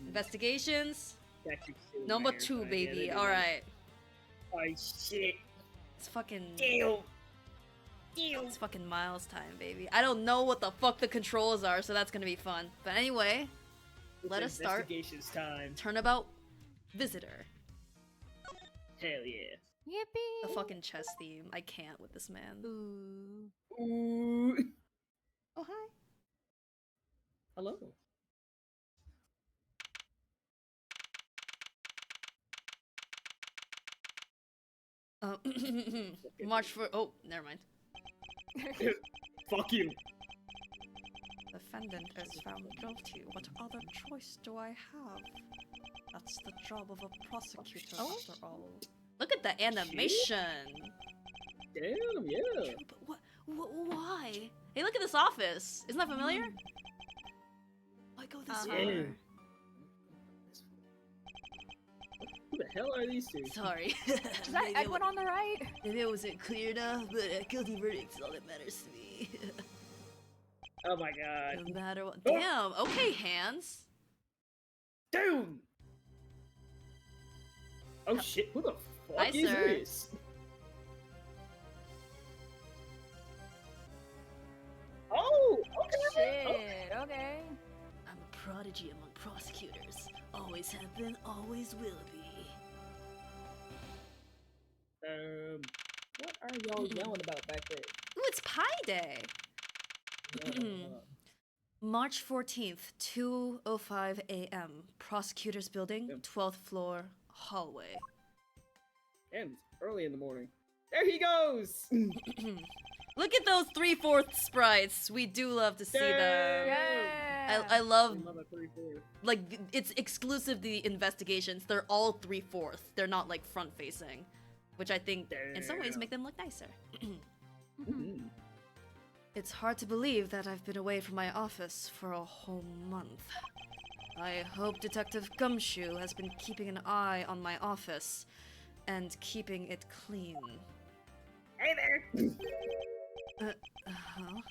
Investigations. Number 2, baby. Alright. Oh shit. It's fucking... Damn. It's fucking Miles time, baby. I don't know what the fuck the controls are, so that's gonna be fun. But anyway, let us start. Investigations time. Turnabout visitor. Hell yeah. Yippee! The fucking chess theme. I can't with this man. Ooh. Ooh. Oh, hi. Hello. March for. Oh, never mind. Fuck you. Defendant is found guilty. What other choice do I have? That's the job of a prosecutor, after all. Look at the animation. Damn, yeah. But why? Hey, look at this office. Isn't that familiar? Why go this Damn. far? Who the hell are these two? Sorry. Is that Edwin on the right? Maybe it wasn't clear enough, but a guilty verdict's all that matters to me. Oh my god. No matter what. Damn. Okay, hands. Dude! Oh shit, who the fuck Hi, is sir. this? Oh! Okay! Shit, okay. I'm a prodigy among prosecutors. Always have been, always will be. What are y'all yelling about back there? Ooh, it's Pi Day! March 14th, 2:05 a.m. Prosecutor's Building, 12th floor, hallway. And it's early in the morning. There he goes! Look at those 3/4 sprites. We do love to see them. Yeah. I love, We love a 3/4. like, it's exclusively investigations. They're all 3/4. They're not, like, front-facing. Which I think, in some ways, make them look nicer. Mhm. It's hard to believe that I've been away from my office for a whole month. I hope Detective Gumshoe has been keeping an eye on my office and keeping it clean. Hey there! Huh?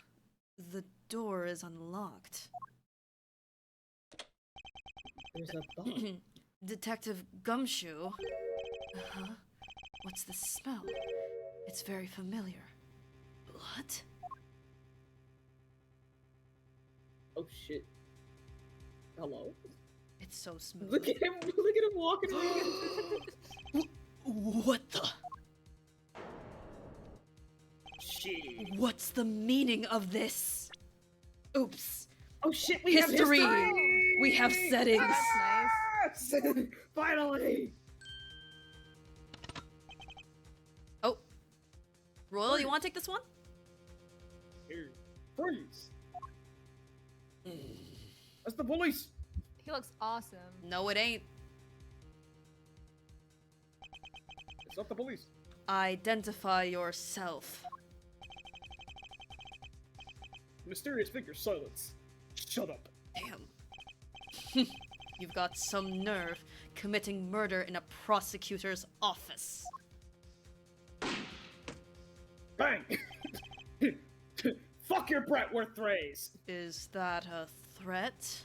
The door is unlocked. There's a bug. Detective Gumshoe? Huh? What's the smell? It's very familiar. Blood? Oh shit. Hello? It's so smooth. Look at him walking around. What the? Shit. What's the meaning of this? Oops. Oh shit, we History! have history! We have settings! That's nice. Yes! Finally! Oh. Royal, you want to take this one? Here. Freeze! That's the police! He looks awesome. No, it ain't. It's not the police. Identify yourself. Mysterious figure silence. Shut up. Damn. You've got some nerve committing murder in a prosecutor's office. Bang! Fuck your Brentworth raise! Is that a threat?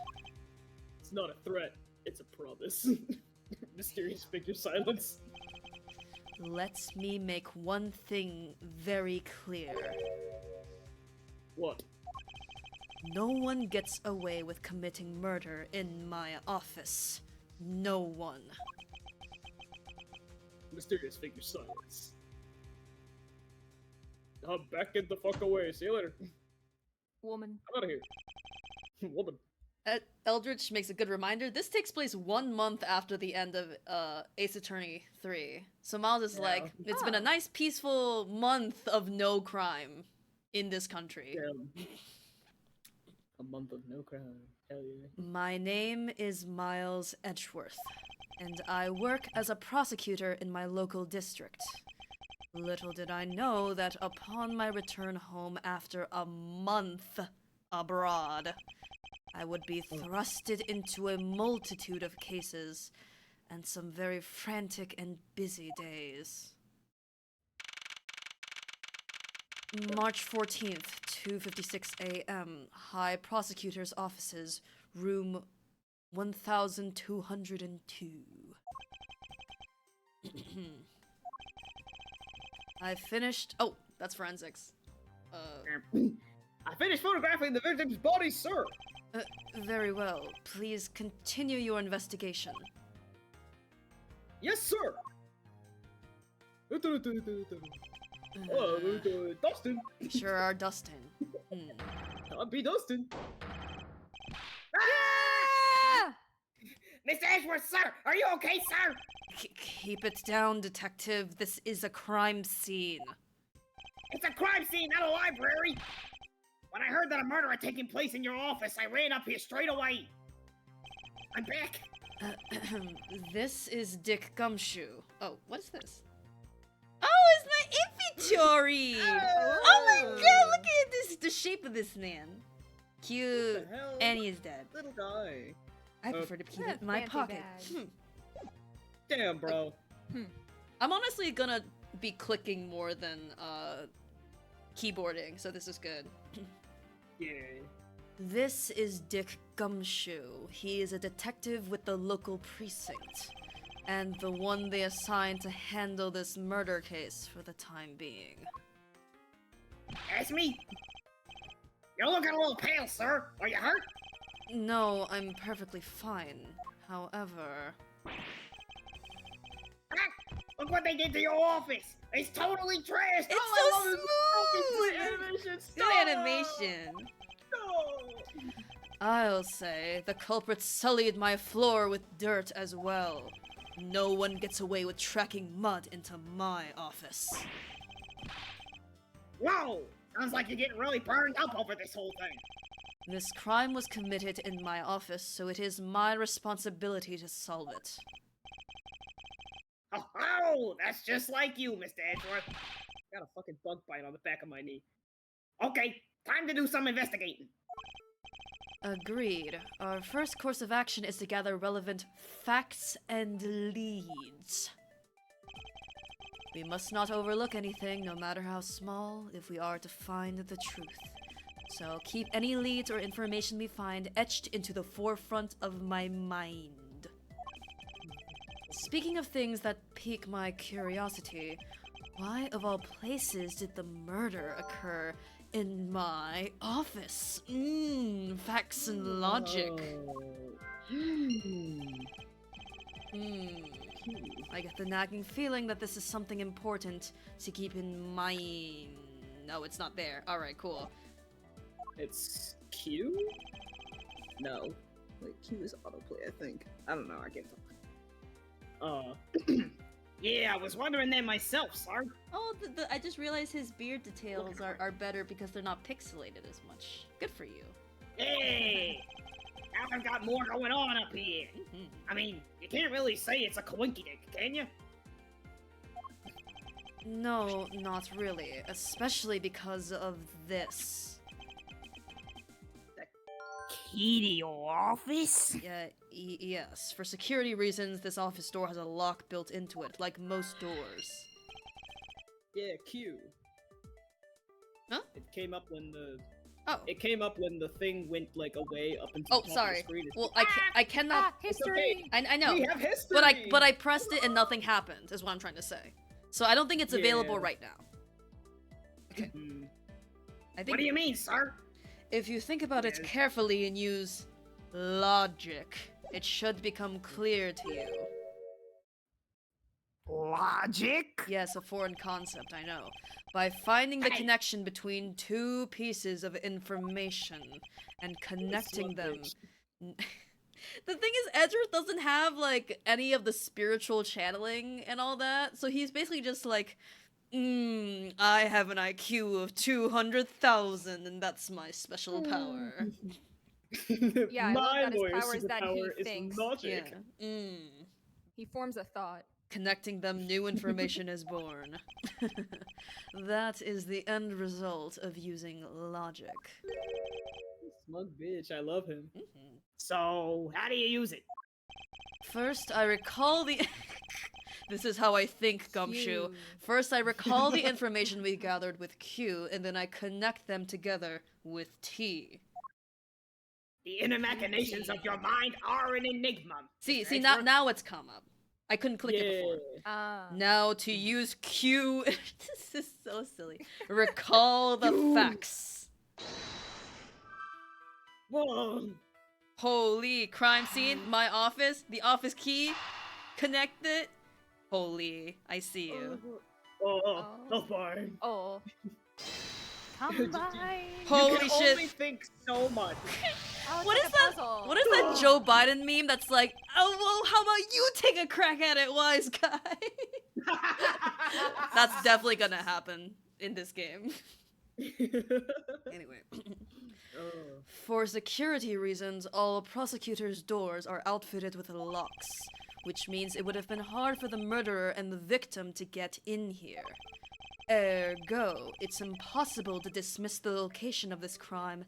It's not a threat, it's a promise. Mysterious figure silence. Let me make one thing very clear. What? No one gets away with committing murder in my office. No one. Mysterious figure silence. I'm backing the fuck away. See you later. Woman. I'm out of here. Woman. Eldritch makes a good reminder. This takes place 1 month after the end of Ace Attorney 3. So Miles is like, it's been a nice peaceful month of no crime in this country. Damn. A month of no crime. Hell yeah. My name is Miles Edgeworth, and I work as a prosecutor in my local district. Little did I know that upon my return home after a month abroad, I would be thrusted into a multitude of cases and some very frantic and busy days. March 14th, 2:56 a.m. High Prosecutor's Offices, Room 1202. I finished. Oh, that's forensics. I finished photographing the victim's body, sir. Very well. Please continue your investigation. Yes, sir. Dustin. Sure are Dustin. I'll be Dustin. Ah! Mr. Edgeworth, sir! Are you okay, sir? Keep it down, detective. This is a crime scene. It's a crime scene, not a library! When I heard that a murder had taken place in your office, I ran up here straight away. I'm back. This is Dick Gumshoe. Oh, what is this? Oh, it's my inventory! Oh my god, look at this, the shape of this man. Cute. What the hell? And he is dead. Little guy. I prefer to keep Yeah, it in my fancy pocket. bag. Damn, bro. I'm honestly gonna be clicking more than keyboarding, so this is good. Yeah. This is Dick Gumshoe. He is a detective with the local precinct, and the one they assigned to handle this murder case for the time being. That's me. You're looking a little pale, sir. Are you hurt? No, I'm perfectly fine. However... Ah, look what they did to your office. It's totally trashed. It's Oh, so I love this smooth! animation. Good animation! I'll say, the culprit sullied my floor with dirt as well. No one gets away with tracking mud into my office. Whoa! Sounds like you're getting really burned up over this whole thing. This crime was committed in my office, so it is my responsibility to solve it. Oh, that's just like you, Mr. Edgeworth. Got a fucking bug bite on the back of my knee. Okay, time to do some investigating. Agreed. Our first course of action is to gather relevant facts and leads. We must not overlook anything, no matter how small, if we are to find the truth. So keep any leads or information we find etched into the forefront of my mind. Speaking of things that pique my curiosity, why of all places did the murder occur in my office? Facts and logic. I get the nagging feeling that this is something important to keep in mind. No, it's not there. Alright, cool. It's Q? No. Wait, Q is autoplay, I think. I don't know, I can't talk. Yeah, I was wondering that myself, sir. Oh, I just realized his beard details are better because they're not pixelated as much. Good for you. Hey! Now I've got more going on up here. I mean, you can't really say it's a coinkydink, can you? No, not really. Especially because of this. Key to your office? Yes. For security reasons, this office door has a lock built into it, like most doors. Yeah, Q. Huh? It came up when the... Oh. It came up when the thing went, like, away up until the top sorry. of the screen. Well, I cannot... History! Okay. I know. We have history! But I pressed it and nothing happened, is what I'm trying to say. So I don't think it's available right now. Okay. I think... What do you mean, sir? If you think about it carefully and use logic, it should become clear to you. Logic? Yes, a foreign concept, I know. By finding the connection between two pieces of information and connecting them... The thing is, Edgeworth doesn't have, like, any of the spiritual channeling and all that, so he's basically just like, I have an IQ of 200,000, and that's my special power. Yeah, I love My that his lawyer's power is that he superpower is thinks. logic. Yeah. He forms a thought. Connecting them, new information is born. That is the end result of using logic. Smug bitch, I love him. So, how do you use it? First, I recall the... This is how I think, Gumshoe. Q. First, I recall the information we gathered with Q, and then I connect them together with T. The inner machinations of your mind are an enigma. See, Mr. now Edgeworth. now it's come up. I couldn't click it before. Now to use Q. This is so silly. Recall the facts. Whoa. Holy crime scene, my office, the office key, connect it. Holy, I see you. Oh, fine. Oh. Come by. Holy you can shit. only think so much. Oh, it's What like is a that? puzzle. What is that Joe Biden meme that's like, oh, well, how about you take a crack at it, wise guy? That's definitely gonna happen in this game. Anyway. For security reasons, all prosecutors' doors are outfitted with locks, which means it would have been hard for the murderer and the victim to get in here. Ergo, it's impossible to dismiss the location of this crime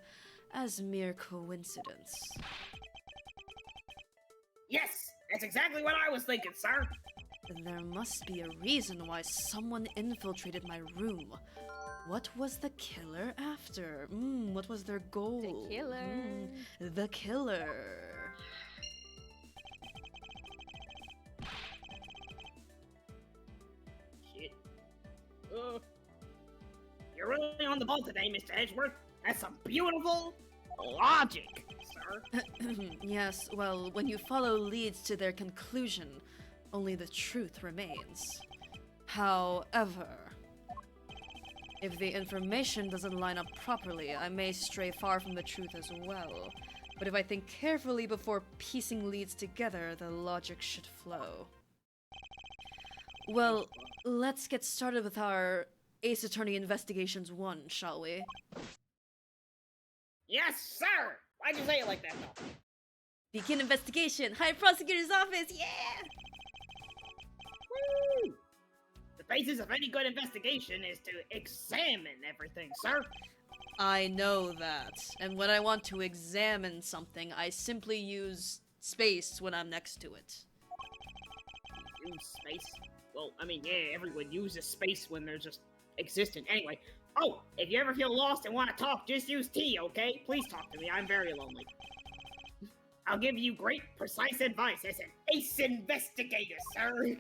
as mere coincidence. Yes, that's exactly what I was thinking, sir. There must be a reason why someone infiltrated my room. What was the killer after? What was their goal? The killer. The killer. Shit. You're really on the ball today, Mr. Edgeworth. That's some beautiful logic, sir. Yes, well, when you follow leads to their conclusion, only the truth remains. However, if the information doesn't line up properly, I may stray far from the truth as well. But if I think carefully before piecing leads together, the logic should flow. Well, let's get started with our Ace Attorney Investigations 1, shall we? Yes, sir. Why'd you say it like that, though? Begin investigation! High Prosecutor's Office! Yeah! Woo! The basis of any good investigation is to examine everything, sir. I know that. And when I want to examine something, I simply use space when I'm next to it. Use space? Well, I mean, yeah, everyone uses space when they're just existent. Anyway, oh, if you ever feel lost and want to talk, just use T, okay? Please talk to me. I'm very lonely. I'll give you great, precise advice as an ace investigator, sir.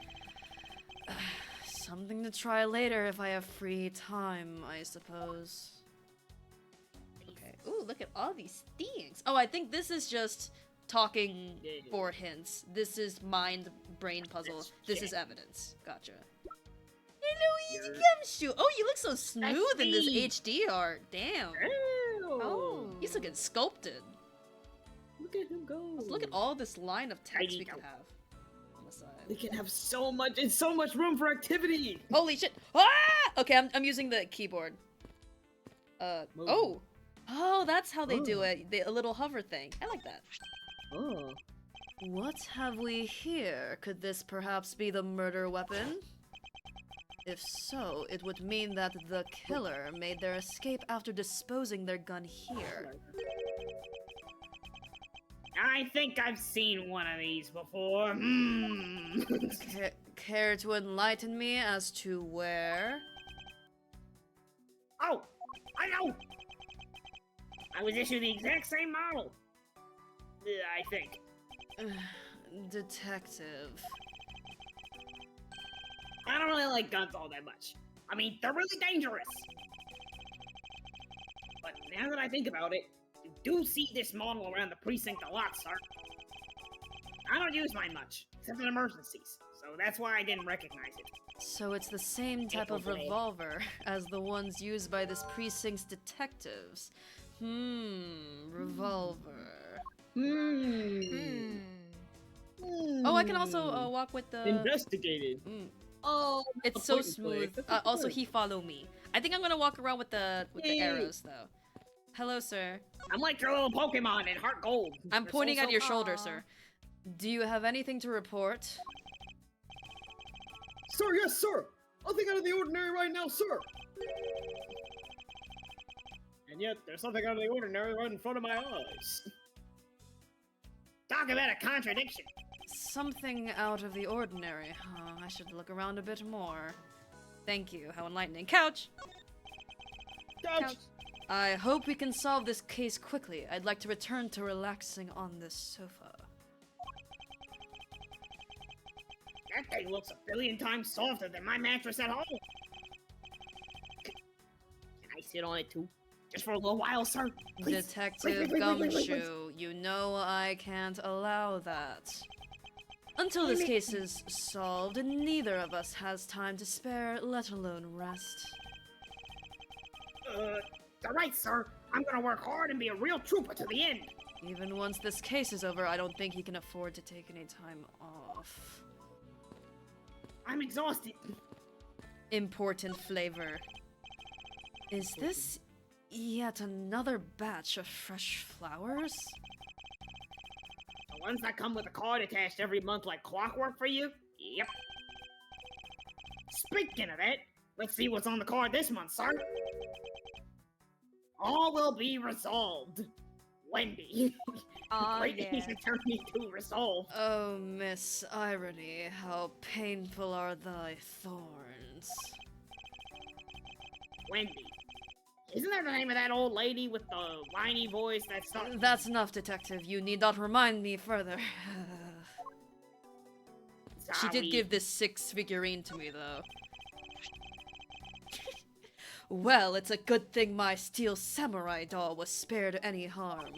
Something to try later if I have free time, I suppose. Okay. Ooh, look at all these things. Oh, I think this is just talking for hints. This is mind brain puzzle. This is evidence. Gotcha. Hello, Easy Gumshoe. Oh, you look so smooth in this HD art. Damn. Oh. He's looking sculpted. Look at him go. Look at all this line of text Tiny we can go. have on the side. We can have so much, and so much room for activity. Holy shit! Ah! Okay, I'm using the keyboard. Oh, that's how they do it. A little hover thing. I like that. Oh. What have we here? Could this perhaps be the murder weapon? If so, it would mean that the killer made their escape after disposing their gun here. I think I've seen one of these before. Care to enlighten me as to where? Oh, I know! I was issued the exact same model. I think. Detective. I don't really like guns all that much. I mean, they're really dangerous. But now that I think about it, you do see this model around the precinct a lot, sir. I don't use mine much, except in emergencies, so that's why I didn't recognize it. So it's the same type of revolver as the ones used by this precinct's detectives. Revolver. Oh, I can also walk with the... Investigated. Oh, it's so smooth. Also, he follow me. I think I'm gonna walk around with the arrows, though. Hello, sir. I'm like your little Pokemon in Heart Gold. I'm pointing at your shoulder, sir. Do you have anything to report? Sir, yes, sir! Nothing out of the ordinary right now, sir! And yet, there's something out of the ordinary right in front of my eyes. Talk about a contradiction. Something out of the ordinary. Huh, I should look around a bit more. Thank you. How enlightening. Couch! Couch! I hope we can solve this case quickly. I'd like to return to relaxing on this sofa. That thing looks a billion times softer than my mattress at home. Can I sit on it too? Just for a little while, sir? Please. Detective Please. Gumshoe, you know I can't allow that. Until this case is solved, neither of us has time to spare, let alone rest. All right, sir. I'm gonna work hard and be a real trooper to the end. Even once this case is over, I don't think he can afford to take any time off. I'm exhausted. Important flavor. Is this yet another batch of fresh flowers? The ones that come with a card attached every month like clockwork for you? Yep. Speaking of that, let's see what's on the card this month, sir. All will be resolved. Wendy. Great yeah. case attorney to resolve. Oh, Miss Irony, how painful are thy thorns. Wendy. Isn't that the name of that old lady with the whiny voice that stuff? That's enough, Detective. You need not remind me further. She did give this 6 figurine to me, though. Well, it's a good thing my steel samurai doll was spared any harm.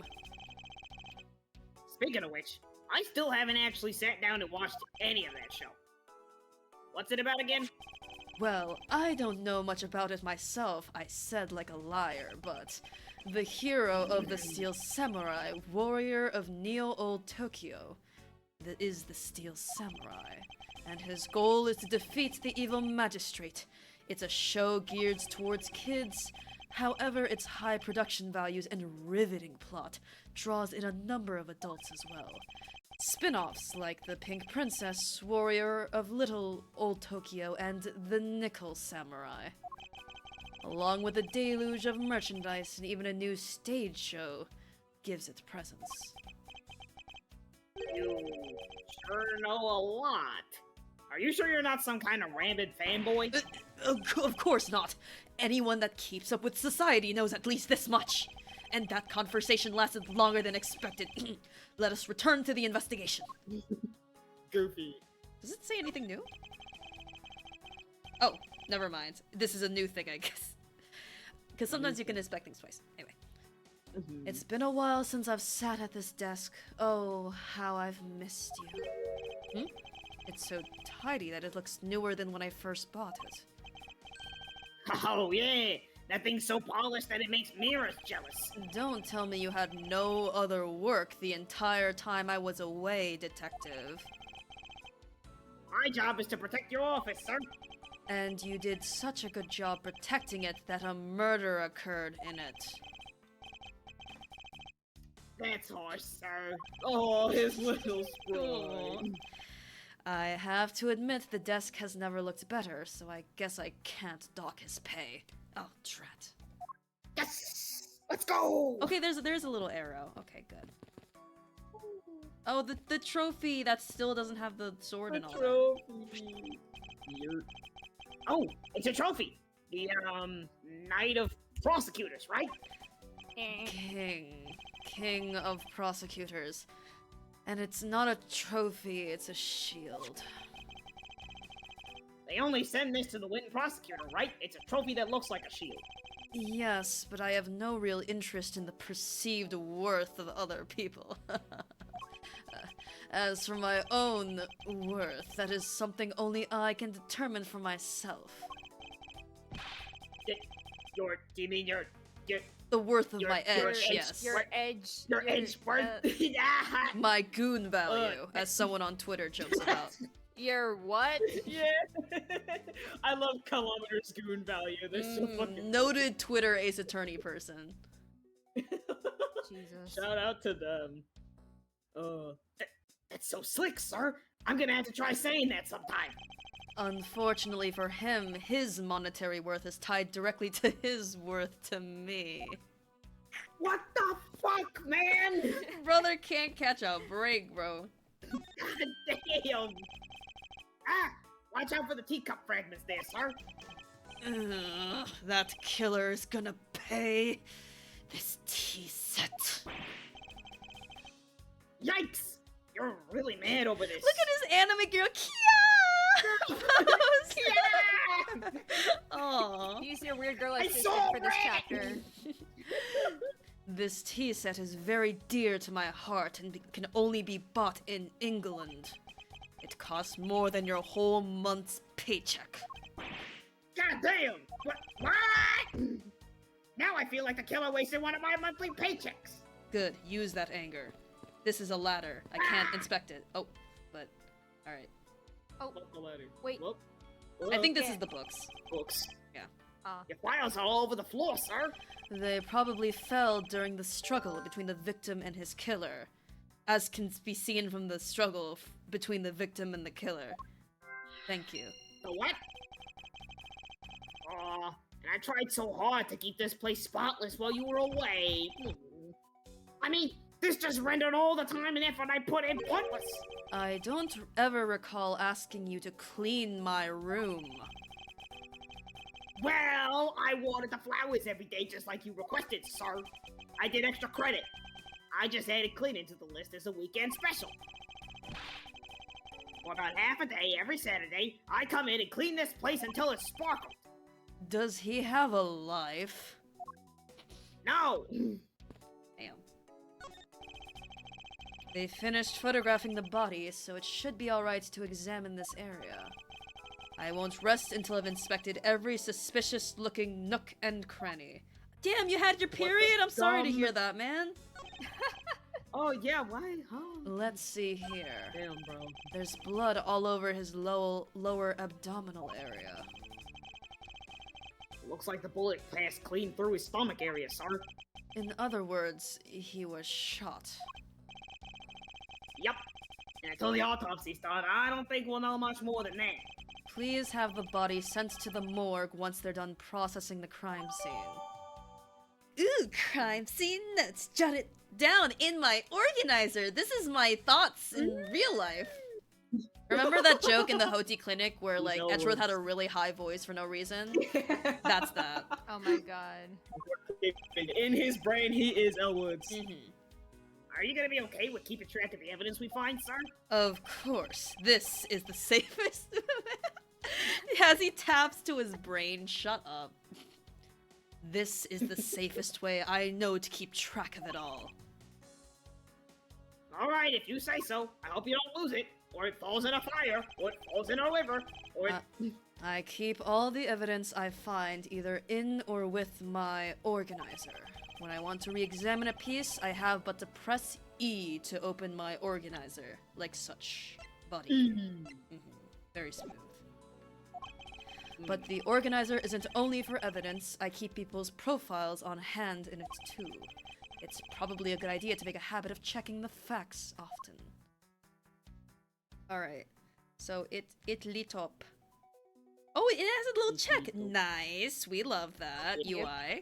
Speaking of which, I still haven't actually sat down and watched any of that show. What's it about again? Well, I don't know much about it myself, I said like a liar, but the hero of the Steel Samurai, warrior of Neo-Old Tokyo, that is the Steel Samurai, and his goal is to defeat the evil magistrate. It's a show geared towards kids, however its high production values and riveting plot draws in a number of adults as well. Spin-offs like The Pink Princess, Warrior of Little Old Tokyo, and The Nickel Samurai. Along with a deluge of merchandise and even a new stage show, gives it presence. You sure know a lot. Are you sure you're not some kind of rabid fanboy? Of course not. Anyone that keeps up with society knows at least this much. And that conversation lasted longer than expected. Let us return to the investigation. Goofy. Does it say anything new? Oh, never mind. This is a new thing, I guess. Because sometimes you can inspect things twice. Anyway. It's been a while since I've sat at this desk. Oh, how I've missed you. It's so tidy that it looks newer than when I first bought it. Oh, yeah. That thing's so polished that it makes mirrors jealous. Don't tell me you had no other work the entire time I was away, Detective. My job is to protect your office, sir. And you did such a good job protecting it that a murder occurred in it. That's harsh, sir. Oh, his little spoon. I have to admit the desk has never looked better, so I guess I can't dock his pay. Oh, drat. Yes! Let's go! Okay, there's a little arrow. Okay, good. Oh, the trophy that still doesn't have the sword and all that. Oh, it's a trophy. The, Knight of Prosecutors, right? King of Prosecutors. And it's not a trophy, it's a shield. They only send this to the win prosecutor, right? It's a trophy that looks like a shield. Yes, but I have no real interest in the perceived worth of other people. As for my own worth, that is something only I can determine for myself. You mean your The worth of my your edge, edge, yes. Your edge. your edge word? Yeah. My goon value, as someone on Twitter jokes about. Your what? Yeah. I love kilometers goon value. They're so fucking Noted Twitter Ace Attorney person. Jesus. Shout out to them. That's so slick, sir. I'm gonna have to try saying that sometime. Unfortunately for him, his monetary worth is tied directly to his worth to me. What the fuck, man? Brother can't catch a break, bro. God damn. Ah, watch out for the teacup fragments there, sir. That killer is gonna pay. This tea set. Yikes! You're really mad over this. Look at his anime girl. Kia! Aww. Use your weird girl I assistant saw for this red! chapter. This tea set is very dear to my heart and can only be bought in England. It costs more than your whole month's paycheck. God damn! What? Now I feel like the killer wasted one of my monthly paychecks. Good, use that anger. This is a ladder. I can't inspect it. Oh, but alright. Oh, Up the ladder. wait. Whoop. I think this Yeah. is the books. Books. Your files are all over the floor, sir. They probably fell during the struggle between the victim and his killer, as can be seen from the struggle between the victim and the killer. Thank you. The what? Aw, and I tried so hard to keep this place spotless while you were away. I mean, this just rendered all the time and effort I put in pointless. I don't ever recall asking you to clean my room. Well, I watered the flowers every day just like you requested, sir. I did extra credit. I just added cleaning to the list as a weekend special. For about half a day every Saturday, I come in and clean this place until it sparkled. Does he have a life? No! Damn. They finished photographing the body, so it should be alright to examine this area. I won't rest until I've inspected every suspicious-looking nook and cranny. Damn, you had your period? I'm sorry to hear that, man. Oh, yeah, why? Huh? Let's see here. Damn, bro. There's blood all over his lower abdominal area. Looks like the bullet passed clean through his stomach area, sir. In other words, he was shot. Yup. And until the autopsy starts, I don't think we'll know much more than that. Please have the body sent to the morgue once they're done processing the crime scene. Ooh, crime scene notes jotted down in my organizer. This is my thoughts in real life. Remember that joke in the Hoti clinic where like No Edgeworth had a words. really high voice for no reason? That's that. Oh my god. In his brain, he is Elwoods. Are you gonna be okay with keeping track of the evidence we find, sir? Of course, this is the safest. As he taps to his brain, shut up. This is the safest way I know to keep track of it all. Alright, if you say so. I hope you don't lose it, or it falls in a fire, or it falls in a river, or it... I keep all the evidence I find either in or with my organizer. When I want to re-examine a piece, I have but to press E to open my organizer, like such. Body. Very smooth. But the organizer isn't only for evidence, I keep people's profiles on hand in it too. It's probably a good idea to make a habit of checking the facts often. Alright, so it lit up. Oh, it has a little check! Nice, we love that, Yep. UI.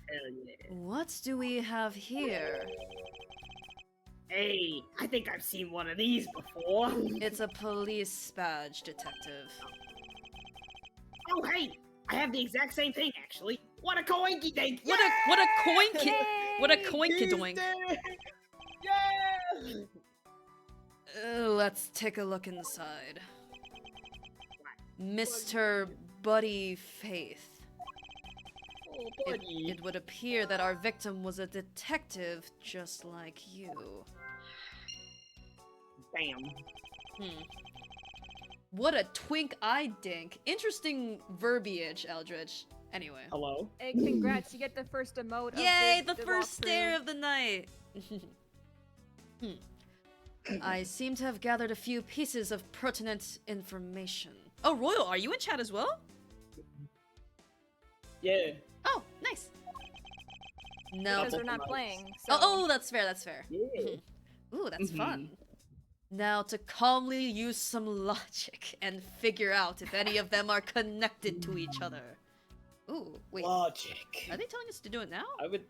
Hell yeah. What do we have here? Hey, I think I've seen one of these before. It's a police badge, detective. Oh, hey! I have the exact same thing, actually. What a coinky dink! What a coink! What a coinkidoink! Yeah! Let's take a look inside. Mr. Buddy Faith. Oh, It, buddy. it would appear that our victim was a detective just like you. Bam. What a twink-eyed dink. Interesting verbiage, Eldritch. Anyway. Hello? Hey, congrats, you get the first emote Yay, of the first walkthrough. stare of the night! I seem to have gathered a few pieces of pertinent information. Oh, Royal, are you in chat as well? Yeah. Oh, nice. Now, Because we're not playing, so... oh, that's fair, that's fair. Yeah. Ooh, that's fun. Now to calmly use some logic and figure out if any of them are connected to each other. Ooh, wait, Logic. are they telling us to do it now? I would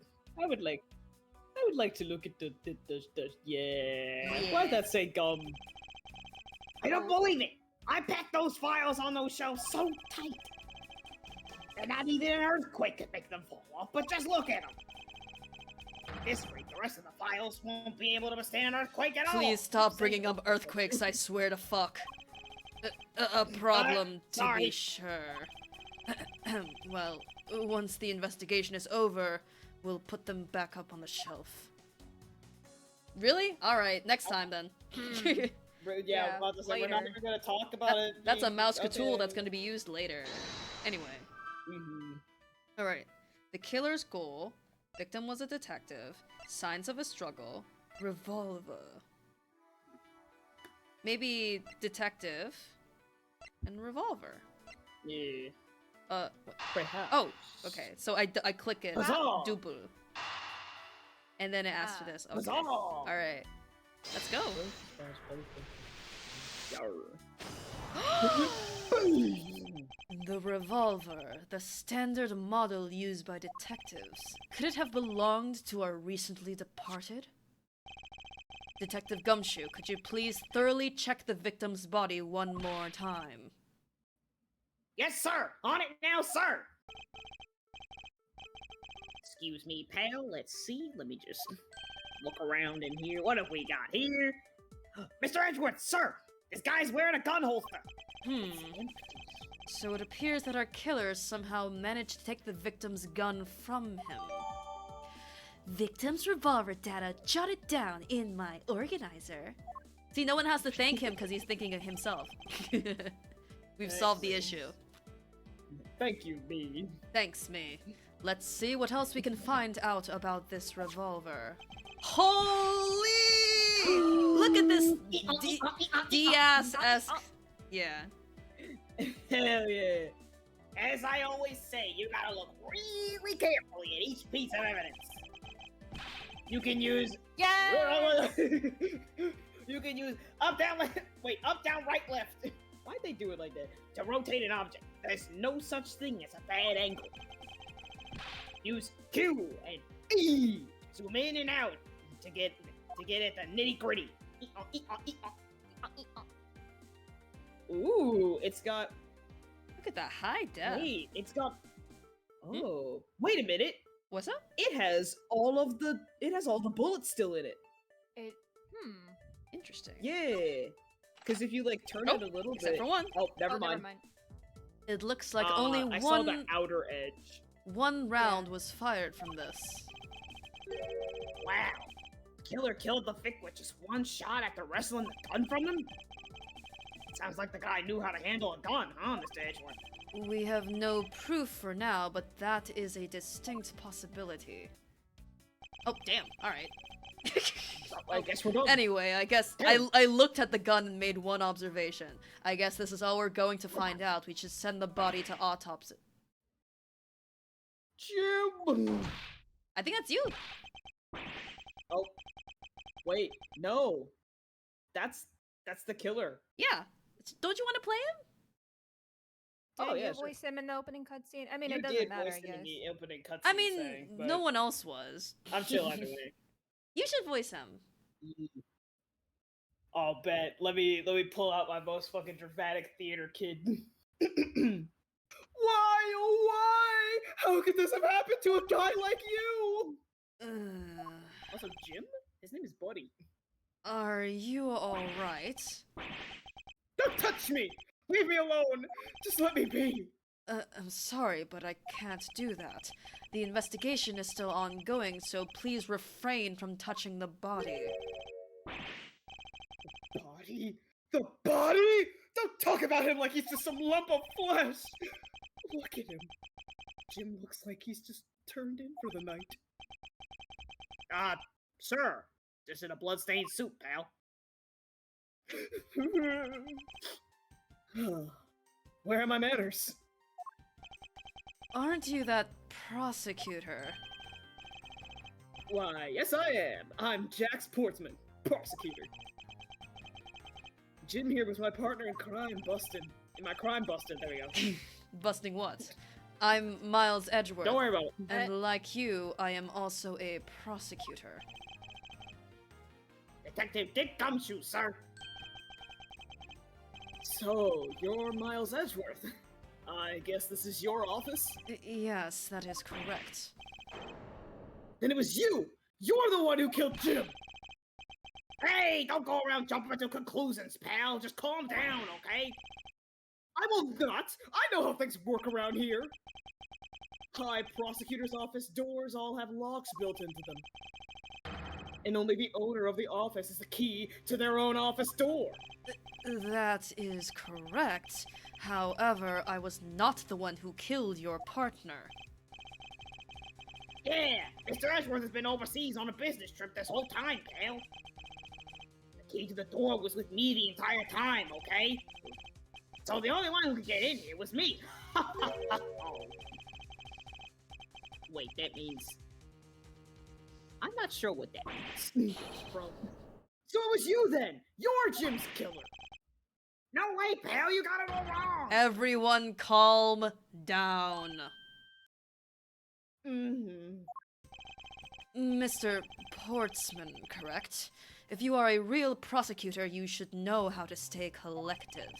like to look at the yeah. Why'd that say gum? I don't believe it! I packed those files on those shelves so tight! And not even an earthquake could make them fall off, but just look at them! this rate, the rest of the files won't be able to withstand an earthquake at all. Please stop bringing up earthquakes, I swear to fuck. A problem, to sorry. be sure. Well, once the investigation is over, we'll put them back up on the shelf. Really? Alright, next time then. Yeah, about to say, we're not later. even gonna talk about it. That's a mouse Okay. tool that's gonna be used later. Anyway. Alright. The killer's goal. Victim was a detective. Signs of a struggle. Revolver. Maybe detective and revolver. Yeah. Perhaps. Oh, okay. So I click it. Huzzah! Double. And then it asks for this. Okay. Huzzah! Alright. Let's go. The revolver, the standard model used by detectives. Could it have belonged to our recently departed? Detective Gumshoe, could you please thoroughly check the victim's body one more time? Yes, sir! On it now, sir! Excuse me, pal. Let's see. Let me just look around in here. What have we got here? Mr. Edgeworth, sir! This guy's wearing a gun holster! So it appears that our killers somehow managed to take the victim's gun from him. Victim's revolver data jotted down in my organizer. See, no one has to thank him because he's thinking of himself. We've solved the issue. Thank you, me. Thanks, me. Let's see what else we can find out about this revolver. Holy! Look at this Diaz-esque. Yeah. Hell yeah. As I always say, you gotta look really carefully at each piece of evidence. You can use... Yeah. you can use up, down, left... Wait, up, down, right, left. Why'd they do it like that? To rotate an object. There's no such thing as a bad angle. Use Q and E. Zoom in and out to get at the nitty gritty. Ooh, it's got. Look at that high def. Wait, it's got. Oh, wait a minute. What's up? It has all of the. It has all the bullets still in it. Interesting. Yeah. Because if you like turn Oh, it a little except bit. for one. Oh, never mind. It looks like only I saw the one outer edge. round was fired from this. Wow. The killer killed the Vic with just one shot after wrestling the gun from him? Sounds like the guy knew how to handle a gun, huh, Mr. Edgeworth? We have no proof for now, but that is a distinct possibility. Oh, damn. Alright. I guess we're done. Anyway, I guess I looked at the gun and made one observation. I guess this is all we're going to find out. We should send the body to autopsy. Jim! I think that's you. Oh. Wait, no. That's the killer. Yeah. Don't you want to play him? Did Oh, you yeah, sure. voice him in the opening cutscene? I mean, You it did doesn't matter, voice I it in guess. the opening cutscene I mean, thing, but no one else was. I'm chill either way. You should voice him. I'll bet. Let me pull out my most fucking dramatic theater kid. Why, oh why? How could this have happened to a guy like you? Also, Jim? His name is Buddy. Are you alright? Don't touch me! Leave me alone! Just let me be! I'm sorry, but I can't do that. The investigation is still ongoing, so please refrain from touching the body. Body? The body? Don't talk about him like he's just some lump of flesh! Look at him. Jim looks like he's just turned in for the night. Sir, this is a bloodstained soup, pal. Where are my manners? Aren't you that prosecutor? Why, yes I am. I'm Jax Portsman, prosecutor. Jim here was my partner in crime busting. There we go. Busting what? I'm Miles Edgeworth. Don't worry about it. And like you, I am also a prosecutor. Detective Dick Gumshoe, sir. So, you're Miles Edgeworth. I guess this is your office? Yes, that is correct. Then it was you! You're the one who killed Jim! Hey, don't go around jumping to conclusions, pal. Just calm down, okay? I will not! I know how things work around here! High prosecutor's office doors all have locks built into them. And only the owner of the office is the key to their own office door. That is correct. However, I was not the one who killed your partner. Yeah, Mr. Edgeworth has been overseas on a business trip this whole time, pal. The key to the door was with me the entire time, okay? So the only one who could get in here was me. Oh. Wait, that means... I'm not sure what that means. So it was you then! You're Jim's killer! No way, pal, you got it all wrong! Everyone calm down. Mm-hmm. Mr. Portsman, correct? If you are a real prosecutor, you should know how to stay collected.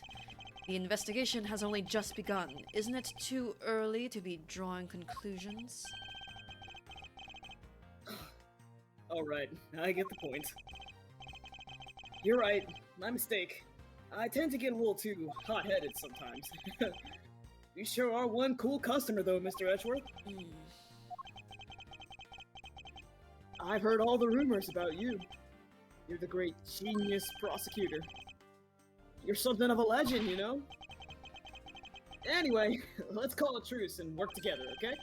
The investigation has only just begun. Isn't it too early to be drawing conclusions? Alright, I get the point. You're right, my mistake. I tend to get a little too hot-headed sometimes. You sure are one cool customer though, Mr. Edgeworth. I've heard all the rumors about you. You're the great genius prosecutor. You're something of a legend, you know? Anyway, let's call a truce and work together, okay?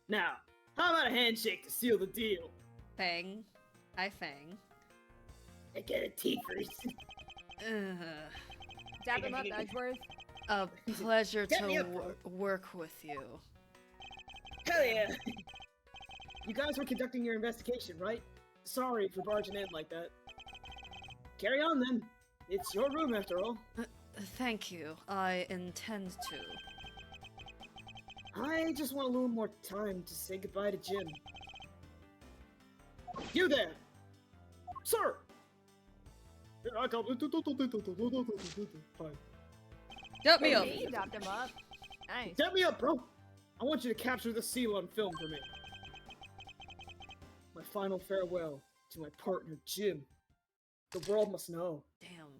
Now, how about a handshake to seal the deal? Fang. Hi, Fang. I get a tea first. Dab him up, Edgeworth. A pleasure Get me to up, bro. work with you. Hell yeah! You guys were conducting your investigation, right? Sorry for barging in like that. Carry on then. It's your room after all. Thank you. I intend to. I just want a little more time to say goodbye to Jim. You there! Sir! Here I come. Fine. Get me up! Okay, you dabbed him up. Nice. Get me up, bro! I want you to capture the seal on film for me. My final farewell to my partner, Jim. The world must know. Damn.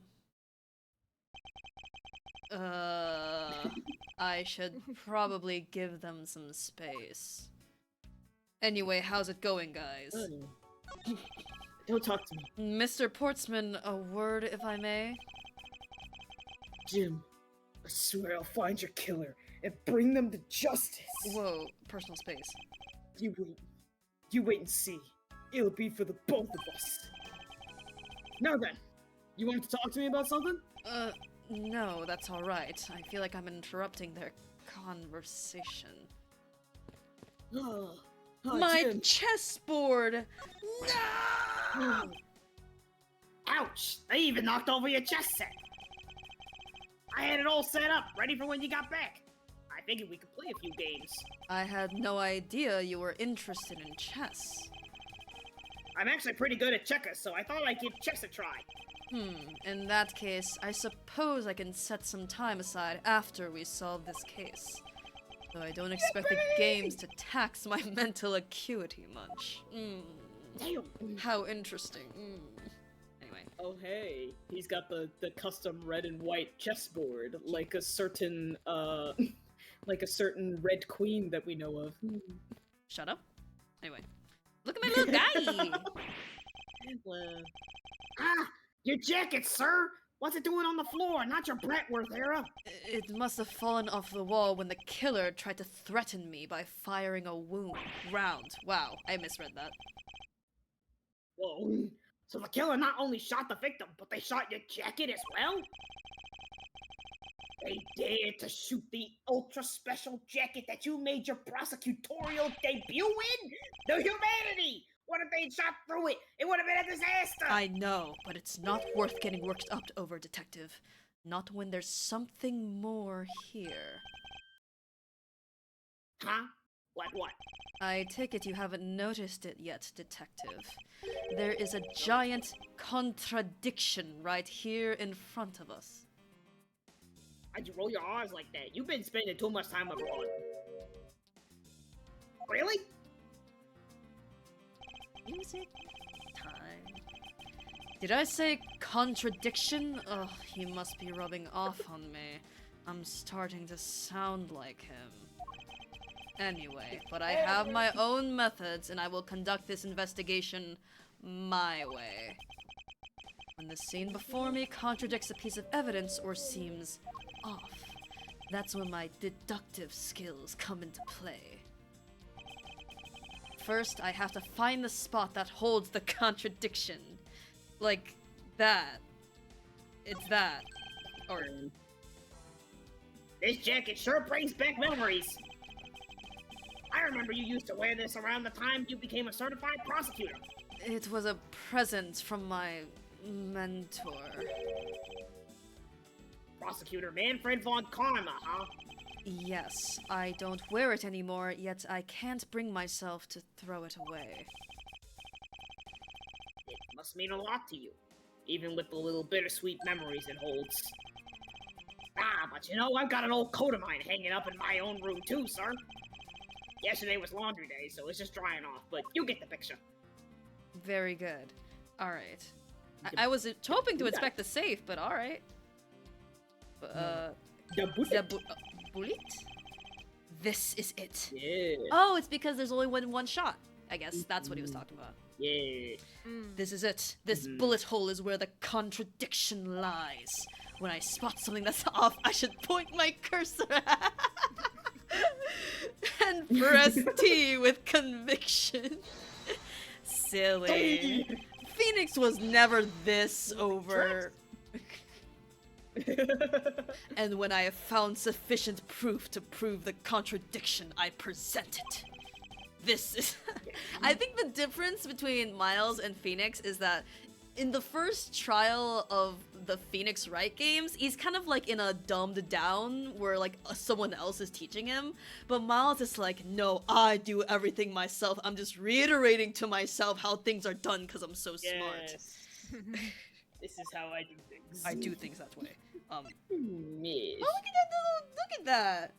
I should probably give them some space. Anyway, how's it going, guys? Don't talk to me. Mr. Portsman, a word if I may? Jim, I swear I'll find your killer and bring them to justice. Whoa, personal space. You wait. You wait and see. It'll be for the both of us. Now then, you wanted to talk to me about something? No, that's alright. I feel like I'm interrupting their conversation. My Jim. chessboard! No! Ouch! They even knocked over your chess set. I had it all set up, ready for when you got back. I figured we could play a few games. I had no idea you were interested in chess. I'm actually pretty good at checkers, so I thought I'd give chess a try. In that case, I suppose I can set some time aside after we solve this case. Though I don't expect the games to tax my mental acuity much. Damn. How interesting. Anyway. Oh hey, he's got the custom red and white chessboard, like a certain red queen that we know of. Shut up. Anyway. Look at my little guy! Ah! Your jacket, sir! What's it doing on the floor? Not your Bratworth era! It must have fallen off the wall when the killer tried to threaten me by firing a round. Wow, I misread that. Whoa. So the killer not only shot the victim, but they shot your jacket as well? They dared to shoot the ultra special jacket that you made your prosecutorial debut in? The humanity! What if they'd shot through it? It would have been a disaster! I know, but it's not worth getting worked up over, Detective. Not when there's something more here. Huh? What? I take it you haven't noticed it yet, Detective. There is a giant contradiction right here in front of us. Why'd you roll your R's like that? You've been spending too much time abroad. Really? Music time. Did I say contradiction? Ugh, he must be rubbing off on me. I'm starting to sound like him. Anyway, but I have my own methods and I will conduct this investigation my way. When the scene before me contradicts a piece of evidence or seems off, that's when my deductive skills come into play. First, I have to find the spot that holds the contradiction. Like, that. It's that. Or... This jacket sure brings back memories. I remember you used to wear this around the time you became a certified prosecutor. It was a present from my mentor. Prosecutor Manfred von Karma, huh? Yes, I don't wear it anymore, yet I can't bring myself to throw it away. It must mean a lot to you, even with the little bittersweet memories it holds. Ah, but you know, I've got an old coat of mine hanging up in my own room too, sir. Yesterday was laundry day, so it's just drying off, but you get the picture. Very good. Alright. I was hoping to inspect the safe, but alright. The bullet. Bullet? This is it. Yeah. Oh, it's because there's only one shot. I guess that's what he was talking about. Yeah. This is it. This bullet hole is where the contradiction lies. When I spot something that's off, I should point my cursor and press T with conviction. Silly. Phoenix was never this over. And when I have found sufficient proof to prove the contradiction, I present it. This is... I think the difference between Miles and Phoenix is that in the first trial of the Phoenix Wright games, he's kind of like in a dumbed down where like someone else is teaching him. But Miles is like, no, I do everything myself. I'm just reiterating to myself how things are done because I'm so smart. Yes. This is how I do things. I do things that way. Yes. Oh, look at that!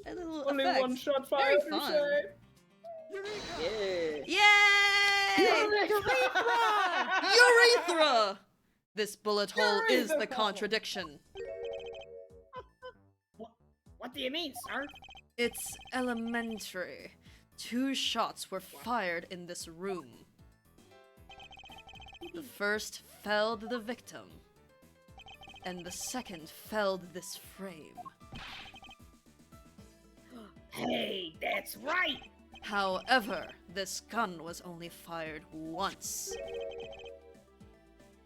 That little Only effect. one shot fired, Very you fun. say? Yeah. Yay! Urethra! This bullet hole is the contradiction. What do you mean, sir? It's elementary. 2 shots were fired in this room. The first felled the victim, and the second felled this frame. Hey, that's right! However, this gun was only fired once,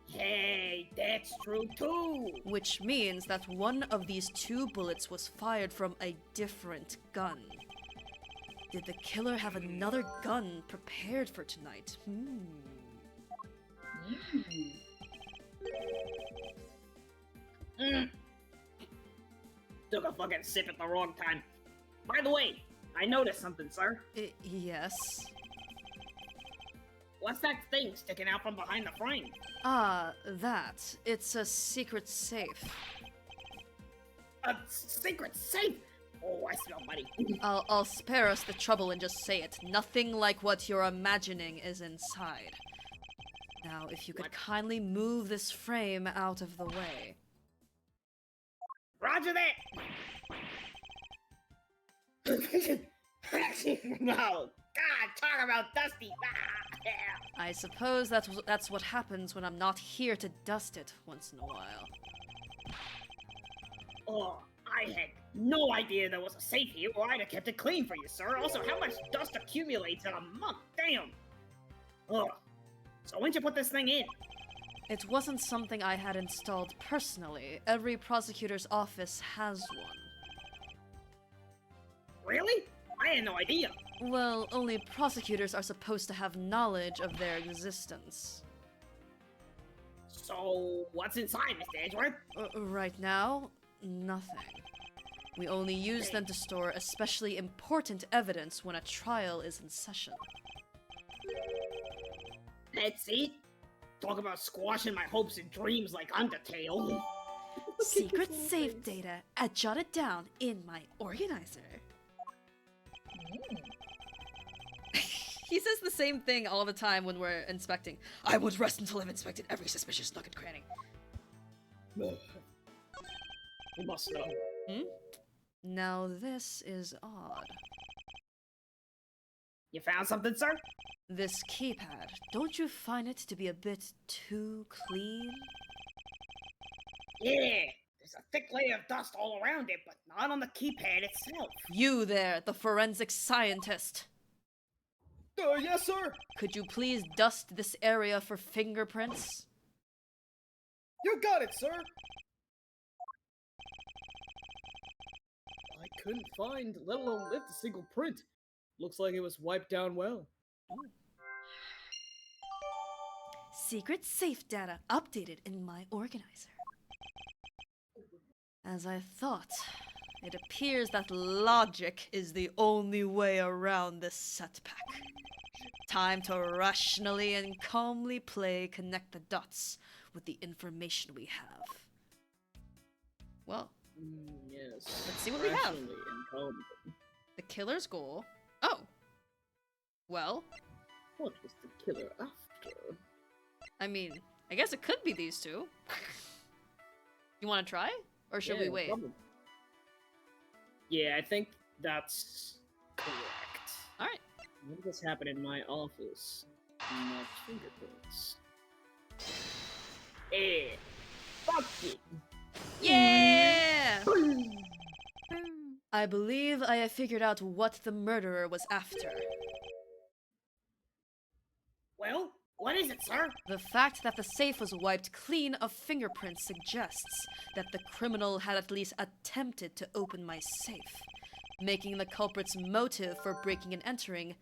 Hey, that's true too! which means that one of these 2 bullets was fired from a different gun. Did the killer have another gun prepared for tonight? Took a fucking sip at the wrong time. By the way, I noticed something, sir. Yes. What's that thing sticking out from behind the frame? Ah, that. It's a secret safe. A secret safe! Oh, I smell money. I'll spare us the trouble and just say it. Nothing like what you're imagining is inside. Now, if you could What? kindly move this frame out of the way. Roger that! No! God, talk about Dusty! Ah, yeah. I suppose that's what happens when I'm not here to dust it once in a while. Oh, I had no idea there was a safe here, or I'd have kept it clean for you, sir. Also, how much dust accumulates in a month? Damn! Ugh. So when'd you put this thing in? It wasn't something I had installed personally. Every prosecutor's office has one. Really? I had no idea. Well, only prosecutors are supposed to have knowledge of their existence. So, what's inside, Mr. Edgeworth? Right now, nothing. We only use them to store especially important evidence when a trial is in session. That's it? Talk about squashing my hopes and dreams like Undertale. Secret safe data. I jot it down in my organizer. He says the same thing all the time when we're inspecting. I won't rest until I've inspected every suspicious nook and cranny. You must know. Hmm? Now this is odd. You found something, sir? This keypad, don't you find it to be a bit too clean? Yeah, there's a thick layer of dust all around it, but not on the keypad itself. You there, the forensic scientist. Yes, sir. Could you please dust this area for fingerprints? You got it, sir. I couldn't find, let alone lift a single print. Looks like it was wiped down well. Secret safe data updated in my organizer. As I thought, it appears that logic is the only way around this setback. Time to rationally and calmly connect the dots with the information we have. Well, Yes. let's see what we have. Rationally and calmly. The killer's goal. Oh. Well, What was the killer after? I mean, I guess it could be these two. You want to try? Or should we wait? Probably. Yeah, I think that's correct. Alright. When did this happen in my office? My fingerprints. Yeah, fuck it. Yeah! I believe I have figured out what the murderer was after. Well, what is it, sir? The fact that the safe was wiped clean of fingerprints suggests that the criminal had at least attempted to open my safe, making the culprit's motive for breaking and entering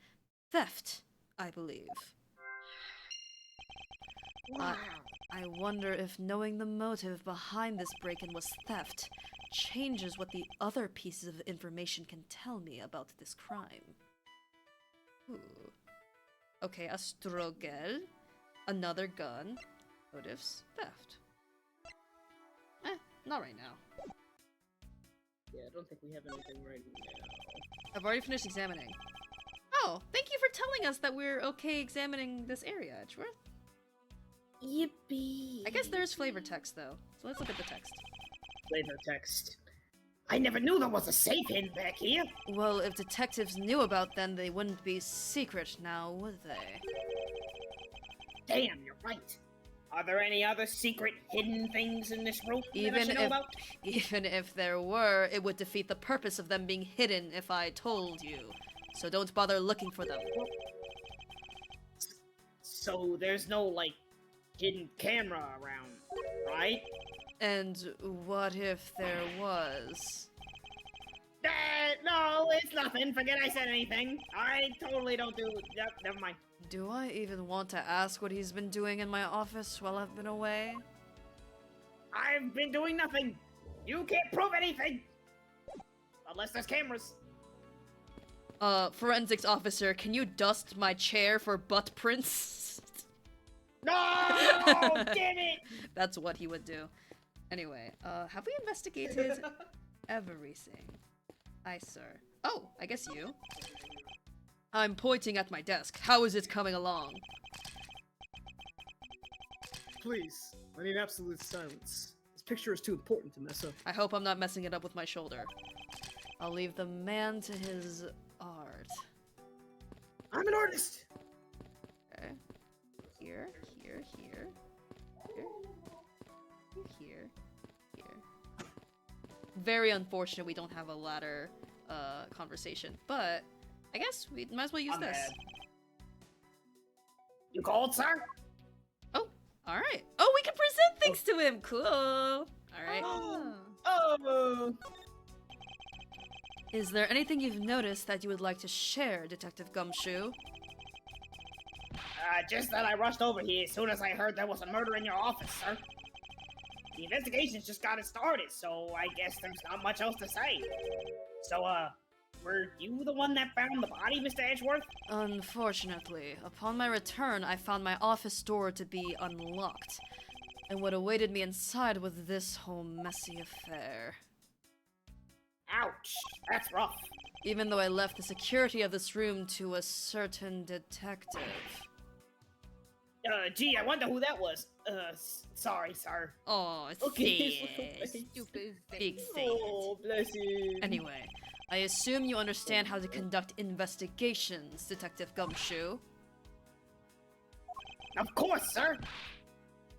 theft, I believe. Wow. I wonder if knowing the motive behind this break-in was theft changes what the other pieces of information can tell me about this crime. Ooh. Okay, a struggle, another gun, motives, theft. Not right now. Yeah, I don't think we have anything right now. I've already finished examining. Oh, thank you for telling us that we're okay examining this area, Edgeworth. Yippee. I guess there's flavor text, though, so let's look at the text. Flavor text. I never knew there was a safe hidden back here. Well, if detectives knew about them, they wouldn't be secret now, would they? Damn, you're right. Are there any other secret hidden things in this room that I Even should know if, about? even if there were, it would defeat the purpose of them being hidden if I told you. So don't bother looking for them. So there's no, like, hidden camera around, right? And what if there was? No, it's nothing. Forget I said anything. I totally don't do... Yep, never mind. Do I even want to ask what he's been doing in my office while I've been away? I've been doing nothing. You can't prove anything. Unless there's cameras. Forensics officer, can you dust my chair for butt prints? No! Damn it! That's what he would do. Anyway, have we investigated everything? Aye, sir. Oh, I guess you. I'm pointing at my desk. How is it coming along? Please, I need absolute silence. This picture is too important to mess up. I hope I'm not messing it up with my shoulder. I'll leave the man to his art. I'm an artist! Okay. Here, here, here, here, here, here. Very unfortunate we don't have a ladder conversation, but I guess we might as well use I'm this. mad. You called, sir? Oh, alright. Oh, we can present things to him! Cool! Alright. Oh! Is there anything you've noticed that you would like to share, Detective Gumshoe? Just that I rushed over here as soon as I heard there was a murder in your office, sir. The investigation's just got started, so I guess there's not much else to say. So, were you the one that found the body, Mr. Edgeworth? Unfortunately, upon my return, I found my office door to be unlocked, and what awaited me inside was this whole messy affair. Ouch, that's rough. Even though I left the security of this room to a certain detective. Gee, I wonder who that was. Sorry, sir. Oh, Okay. Stupid Big thing. sad. Oh, bless you. Anyway, I assume you understand how to conduct investigations, Detective Gumshoe. Of course, sir.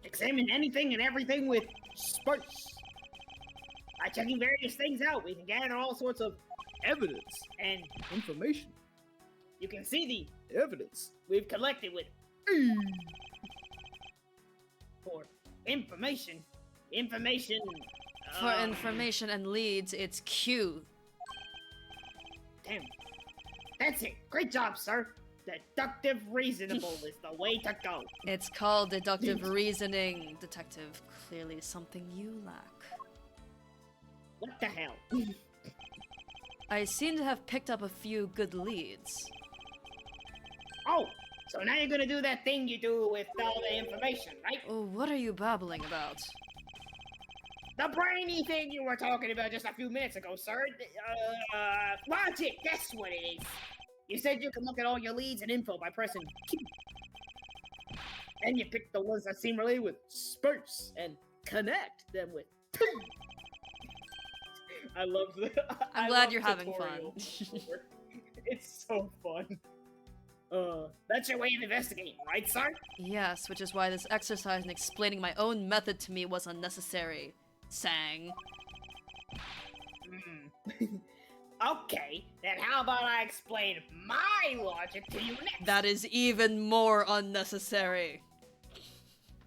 Examine anything and everything with space. By checking various things out, we can gather all sorts of Evidence. and Information. you can see the Evidence. we've collected with for information. Information. For information and leads, it's Q. Damn. That's it. Great job, sir. Deductive reasonable is the way to go. It's called deductive reasoning, Detective. Clearly something you lack. What the hell? I seem to have picked up a few good leads. Oh, so now you're gonna do that thing you do with all the information, right? Oh, what are you babbling about? The brainy thing you were talking about just a few minutes ago, sir. Logic, that's what it is. You said you can look at all your leads and info by pressing Q. And you pick the ones that seem related with space and connect them with P. I love the. I'm I glad love you're having tutorials. It's so fun. That's your way of investigating, right, sir? Yes, which is why this exercise in explaining my own method to me was unnecessary. Sang. Okay, then how about I explain my logic to you next? That is even more unnecessary.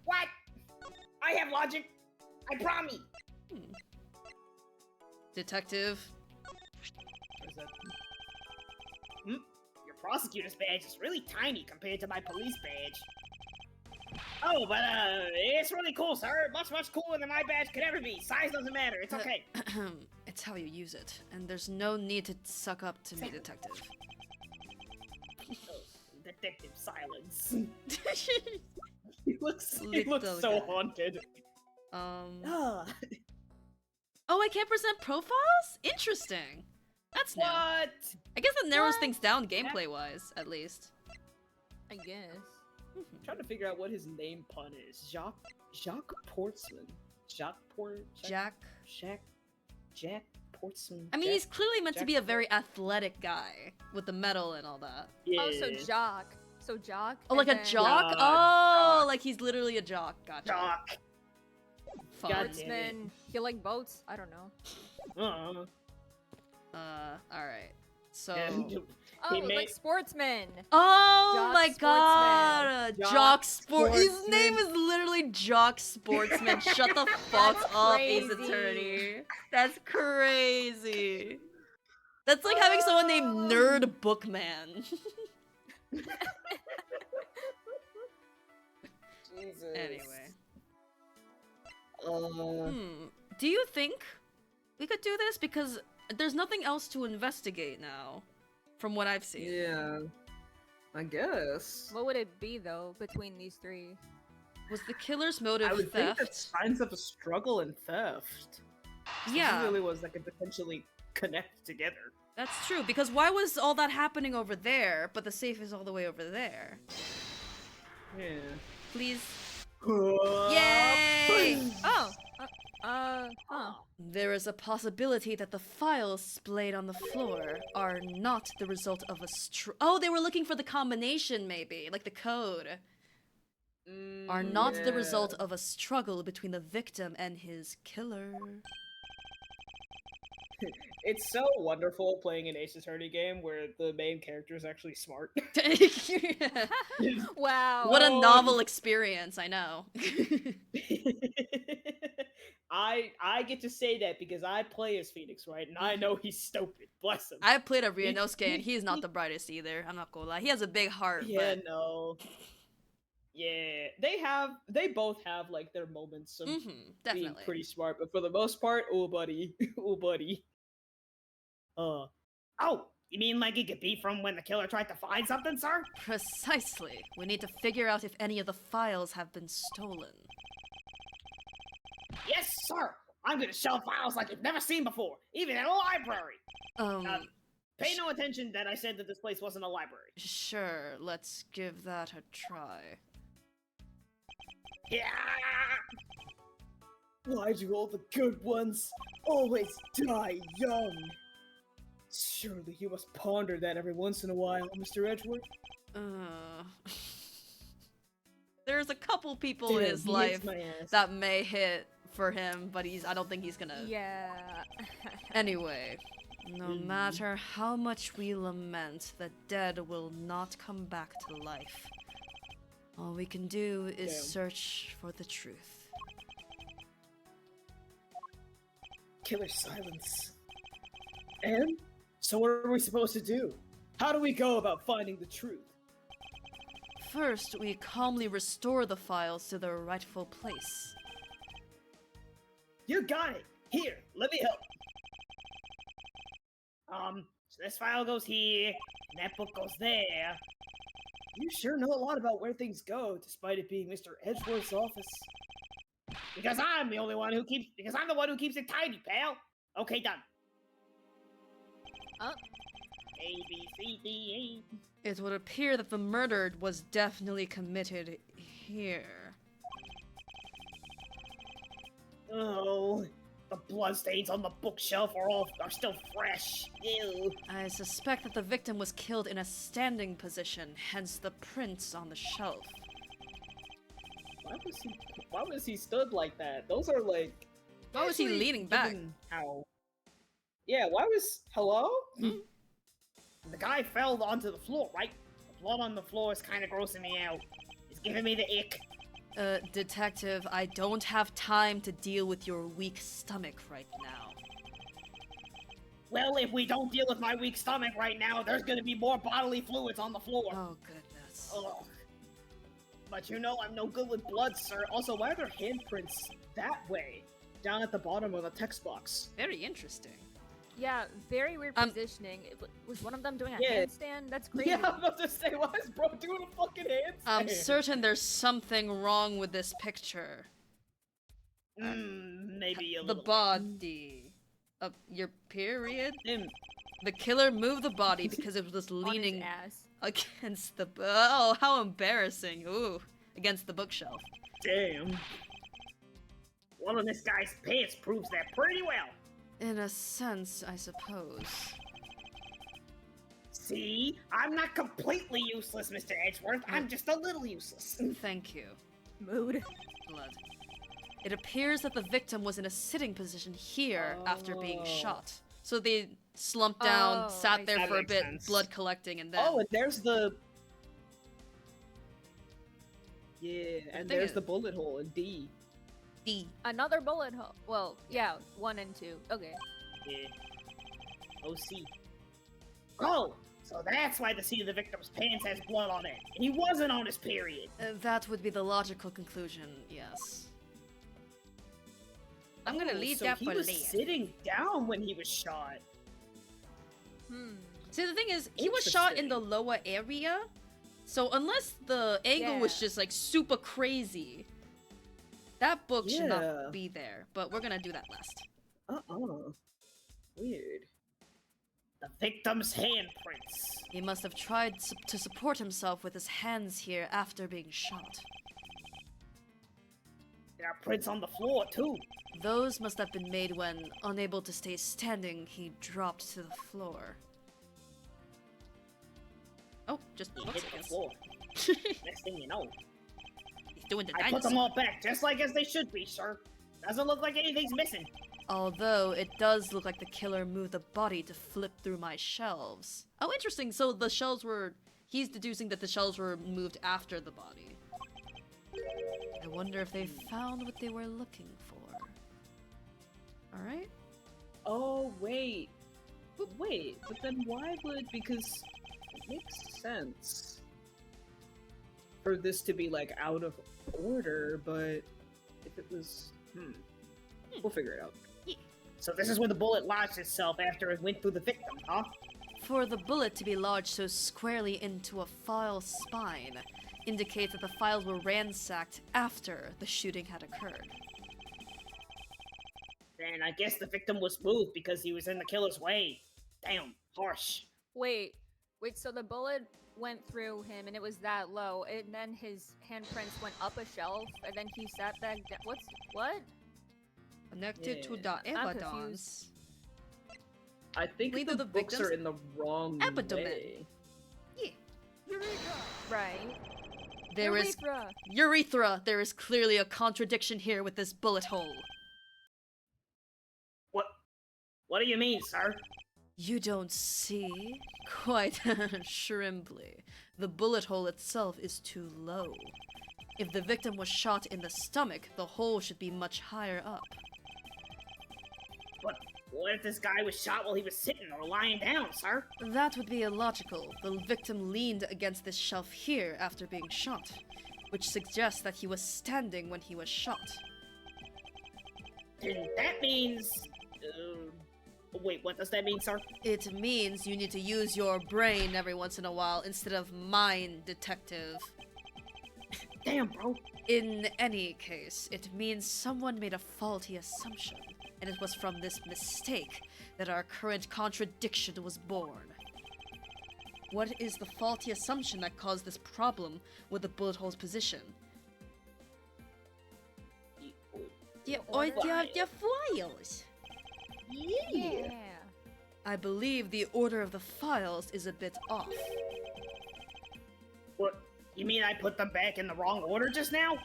What? I have logic. I promise. Detective. What is that? Your prosecutor's badge is really tiny compared to my police badge. Oh, but it's really cool, sir. Much, much cooler than my badge could ever be. Size doesn't matter. It's okay. It's how you use it, and there's no need to suck up to me, Detective. Oh, detective silence. He looks Little so guy. haunted. Oh, I can't present profiles? Interesting. That's new. What? I guess that narrows What? things down gameplay-wise, at least. I guess. I'm trying to figure out what his name pun is. Jacques Portsman. Jack Portsman. I mean, Jack- he's clearly meant to Jack be a very athletic guy with the medal and all that. Yeah. Oh, so jock. So jock. Oh, like and a then jock? Jock. Oh, like he's literally a jock. Gotcha. Doc. Fun. God damn it. Sportsman. He like boats. I don't know. Alright. So. And Oh, He made- like sportsman. Oh Jock my Sportsman. god! Jock Jock Sport. His Sportsman. name is literally Jock Sportsman. Shut the fuck That's up, Ace crazy. Attorney. That's crazy. That's like having someone named Nerd Bookman. Jesus. Anyway. Uh, Do you think we could do this? Because there's nothing else to investigate now, from what I've seen. yeah. I guess. What would it be though between these three? Was the killer's motive I would think theft? that's signs of a struggle and theft. Yeah, These really ones that could potentially connect together. that's true. Because why was all that happening over there, but the safe is all the way over there? Yeah. Please. Yay! Yay! Oh. Huh. There is a possibility that the files splayed on the floor are not the result of a Oh, they were looking for the combination, maybe, like the code. Are not the result of a struggle between the victim and his killer. It's so wonderful playing an Ace Attorney game where the main character is actually smart. Wow. What a novel experience, I know. I get to say that because I play as Phoenix, right? And I know he's stupid. Bless him. I played a Ryunosuke and he's not the brightest either, I'm not gonna lie. He has a big heart, Yeah, but... no. Yeah, they both have like their moments of being definitely. pretty smart, but for the most part, oh buddy, oh buddy. Oh, you mean like it could be from when the killer tried to find something, sir? Precisely. We need to figure out if any of the files have been stolen. Yes, sir. I'm gonna shelve files like you've never seen before, even in a library. Pay no attention that I said that this place wasn't a library. Sure, let's give that a try. Yeah. Why do all the good ones always die young? Surely you must ponder that every once in a while, Mr. Edgeworth. There's a couple people Damn, in his he life hates my ass. that may hit for him, but I don't think he's gonna. Yeah. Anyway, no matter how much we lament, the dead will not come back to life. All we can do is Damn. search for the truth. Killer silence. And? So what are we supposed to do? How do we go about finding the truth? First, we calmly restore the files to their rightful place. You got it! Here, let me help! So this file goes here, and that book goes there. You sure know a lot about where things go, despite it being Mr. Edgeworth's office. Because I'm the one who keeps it tidy, pal. Okay, done. Oh. A, B, C, D, E. It would appear that the murder was definitely committed here. Oh, the bloodstains on the bookshelf are still fresh. Ew. I suspect that the victim was killed in a standing position, hence the prints on the shelf. Why was he stood like that? Those are like. Why was he actually, leaning back? given How? Yeah. Why was? Hello? The guy fell onto the floor, right? The blood on the floor is kind of grossing me out. It's giving me the ick. Detective, I don't have time to deal with your weak stomach right now. Well, if we don't deal with my weak stomach right now, there's gonna be more bodily fluids on the floor. Oh, goodness. Ugh. But you know I'm no good with blood, sir. Also, why are there handprints that way? Down at the bottom of the text box. Very interesting. Yeah, very weird positioning. Was one of them doing a Yeah. handstand? That's crazy. Yeah, I'm about to say, why is bro doing a fucking handstand? I'm certain there's something wrong with this picture. Maybe a The little. body. Your period? Him. The killer moved the body because it was On his leaning ass. against the. Oh, how embarrassing! Ooh, against the bookshelf. Damn. One of this guy's pants proves that pretty well. In a sense, I suppose. See? I'm not completely useless, Mr. Edgeworth. I'm just a little useless. Thank you, Mood. Blood. It appears that the victim was in a sitting position here after being Oh. shot. So they slumped down, Oh, sat there That for a makes bit, sense. blood collecting, and then. Oh, and there's the... Yeah, and thing there's is- the bullet hole in D. D. Another bullet hole. Well, yeah, 1 and 2. Okay. Yeah. OC. Oh! So that's why the seat of the victim's pants has blood on it. And he wasn't on his period. That would be the logical conclusion, yes. I'm gonna leave so that he for was later. sitting down when he was shot. See, the thing is, he was shot in Interesting. the lower area, so unless the angle was Yeah. just like super crazy, that book should Yeah. not be there. But we're gonna do that last. Weird. The victim's handprints. He must have tried to support himself with his hands here after being shot. There are prints on the floor, too. Those must have been made when, unable to stay standing, he dropped to the floor. Oh, just He books, hit I the guess. floor. Next thing you know, He's doing the I put dinosaur. them all back just like as they should be, sir. Doesn't look like anything's missing. Although, it does look like the killer moved the body to flip through my shelves. Oh, interesting. So the shelves were... He's deducing that the shelves were moved after the body. I wonder if they found what they were looking for. Alright? Oh, wait. Wait, but then why would... Because it makes sense for this to be, like, out of order, but if it was... We'll figure it out. So this is where the bullet lodged itself after it went through the victim, huh? For the bullet to be lodged so squarely into a file spine indicates that the files were ransacked after the shooting had occurred. Then I guess the victim was moved because he was in the killer's way. Damn, harsh. Wait, so the bullet went through him and it was that low, and then his handprints went up a shelf, and then he sat back down. What? Connected to Yeah. the I'm evidence. I think Leave the the books victims are in the wrong abdomen. way. Right. There is Urethra! urethra. There is clearly a contradiction here with this bullet hole. What do you mean, sir? You don't see? Quite shrimply. The bullet hole itself is too low. If the victim was shot in the stomach, the hole should be much higher up. But what if this guy was shot while he was sitting or lying down, sir? That would be illogical. The victim leaned against this shelf here after being shot, which suggests that he was standing when he was shot. Then that means... wait, what does that mean, sir? It means you need to use your brain every once in a while instead of mine, detective. Damn, bro. In any case, it means someone made a faulty assumption, and it was from this mistake that our current contradiction was born. What is the faulty assumption that caused this problem with the bullet hole's position? The order of the files. Yeah. I believe the order of the files is a bit off. What? You mean I put them back in the wrong order just now?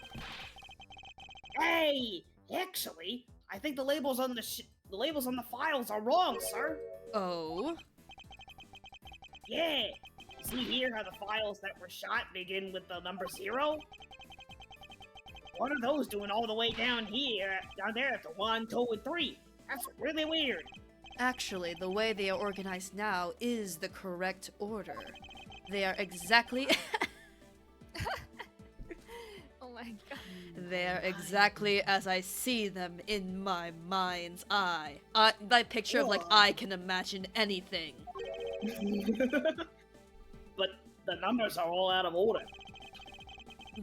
Hey! Actually, I think the labels on the files are wrong, sir. Oh? Yeah. See here how the files that were shot begin with the number 0? What are those doing all the way down there at the 1, 2, and 3? That's really weird. Actually, the way they are organized now is the correct order. They are exactly... Oh my god. They are exactly as I see them in my mind's eye. That picture of like, I can imagine anything. But the numbers are all out of order.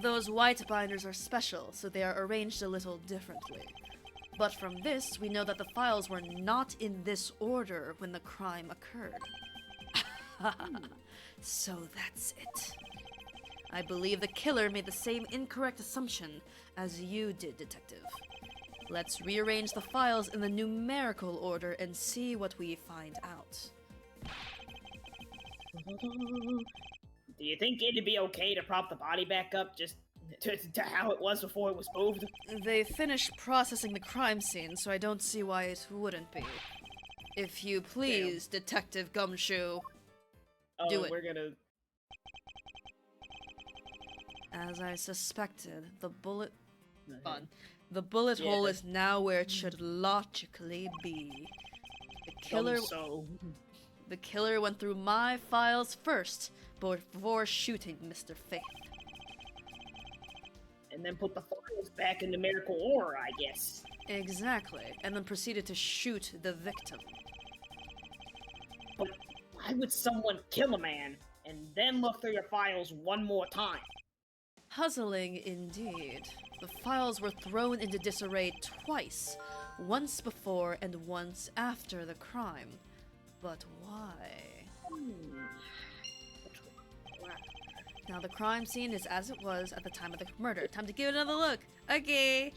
Those white binders are special, so they are arranged a little differently. But from this, we know that the files were not in this order when the crime occurred. So that's it. I believe the killer made the same incorrect assumption as you did, Detective. Let's rearrange the files in the numerical order and see what we find out. Do you think it'd be okay to prop the body back up just to how it was before it was moved? They finished processing the crime scene, so I don't see why it wouldn't be. If you please, Detective Gumshoe. Oh, Do it. we're gonna... As I suspected, the bullet... The bullet Yeah, hole that- is now where it should logically be. The killer went through my files first, before shooting Mr. Faith. And then put the files back in numerical order, I guess. Exactly, and then proceeded to shoot the victim. But why would someone kill a man and then look through your files one more time? Puzzling indeed. The files were thrown into disarray twice, once before and once after the crime. But why? Now the crime scene is as it was at the time of the murder. Time to give it another look. Okay.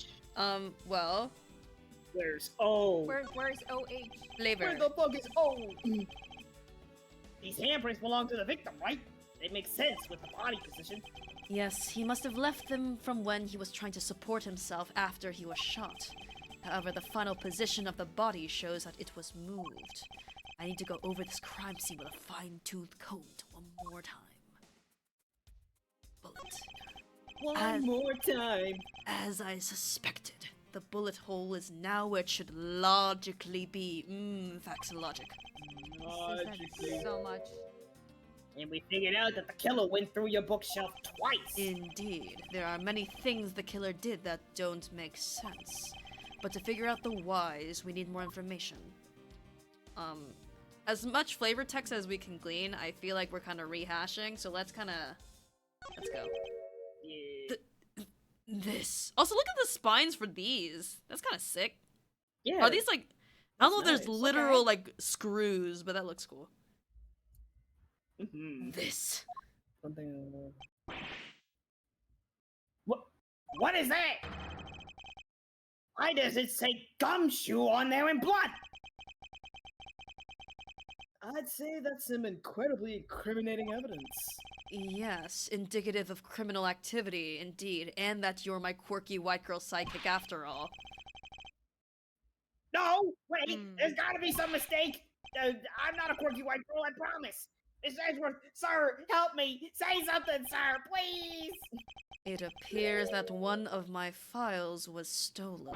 Well, Where's O? Where's OH? flavor. Where the fuck is O? These handprints belong to the victim, right? They make sense with the body position. Yes, he must have left them from when he was trying to support himself after he was shot. However, the final position of the body shows that it was moved. I need to go over this crime scene with a fine-toothed comb one more time. Bullet. One more time. As I suspected, the bullet hole is now where it should logically be. Facts and logic. Says so much. And we figured out that the killer went through your bookshelf twice. Indeed, there are many things the killer did that don't make sense. But to figure out the whys, we need more information. As much flavor text as we can glean, I feel like we're kind of rehashing, so let's go. Yeah. This. Also, look at the spines for these. That's kind of sick. Yeah. Are these like... I don't know if That's there's nice. literal, like, screws, but that looks cool. Mhm. This. Something. What is that? Why does it say gumshoe on there in blood? I'd say that's some incredibly incriminating evidence. Yes, indicative of criminal activity, indeed, and that you're my quirky white girl psychic after all. No, wait. There's got to be some mistake. I'm not a quirky white girl. I promise. Miss Edgeworth, sir, help me. Say something, sir, please. It appears that one of my files was stolen.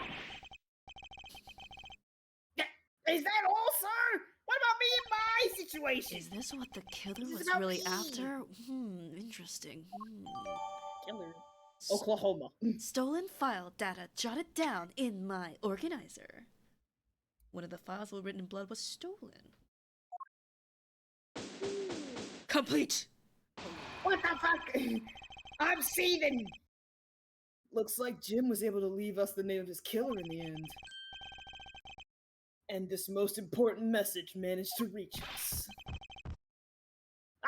Is that all, sir? What about me and my situation? Is this what the killer This is was about really me. after? Interesting. Killer. Oklahoma. Stolen file data jotted down in my organizer. One of the files that were written in blood was stolen. Complete! What the fuck? I'm seething. Looks like Jim was able to leave us the name of his killer in the end. And this most important message managed to reach us.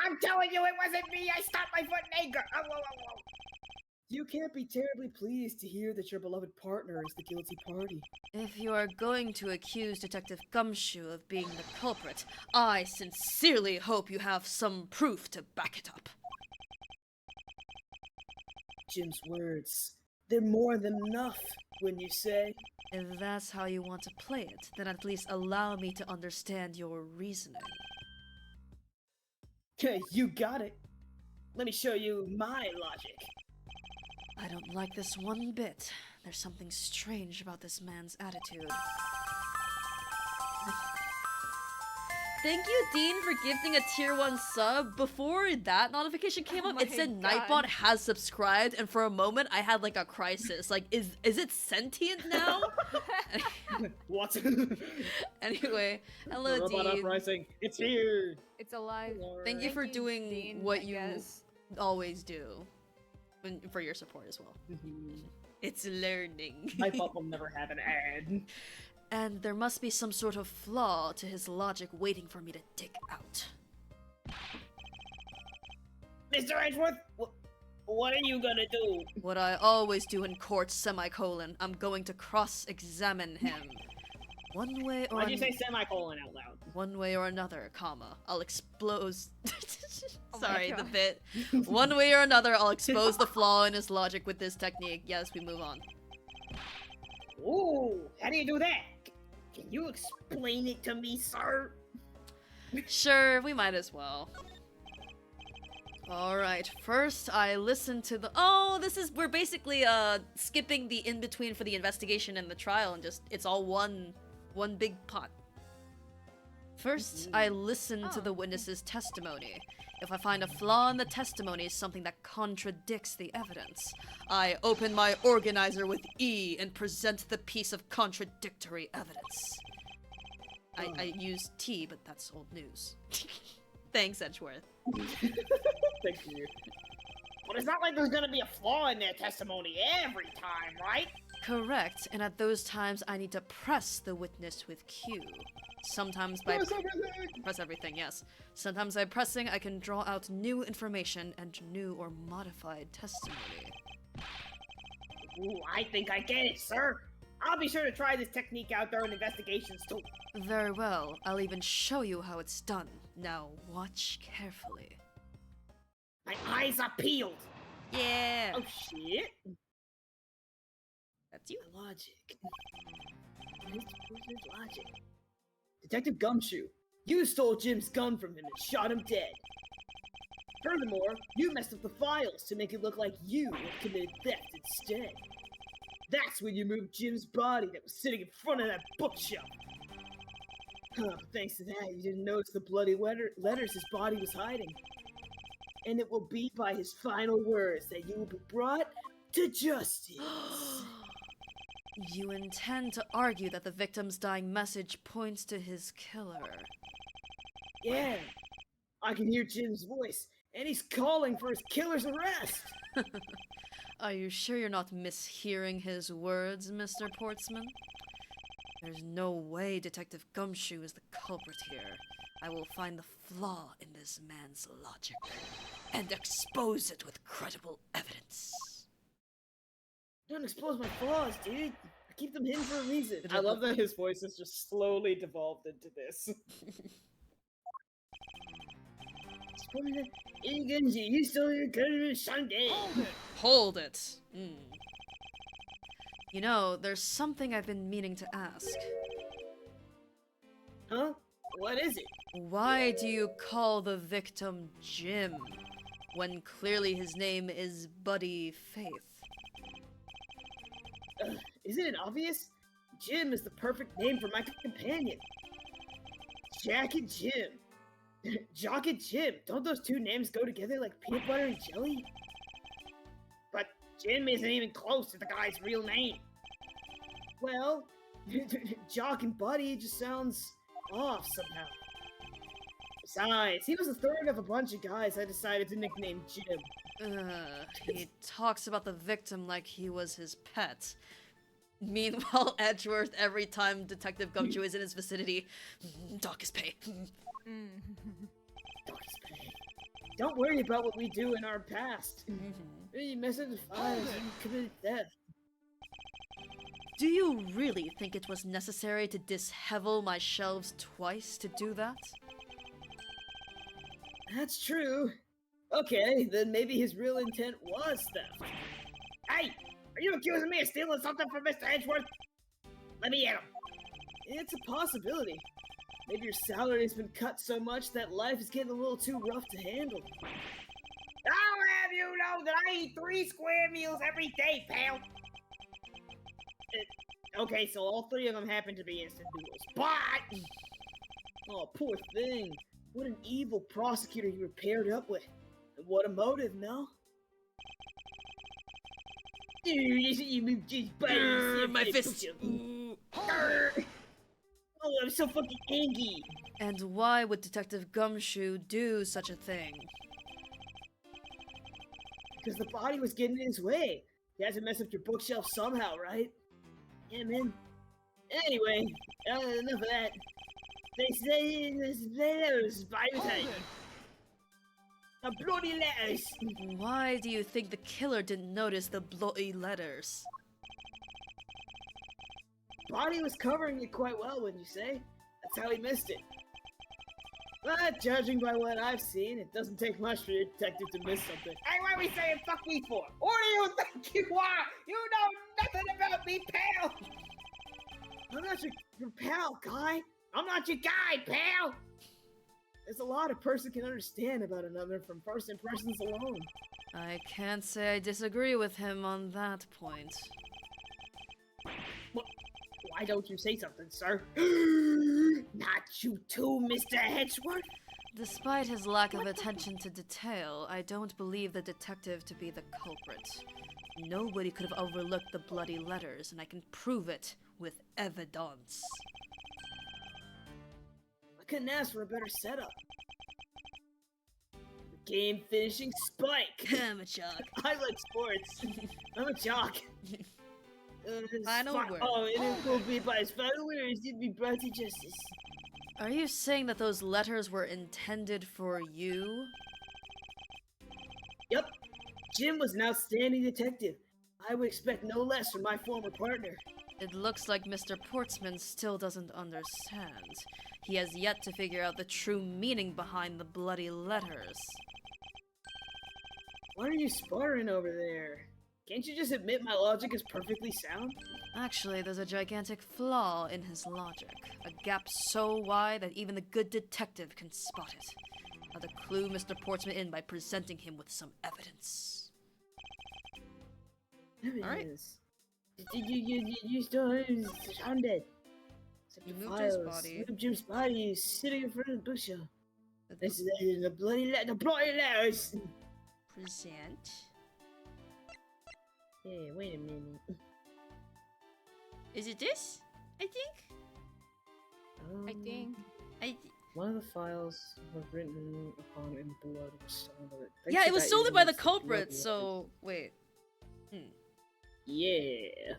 I'm telling you, it wasn't me. I stopped my foot in anger. Oh, whoa, whoa, whoa. You can't be terribly pleased to hear that your beloved partner is the guilty party. If you are going to accuse Detective Gumshoe of being the culprit, I sincerely hope you have some proof to back it up. Jim's words, they're more than enough, wouldn't you say? If that's how you want to play it, then at least allow me to understand your reasoning. Okay, you got it. Let me show you my logic. I don't like this one bit. There's something strange about this man's attitude. Thank you, Dean, for gifting a tier 1 sub. Before that notification came Oh up, my it said God. Nightbot has subscribed, and for a moment I had like a crisis. Like, is it sentient now? What? Anyway, hello, Robot Dean. uprising, it's here! It's alive. Thank you for doing Dean, what I you guess. always do. For your support as well. It's learning. My bot will never have an ad. And there must be some sort of flaw to his logic waiting for me to dig out. Mr. Edgeworth, what are you gonna do? What I always do in court, semicolon. I'm going to cross-examine him. One way or Why'd you say semicolon out loud? one way or another, comma. I'll expose. Oh my Sorry, the God. bit. One way or another, I'll expose the flaw in his logic with this technique. Yes, we move on. Ooh, how do you do that? Can you explain it to me, sir? Sure, we might as well. Alright, first I listen to the- Oh, we're basically, skipping the in-between for the investigation and the trial and just- it's all one big pot. First, I listen to the witness's testimony. If I find a flaw in the testimony, something that contradicts the evidence, I open my organizer with E and present the piece of contradictory evidence. I use T, but that's old news. Thanks, Edgeworth. Thank you. But it's not like there's gonna be a flaw in their testimony every time, right? Correct, and at those times I need to press the witness with Q. Sometimes by Press everything! press everything, yes. Sometimes by pressing I can draw out new information and new or modified testimony. Ooh, I think I get it, sir. I'll be sure to try this technique out during investigations too. Very well, I'll even show you how it's done. Now watch carefully. My eyes are peeled. Yeah! Oh shit. That's you. Logic. Mr. Logic. Detective Gumshoe, you stole Jim's gun from him and shot him dead. Furthermore, you messed up the files to make it look like you had committed theft instead. That's when you moved Jim's body that was sitting in front of that bookshelf. Thanks to that, you didn't notice the bloody letters his body was hiding. And it will be by his final words that you will be brought to justice. You intend to argue that the victim's dying message points to his killer. Yeah, I can hear Jim's voice, and he's calling for his killer's arrest. Are you sure you're not mishearing his words, Mr. Portsman? There's no way Detective Gumshoe is the culprit here. I will find the flaw in this man's logic and expose it with credible evidence. Don't expose my flaws, dude. I keep them hidden for a reason. I love that his voice has just slowly devolved into this. Hold it. You know, there's something I've been meaning to ask. Huh? What is it? Why do you call the victim Jim, when clearly his name is Buddy Faith? Isn't it obvious? Jim is the perfect name for my companion. Jack and Jim. Jock and Jim. Don't those two names go together like peanut butter and jelly? But Jim isn't even close to the guy's real name. Well, Jock and Buddy just sounds off somehow. Besides, he was the third of a bunch of guys I decided to nickname Jim. He talks about the victim like he was his pet. Meanwhile, Edgeworth, every time Detective Gumshoe is in his vicinity, dock his pay. Dock his pay. Don't worry about what we do in our past. You mess up the files and you committed theft. Do you really think it was necessary to dishevel my shelves twice to do that? That's true. Okay, then maybe his real intent was theft. Hey! Are you accusing me of stealing something from Mr. Edgeworth? Let me at him. It's a possibility. Maybe your salary's been cut so much that life is getting a little too rough to handle. I'll have you know that I eat 3 square meals every day, pal. Okay, so all 3 of them happen to be instant noodles, but... Oh, poor thing. What an evil prosecutor you were paired up with. And what a motive, Mel. My fist. Oh, I'm so fucking angry. And why would Detective Gumshoe do such a thing? Because the body was getting in his way. He had to mess up your bookshelf somehow, right? Yeah, man. Anyway, enough of that. They say there's body type. A bloody letters. Why do you think the killer didn't notice the bloody letters? Body was covering it quite well, wouldn't you say? That's how he missed it. But judging by what I've seen, it doesn't take much for your detective to miss something. Hey, what are we saying fuck me for? Who do you think you are? You know nothing about me, pal! I'm not your pal, guy. I'm not your guy, pal! There's a lot a person can understand about another from first impressions alone. I can't say I disagree with him on that point. Why don't you say something, sir? Not you too, Mr. Edgeworth? Despite his lack of attention to detail, I don't believe the detective to be the culprit. Nobody could have overlooked the bloody letters, and I can prove it with evidence. I couldn't ask for a better setup. Game finishing spike. I'm a jock. I like sports. I'm a jock. Final word. Oh, and it will be by his final words to be brought to justice. Are you saying that those letters were intended for you? Yep. Jim was an outstanding detective. I would expect no less from my former partner. It looks like Mr. Portsman still doesn't understand. He has yet to figure out the true meaning behind the bloody letters. What are you sputtering over there? Can't you just admit my logic is perfectly sound? Actually, there's a gigantic flaw in his logic. A gap so wide that even the good detective can spot it. I'll to clue Mr. Portsman in by presenting him with some evidence. Alright. You still sounded. You moved his body. Jim's body is sitting in front of the bookshelf. This is the bloody letters. Present. Hey, wait a minute. Is it this? I think. I think. One of the files was written upon in blood was stolen by the... Yeah, it was stolen by the culprit, so... Wait. Yeah.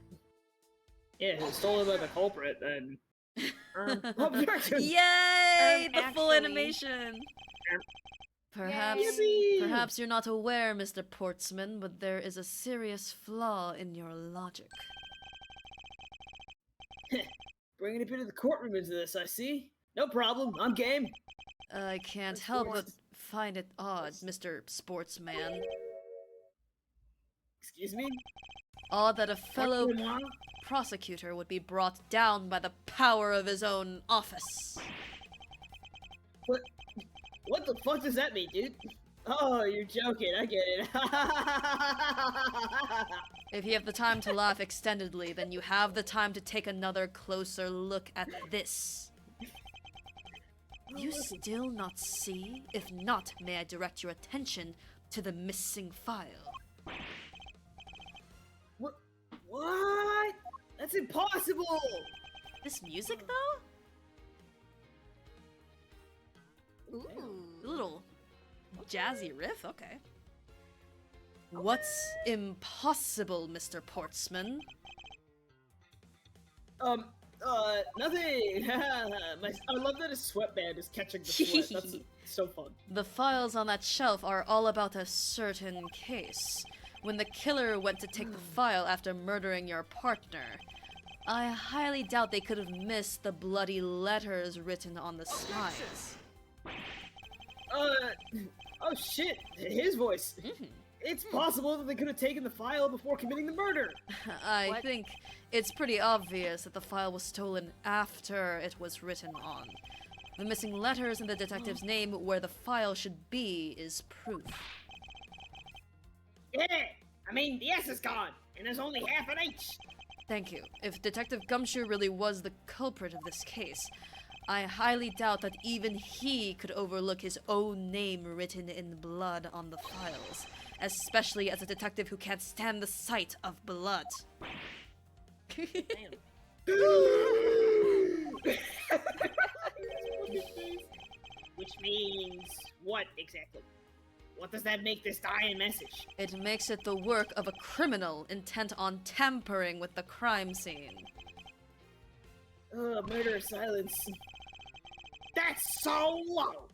Yeah, who's stolen by the culprit, then... objection! Yay! The full Actually- animation! Perhaps, Yippee! perhaps you're not aware, Mr. Portsman, but there is a serious flaw in your logic. Bringing a bit of the courtroom into this, I see. No problem, I'm game. I can't That's help but forced. find it odd, Mr. Sportsman. Excuse me? Odd that a fellow Moi? prosecutor would be brought down by the power of his own office. What the fuck does that mean, dude? Oh, you're joking, I get it. If you have the time to laugh extendedly, then you have the time to take another closer look at this. You still not see? If not, may I direct your attention to the missing file. What? That's impossible! This music, though? Ooh. A little jazzy riff, okay. What's impossible, Mr. Portsman? Nothing! I love that his sweatband is catching the sweat. That's so fun. The files on that shelf are all about a certain case. When the killer went to take the file after murdering your partner, I highly doubt they could have missed the bloody letters written on the sides. Oh shit! His voice! It's possible that they could have taken the file before committing the murder! I What? think it's pretty obvious that the file was stolen after it was written on. The missing letters and the detective's name where the file should be is proof. Yeah! I mean, the S is gone, and there's only half an H! Thank you. If Detective Gumshoe really was the culprit of this case, I highly doubt that even he could overlook his own name written in blood on the files, especially as a detective who can't stand the sight of blood. Which means what exactly? What does that make this dying message? It makes it the work of a criminal intent on tampering with the crime scene. Murder silence. That's so low!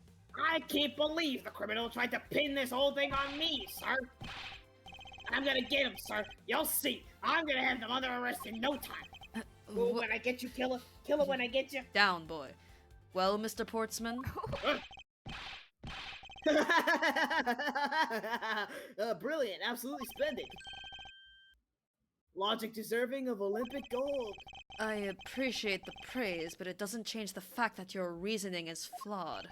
I can't believe the criminal tried to pin this whole thing on me, sir! I'm gonna get him, sir! You'll see! I'm gonna have them under arrest in no time! Ooh, when I get you, killer! Killer when I get you! Down, boy. Well, Mr. Portsman, Brilliant, absolutely splendid. Logic deserving of Olympic gold. I appreciate the praise, but it doesn't change the fact that your reasoning is flawed.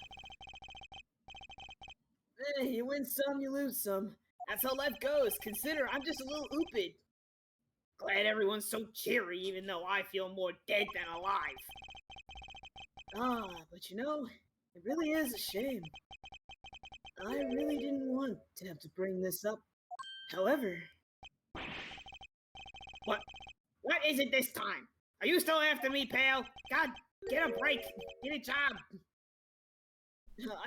You win some, you lose some. That's how life goes. Consider I'm just a little oopid. Glad everyone's so cheery, even though I feel more dead than alive. But you know, it really is a shame. I really didn't want to have to bring this up. However... What is it this time? Are you still after me, pal? God, get a break! Get a job!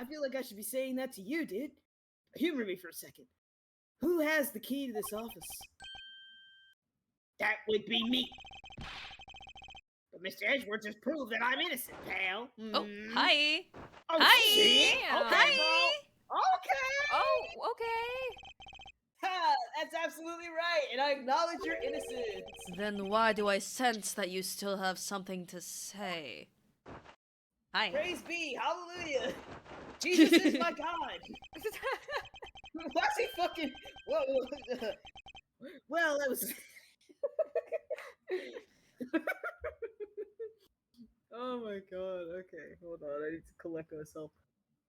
I feel like I should be saying that to you, dude. Humor me for a second. Who has the key to this office? That would be me. But Mr. Edgeworth just proved that I'm innocent, pal. Oh, hi! Oh, Hi! shit! Yeah. Okay, Hi! bro. Okay! Oh, okay. Ha! That's absolutely right, and I acknowledge your innocence. Then why do I sense that you still have something to say? Hi. Praise be, hallelujah. Jesus is my God. Why's he fucking... Whoa. Well, that was... Oh my god, okay, hold on, I need to collect myself.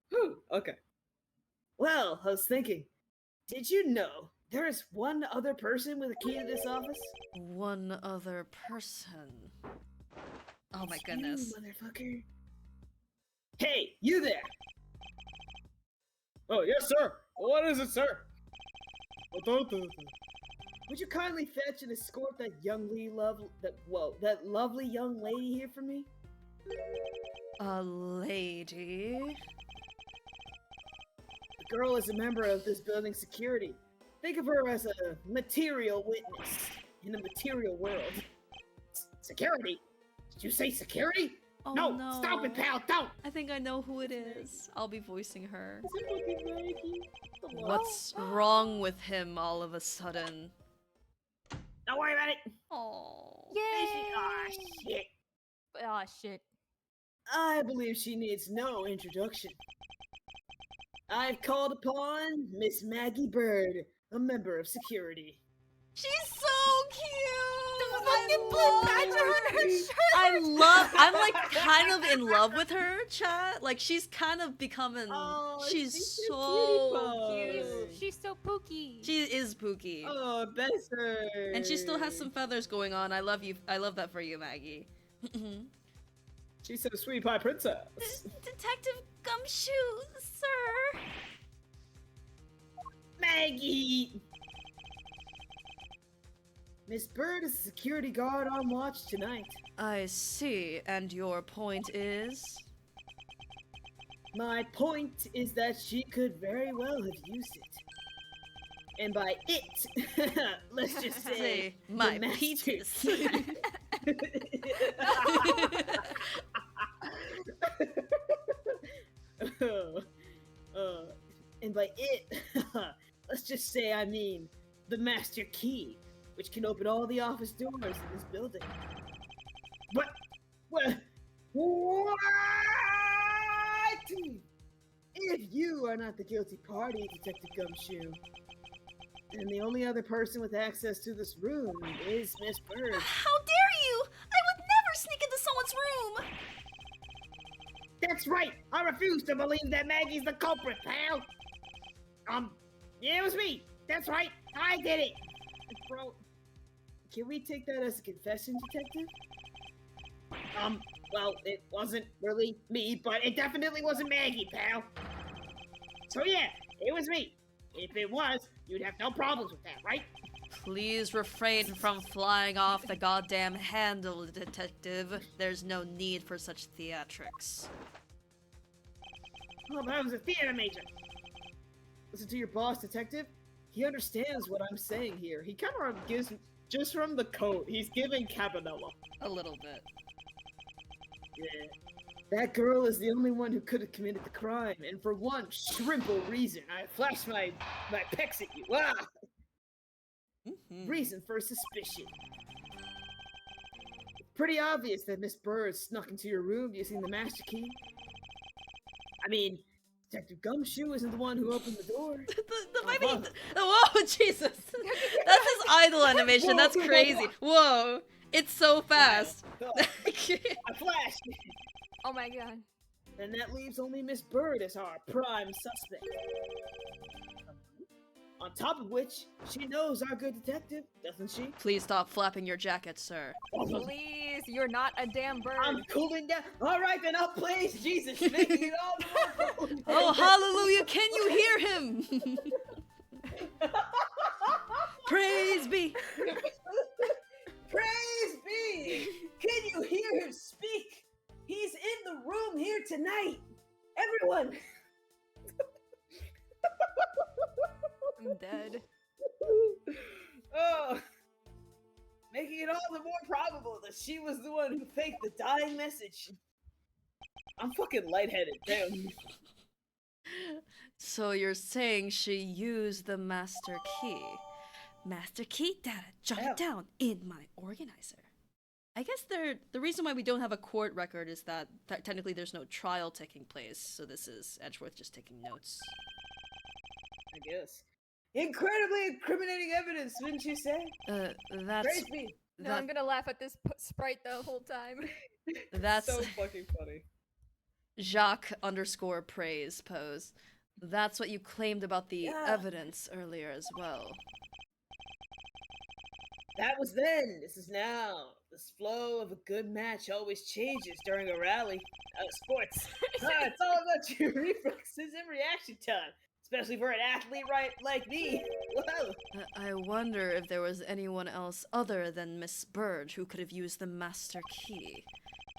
Whew, okay. Well, I was thinking, did you know there is one other person with a key to this office? One other person. Oh my It's goodness. you, motherfucker. Hey, you there! Oh, yes, sir! What is it, sir? Would you kindly fetch and escort that that lovely young lady here for me? A lady? The girl is a member of this building's security. Think of her as a material witness in the material world. Security? Did you say security? Oh no, stop it, pal, don't! I think I know who it is. I'll be voicing her. Is it fucking Maggie? Come on. What's wrong with him all of a sudden? Don't worry about it. Oh. Yay! Aw, shit. Ah, shit. I believe she needs no introduction. I've called upon Miss Maggie Bird, a member of security. She's so cute! The fucking blue badger on her shirt! I'm like kind of in love with her, chat. Like she's kind of becoming, she's so Cute. She's so pooky. She is Pookie. Oh, that's her. And she still has some feathers going on. I love you. I love that for you, Maggie. She's so sweet pie princess. Detective Gumshoe, sir. Maggie! Miss Bird is a security guard on watch tonight. I see. And your point is? My point is that she could very well have used it. And by it, let's just say my the master penis. key. And by it, let's just say I mean the master key, which can open all the office doors in this building. What? What? If you are not the guilty party, Detective Gumshoe, then the only other person with access to this room is Miss Bird. How dare you! I would never sneak into someone's room! That's right! I refuse to believe that Maggie's the culprit, pal! Yeah, it was me! That's right! I did it! Bro, can we take that as a confession, Detective? Well, it wasn't really me, but it definitely wasn't Maggie, pal. So yeah, it was me. If it was, you'd have no problems with that, right? Please refrain from flying off the goddamn handle, Detective. There's no need for such theatrics. Oh, but I was a theater major. Listen to your boss, Detective. He understands what I'm saying here. He kind of gives, just from the coat, he's giving Cabanella. A little bit. Yeah. That girl is the only one who could have committed the crime, and for one shrimple reason, I flashed my pecs at you. Ah! Reason for suspicion. Pretty obvious that Miss Bird snuck into your room using the master key. I mean, Detective Gumshoe isn't the one who opened the door. Whoa, Jesus! That's his idol animation. That's crazy. Whoa! It's so fast. I flashed. Oh my god. And that leaves only Miss Bird as our prime suspect. On top of which, she knows our good detective, doesn't she? Please stop flapping your jacket, sir. Please, you're not a damn bird. I'm cooling down. All right, then I'll praise Jesus, making it all the more. Oh, hallelujah! Can you hear him? Praise be. Praise be! Can you hear him speak? He's in the room here tonight. Everyone. I'm dead. Oh, making it all the more probable that she was the one who faked the dying message. I'm fucking lightheaded, damn. So you're saying she used the master key? Master key data, jot it down in my organizer. I guess the reason why we don't have a court record is that technically there's no trial taking place, so this is Edgeworth just taking notes. I guess. Incredibly incriminating evidence, wouldn't you say? That's... Praise me. No, I'm gonna laugh at this sprite the whole time. That's... so fucking funny. Jacques _ praise pose. That's what you claimed about the evidence earlier as well. That was then. This is now. The flow of a good match always changes during a rally. Sports. It's all about your reflexes and reaction time. Especially for an athlete like me. Whoa. I wonder if there was anyone else other than Miss Bird who could have used the master key.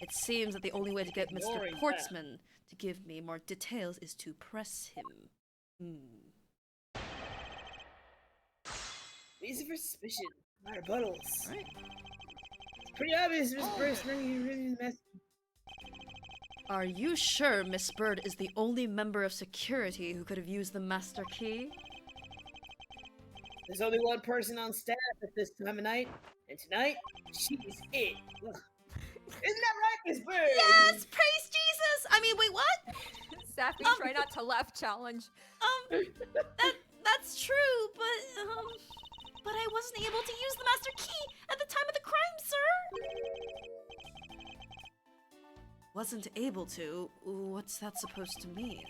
It seems that the only way to get Mr. Portsman to give me more details is to press him. Reason for suspicion. My rebuttals. Right. Pretty obvious, Miss Bird. Really mess. Are you sure Miss Bird is the only member of security who could have used the master key? There's only one person on staff at this time of night, and tonight, she's it. Ugh. Isn't that right, Miss Bird? Yes! Praise Jesus! I mean, wait, what? Sappy, try not to laugh challenge. That's true, but I wasn't able to use the master key at the time of the crime, sir! Wasn't able to? What's that supposed to mean?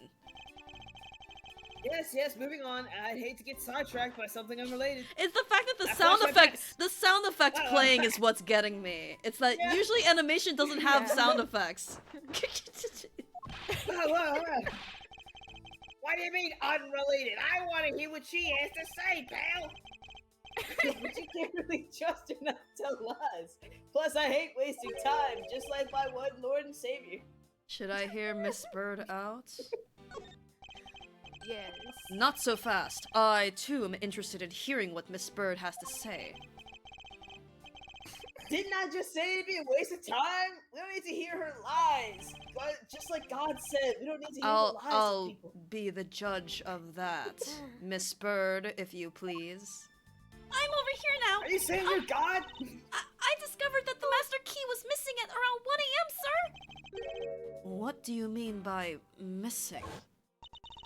Yes, moving on. I'd hate to get sidetracked by something unrelated. It's the fact that I flashed my sound effect playing is what's getting me. It's that Yeah. usually animation doesn't have Yeah. sound effects. Whoa. What do you mean unrelated? I want to hear what she has to say, pal. But you can't really trust her not to tell lies. Plus, I hate wasting time, just like my one Lord and Savior. Should I hear Miss Bird out? Yes. Not so fast. I, too, am interested in hearing what Miss Bird has to say. Didn't I just say it'd be a waste of time? We don't need to hear her lies. But just like God said, we don't need to hear the lies of I'll people. be the judge of that. Miss Bird, if you please. I'm over here now. Are you saying you're God? I discovered that the master key was missing at around 1 a.m., sir. What do you mean by missing?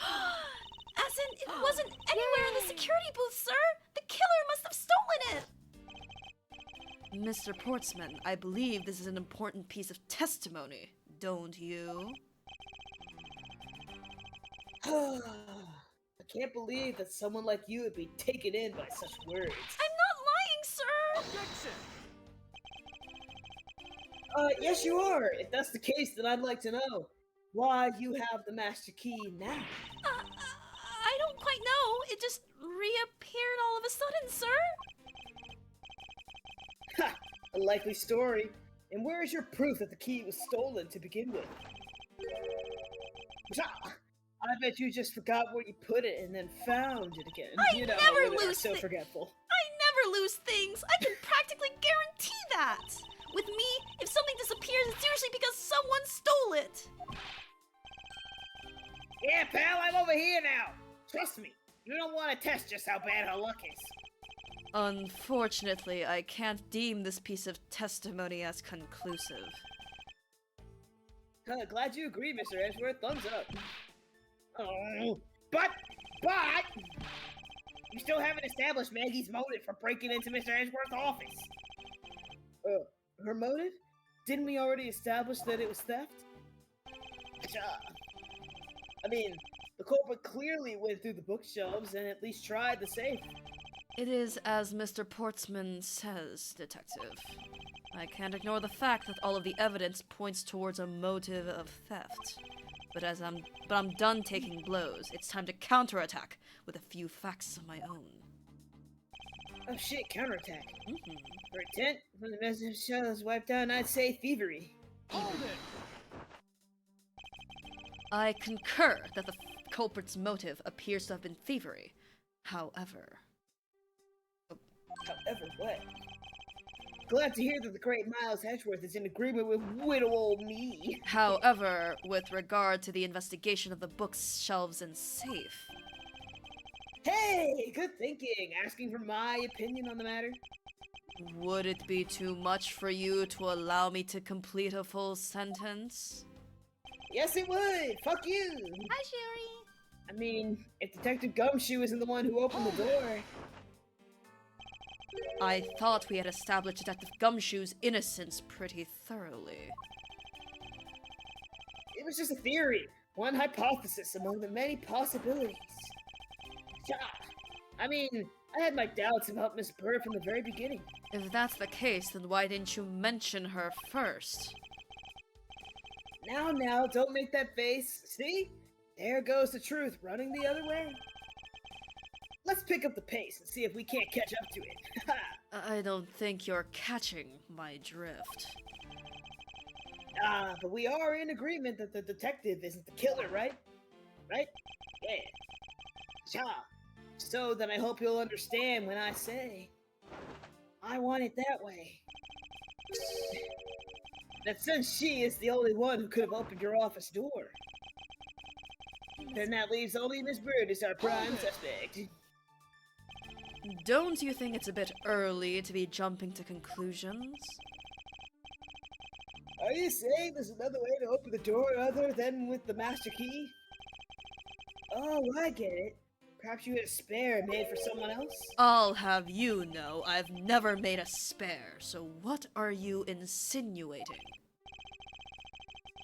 As in, it wasn't anywhere in the security booth, sir! The killer must have stolen it! Mr. Portsman, I believe this is an important piece of testimony, don't you? I can't believe that someone like you would be taken in by such words. I'm not lying, sir! Objection! Yes you are. If that's the case, then I'd like to know why you have the master key now. I don't quite know. It just reappeared all of a sudden, sir. Ha! A likely story. And where is your proof that the key was stolen to begin with? I bet you just forgot where you put it and then found it again. I you know, never women are lose so thi- forgetful. I never lose things. I can practically guarantee that. With me, if something disappears, it's usually because someone stole it. Yeah, pal, I'm over here now. Trust me, you don't want to test just how bad her luck is. Unfortunately, I can't deem this piece of testimony as conclusive. Glad you agree, Mr. Edgeworth. Thumbs up. Oh, but you still haven't established Maggie's motive for breaking into Mr. Edgeworth's office. Her motive? Didn't we already establish that it was theft? I mean, the culprit clearly went through the bookshelves and at least tried the safe. It is as Mr. Portsman says, Detective. I can't ignore the fact that all of the evidence points towards a motive of theft. But I'm done taking blows. It's time to counterattack with a few facts of my own. Oh shit, counterattack. Mhm. For intent, when the message shell is wiped out, I'd say thievery. Hold it! I concur that the culprit's motive appears to have been thievery. However... However, what? Glad to hear that the great Miles Edgeworth is in agreement with widow old me. However, with regard to the investigation of the bookshelves and safe... Hey, good thinking. Asking for my opinion on the matter. Would it be too much for you to allow me to complete a full sentence? Yes, it would. Fuck you. Hi, Sherry. I mean, if Detective Gumshoe isn't the one who opened the door. I thought we had established Detective Gumshoe's innocence pretty thoroughly. It was just a theory. One hypothesis among the many possibilities. I mean, I had my doubts about Miss Bird from the very beginning. If that's the case, then why didn't you mention her first? Now, don't make that face. See? There goes the truth running the other way. Let's pick up the pace and see if we can't catch up to it. I don't think you're catching my drift. But we are in agreement that the detective isn't the killer, right? Right? Yeah. So then I hope you'll understand when I say, I want it that way. That since she is the only one who could have opened your office door, then that leaves only Miss Bird as our prime suspect. Don't you think it's a bit early to be jumping to conclusions? Are you saying there's another way to open the door other than with the master key? Oh, I get it. Perhaps you had a spare made for someone else? I'll have you know I've never made a spare, so what are you insinuating?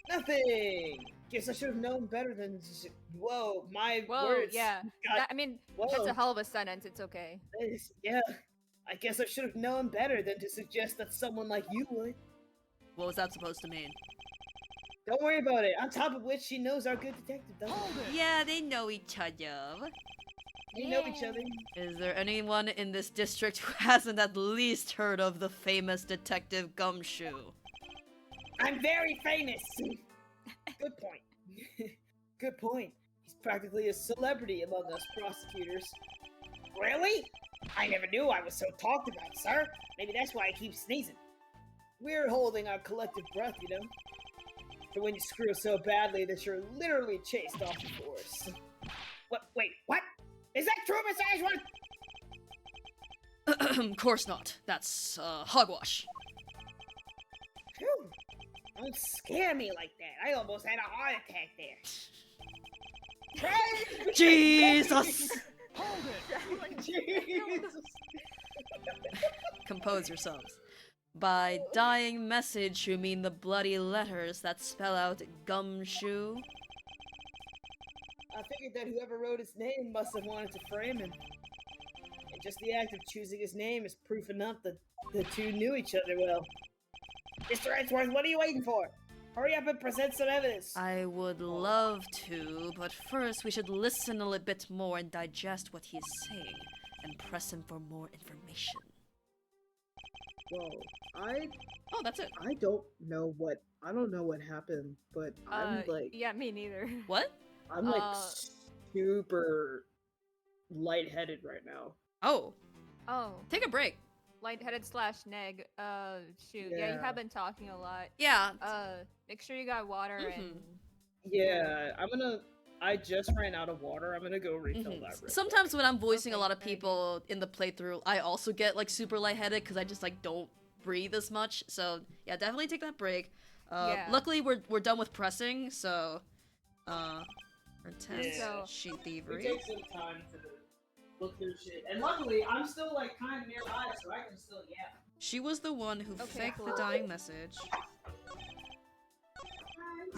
Nothing! Guess I should have known better than whoa, my Whoa, words. yeah. got- I mean, whoa. that's a hell of a sentence. It's okay. Yeah, I guess I should have known better than to suggest that someone like you would. What was that supposed to mean? Don't worry about it. On top of which, she knows our good detective, doesn't she? Yeah, they know each other. We know each other. Is there anyone in this district who hasn't at least heard of the famous Detective Gumshoe? I'm very famous! Good point. Good point. He's practically a celebrity among us prosecutors. Really? I never knew I was so talked about, sir. Maybe that's why I keep sneezing. We're holding our collective breath, you know? For when you screw so badly that you're literally chased off the force. What? Wait, what? Is that true, Miss Edgeworth? Of course not. That's, hogwash. Phew. Don't scare me like that. I almost had a heart attack there. Praise Jesus! Jesus! Compose yourselves. By dying message, you mean the bloody letters that spell out Gumshoe? I figured that whoever wrote his name must have wanted to frame him. And just the act of choosing his name is proof enough that the two knew each other well. Mr. Edgeworth, what are you waiting for? Hurry up and present some evidence. I would love to, but first we should listen a little bit more and digest what he is saying, and press him for more information. Well, Oh, that's it. I don't know what happened, but I'm like Yeah, me neither. What? I'm like uh, super lightheaded right now. Oh, Oh, take a break. lightheaded / neg. Shoot. Yeah, you Yeah. have been talking a lot. Yeah. Make sure you got water and. Yeah, I just ran out of water. I'm gonna go refill that. real Sometimes when I'm voicing a Okay, lot of very good. people in the playthrough, I also get like super lightheaded because I just like don't breathe as much. So yeah, definitely take that break. Yeah. Luckily we're done with pressing, so intense Yeah. sheet quick. We thievery. take some time to look through shit, and luckily I'm still like kind of nearby, so I can still yap. She was the one who Okay, faked the cool. dying message.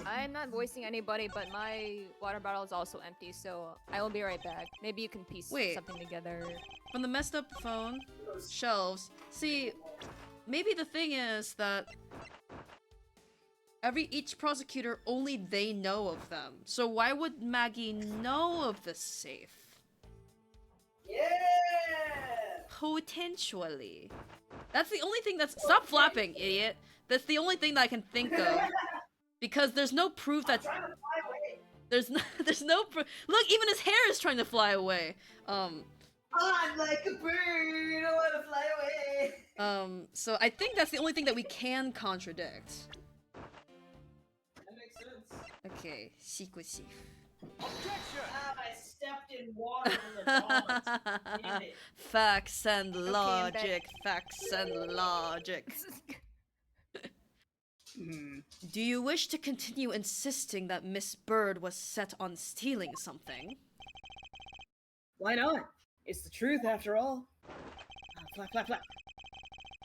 I'm not voicing anybody, but my water bottle is also empty, so I will be right back. Maybe you can piece Wait. something together. From the messed up phone, shelves. See, maybe the thing is that each prosecutor, only they know of them. So why would Maggie know of the safe? Yeah! Potentially. That's the only thing that's— Stop flapping, idiot! That's the only thing that I can think of. Because there's no proof that— Trying to fly away. there's no proof— Look, even his hair is trying to fly away. I'm like a bird, I want to fly away. So I think that's the only thing that we can contradict. That makes sense. Okay, secrecy. I stepped in water in the dogs. Damn it. Facts and I'm logic, facts and logic. Do you wish to continue insisting that Miss Bird was set on stealing something? Why not? It's the truth after all. Flap, flap, flap.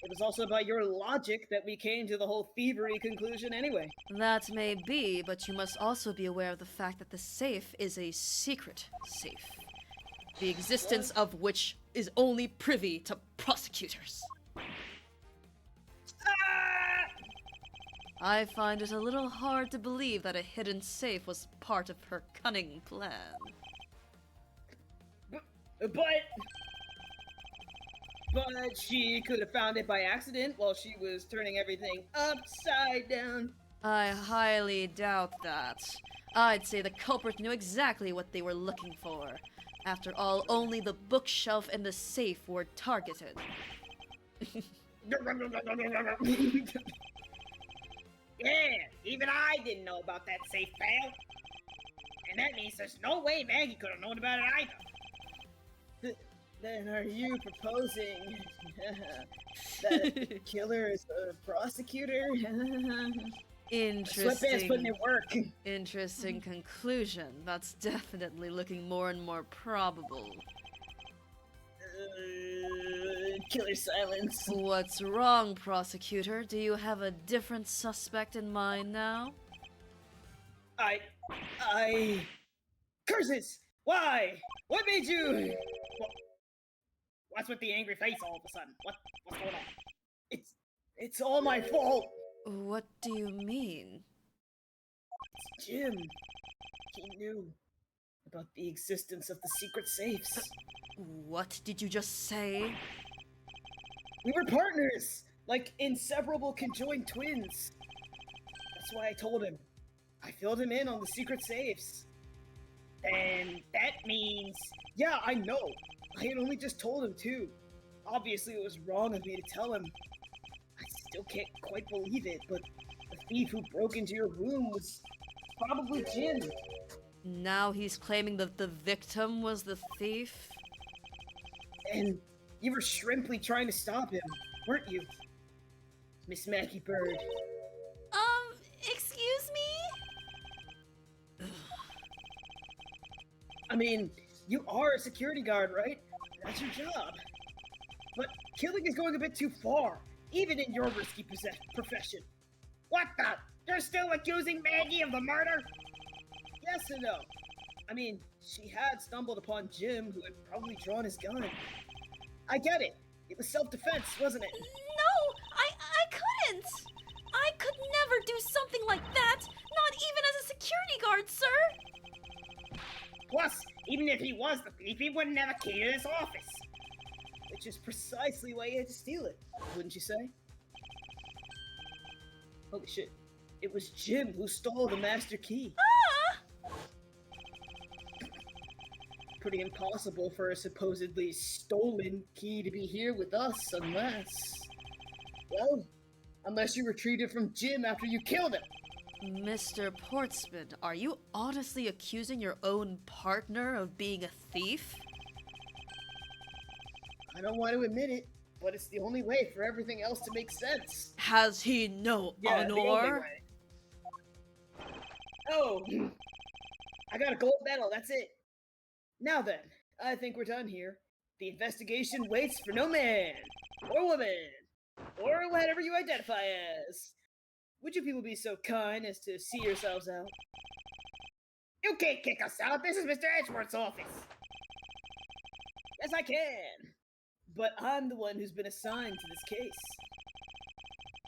It was also about your logic that we came to the whole thievery conclusion anyway. That may be, but you must also be aware of the fact that the safe is a secret safe. The existence of which is only privy to prosecutors. I find it a little hard to believe that a hidden safe was part of her cunning plan. But she could have found it by accident while she was turning everything upside down. I highly doubt that. I'd say the culprit knew exactly what they were looking for. After all, only the bookshelf and the safe were targeted. Yeah, even I didn't know about that safe, pal. And that means there's no way Maggie could have known about it either. Then are you proposing that killer is a prosecutor? Sweatpants putting in work. Interesting conclusion. That's definitely looking more and more probable. Killer silence. What's wrong, prosecutor? Do you have a different suspect in mind now? I... Curses! Why? What made you... What's with the angry face all of a sudden? What's going on? It's all my fault! What do you mean? It's Jim. He knew about the existence of the secret safes. What did you just say? We were partners! Like inseparable conjoined twins. That's why I told him. I filled him in on the secret safes. And that means... Yeah, I know. I had only just told him too. Obviously it was wrong of me to tell him. I still can't quite believe it, but the thief who broke into your room was probably Jim. Now he's claiming that the victim was the thief? And you were shrimply trying to stop him, weren't you? Miss Mackie Bird. Excuse me? I mean, you are a security guard, right? That's your job. But killing is going a bit too far, even in your risky profession. What the? You're still accusing Maggie of the murder? Yes and no. I mean, she had stumbled upon Jim, who had probably drawn his gun. I get it. It was self-defense, wasn't it? No! I couldn't! I could never do something like that! Not even as a security guard, sir! Plus, even if he was the thief, he wouldn't have a key to this office. Which is precisely why he had to steal it, wouldn't you say? Holy shit. It was Jim who stole the master key. Ah! Pretty impossible for a supposedly stolen key to be here with us unless... Well, unless you retrieved it from Jim after you killed him. Mr. Portsman, are you honestly accusing your own partner of being a thief? I don't want to admit it, but it's the only way for everything else to make sense. Has he no The only honor? way. Oh, I got a gold medal, that's it. Now then, I think we're done here. The investigation waits for no man, or woman, or whatever you identify as. Would you people be so kind as to see yourselves out? You can't kick us out, this is Mr. Edgeworth's office. Yes, I can. But I'm the one who's been assigned to this case.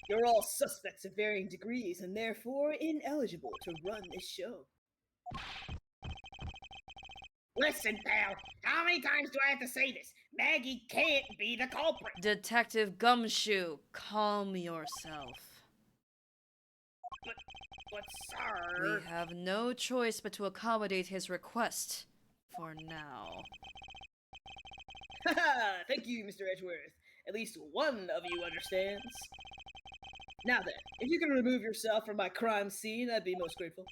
You're all suspects of varying degrees and therefore ineligible to run this show. Listen, pal, how many times do I have to say this? Maggie can't be the culprit. Detective Gumshoe, calm yourself. But sir... We have no choice but to accommodate his request. For now. Haha, thank you, Mr. Edgeworth. At least one of you understands. Now then, if you can remove yourself from my crime scene, I'd be most grateful.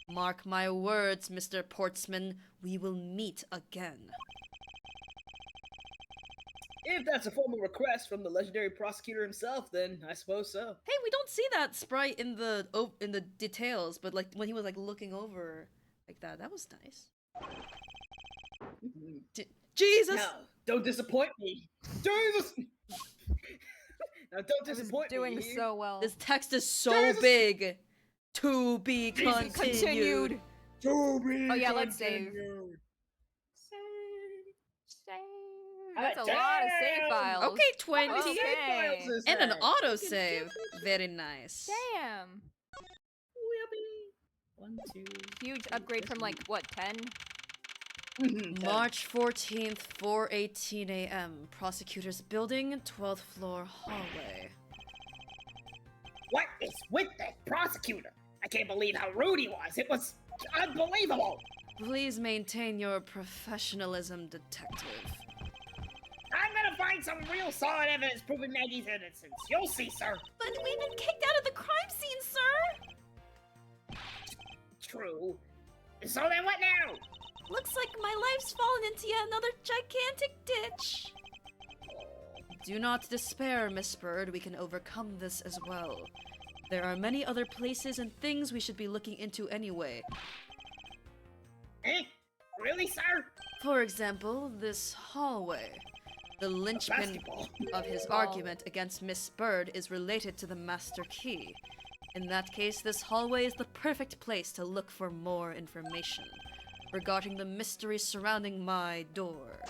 Mark my words, Mr. Portsman, we will meet again. If that's a formal request from the legendary prosecutor himself, then I suppose so. Hey, we don't see that sprite in the details, but like when he was like looking over like that was nice. Jesus! Now, don't disappoint me. Jesus! Now, don't disappoint me. Doing so well. This text is so Jesus! big. To be continued. Continued. To be Oh yeah, let's save. continued. Save. That's a Damn! lot of save files. Okay, 20. How many save Okay. files is And an that? autosave. Very nice. Damn. Whippy. 1, 2. Huge upgrade from like what 10? March 14th, 4:18 a.m. Prosecutor's building, 12th floor hallway. What is with that prosecutor? I can't believe how rude he was. It was unbelievable. Please maintain your professionalism, detective. I'm gonna find find some real solid evidence proving Maggie's innocence. You'll see, sir. But we've been kicked out of the crime scene, sir! True. So then what now? Looks like my life's fallen into yet another gigantic ditch. Do not despair, Miss Bird. We can overcome this as well. There are many other places and things we should be looking into anyway. Eh? Really, sir? For example, this hallway. The linchpin Basketball. of his argument against Miss Bird is related to the master key. In that case, this hallway is the perfect place to look for more information regarding the mystery surrounding my door.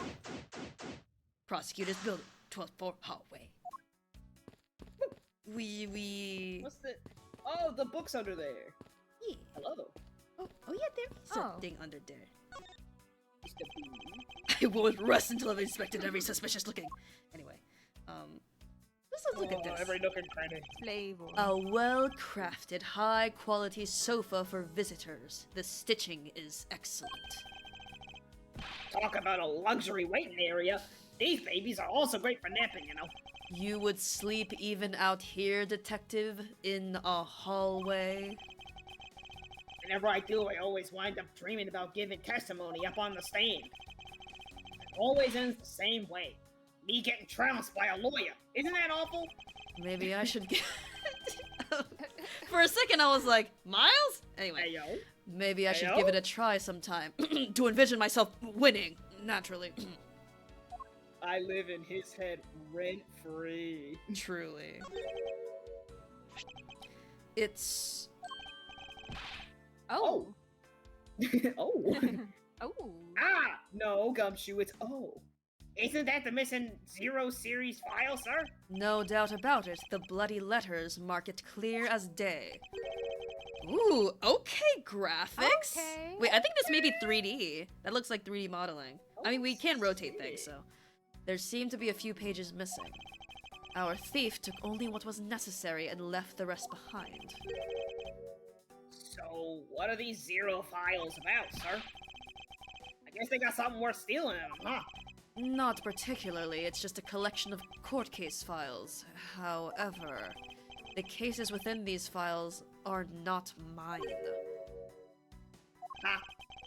Prosecutor's building, 12th floor hallway. What's the... Oh, the book's under there. Yeah. Hello. Oh yeah, there is Oh. a thing under there. Mr. B. I won't rest until I've inspected every suspicious looking. Anyway, let's look at this. Every nook and cranny. Flavor. A well-crafted, high-quality sofa for visitors. The stitching is excellent. Talk about a luxury waiting area. These babies are also great for napping, you know. You would sleep even out here, detective, in a hallway? Whenever I do, I always wind up dreaming about giving testimony up on the stand. It always ends the same way. Me getting trounced by a lawyer. Isn't that awful? Maybe I should get... For a second I was like, Miles? Anyway, Hey, yo. maybe I should Heyo? give it a try sometime. To envision myself winning, naturally. I live in his head rent-free. Truly. It's... Oh. Oh. Oh. Ah! No, Gumshoe, it's O. Isn't that the missing Zero Series file, sir? No doubt about it, the bloody letters mark it clear as day. Ooh, okay, graphics. Okay. Wait, I think this may be 3D. That looks like 3D modeling. I mean, we can rotate things, so. There seem to be a few pages missing. Our thief took only what was necessary and left the rest behind. So, what are these Zero files about, sir? I guess they got something worth stealing in them, huh? Not particularly, it's just a collection of court case files. However, the cases within these files are not mine. Huh?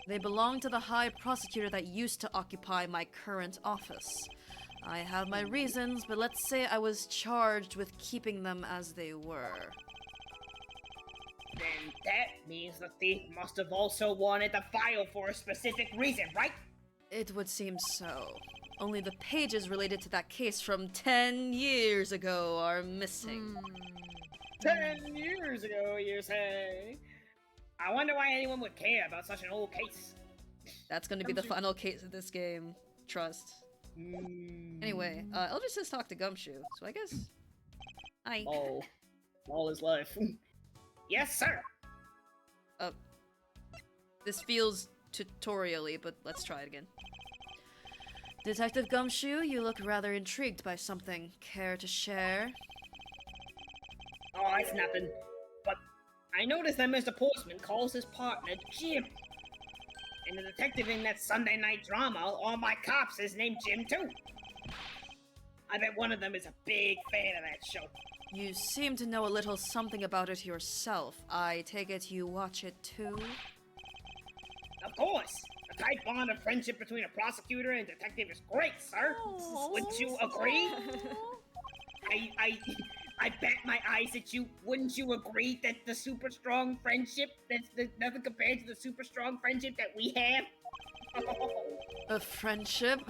They belong to the high prosecutor that used to occupy my current office. I have my reasons, but let's say I was charged with keeping them as they were. Then that means the thief must have also wanted the file for a specific reason, right? It would seem so. Only the pages related to that case from 10 years ago are missing. 10 years ago, you say? I wonder why anyone would care about such an old case. That's gonna be the final case of this game. Trust. Anyway, Eldritch says talk to Gumshoe, so I guess... Hi. All his life. Yes, sir. This feels tutorially, but let's try it again. Detective Gumshoe, you look rather intrigued by something. Care to share? Oh, it's nothing. But I noticed that Mr. Portsman calls his partner Jim. And the detective in that Sunday night drama, All My Cops, is named Jim too. I bet one of them is a big fan of that show. You seem to know a little something about it yourself. I take it you watch it too? Of course. The tight bond of friendship between a prosecutor and detective is great, sir. Wouldn't you agree? I bet my eyes at you. Wouldn't you agree that the super strong friendship that's nothing compared to the super strong friendship that we have? A friendship?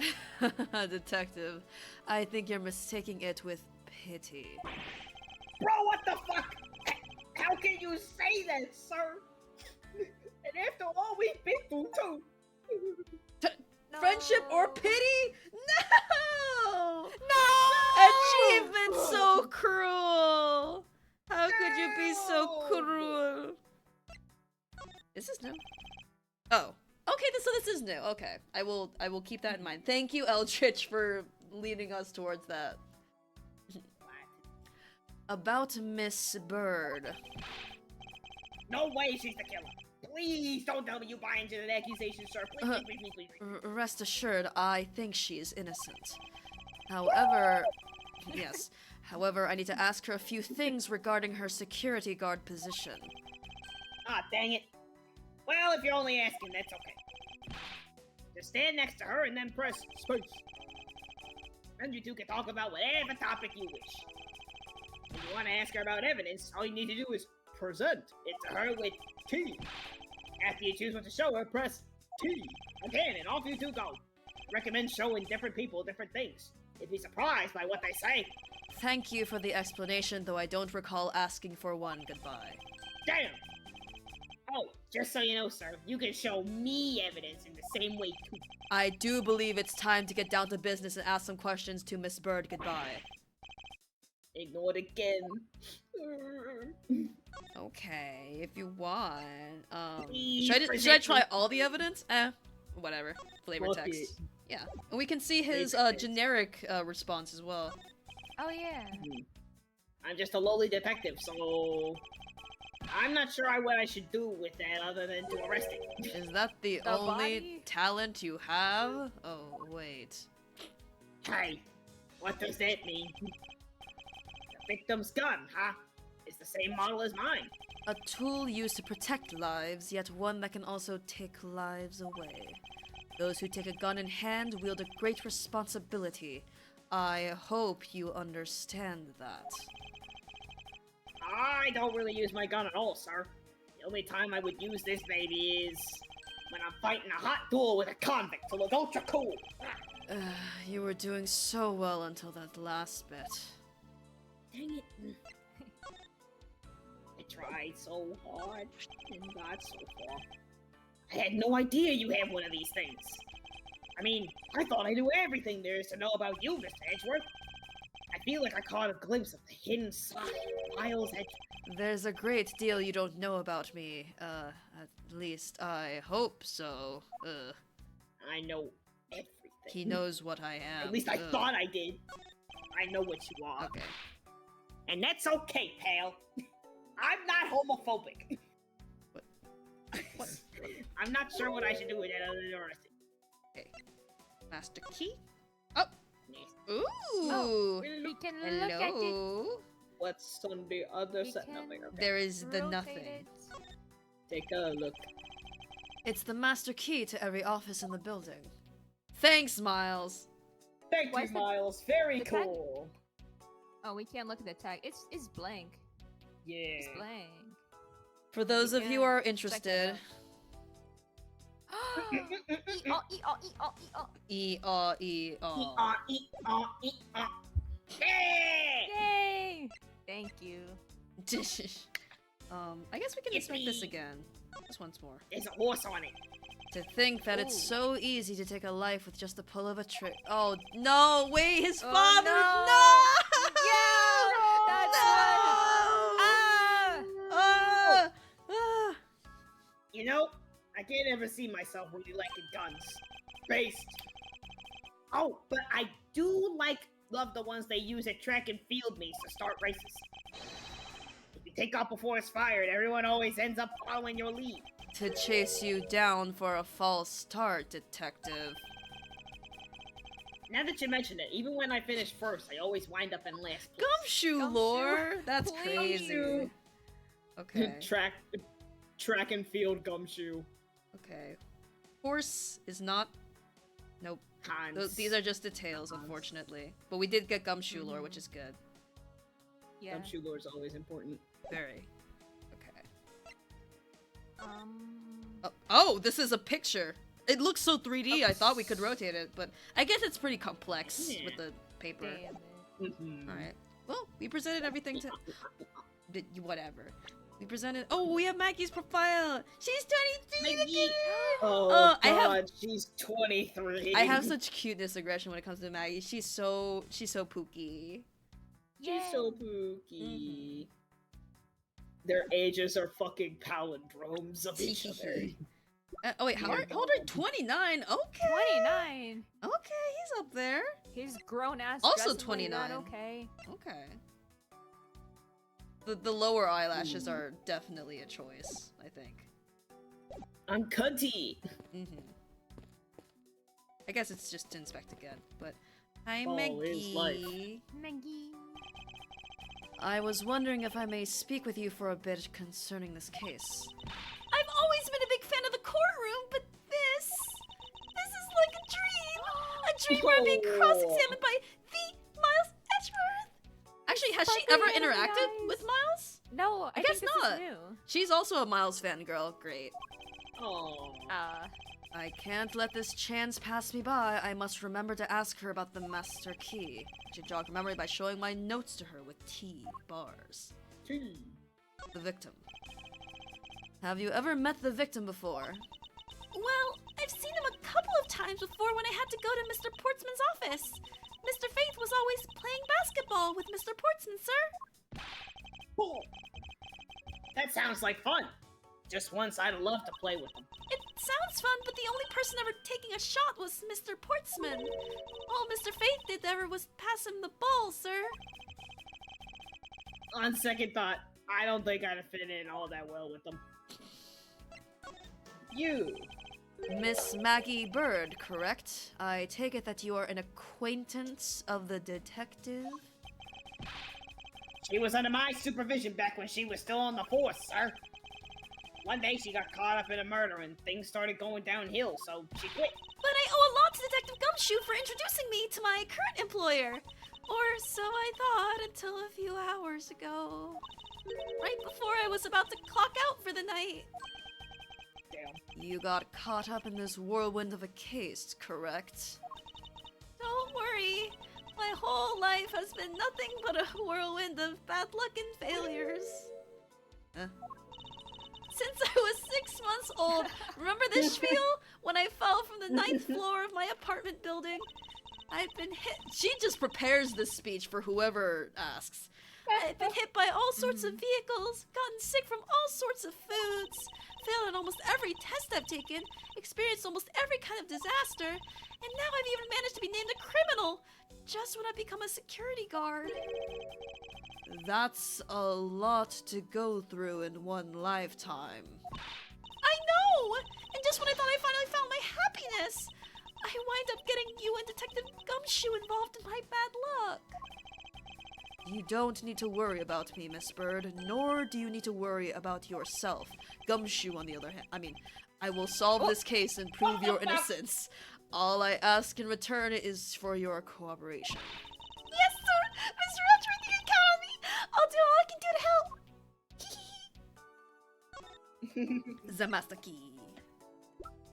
Detective, I think you're mistaking it with pity. Bro, what the fuck? How can you say that, sir? And after all we've been through, too. Friendship or pity? No! No! Achievement so cruel! How could you be so cruel? Is this new? Oh. Okay, so this is new. Okay. I will keep that in mind. Thank you, Eldritch, for leading us towards that. About Miss Bird. No way she's the killer. Please don't tell me you buy into that accusation, sir. Please. Rest assured, I think she is innocent. However, yes. However, I need to ask her a few things regarding her security guard position. Ah, dang it. Well, if you're only asking, that's okay. Just stand next to her and then press space. And you two can talk about whatever topic you wish. If you want to ask her about evidence, all you need to do is present it to her with T. After you choose what to show her, press T. Again, and off you two go. Recommend showing different people different things. You'd be surprised by what they say. Thank you for the explanation, though I don't recall asking for one. Goodbye. Damn! Oh, just so you know, sir, you can show me evidence in the same way, too. I do believe it's time to get down to business and ask some questions to Miss Bird. Goodbye. Ignored again. Okay, if you want. Please Should I present try me- all the evidence? Whatever. Flavor Fuck text. it. Yeah. And we can see his Flavor text. generic response as well. Oh yeah. I'm just a lowly detective, so I'm not sure what I should do with that other than to arrest it. Is that the The only body? talent you have? Oh, wait. Hey, what does that mean? The victim's gun, huh? It's the same model as mine. A tool used to protect lives, yet one that can also take lives away. Those who take a gun in hand wield a great responsibility. I hope you understand that. I don't really use my gun at all, sir. The only time I would use this baby is when I'm fighting a hot duel with a convict to look ultra cool. You were doing so well until that last bit. Dang it. I tried so hard and got so far. I had no idea you had one of these things. I mean, I thought I knew everything there is to know about you, Mr. Edgeworth. I feel like I caught a glimpse of the hidden side of Miles Edgeworth. There's a great deal you don't know about me. At least I hope so. I know everything. He knows what I am. At least I thought I did. I know what you are. Okay. And that's okay, pal. I'm not homophobic. What? I'm not sure what I should do with that other than arrest it. Okay. Master key? Oh! Yes. Ooh! Oh, we can look at it. Hello? What's on the other We side? can Nothing. Okay. There is the Rotate nothing. it. Take a look. It's the master key to every office in the building. Thanks, Miles! Thank Why you, is the- Miles. Very the tag- cool. Oh, we can't look at the tag. It's blank. Yeah. It's blank. For those of you who Yeah, are check that interested, out. E-aw, e-aw, e-aw, e-aw. E-aw, E-aw. Yeah! Yay! Thank you. I guess we can inspect this Yippee. again. Just once more. There's a horse on it. To think that it's Ooh. so easy to take a life with just the pull of a trick. Oh, no! Wait, his Oh, father! no! No! Yeah! That's no! Ah! Ah! You know, I can't ever see myself really liking guns. Based. Oh, but I do love the ones they use at track and field meets to start races. If you take off before it's fired, everyone always ends up following your lead. To chase you down for a false start, detective. Now that you mention it, even when I finish first, I always wind up in last place. Gumshoe Gumshoe, lore? That's please. crazy. Gumshoe. Okay. Track and field gumshoe. Okay. Horse is not. Nope. Hans. These are just details, unfortunately. But we did get gumshoe lore, which is good. Yeah. Gumshoe lore is always important. Very. Okay. Oh, this is a picture. It looks so 3D. I thought we could rotate it, but I guess it's pretty complex Yeah. with the paper. Damn it. Mhm. All right. Well, we presented everything to. Whatever. We presented. Oh, we have Maggie's profile. She's 23. Look at Maggie. her. Oh, I have- God, she's 23. I have such cuteness aggression when it comes to Maggie. She's so pooky. She's Yay. so pooky. Their ages are fucking palindromes of each other. Oh wait, how old are you? 29. Okay. 29. Okay, he's up there. His grown ass. Also dress is really not 29. Okay. Okay. The lower eyelashes are definitely a choice, I think. I'm cunty. I guess it's just to inspect again, but Hi, Ball is life. Maggie. Maggie. I was wondering if I may speak with you for a bit concerning this case. I've always been a big fan of the courtroom, but this is like a dream. A dream where I'm being cross-examined by the Miles Edgeworth. Actually, has she ever Sparkly in the interacted eyes. with Miles? No, I guess think this not. is new. She's also a Miles fangirl. Great. Oh. I can't let this chance pass me by. I must remember to ask her about the master key. I should jog her memory by showing my notes to her with T bars. The victim. Have you ever met the victim before? Well, I've seen him a couple of times before when I had to go to Mr. Portsman's office. Mr. Faith was always playing basketball with Mr. Portsman, sir. Cool. That sounds like fun. Just once I'd love to play with him. It sounds fun, but the only person ever taking a shot was Mr. Portsman. All Mr. Faith did ever was pass him the ball, sir. On second thought, I don't think I'd fit in all that well with them. You. Miss Maggie Bird, correct? I take it that you are an acquaintance of the detective? She was under my supervision back when she was still on the force, sir. One day she got caught up in a murder and things started going downhill, so she quit. But I owe a lot to Detective Gumshoe for introducing me to my current employer. Or so I thought until a few hours ago. Right before I was about to clock out for the night. Damn. You got caught up in this whirlwind of a case, correct? Don't worry. My whole life has been nothing but a whirlwind of bad luck and failures. Huh? Since I was 6 months old, remember this spiel? When I fell from the 9th floor of my apartment building? I've been hit. She just prepares this speech for whoever asks. I've been hit by all sorts of vehicles, gotten sick from all sorts of foods, failed at almost every test I've taken, experienced almost every kind of disaster, and now I've even managed to be named a criminal, just when I've become a security guard. That's a lot to go through in one lifetime. I know! And just when I thought I finally found my happiness, I wind up getting you and Detective Gumshoe involved in my bad luck. You don't need to worry about me, Miss Bird, nor do you need to worry about yourself. Gumshoe, on the other hand, I will solve this case and prove your innocence. All I ask in return is for your cooperation. Yes, sir! Mr. Edgeworth, you can count on me! I'll do all I can do to help! The master key.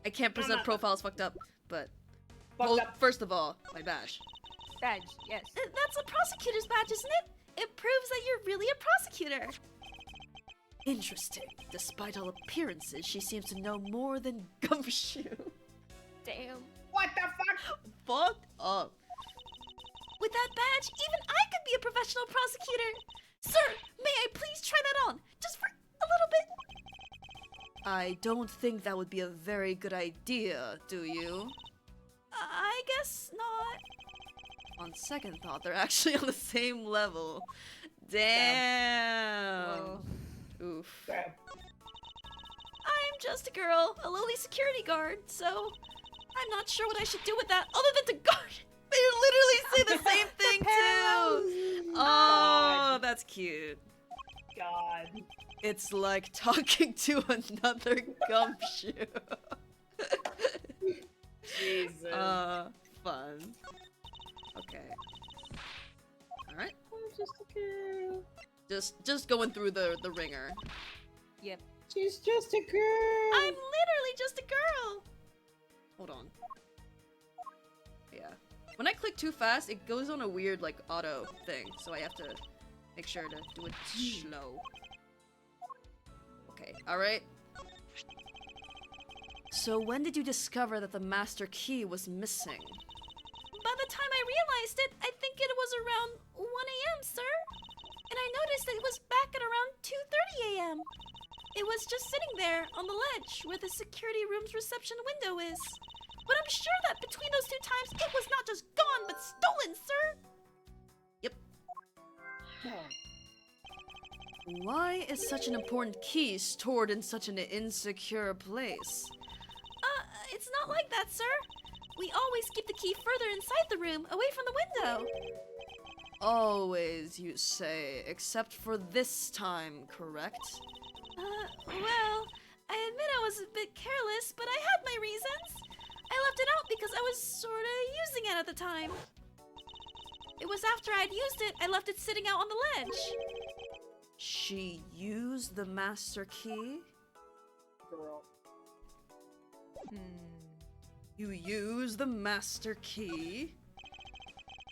I can't present profiles fucked up, but... Well, first of all, my badge. Badge, yes. That's a prosecutor's badge, isn't it? It proves that you're really a prosecutor. Interesting. Despite all appearances, she seems to know more than Gumshoe. Damn. What the fuck? Fucked up. With that badge, even I could be a professional prosecutor. Sir, may I please try that on? Just for a little bit. I don't think that would be a very good idea, do you? I guess not. On second thought, they're actually on the same level. Damn. Whoa. Oof. Damn. I'm just a girl, a lowly security guard, so I'm not sure what I should do with that other than to guard. They literally say the same thing too. Oh, that's cute. God. It's like talking to another Gumshoe. Jesus. Fun. Okay. Alright. I'm just a girl. Just going through the ringer. Yep. She's just a girl. I'm literally just a girl! Hold on. Yeah. When I click too fast, it goes on a weird, like, auto thing, so I have to make sure to do it slow. Okay, alright. So when did you discover that the master key was missing? By the time I realized it, I think it was around 1 a.m., sir. And I noticed that it was back at around 2:30 a.m. It was just sitting there on the ledge where the security room's reception window is. But I'm sure that between those two times, it was not just gone, but stolen, sir! Yep. Why is such an important key stored in such an insecure place? It's not like that, sir. We always keep the key further inside the room, away from the window. Always, you say, except for this time, correct? Well, I admit I was a bit careless, but I had my reasons. I left it out because I was sorta using it at the time. It was after I'd used it, I left it sitting out on the ledge. She used the master key? Girl. You use the master key?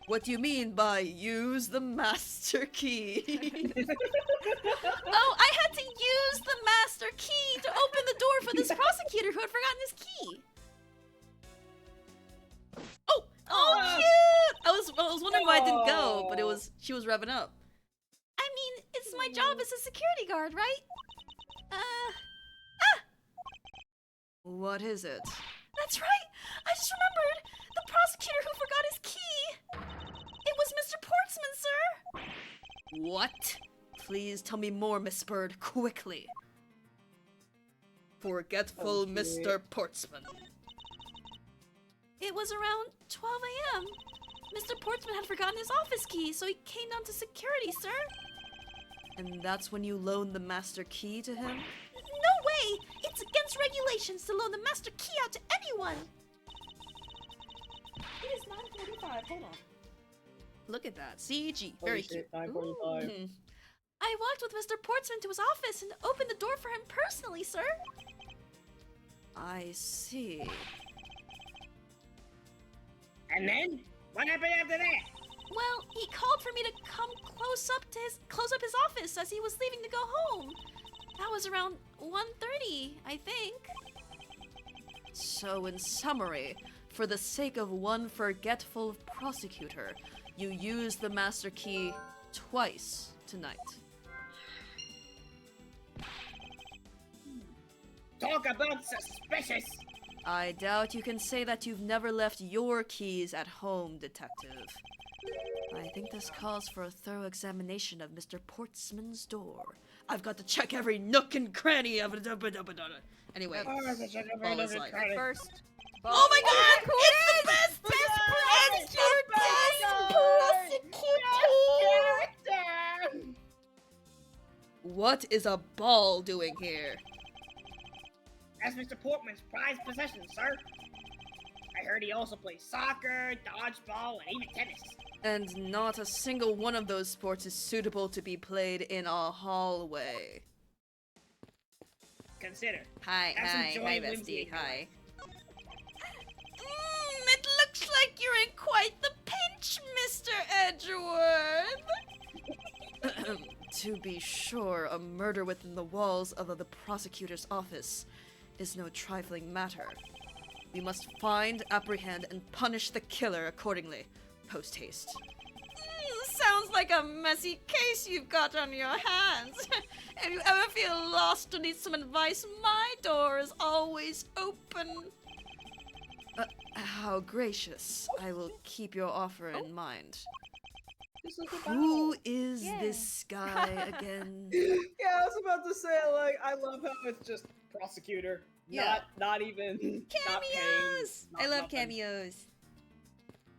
What do you mean by use the master key? Oh, I had to use the master key to open the door for this prosecutor who had forgotten his key. Oh, cute! I was wondering why I didn't go, but she was revving up. I mean, it's my job as a security guard, right? What is it? That's right! I just remembered! The prosecutor who forgot his key! It was Mr. Portsman, sir! What? Please tell me more, Miss Bird, quickly. Forgetful Mr. Portsman. It was around 12 a.m. Mr. Portsman had forgotten his office key, so he came down to security, sir. And that's when you loaned the master key to him? No way! It's against regulations to loan the master key out to anyone! It is 9:45, hold on. Look at that, CG, very cute. 9:45. I walked with Mr. Portsman to his office and opened the door for him personally, sir. I see. And then? What happened after that? Well, he called for me to come close up his office as he was leaving to go home. That was around 1:30, I think. So in summary, for the sake of one forgetful prosecutor, you used the master key twice tonight. Talk about suspicious! I doubt you can say that you've never left your keys at home, detective. I think this calls for a thorough examination of Mr. Portsman's door. I've got to check every nook and cranny of it. Anyway, ball is life. First. Oh my god! It's the best prosecutor! What is a ball doing here? That's Mr. Portman's prized possession, sir. I heard he also plays soccer, dodgeball, and even tennis. And not a single one of those sports is suitable to be played in a hallway. Consider. Hi, Have some hi, joy hi, and whimsy bestie, in your hi. It looks like you're in quite the pinch, Mr. Edgeworth. To be sure, a murder within the walls of the prosecutor's office is no trifling matter. We must find, apprehend, and punish the killer accordingly. Post haste. Sounds like a messy case you've got on your hands. If you ever feel lost or need some advice, my door is always open. How gracious. I will keep your offer in mind. Who is this guy again? Yeah, I was about to say, like, I love how it's just prosecutor. Yeah. Not even not paying, Cameos! not I love nothing. cameos.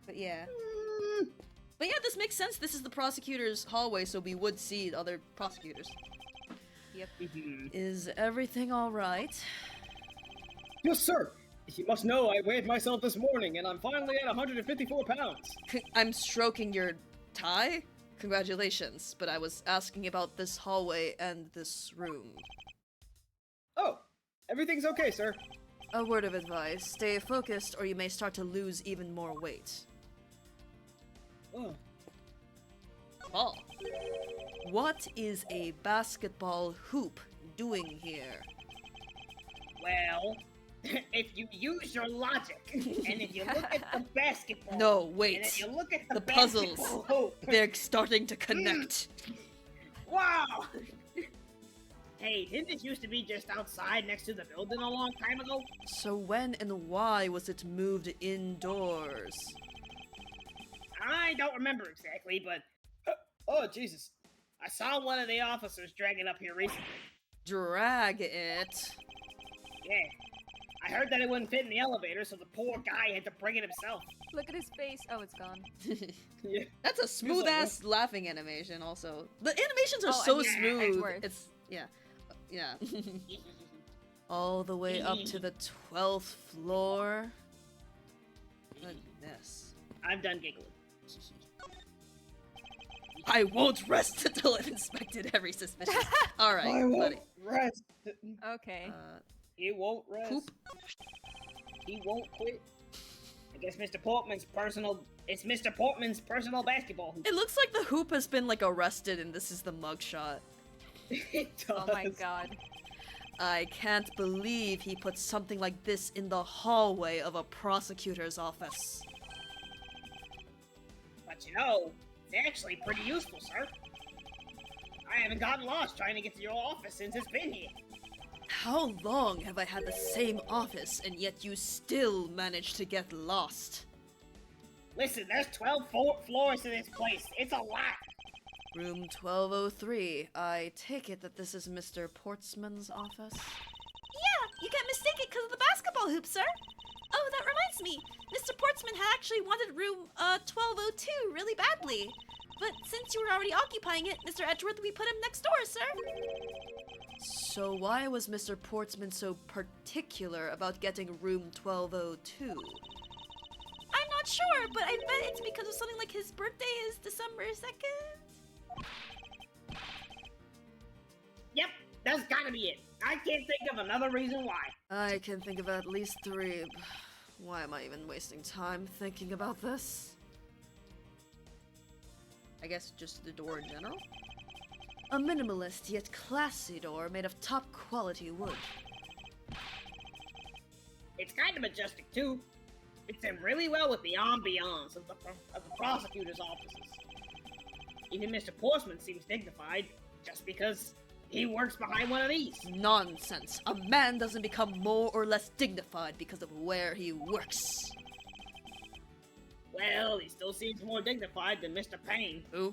But yeah. But yeah, this makes sense. This is the prosecutor's hallway, so we would see other prosecutors. Yep. Is everything alright? Yes, sir. You must know I weighed myself this morning, and I'm finally at 154 pounds. I'm stroking your tie? Congratulations, but I was asking about this hallway and this room. Oh, everything's okay, sir. A word of advice, stay focused or you may start to lose even more weight. Oh. Ball. What is a basketball hoop doing here? Well, if you use your logic, and if you look at the basketball, No, and wait. if you look at The puzzles. basketball hoop, They're starting to connect. wow! Hey, didn't this used to be just outside next to the building a long time ago? So when and why was it moved indoors? I don't remember exactly, but Oh, Jesus. I saw one of the officers drag it up here recently. Drag it. Yeah. I heard that it wouldn't fit in the elevator, so the poor guy had to bring it himself. Look at his face. Oh, it's gone. Yeah. That's a smooth ass laughing animation. Also, the animations are Oh, so and yeah, smooth. Edgeworth. It's yeah. All the way up to the 12th floor. Goodness. I'm done giggling. I won't rest until I've inspected every suspicion. All right, I buddy. won't rest. Okay. He won't rest. Poop. He won't quit. I guess Mr. Portman's personal. It's Mr. Portman's personal basketball hoop. It looks like the hoop has been like arrested, and this is the mugshot. It does. Oh my god. I can't believe he put something like this in the hallway of a prosecutor's office. But you know, it's actually pretty useful, sir. I haven't gotten lost trying to get to your office since it's been here. How long have I had the same office, and yet you still manage to get lost? Listen, there's 12 floors to this place. It's a lot. Room 1203. I take it that this is Mr. Portsman's office? Yeah, you can't mistake it because of the basketball hoop, sir. Oh, that reminds me. Mr. Portsman had actually wanted room 1202 really badly. But since you were already occupying it, Mr. Edgeworth, we put him next door, sir. So why was Mr. Portsman so particular about getting room 1202? I'm not sure, but I bet it's because of something like his birthday is December 2nd. Yep, that's gotta be it. I can't think of another reason why. I can think of at least 3. Why am I even wasting time thinking about this? I guess just the door in general? A minimalist yet classy door made of top quality wood. It's kind of majestic too. Fits in really well with the ambiance of the prosecutor's offices. Even Mr. Portsman seems dignified just because he works behind one of these. Nonsense. A man doesn't become more or less dignified because of where he works. Well, he still seems more dignified than Mr. Payne. Who?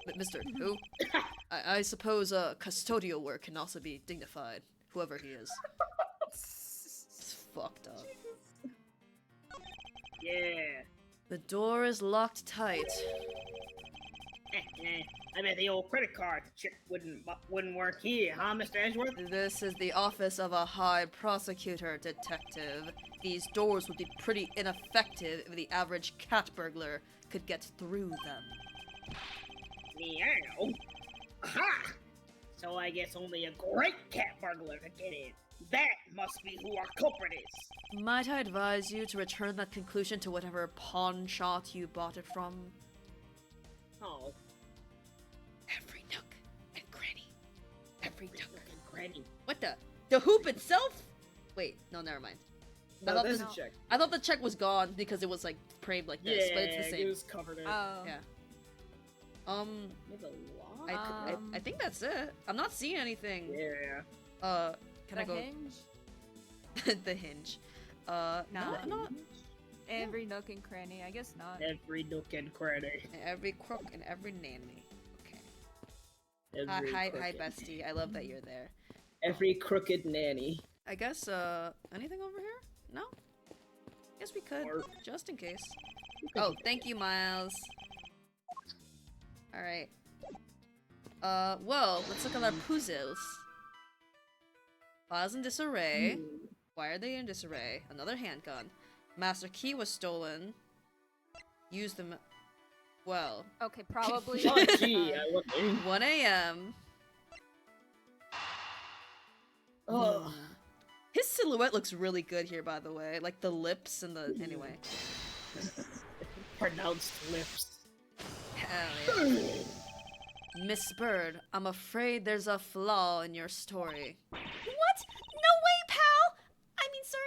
Mr. Who? I suppose custodial work can also be dignified, whoever he is. It's fucked up. Yeah. The door is locked tight. I bet the old credit card trick wouldn't work here, huh, Mr. Edgeworth? This is the office of a high prosecutor, detective. These doors would be pretty ineffective if the average cat burglar could get through them. Meow. Aha! So I guess only a great cat burglar could get in. That must be who our culprit is. Might I advise you to return that conclusion to whatever pawn shop you bought it from? Oh, Every nook and cranny. Every nook. looking granny. What the? The hoop itself? Wait, no, never mind. I No, thought there's this- a check. I thought the check was gone because it was like framed like this, but it's the it same. was covered in. Oh. Yeah. There's a lot. I think that's it. I'm not seeing anything. Yeah. Can The I go? hinge? The hinge. No, not Every nook and cranny. I guess not. Every nook and cranny. every crook and every nanny. Okay. Every Hi, crooked- bestie. I love that you're there. Every crooked nanny. I guess, anything over here? No? Guess we could, Or- just in case. Oh, thank you, Miles. Alright. Well, let's look at our puzzles. Files in disarray. Why are they in disarray? Another handgun. Master key was stolen. Use them. Well, Okay, probably. Oh, gee, I wonder. 1 a.m. Ugh. His silhouette looks really good here, by the way. Like the lips and the. Anyway. Pronounced lips. Hell yeah. Miss Bird, I'm afraid there's a flaw in your story. What? No way, pal! I mean, sir.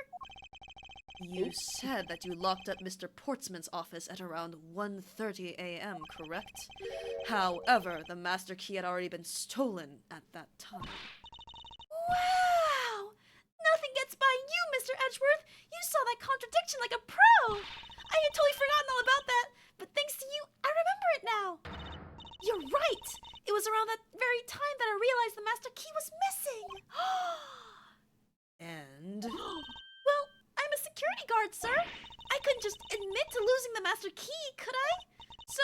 You said that you locked up Mr. Portsman's office at around 1:30 a.m., correct? However, the master key had already been stolen at that time. Wow! Nothing gets by you, Mr. Edgeworth. You saw that contradiction like a pro. I had totally forgotten all about that, but thanks to you, I remember it now. You're right. It was around that very time that I realized the master key was missing. And master key, could I? So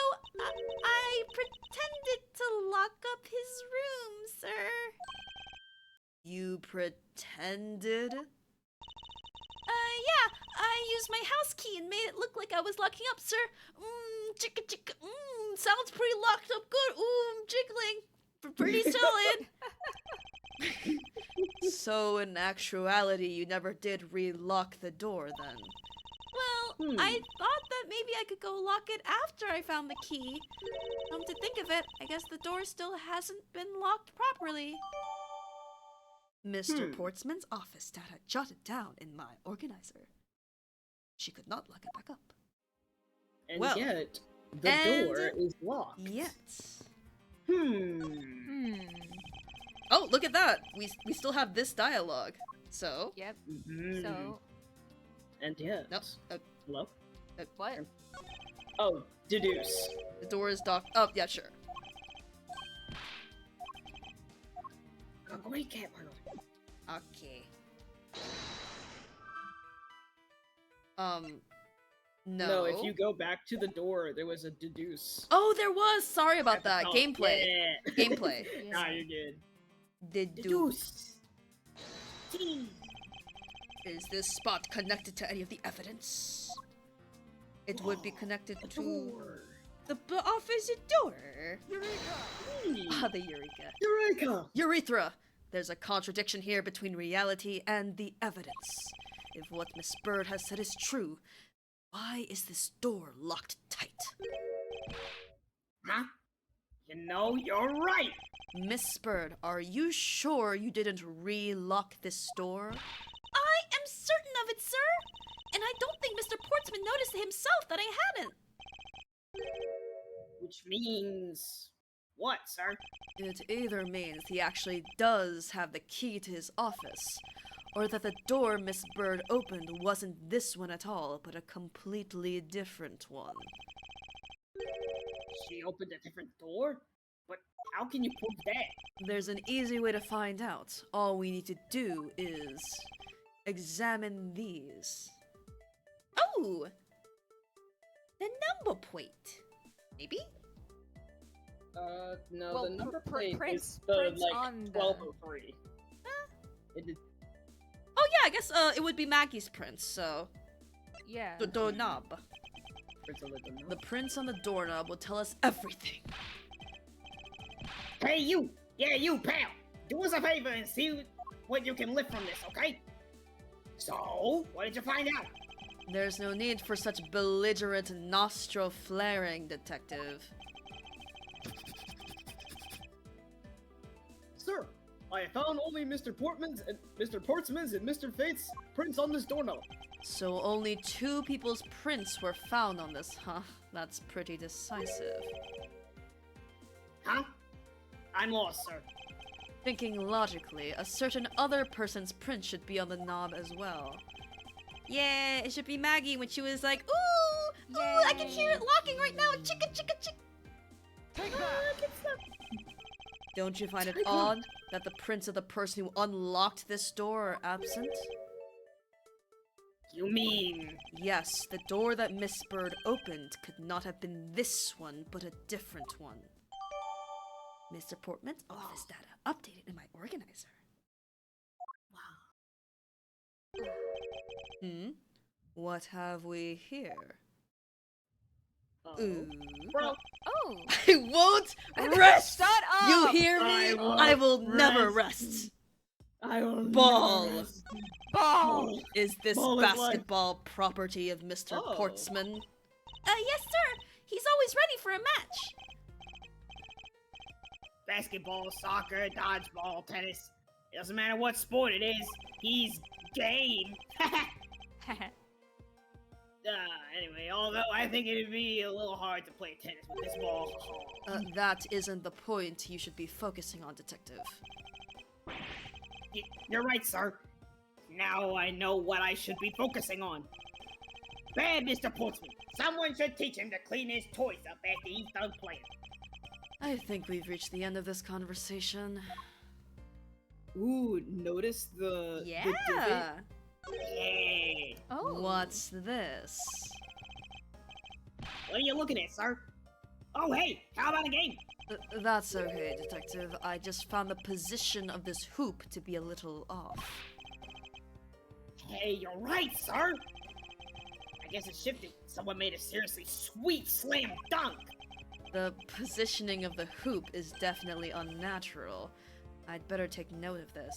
I pretended to lock up his room, sir. You pretended? Yeah, I used my house key and made it look like I was locking up, sir. Chicka chicka, sounds pretty locked up good. I'm jiggling. Pretty solid. So in actuality, you never did relock the door then? Well, I thought that maybe I could go lock it after I found the key. To think of it, I guess the door still hasn't been locked properly. Mr. Portsman's office data jotted down in my organizer. She could not lock it back up. And Well, yet, the door is locked. Yet. Oh, look at that! We still have this dialogue. So. Yep. Mhm. So, And yet. Nope. Hello? what? Oh, deduce. The door is docked. Oh, yeah, sure. A great cat, Okay. No. No, if you go back to the door, there was a deduce. Oh, there was! Sorry about At the that. top. Gameplay. Yeah. Gameplay. Nah, you're good. Deduce. T. Is this spot connected to any of the evidence? It would be connected to Door. the office door. Ah, the Eureka. Eureka! Urethra! There's a contradiction here between reality and the evidence. If what Miss Bird has said is true, why is this door locked tight? Huh? You know, you're right! Miss Bird, are you sure you didn't re-lock this door? I am certain of it, sir. And I don't think Mr. Portsman noticed himself that I hadn't. Which means... what, sir? It either means he actually does have the key to his office, or that the door Miss Bird opened wasn't this one at all, but a completely different one. She opened a different door? But how can you prove that? There's an easy way to find out. All we need to do is examine these. Oh! The number plate. Maybe? No, Well, the number plate prints- is the, prints like, on the- 1203. It is... Oh yeah, I guess it would be Maggie's prints, so... Yeah. The doorknob. Prints on the door. The prints on the doorknob will tell us everything. Hey, you! Yeah, you, pal! Do us a favor and see what you can lift from this, okay? So, what did you find out? There's no need for such belligerent nostril flaring, detective. Sir, I found only Mr. Portsman's and Mr. Fate's prints on this doorknob. So only 2 people's prints were found on this, huh? That's pretty decisive. Huh? I'm lost, sir. Thinking logically, a certain other person's print should be on the knob as well. Yeah, it should be Maggie when she was like, ooh, I can hear it locking right now. Chicka, chicka, chick. Don't you find it odd that the prints of the person who unlocked this door are absent? You mean... Yes, the door that Miss Bird opened could not have been this one, but a different one. Mr. Portman's office data updated in my organizer. What have we here? Ooh. Bro, Oh. I won't rest! Shut up! You hear me? I I will won't never rest. rest! I will Ball. never rest. Ball. Is this Ball is life. basketball property of Mr. Oh. Portsman? Yes, sir. He's always ready for a match. Basketball, soccer, dodgeball, tennis. It doesn't matter what sport it is. He's game. Anyway, although I think it'd be a little hard to play tennis with this ball. That isn't the point you should be focusing on, Detective. You're right, sir. Now I know what I should be focusing on. Bad Mr. Portsman. Someone should teach him to clean his toys up after he's done playing. I think we've reached the end of this conversation. Ooh, notice the divot? Yeah. Oh. What's this? What are you looking at, sir? Oh, hey, how about a game? That's okay, Detective. I just found the position of this hoop to be a little off. Hey, you're right, sir. I guess it shifted. Someone made a seriously sweet slam dunk. The positioning of the hoop is definitely unnatural. I'd better take note of this.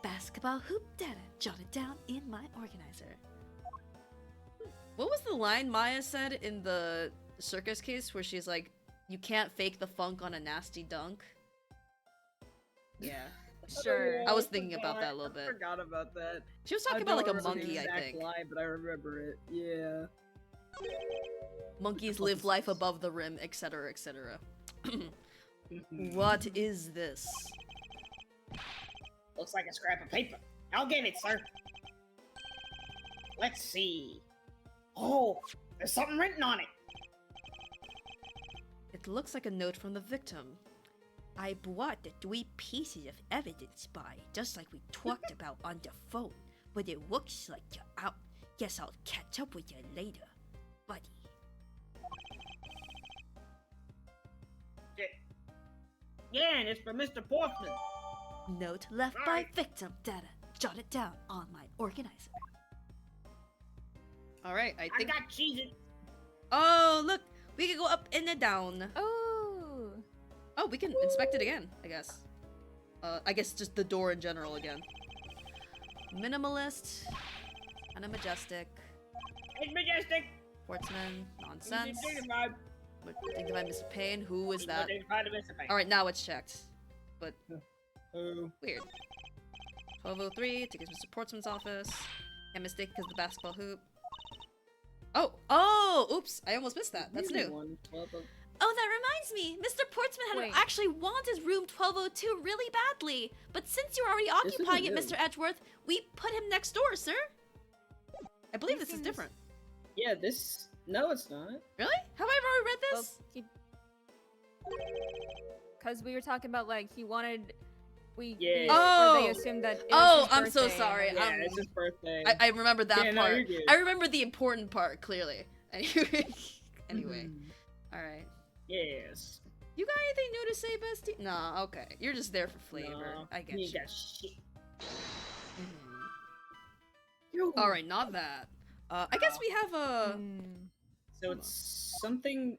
Basketball hoop data. Jot it down in my organizer. What was the line Maya said in the circus case where she's like, you can't fake the funk on a nasty dunk? Yeah. Sure. I was thinking about that a little bit. I forgot about that. She was talking about like a monkey, I think. Lie, but I remember it. Yeah. Monkeys live life above the rim, etc., etc. What is this? Looks like a scrap of paper. I'll get it, sir. Let's see. Oh, there's something written on it. It looks like a note from the victim. I brought the 3 pieces of evidence by, just like we talked about on the phone. But it looks like you're out. Guess I'll catch up with you later, buddy. Yeah, and it's for Mr. Portsman. Note left by Alright. victim data. Jot it down on my organizer. Alright, I I think. got cheese. Oh, look! We can go up and then down. Oh. Oh, we can inspect it again, I guess. I guess just the door in general again. Minimalist. Kinda majestic. It's majestic. Portsman. Nonsense. Dignified. But Dignified Mr. Payne. Who is that? Dignified Mr. Payne. Alright, now it's checked. But Oh. weird. 1203, take us to Mr. Portsman's office. Can't mistake because the basketball hoop. Oh! Oh! Oops! I almost missed that. That's new. Oh, that reminds me. Mr. Portsman had Wait. actually wanted room 1202 really badly. But since you're already occupying it, new. Mr. Edgeworth, we put him next door, sir. I believe This this is seems- different. Yeah, this. No, it's not. Really? Have I already read Well, this? because we were talking about like he wanted. We Yeah. or they Oh! assumed that. It Oh, was his I'm so birthday, sorry. and Yeah, then- it's his birthday. I remember that Yeah, no, part. you're good. I remember the important part, clearly. Anyway. Anyway. Mhm. Alright. Yes. You got anything new to say, bestie? Nah, okay. You're just there for flavor. No, I get he you. got shit. Alright, not that. I guess we have a... Hmm. So it's something.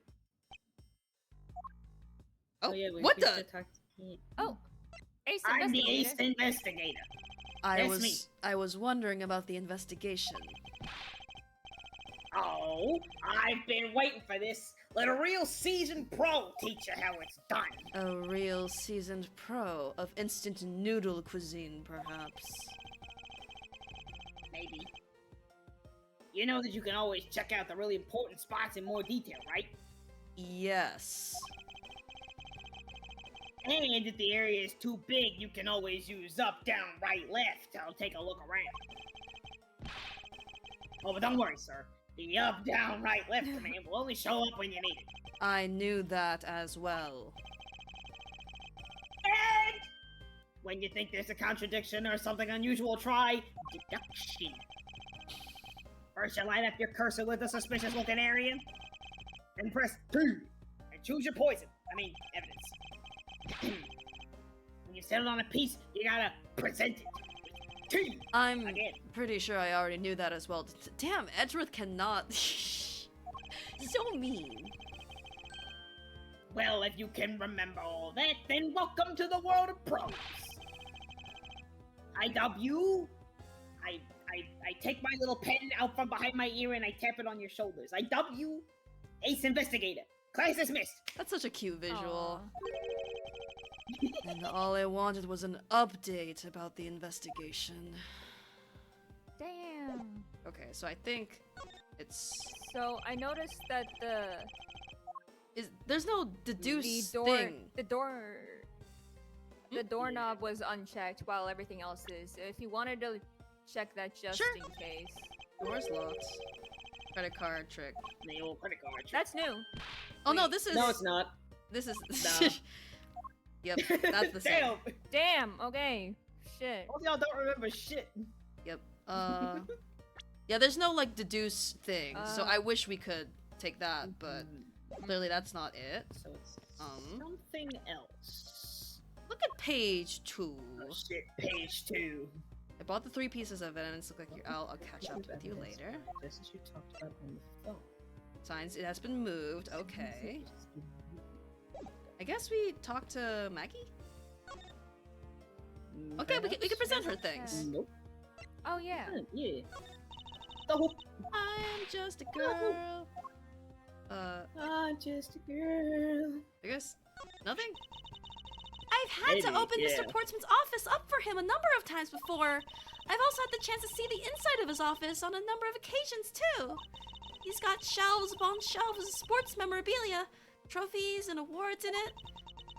Oh, yeah, what we the? should talk to him. Oh, Ace I'm the ace investigator. investigator. That's me. I was wondering about the investigation. Oh, I've been waiting for this. Let a real seasoned pro teach you how it's done. A real seasoned pro of instant noodle cuisine, perhaps. Maybe. You know that you can always check out the really important spots in more detail, right? Yes. And if the area is too big, you can always use up, down, right, left. I'll take a look around. Oh, but don't worry, sir. The up, down, right, left command will only show up when you need it. I knew that as well. And when you think there's a contradiction or something unusual, try deduction. First, you line up your cursor with a suspicious-looking area, then press 2 and choose your poison. I mean, evidence. When you set it on a piece, you gotta present it. with T I'm again. pretty sure I already knew that as well. Damn, Edgeworth cannot... So mean. Well, if you can remember all that, then welcome to the world of pros. I dub you. I take my little pen out from behind my ear and I tap it on your shoulders. I dub you Ace Investigator. Class dismissed. That's such a cute visual. Aw. And all I wanted was an update about the investigation. Damn. Okay, so I think it's... So I noticed that There's no deduce the door, thing. the doorknob was unchecked while everything else is. If you wanted to check that just Sure. in case. Door's locked. Credit card trick. The old credit card trick. That's new. Oh no, Wait. this is... No, it's not. This is... No. Yep, that's the same. Damn. Damn. Okay. Shit. Both of y'all don't remember shit. Yep. Yeah, there's no like deduce thing, so I wish we could take that, but clearly that's not it. So it's something else. Look at page 2. Oh shit, page 2. I bought the 3 pieces of evidence. Look like I'll catch up with you later. This is you talked about on the phone. Signs it has been moved. Okay. I guess we talked to Maggie? Okay, we can present her things. Nope. Oh yeah. Yeah. The whole I'm just a girl. I'm just a girl. I guess nothing? I've had to Maybe, open yeah. Mr. Portsman's office up for him a number of times before. I've also had the chance to see the inside of his office on a number of occasions, too. He's got shelves upon shelves of sports memorabilia, trophies and awards in it.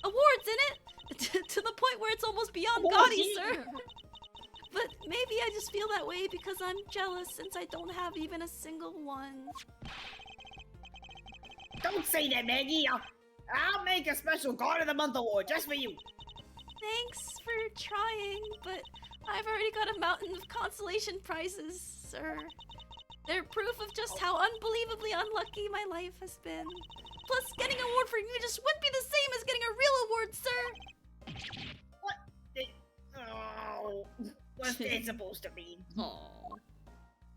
Awards in it? To the point where it's almost beyond gaudy, sir. But maybe I just feel that way because I'm jealous since I don't have even a single one. Don't say that, Maggie. I'll make a special Guard of the Month award just for you. Thanks for trying, but I've already got a mountain of consolation prizes, sir. They're proof of just how unbelievably unlucky my life has been. Plus, getting an award for you just wouldn't be the same as getting a real award, sir. What? Oh, what's that supposed to mean? Oh.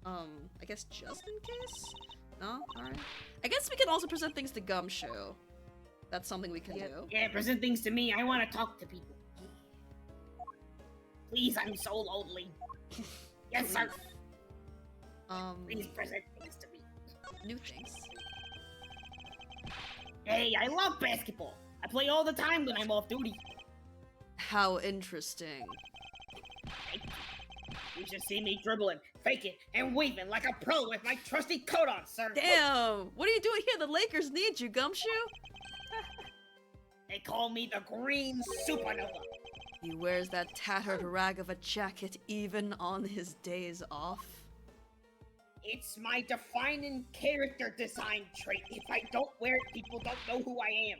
I guess just in case? No? Alright. I guess we can also present things to Gumshoe. That's something we can do. Yeah, present things to me. I want to talk to people. Please, I'm so lonely. Yes, sir. Please present things to me. New things. Hey, I love basketball. I play all the time when I'm off duty. How interesting. You should see me dribbling, faking, and weaving like a pro with my trusty coat on, sir. Damn! What are you doing here? The Lakers need you, Gumshoe! They call me the Green Supernova. He wears that tattered rag of a jacket even on his days off. It's my defining character design trait. If I don't wear it, people don't know who I am.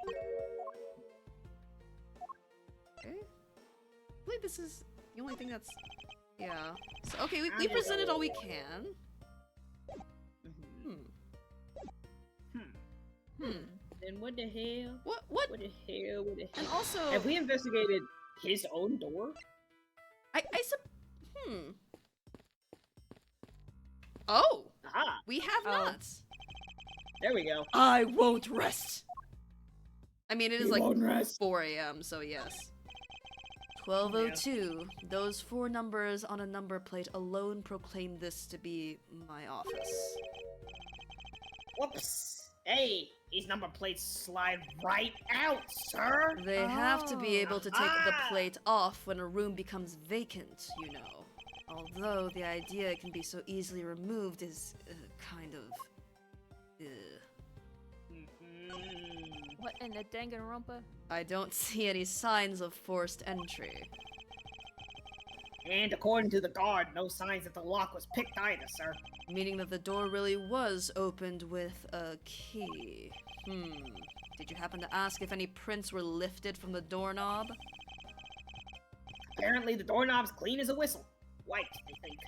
Okay. I believe this is the only thing that's... Yeah. So, okay, we presented all we can. Then what the hell? What? What the hell? What the hell? And also... Have we investigated his own door? Oh! Aha! We have not! There we go. I won't rest! I mean, it is You like won't rest. 4 a.m., so yes. 1202. Those 4 numbers on a number plate alone proclaim this to be my office. Whoops! Hey, these number plates slide right out, sir! They have to be able to take the Ah. plate off when a room becomes vacant, you know. Although the idea it can be so easily removed is kind of... What in the Danganronpa? I don't see any signs of forced entry. And according to the guard, no signs that the lock was picked either, sir. Meaning that the door really was opened with a key. Did you happen to ask if any prints were lifted from the doorknob? Apparently the doorknob's clean as a whistle. White, I think.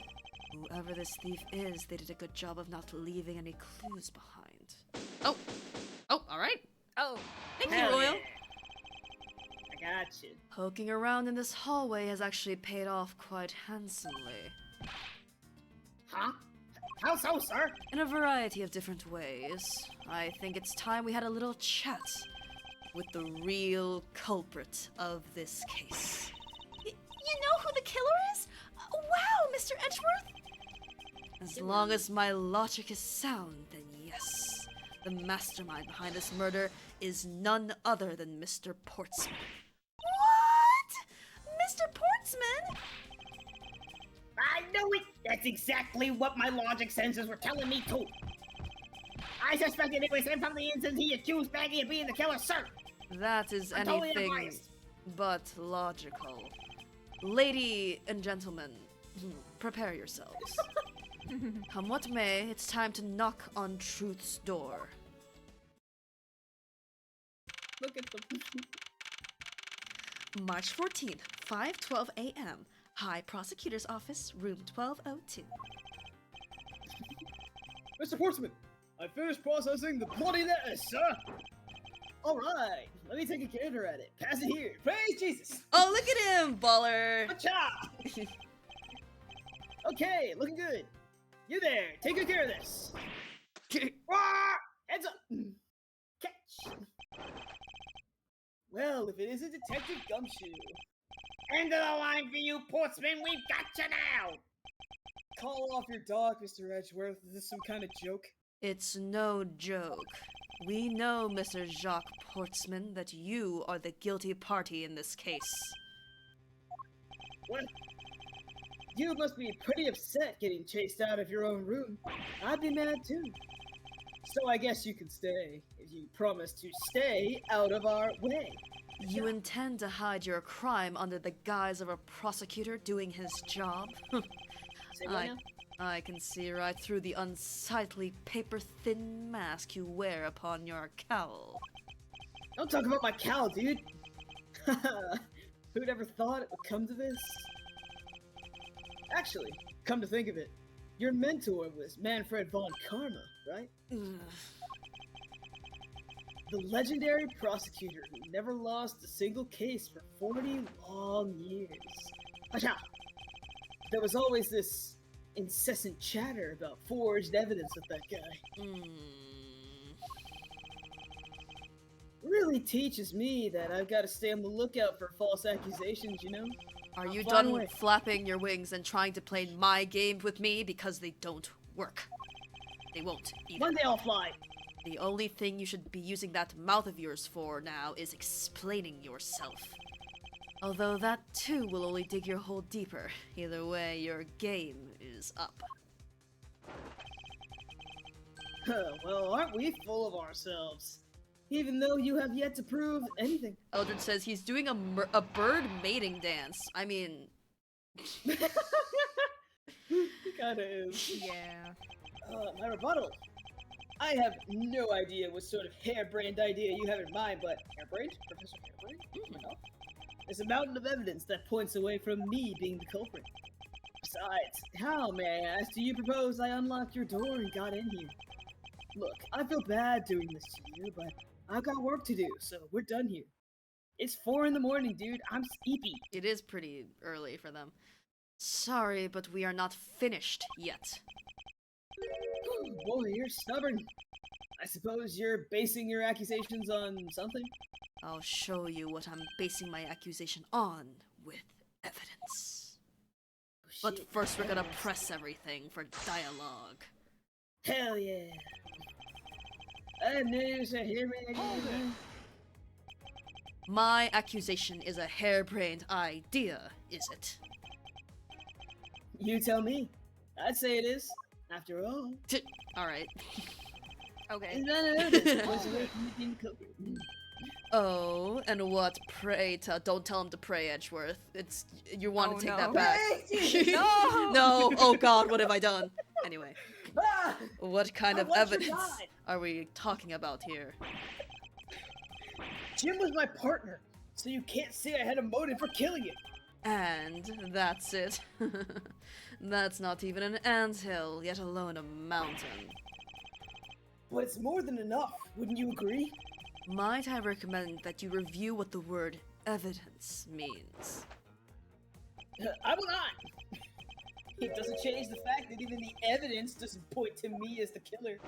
Whoever this thief is, they did a good job of not leaving any clues behind. Oh! Oh, alright. Oh, Thank you, Hell Royal. yeah. I got you. Poking around in this hallway has actually paid off quite handsomely. Huh? How so, sir? In a variety of different ways. I think it's time we had a little chat with the real culprit of this case. You know who the killer is? Wow, Mr. Edgeworth! As long as my logic is sound, then yes. The mastermind behind this murder is none other than Mr. Portsman. What? Mr. Portsman? I knew it! That's exactly what my logic sensors were telling me too. I suspected it was him from the instant he accused Maggie of being the killer, sir! That is I'm totally anything unbiased. but logical. Lady and gentlemen, prepare yourselves. Come what may, it's time to knock on truth's door. Look at the... March 14th, 5:12 a.m. High Prosecutor's Office, room 1202. Mr. Portsman, I finished processing the bloody letters, sir. All right, let me take a gander at it. Pass it here. Praise Jesus. Oh, look at him, baller! Acha! Okay, looking good. You there, take good care of this. Ah! Heads up! Catch! Well, if it isn't Detective Gumshoe. End of the line for you, Portsman. We've got you now. Call off your dog, Mr. Edgeworth. Is this some kind of joke? It's no joke. We know, Mr. Jacques Portsman, that you are the guilty party in this case. What? You must be pretty upset getting chased out of your own room. I'd be mad too. So I guess you can stay, if you promise to stay out of our way. You intend to hide your crime under the guise of a prosecutor doing his job? Say what now? I can see right through the unsightly paper-thin mask you wear upon your cowl. Don't talk about my cowl, dude. Who'd ever thought it would come to this? Actually, come to think of it, your mentor was Manfred von Karma, right? Ugh. The legendary prosecutor who never lost a single case for 40 long years. Acha! There was always this incessant chatter about forged evidence with that guy. Really teaches me that I've got to stay on the lookout for false accusations, you know? Are you Fly done away. flapping your wings and trying to play my game with me? Because they don't work. They won't either. One day I'll fly. The only thing you should be using that mouth of yours for now is explaining yourself. Although that too will only dig your hole deeper. Either way, your game is up. Well, aren't we full of ourselves? Even though you have yet to prove anything. Eldred says he's doing a bird mating dance. I mean... Kinda is. Yeah. My rebuttal. I have no idea what sort of harebrained idea you have in mind, but harebrained? Professor Harebrained? No. There's a mountain of evidence that points away from me being the culprit. Besides, how, may I ask, do you propose I unlocked your door and got in here? Look, I feel bad doing this to you, but I've got work to do, so we're done here. It's 4 in the morning, dude. I'm sleepy. It is pretty early for them. Sorry, but we are not finished yet. Boy, you're stubborn. I suppose you're basing your accusations on something? I'll show you what I'm basing my accusation on with evidence. Oh, But shit. first we're gonna press everything for dialogue. Hell yeah. I news a harebrained. My accusation is a harebrained idea, is it? You tell me. I'd say it is. After all. Alright. Okay. Is that evidence? Points away from me being the culprit. Oh, and what? Pray don't tell him to pray, Edgeworth. You want Oh, to take no. that back. No! No! Oh god, what have I done? Anyway, Ah! what kind I of want your evidence God. are we talking about here? Jim was my partner, so you can't say I had a motive for killing him. And that's it. That's not even an anthill, yet alone a mountain. But it's more than enough, wouldn't you agree? Might I recommend that you review what the word evidence means? I will not. It doesn't change the fact that even the evidence doesn't point to me as the killer.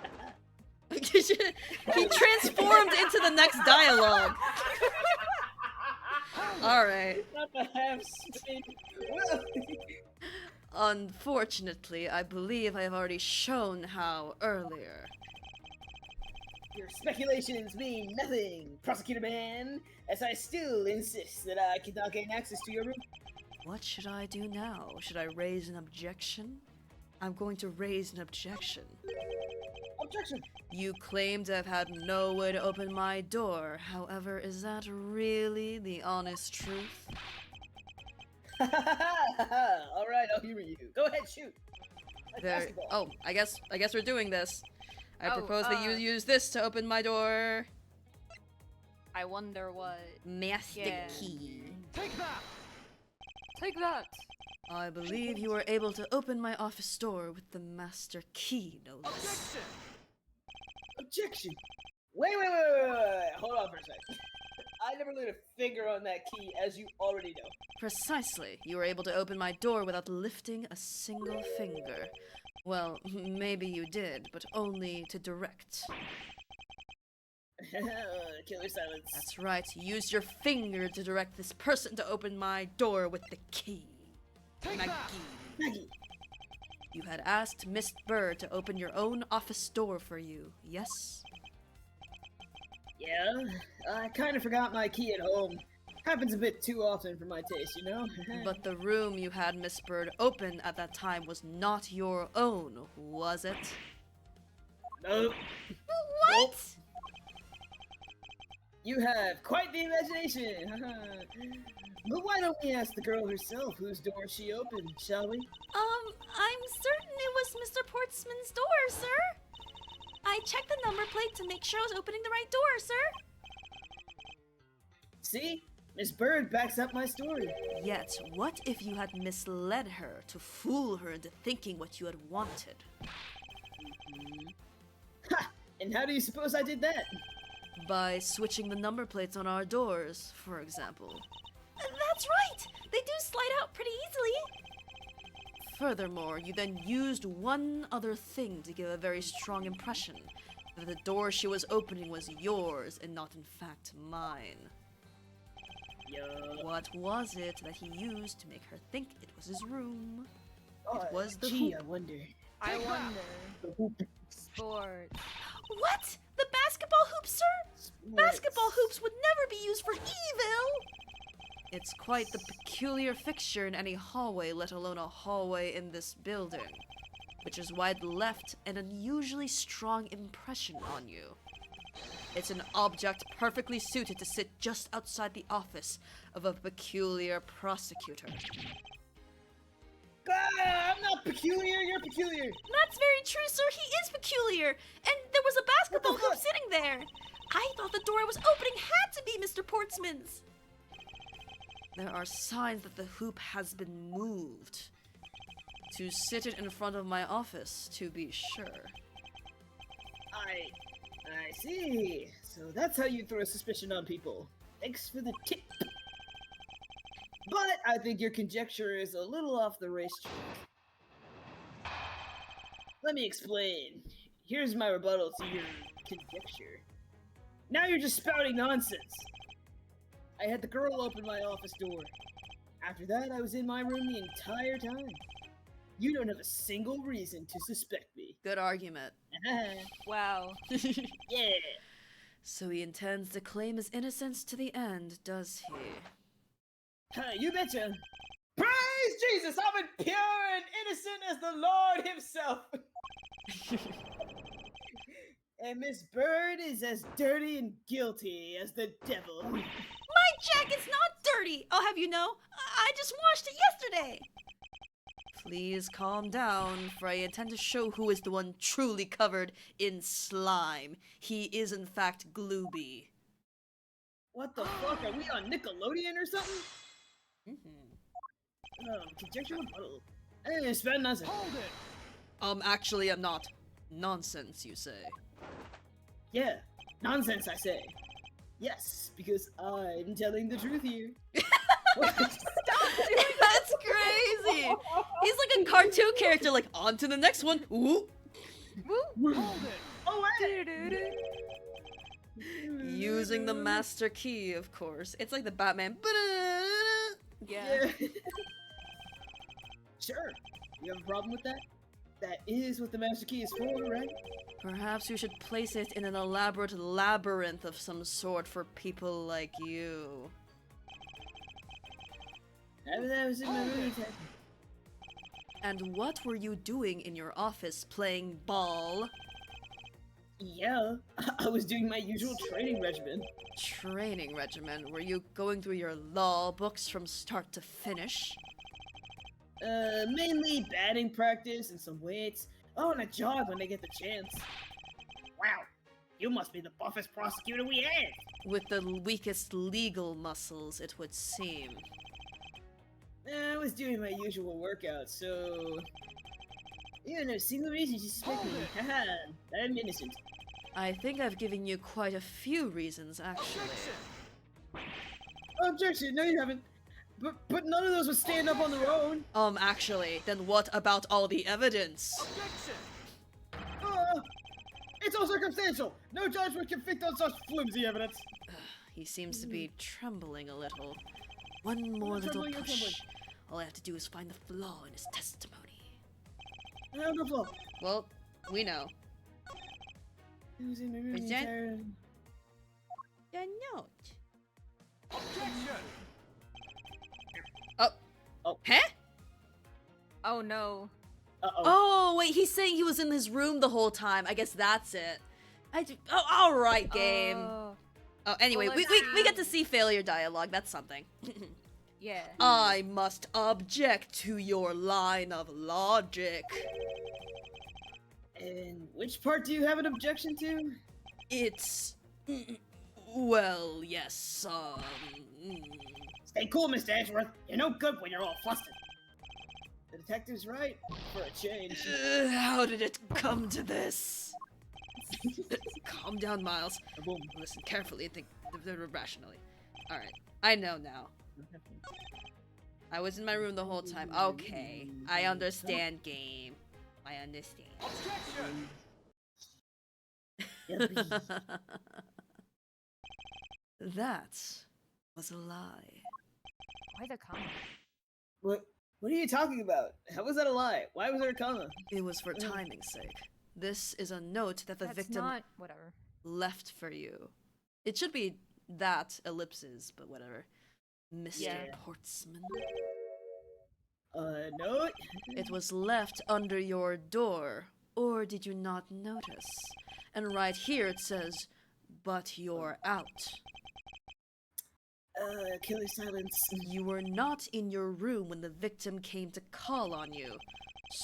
He transformed into the next dialogue. Alright. Not the half speak. Well, Unfortunately, I believe I have already shown how earlier. your speculations mean nothing, prosecutor man, as I still insist that I cannot gain access to your room. What should I do now? Should I raise an objection? I'm going to raise an objection. Objection. You claim to have had no way to open my door. However, is that really the honest truth? All right, I'll humor you. Go ahead, shoot. Like There. basketball. Oh, I guess we're doing this. I Oh, propose that you uh, use this to open my door. I wonder what. Master Yeah. key. Take that! Take that! I believe you were able to open my office door with the master key, no less. objection. Wait. Hold on for a second. I never laid a finger on that key, as you already know. Precisely. You were able to open my door without lifting a single finger. Well, maybe you did, but only to direct. Killer silence. That's right. You used your finger to direct this person to open my door with the key. Maggie. You had asked Miss Bird to open your own office door for you, yes? Yeah, I kind of forgot my key at home. Happens a bit too often for my taste, you know? But the room you had Miss Bird open at that time was not your own, was it? No. What? You have quite the imagination. But why don't we ask the girl herself whose door she opened, shall we? I'm certain it was Mr. Portsman's door, sir. I checked the number plate to make sure I was opening the right door, sir. See? Miss Bird backs up my story. Yet, what if you had misled her to fool her into thinking what you had wanted? Ha! And how do you suppose I did that? By switching the number plates on our doors, for example. That's right. They do slide out pretty easily. Furthermore, you then used one other thing to give a very strong impression that the door she was opening was yours and not in fact mine. Yeah. What was it that he used to make her think it was his room? Oh, It was the gee, hoop. I wonder. I wonder. The hoop. Sports. What? The basketball hoops, sir? Basketball hoops would never be used for evil. It's quite the peculiar fixture in any hallway, let alone a hallway in this building, which is why it left an unusually strong impression on you. It's an object perfectly suited to sit just outside the office of a peculiar prosecutor. Ah, I'm not peculiar, you're peculiar. That's very true, sir. He is peculiar. And there was a basketball What the hoop fuck? sitting there. I thought the door I was opening had to be Mr. Portsman's. There are signs that the hoop has been moved. To sit it in front of my office, to be sure. I see. So that's how you throw suspicion on people. Thanks for the tip. But I think your conjecture is a little off the racetrack. Let me explain. Here's my rebuttal to your conjecture. Now you're just spouting nonsense. I had the girl open my office door. After that, I was in my room the entire time. You don't have a single reason to suspect me. Good argument. Wow. Yeah. So he intends to claim his innocence to the end, does he? You betcha. Praise Jesus! I'm as pure and innocent as the Lord himself. And Miss Bird is as dirty and guilty as the devil. My jacket's not dirty. I'll have you know. I just washed it yesterday. Please calm down, for I intend to show who is the one truly covered in slime. He is in fact Glooby. What the fuck? Are we on Nickelodeon or something? Conjecture rebuttal. Hey, spend nonsense. Actually, I'm not. Nonsense, you say. Yeah, nonsense, I say. Yes, because I'm telling the truth here. That's crazy! He's like a cartoon character, like, on to the next one. Ooh. Oh, wait! Using the master key, of course. It's like the Batman. Yeah. Sure. You have a problem with that? That is what the master key is for, right? Perhaps we should place it in an elaborate labyrinth of some sort for people like you. That was in my room. And what were you doing in your office playing ball? Yeah, I was doing my usual training regimen. Training regimen? Were you going through your law books from start to finish? Mainly batting practice and some weights. Oh, and a jog when they get the chance. Wow, you must be the buffest prosecutor we have. With the weakest legal muscles, it would seem. I was doing my usual workout, so... Yeah, no single reason to suspect me. Haha, I'm innocent. I think I've given you quite a few reasons, actually. Objection! No, you haven't. But none of those would stand up on their own. Actually, then what about all the evidence? It's all circumstantial. No judge would convict on such flimsy evidence. He seems to be trembling a little. One more little Trembling, you're push. trembling. All I have to do is find the flaw in his testimony. I have no flaw. Well, we know. Present. The note. Objection! Oh. Huh? Oh no. Uh-oh. Oh, wait, he's saying he was in his room the whole time. I guess that's it. Oh, alright, game. Oh, anyway, Well, we get to see failure dialogue. That's something. Yeah. I must object to your line of logic. And which part do you have an objection to? It's... well, yes, Stay cool, Mr. Edgeworth. You're no good when you're all flustered. The detective's right, for a change. How did it come to this? Calm down, Miles. Boom. Listen carefully and think rationally. Alright, I know now. I was in my room the whole time. Okay, I understand, game. I understand. Objection! That was a lie. Why the comment? What are you talking about? How was that a lie? Why was there a comma? It was for timing's sake. This is a note that the That's victim not whatever. left for you. It should be that ellipses, but whatever. Mr. Yeah. Portsman. No? It was left under your door, or did you not notice? And right here it says, but you're out. Killer silence. You were not in your room when the victim came to call on you.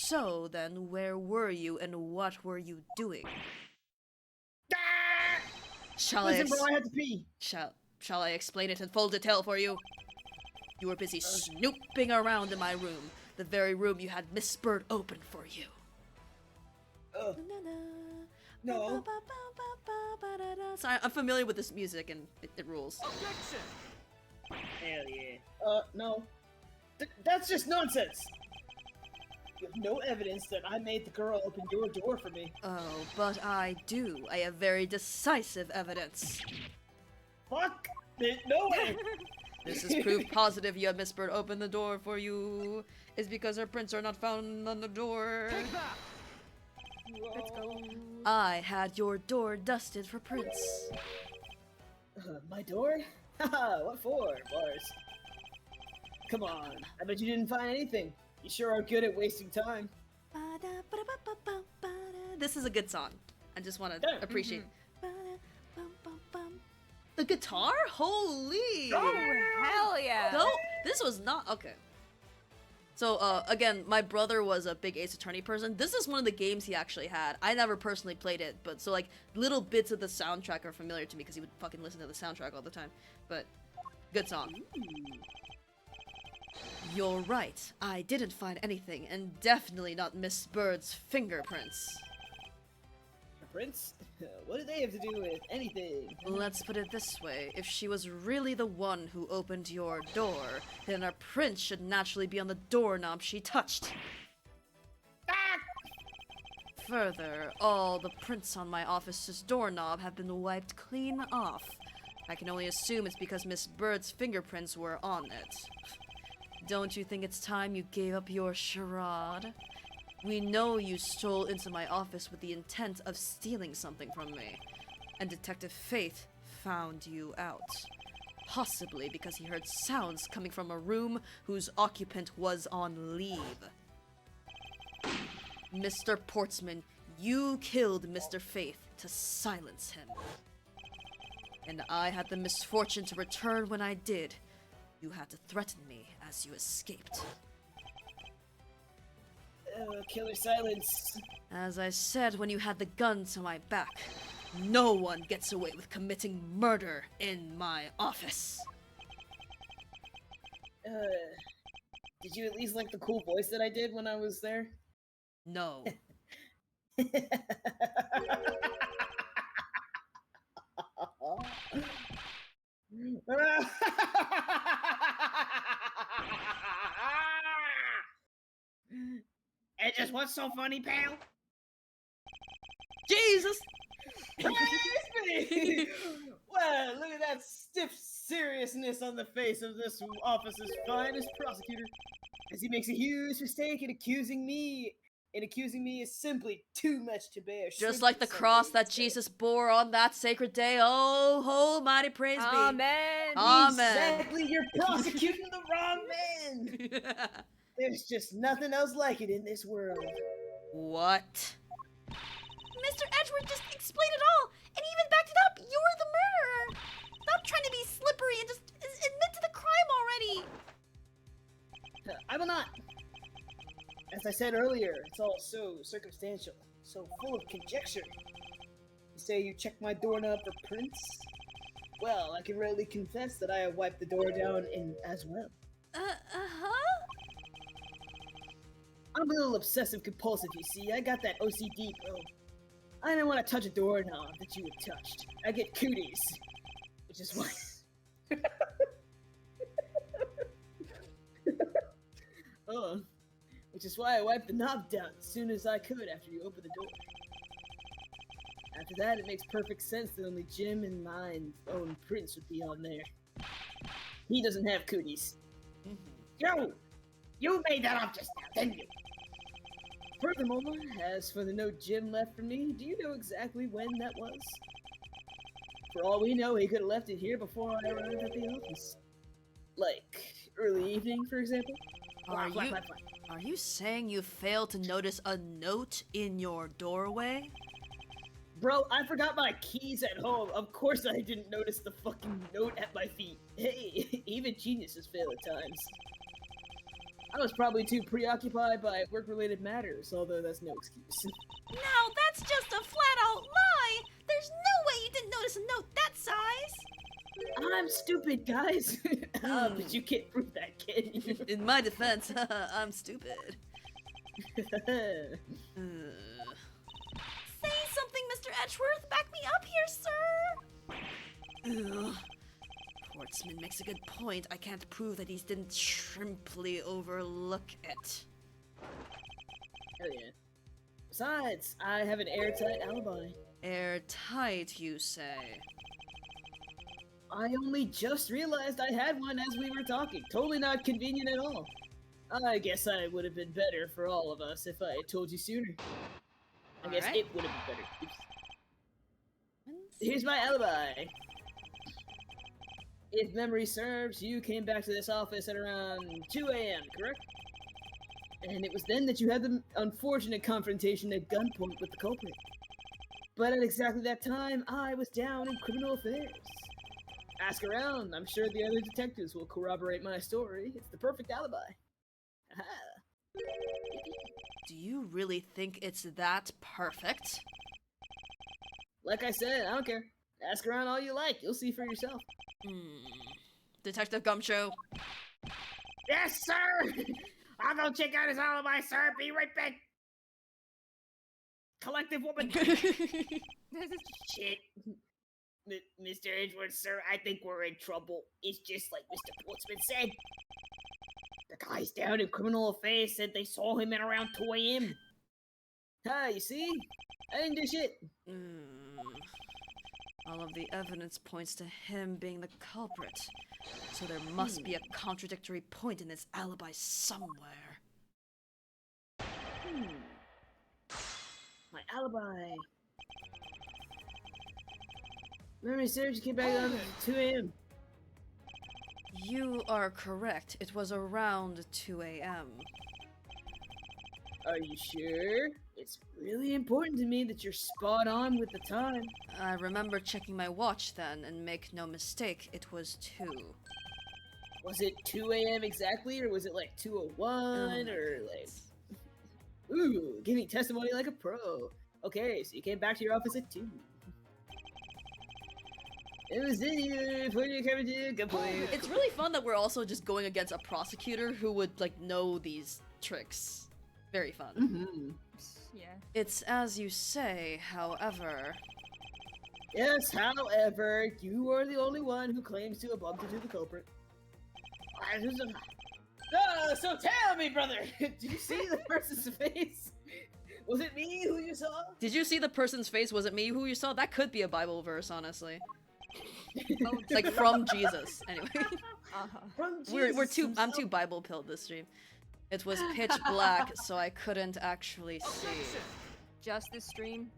So then, where were you and what were you doing? Ah! Shall Listen, bro, I had to pee. Shall I explain it in full detail for you? You were busy snooping around in my room, the very room you had Miss Bird open for you. No. Sorry, I'm familiar with this music and it rules. Objection! Hell yeah. No. That's just nonsense. You have no evidence that I made the girl open your door for me. Oh, but I do. I have very decisive evidence. Fuck! No way! This is proof positive you had Miss Bird open the door for you. Is because her prints are not found on the door. Take that! Let's go. I had your door dusted for prints. My door? Haha, what for, Bars? Come on, I bet you didn't find anything. You sure are good at wasting time. This is a good song. I just want to appreciate. The guitar? Holy! Oh hell yeah! No, this was not okay. So again, my brother was a big Ace Attorney person. This is one of the games he actually had. I never personally played it, but so like little bits of the soundtrack are familiar to me because he would fucking listen to the soundtrack all the time. But good song. You're right. I didn't find anything, and definitely not Miss Bird's fingerprints. Prince? What do they have to do with anything? Let's put it this way. If she was really the one who opened your door, then her prints should naturally be on the doorknob she touched. Further, all the prints on my office's doorknob have been wiped clean off. I can only assume it's because Miss Bird's fingerprints were on it. Don't you think it's time you gave up your charade? We know you stole into my office with the intent of stealing something from me, and Detective Faith found you out. Possibly because he heard sounds coming from a room whose occupant was on leave. Mr. Portsman, you killed Mr. Faith to silence him. And I had the misfortune to return when I did. You had to threaten me as you escaped. Killer silence. As I said when you had the gun to my back, no one gets away with committing murder in my office. Did you at least like the cool voice that I did when I was there? No. And just what's so funny, pal? Jesus! Praise me! Well, look at that stiff seriousness on the face of this office's finest prosecutor, as he makes a huge mistake in accusing me. And accusing me is simply too much to bear. Just Should like be the cross somebody that say. Jesus bore on that sacred day. Oh, almighty praise be. Amen. Amen. Exactly, you're prosecuting the wrong man. There's just nothing else like it in this world. What? Mr. Edgeworth just explained it all, and he even backed it up. You're the murderer. Stop trying to be slippery and just admit to the crime already. I will not. As I said earlier, it's all so circumstantial, so full of conjecture. You say you checked my doorknob for prints? Well, I can readily confess that I have wiped the door down in as well. Uh-huh? I'm a little obsessive compulsive, you see. I got that OCD, bro. I don't want to touch a doorknob that you had touched. I get cooties. Which is why... which is why I wiped the knob down as soon as I could after you opened the door. After that, it makes perfect sense that only Jim and mine's own prints would be on there. He doesn't have cooties. You made that up just now, didn't you? Furthermore, as for the note Jim left for me, do you know exactly when that was? For all we know, he could have left it here before I arrived at the office. Like, early evening, for example? Are you saying you failed to notice a note in your doorway? Bro, I forgot my keys at home. Of course I didn't notice the fucking note at my feet. Hey, even geniuses fail at times. I was probably too preoccupied by work-related matters, although that's no excuse. Now that's just a flat-out lie. There's no way you didn't notice a note that size. I'm stupid, guys. But you can't prove that, can you? In my defense, I'm stupid. Say something, Mr. Edgeworth. Back me up here, sir. Ugh. Portsman makes a good point. I can't prove that he didn't shrimply overlook it. Hell yeah. Besides, I have an airtight alibi. Airtight, you say? I only just realized I had one as we were talking. Totally not convenient at all. I guess I would have been better for all of us if I had told you sooner. I guess Alright. it would have been better. Oops. Here's my alibi. If memory serves, you came back to this office at around 2 a.m., correct? And it was then that you had the unfortunate confrontation at gunpoint with the culprit. But at exactly that time, I was down in criminal affairs. Ask around, I'm sure the other detectives will corroborate my story. It's the perfect alibi. Aha. Do you really think it's that perfect? Like I said, I don't care. Ask around all you like, you'll see for yourself. Detective Gumshoe. Yes, sir! I'll go check out his alibi, sir. Be right back. Collective woman. Shit. Mr. Edgeworth, sir, I think we're in trouble. It's just like Mr. Portsman said. The guys down in criminal affairs said they saw him at around 2 a.m. Ah, you see? I didn't do shit. All of the evidence points to him being the culprit. So there must be a contradictory point in this alibi somewhere. My alibi. Memory serves, you came back on 2 a.m. You are correct. It was around 2 a.m. Are you sure? It's really important to me that you're spot on with the time. I remember checking my watch then, and make no mistake, it was 2. Was it 2 a.m. exactly, or was it like 2:01, or like... Ooh, giving testimony like a pro. Okay, so you came back to your office at 2. It was in here before you came to good point. It's really fun that we're also just going against a prosecutor who would, like, know these tricks. Very fun. Yeah. It's as you say, however... Yes, however, you are the only one who claims to have bumped into the culprit. So tell me, brother, did you see the person's face? Was it me who you saw? Did you see the person's face? Was it me who you saw? That could be a Bible verse, honestly. Oh, Like from Jesus. Anyway, uh-huh. From we're Jesus too. I'm himself. too Bible pilled this stream. It was pitch black, so I couldn't actually see. Just the stream.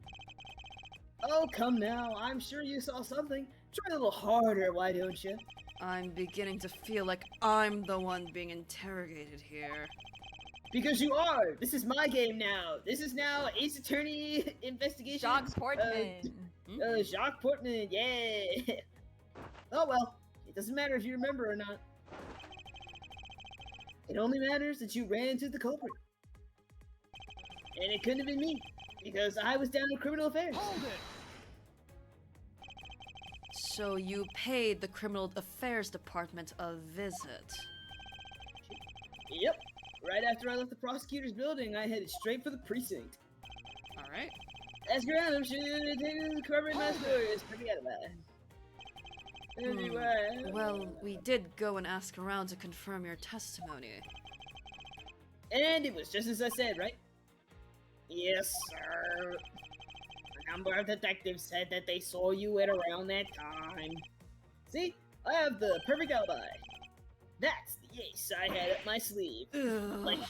Oh, come now. I'm sure you saw something. Try a little harder, why don't you? I'm beginning to feel like I'm the one being interrogated here. Because you are. This is my game now. This is now Ace Attorney investigation. Jacques Portman. Jacques Portman, yeah. Oh well, it doesn't matter if you remember or not. It only matters that you ran into the culprit. And it couldn't have been me, because I was down in criminal affairs. Hold it! So you paid the Criminal Affairs Department a visit. Yep. Right after I left the prosecutor's building, I headed straight for the precinct. Alright. Ask around, I'm sure they're taking the corporate my stories. Forget about it. Anyway. Well, we did go and ask around to confirm your testimony. And it was just as I said, right? Yes, sir. A number of detectives said that they saw you at around that time. See? I have the perfect alibi. That's the ace I had up my sleeve. Ugh. Like,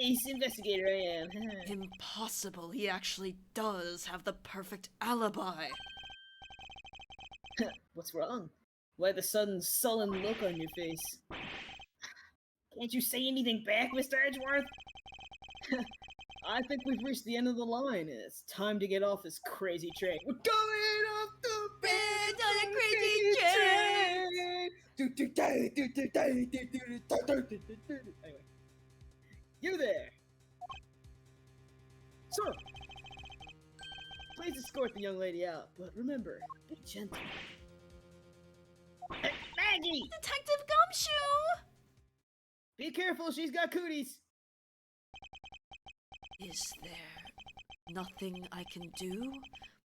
ace investigator I am. Impossible. He actually does have the perfect alibi. What's wrong? Why the sudden sullen look on your face? Can't you say anything back, Mr. Edgeworth? I think we've reached the end of the line, and it's time to get off this crazy train. We're going off the bed on a crazy train! Anyway. You there! Sir! Please escort the young lady out, but remember, be gentle. Hey, Maggie! Detective Gumshoe! Be careful, she's got cooties! Is there nothing I can do?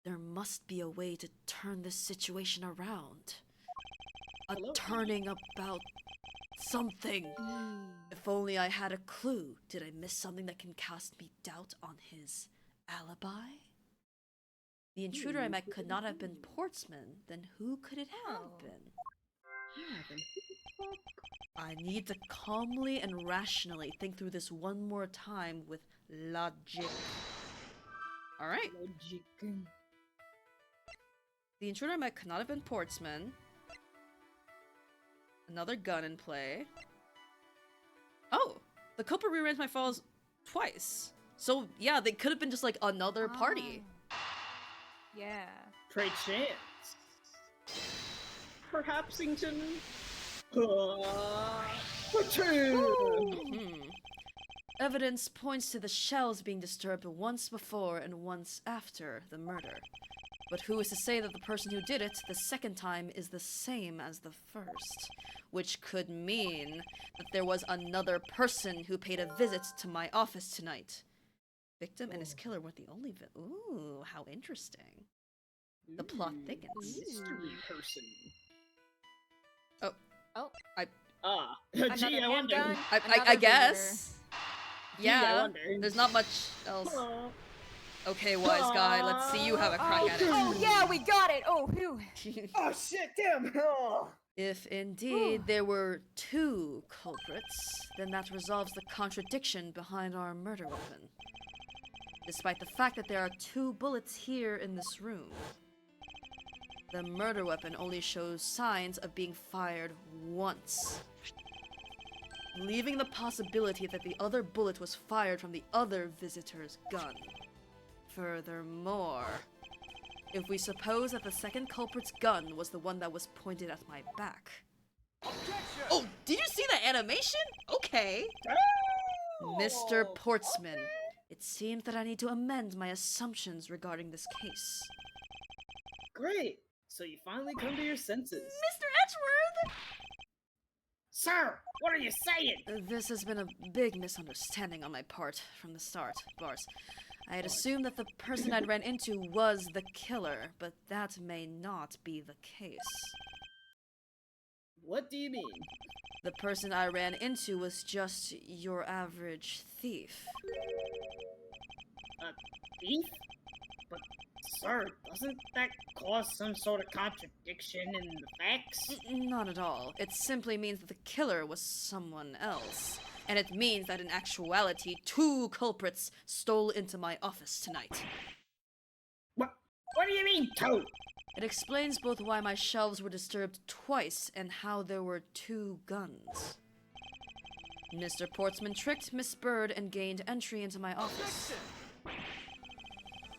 There must be a way to turn this situation around. A Hello? turning about something. If only I had a clue. Did I miss something that can cast me doubt on his alibi? The intruder I met could not have been Portsman. Then who could it have been? I need to calmly and rationally think through this one more time with logic. Alright. The intruder I met could not have been Portsman. Another gun in play. Oh! The culprit rearranged my files twice. So, yeah, they could have been just like another party. Yeah. Pray chance. Perhapsington. Evidence points to the shells being disturbed once before and once after the murder. But who is to say that the person who did it the second time is the same as the first? Which could mean that there was another person who paid a visit to my office tonight. Victim and his killer weren't the only Ooh, how interesting. The plot thickens. Mystery person. Oh. Gee, Another I wonder. handgun. I Another guess. Gee, I Yeah, wonder. there's not much else. Okay, wise guy, let's see you have a crack at it. Oh yeah, we got it. Oh, phew. Oh shit, damn! Oh. If indeed there were two culprits, then that resolves the contradiction behind our murder weapon. Despite the fact that there are 2 bullets here in this room. The murder weapon only shows signs of being fired once, leaving the possibility that the other bullet was fired from the other visitor's gun. Furthermore, if we suppose that the second culprit's gun was the one that was pointed at my back. Objection! Oh, did you see the animation? Okay. Mr. Portsman, it seems that I need to amend my assumptions regarding this case. Great. So you finally come to your senses. Mr. Edgeworth! Sir, what are you saying? This has been a big misunderstanding on my part from the start, Bars. I had assumed that the person I'd ran into was the killer, but that may not be the case. What do you mean? The person I ran into was just your average thief. A thief? But, sir, doesn't that cause some sort of contradiction in the facts? Not at all. It simply means that the killer was someone else. And it means that in actuality, 2 culprits stole into my office tonight. What do you mean, two? It explains both why my shelves were disturbed twice and how there were 2 guns. Mr. Portsman tricked Miss Bird and gained entry into my office.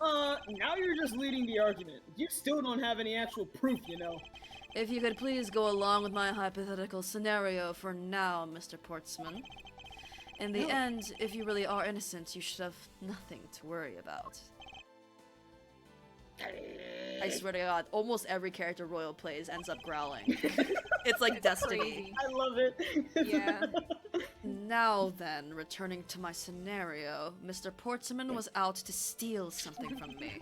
Now you're just leading the argument. You still don't have any actual proof, you know. If you could please go along with my hypothetical scenario for now, Mr. Portsman. In the end, if you really are innocent, you should have nothing to worry about. I swear to God, almost every character Royal plays ends up growling. It's like destiny. Crazy. I love it. Yeah. Now then, returning to my scenario, Mr. Portsman was out to steal something from me.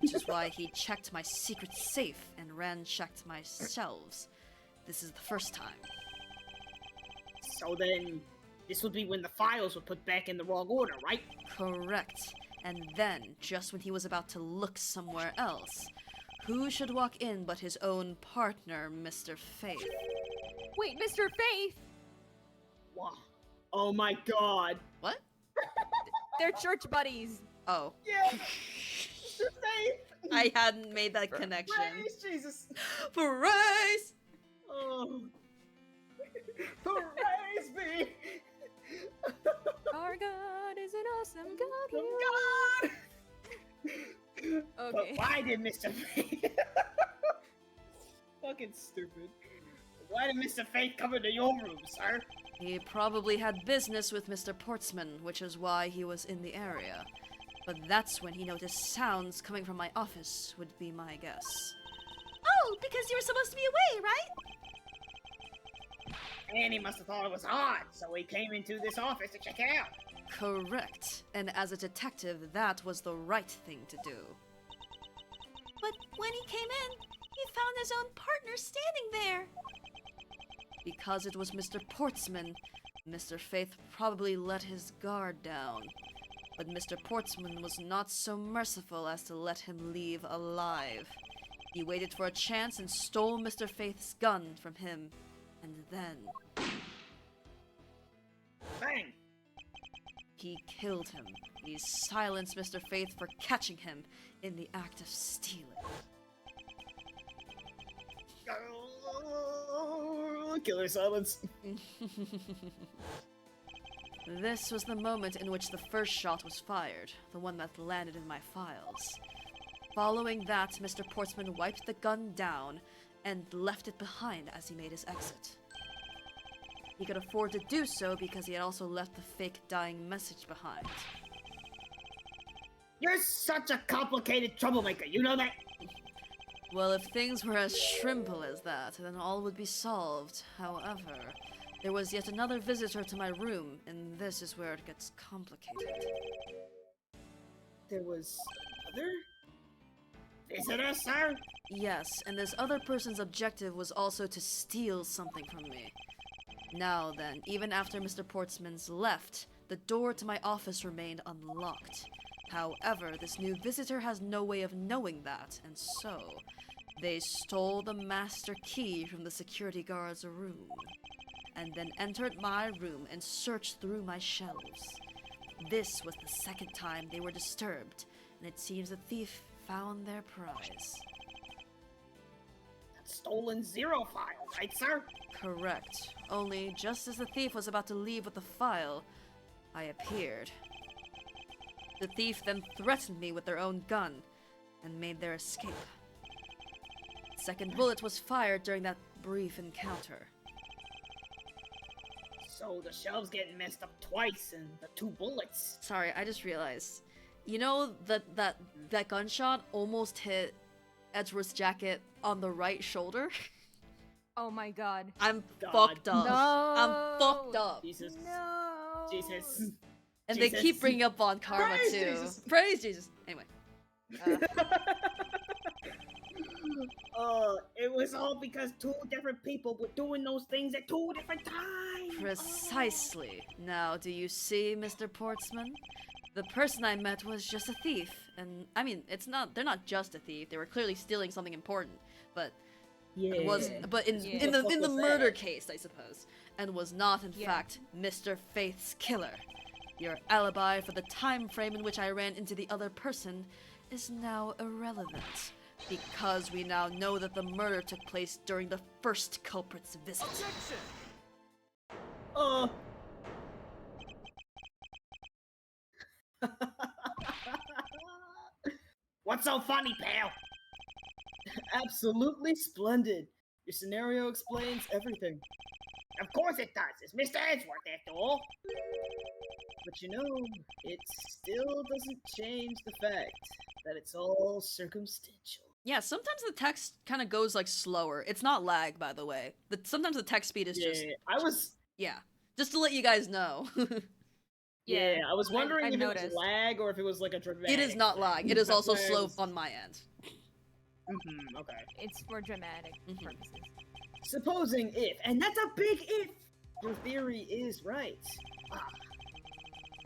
Which is why he checked my secret safe and ransacked my shelves. This is the first time. So then, this would be when the files were put back in the wrong order, right? Correct. And then, just when he was about to look somewhere else, who should walk in but his own partner, Mr. Faith? Wait, Mr. Faith! Wow. Oh my god. What? They're church buddies. Oh. Yeah. Mr. Faith. I hadn't made that connection. Praise Jesus. Praise! Oh. Praise me. Our God is an awesome God. Oh God. Okay. But why did Mr. Faith... Fucking stupid. Why did Mr. Faith come into your room, sir? He probably had business with Mr. Portsman, which is why he was in the area. But that's when he noticed sounds coming from my office, would be my guess. Oh, because you were supposed to be away, right? And he must have thought it was odd, so he came into this office to check it out. Correct. And as a detective, that was the right thing to do. But when he came in, he found his own partner standing there. Because it was Mr. Portsman, Mr. Faith probably let his guard down. But Mr. Portsman was not so merciful as to let him leave alive. He waited for a chance and stole Mr. Faith's gun from him. And then... Bang! he killed him. He silenced Mr. Faith for catching him in the act of stealing. Oh, killer silence. This was the moment in which the first shot was fired, the one that landed in my files. Following that, Mr. Portsman wiped the gun down and left it behind as he made his exit. He could afford to do so because he had also left the fake dying message behind. You're such a complicated troublemaker, you know that? Well, if things were as shrimple as that, then all would be solved. However, there was yet another visitor to my room, and this is where it gets complicated. There was another? Visitor, sir? Yes, and this other person's objective was also to steal something from me. Now then, even after Mr. Portsman's left, the door to my office remained unlocked. However, this new visitor has no way of knowing that, and so they stole the master key from the security guard's room, and then entered my room and searched through my shelves. This was the second time they were disturbed, and it seems the thief found their prize. That stolen zero file, right, sir? Correct. Only just as the thief was about to leave with the file, I appeared. The thief then threatened me with their own gun and made their escape. The second bullet was fired during that brief encounter. So the shelves getting messed up twice and the 2 bullets. Sorry, I just realized. You know that gunshot almost hit Edgeworth's jacket on the right shoulder? Oh my god. I'm God. fucked up. No. I'm fucked up. Jesus. No. Jesus. And they Jesus. keep bringing up Von Karma Praise too. Jesus. Praise Jesus. Anyway. It was all because two different people were doing those things at two different times. Precisely. Now, do you see, Mr. Portsman? The person I met was just a thief. And, I mean, they're not just a thief. They were clearly stealing something important. But Yeah. in Yeah. the What the fuck was murder that? case, I suppose. And was not, in Yeah. fact, Mr. Faith's killer. Your alibi for the time frame in which I ran into the other person is now irrelevant. Because we now know that the murder took place during the first culprit's visit. Objection! What's so funny, pal? Absolutely splendid. Your scenario explains everything. Of course it does. It's Mr. Edgeworth, after all. But you know, it still doesn't change the fact that it's all circumstantial. Yeah, sometimes the text kind of goes like slower. It's not lag, by the way. Sometimes the text speed is just yeah. Just to let you guys know. Yeah, I was wondering I if it was noticed. lag or if it was like a dramatic. It is not lag. It is That's also why I slow was- on my end. Okay. It's for dramatic Mhm. purposes. Supposing if, and that's a big if, your theory is right.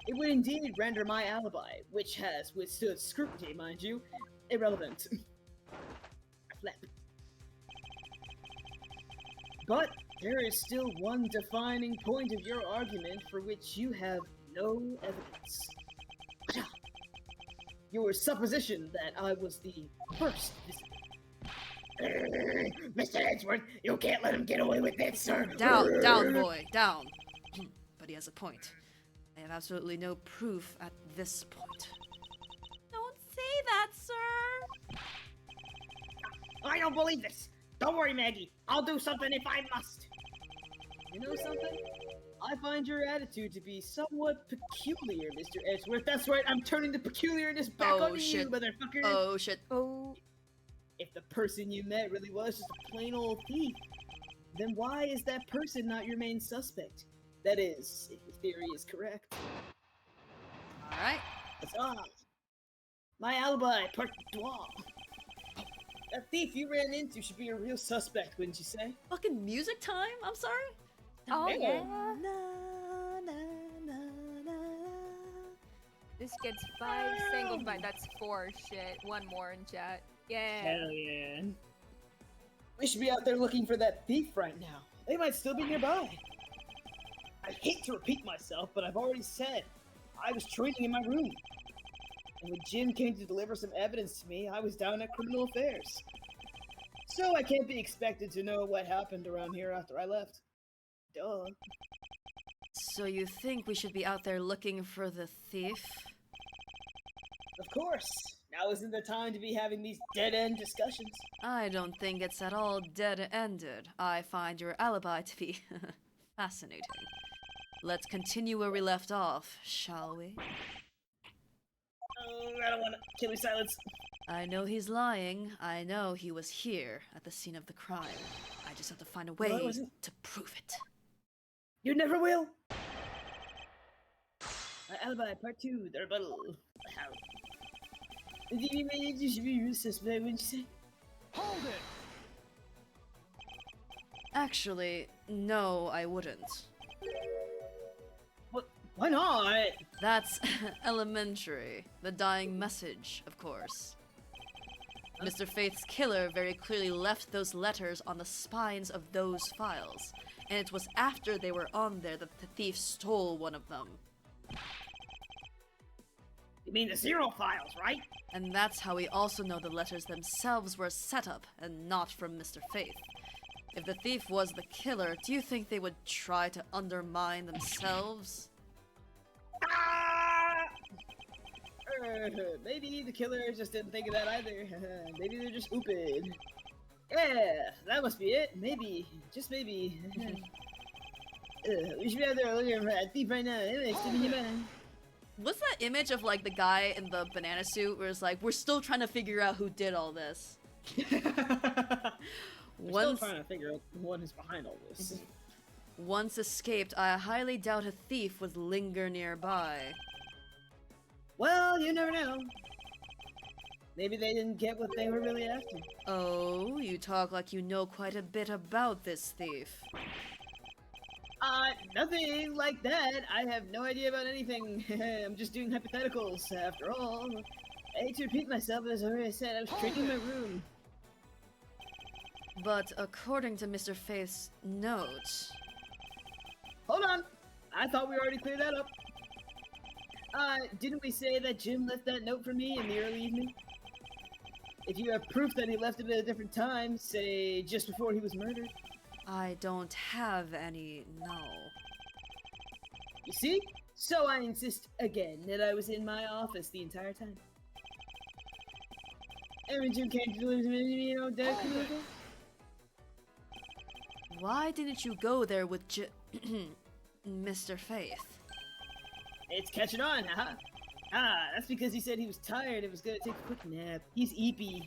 It would indeed render my alibi, which has withstood scrutiny, mind you, irrelevant. Flap. But there is still one defining point of your argument for which you have no evidence. Your supposition that I was the first visitor. Mr. Edgeworth, you can't let him get away with it, sir. Down, boy, down. But he has a point. I have absolutely no proof at this point. Don't say that, sir. I don't believe this. Don't worry, Maggie. I'll do something if I must. You know something? I find your attitude to be somewhat peculiar, Mr. Edgeworth. That's right, I'm turning the peculiarness back Oh, on shit. you, motherfucker. Oh shit. Oh. If the person you met really was just a plain old thief, then why is that person not your main suspect? That is, if your theory is correct. Alright. Huzzah! My alibi, part trois. That thief you ran into should be a real suspect, wouldn't you say? Fucking music time? I'm sorry? Oh Hey. yeah. Na, na, na, na. This gets 5 single by that's 4 shit. One more in chat. Yeah. Hell yeah. We should be out there looking for that thief right now. They might still be nearby. I hate to repeat myself, but I've already said I was training in my room. And when Jim came to deliver some evidence to me, I was down at criminal affairs. So I can't be expected to know what happened around here after I left. Duh. So you think we should be out there looking for the thief? Of course. Now isn't the time to be having these dead-end discussions. I don't think it's at all dead-ended. I find your alibi to be fascinating. Let's continue where we left off, shall we? Oh, I don't want to kill me silence. I know he's lying. I know he was here at the scene of the crime. I just have to find a way I wasn't. to prove it. You never will. Alibi part 2, the rebuttal. How? You should be a suspect, wouldn't you say? Hold it! Actually, no, I wouldn't. What? Why not? That's elementary. The dying message, of course. Mr. Faith's killer very clearly left those letters on the spines of those files, and it was after they were on there that the thief stole one of them. You mean the zero files, right? And that's how we also know the letters themselves were a setup and not from Mr. Faith. If the thief was the killer, do you think they would try to undermine themselves? Maybe the killer just didn't think of that either. Maybe they're just stupid. Yeah, that must be it. Maybe. Just maybe. We should be out there looking for a thief right now. Anyway, stick in your mind. What's that image of like the guy in the banana suit where it's like, we're still trying to figure out who did all this? I'm still Once, trying to figure out what is behind all this. once escaped, I highly doubt a thief would linger nearby. Well, you never know. Maybe they didn't get what they were really after. Oh, you talk like you know quite a bit about this thief. Nothing like that. I have no idea about anything. I'm just doing hypotheticals, after all. I hate to repeat myself, but as I already said, I was drinking my room. But according to Mr. Faith's note... Hold on! I thought we already cleared that up. Didn't we say that Jim left that note for me in the early evening? If you have proof that he left it at a different time, say just before he was murdered. I don't have any, no. You see? So I insist again that I was in my office the entire time. And when Jim came to deliver to me, you know, Dad, Why didn't you go there with Mr. Faith? it's catching on, haha. That's because he said he was tired and was gonna take a quick nap. He's eepy.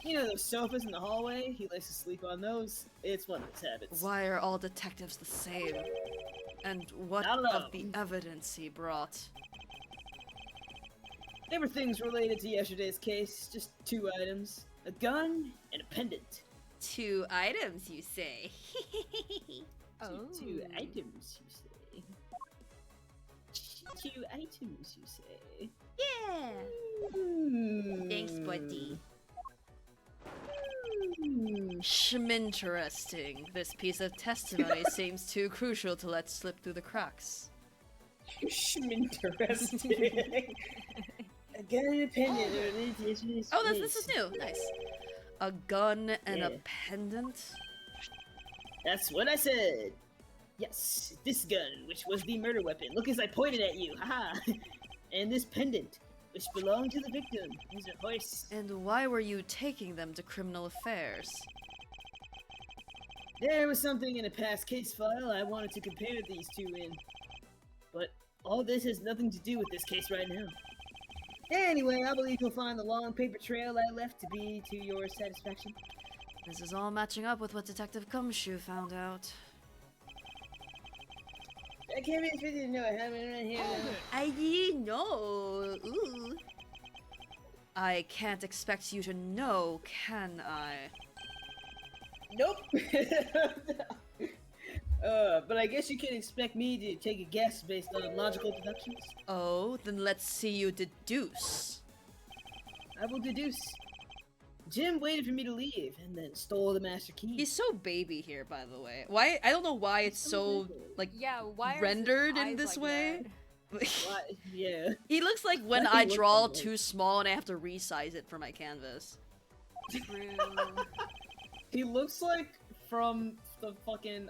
You know those sofas in the hallway? He likes to sleep on those. It's one of his habits. Why are all detectives the same? And what I don't know. of the evidence he brought? They were things related to yesterday's case. Just 2 items. A gun and a pendant. 2 items, you say? Oh. Two items, you say. 2 items, you say. Yeah! Thanks, buddy. Schminteresting. This piece of testimony seems too crucial to let slip through the cracks. Schminteresting. A gun and a pendant. Oh, this is new. Nice. A gun and a Yeah. pendant? That's what I said. Yes, this gun, which was the murder weapon. Look as I pointed at you, haha. And this pendant, which belonged to the victim. Here's a horse. And why were you taking them to criminal affairs? There was something in a past case file I wanted to compare these 2 in. But all this has nothing to do with this case right now. Anyway, I believe you'll find the long paper trail I left to be to your satisfaction. This is all matching up with what Detective Gumshoe found out. I can't be expected to know it. I'm right here. I didn't know. Ooh. I can't expect you to know, can I? Nope. But I guess you can expect me to take a guess based on logical deductions. Oh, then let's see you deduce. I will deduce. Jim waited for me to leave and then stole the master key. He's so baby here, by the way. Why? I don't know why it's so, like, Yeah, why are his rendered in eyes this like way. Why- Yeah. He looks like when Why I he looks draw that way. too small and I have to resize it for my canvas. that? True. He looks like from the fucking,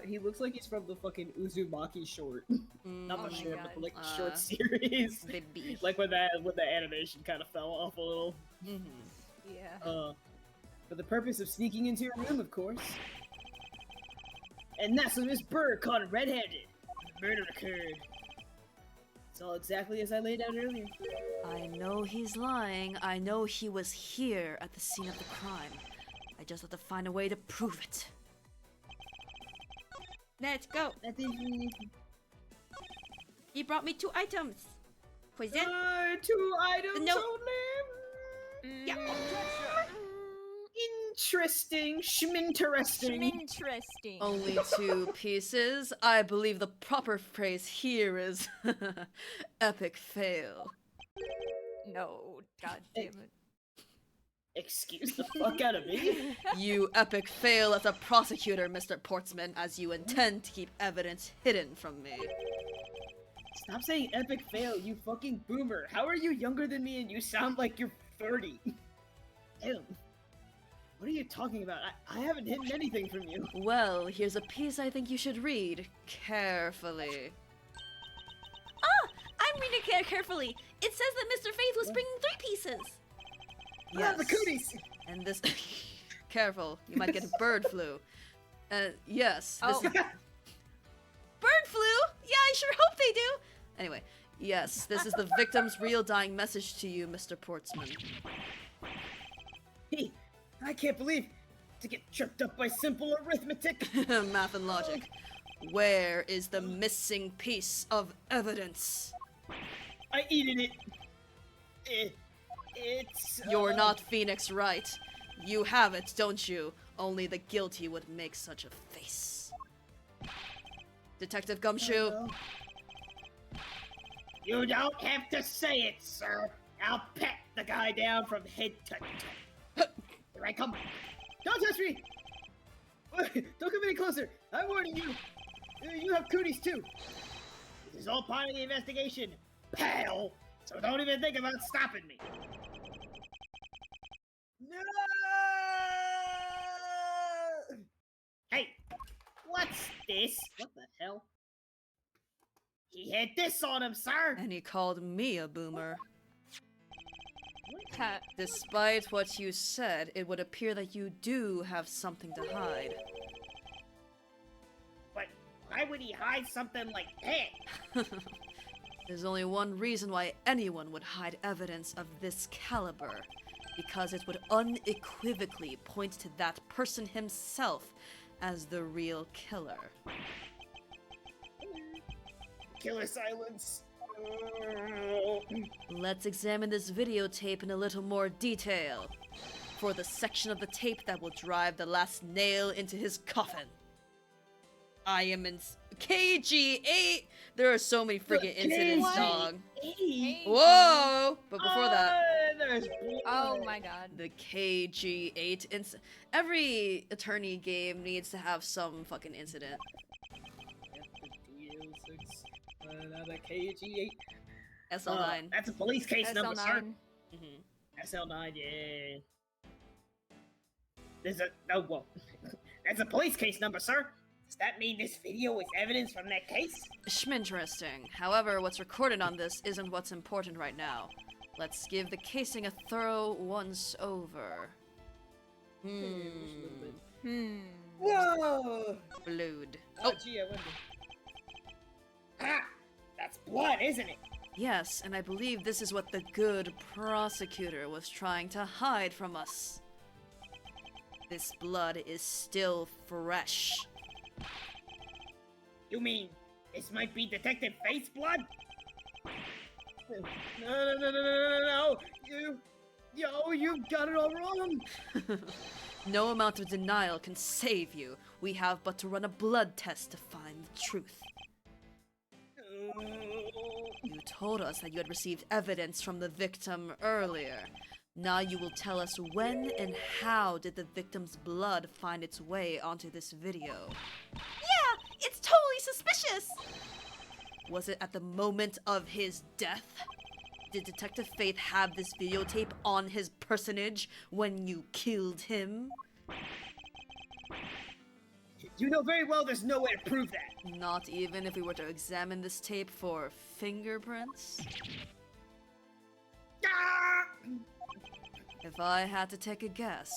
he looks like he's from the fucking Uzumaki short. Not Oh the my short, God. but like Uh, short series. Baby. Like when the animation kind of fell off a little. Yeah. For the purpose of sneaking into your room, of course. And that's when Miss Bird caught him red-handed. Murder occurred. It's all exactly as I laid out earlier. I know he's lying. I know he was here at the scene of the crime. I just have to find a way to prove it. Let's go. That is He brought me 2 items. Present. 2 items No. only. Yeah. Objection! Interesting. Schminteresting. Interesting. Only 2 pieces. I believe the proper phrase here is epic fail. No, god damn it. Excuse the fuck out of me. You epic fail as a prosecutor, Mr. Portsman, as you intend to keep evidence hidden from me. Stop saying epic fail, you fucking boomer. How are you younger than me and you sound like you're 30? Ew. What are you talking about? I haven't hidden anything from you. Well, here's a piece I think you should read carefully. I'm reading it carefully. It says that Mr. Faith was bringing 3 pieces. The cooties! And this... Careful, you might get bird flu. Yes, this Oh. is... Bird flu? Yeah, I sure hope they do. Anyway, yes, this is the victim's real dying message to you, Mr. Portsman. I can't believe to get tripped up by simple arithmetic. Math and logic. Where is the missing piece of evidence? I eated it. It's. You're not Phoenix Wright. You have it, don't you? Only the guilty would make such a face. Detective Gumshoe. You don't have to say it, sir. I'll pat the guy down from head to toe. Here I come. Don't touch me! Don't come any closer. I'm warning you. You have cooties too. This is all part of the investigation, pal. So don't even think about stopping me. No! Hey, what's this? What the hell? He had this on him, sir. And he called me a boomer. Ha- Despite what you said, it would appear that you do have something to hide. But why would he hide something like that? There's only one reason why anyone would hide evidence of this caliber. Because it would unequivocally point to that person himself as the real killer. Killer silence. Let's examine this videotape in a little more detail. For the section of the tape that will drive the last nail into his coffin. I am in KG8. There are so many freaking incidents, dog. Hey. Whoa! But before that, There's Oh my god. the KG8 every attorney game needs to have some fucking incident. Another KG8. SL9. That's a police case number, sir. SL9. SL9, yeah. There's a well. That's a police case number, sir. Does that mean this video is evidence from that case? Schminteresting. However, what's recorded on this isn't what's important right now. Let's give the casing a thorough once over. Whoa! Blood. Oh, gee, I wonder. Ah! That's blood, isn't it? Yes, and I believe this is what the good prosecutor was trying to hide from us. This blood is still fresh. You mean this might be Detective Faith's blood? No. You got it all wrong. No amount of denial can save you. We have but to run a blood test to find the truth. You told us that you had received evidence from the victim earlier. Now you will tell us when and how did the victim's blood find its way onto this video. Yeah, it's totally suspicious. Was it at the moment of his death? Did Detective Faith have this videotape on his personage when you killed him? You know very well there's no way to prove that. Not even if we were to examine this tape for fingerprints? Ah! If I had to take a guess,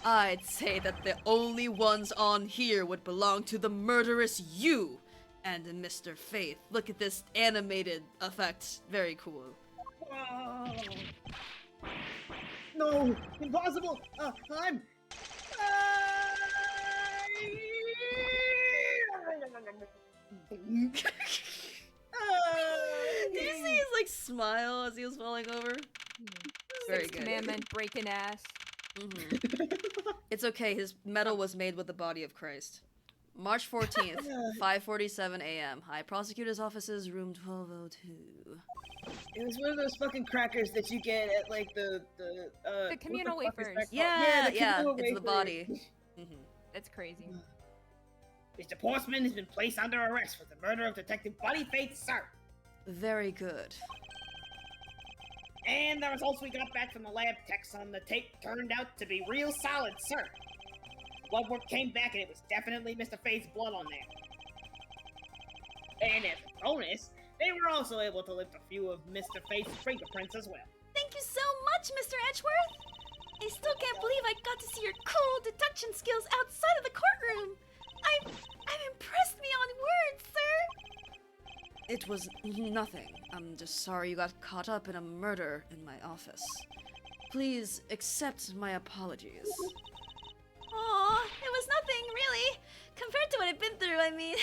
I'd say that the only ones on here would belong to the murderous you and Mr. Faith. Look at this animated effect. Very cool. Whoa. No, impossible. I'm. Did you see his like smile as he was falling over? Very Sixth good. Commandment breaking ass. It's okay, his medal was made with the body of Christ. March 14th, 5:47 a.m. High Prosecutor's Offices, room 1202. It was one of those fucking crackers that you get at like the communal what the fuck is wafers. that called? Yeah, the yeah, communal it's the wafer. body. That's crazy. Mr. Portsman has been placed under arrest for the murder of Detective Buddy Faith, sir. Very good. And the results we got back from the lab techs on the tape turned out to be real solid, sir. Blood work came back and it was definitely Mr. Faith's blood on there. And as a bonus, they were also able to lift a few of Mr. Faith's fingerprints as well. Thank you so much, Mr. Edgeworth. I still can't believe I got to see your cool deduction skills outside of the courtroom. I'm impressed beyond words, sir. It was nothing. I'm just sorry you got caught up in a murder in my office. Please accept my apologies. Aw, it was nothing, really. Compared to what I've been through, I mean.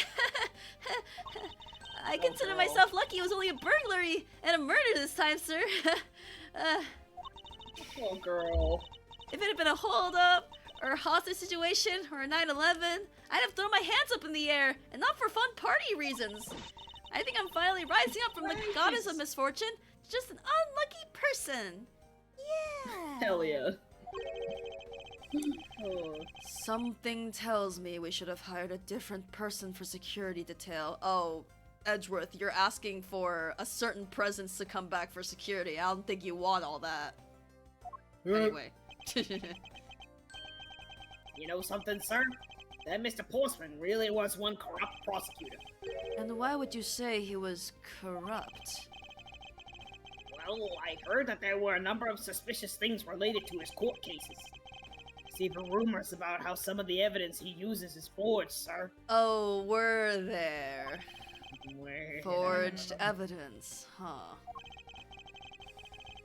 I consider girl. myself lucky it was only a burglary and a murder this time, sir. Oh, girl. If it had been a hold-up, or a hostage situation, or a 9/11, I'd have thrown my hands up in the air, and not for fun party reasons. I think I'm finally rising up from the goddess of misfortune to just an unlucky person. Yeah. Hell yeah. Oh. Something tells me we should have hired a different person for security detail. Oh, Edgeworth, you're asking for a certain presence to come back for security. I don't think you want all that. Anyway. You know something, sir? That Mr. Portsman really was one corrupt prosecutor. And why would you say he was corrupt? Well, I heard that there were a number of suspicious things related to his court cases. There's even rumors about how some of the evidence he uses is forged, sir. Oh, were there Well, forged evidence, huh?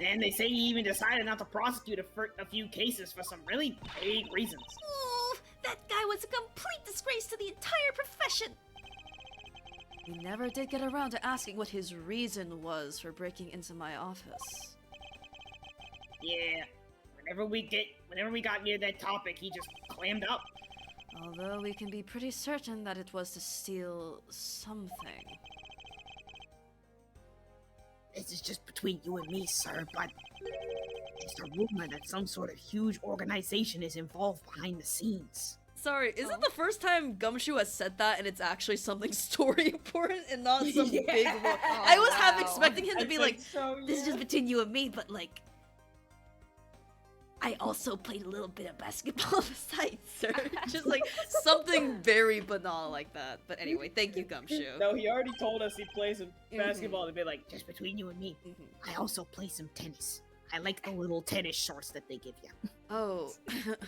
And they say he even decided not to prosecute a few cases for some really vague reasons. Ooh, that guy was a complete disgrace to the entire profession. We never did get around to asking what his reason was for breaking into my office. Yeah, whenever we got near that topic, he just clammed up. Although we can be pretty certain that it was to steal something. This is just between you and me, sir, but there's a rumor that some sort of huge organization is involved behind the scenes. Sorry, is it the first time Gumshoe has said that and it's actually something story important and not some Yeah. big one? Oh, I was half wow. expecting him to be like, This is just between you and me, but like, I also played a little bit of basketball besides, sir. just like something very banal like that. But anyway, thank you, Gumshoe. No, he already told us he plays some Mhm. basketball to be like, Just between you and me, Mhm. I also play some tennis. I like the little tennis shorts that they give you. Oh,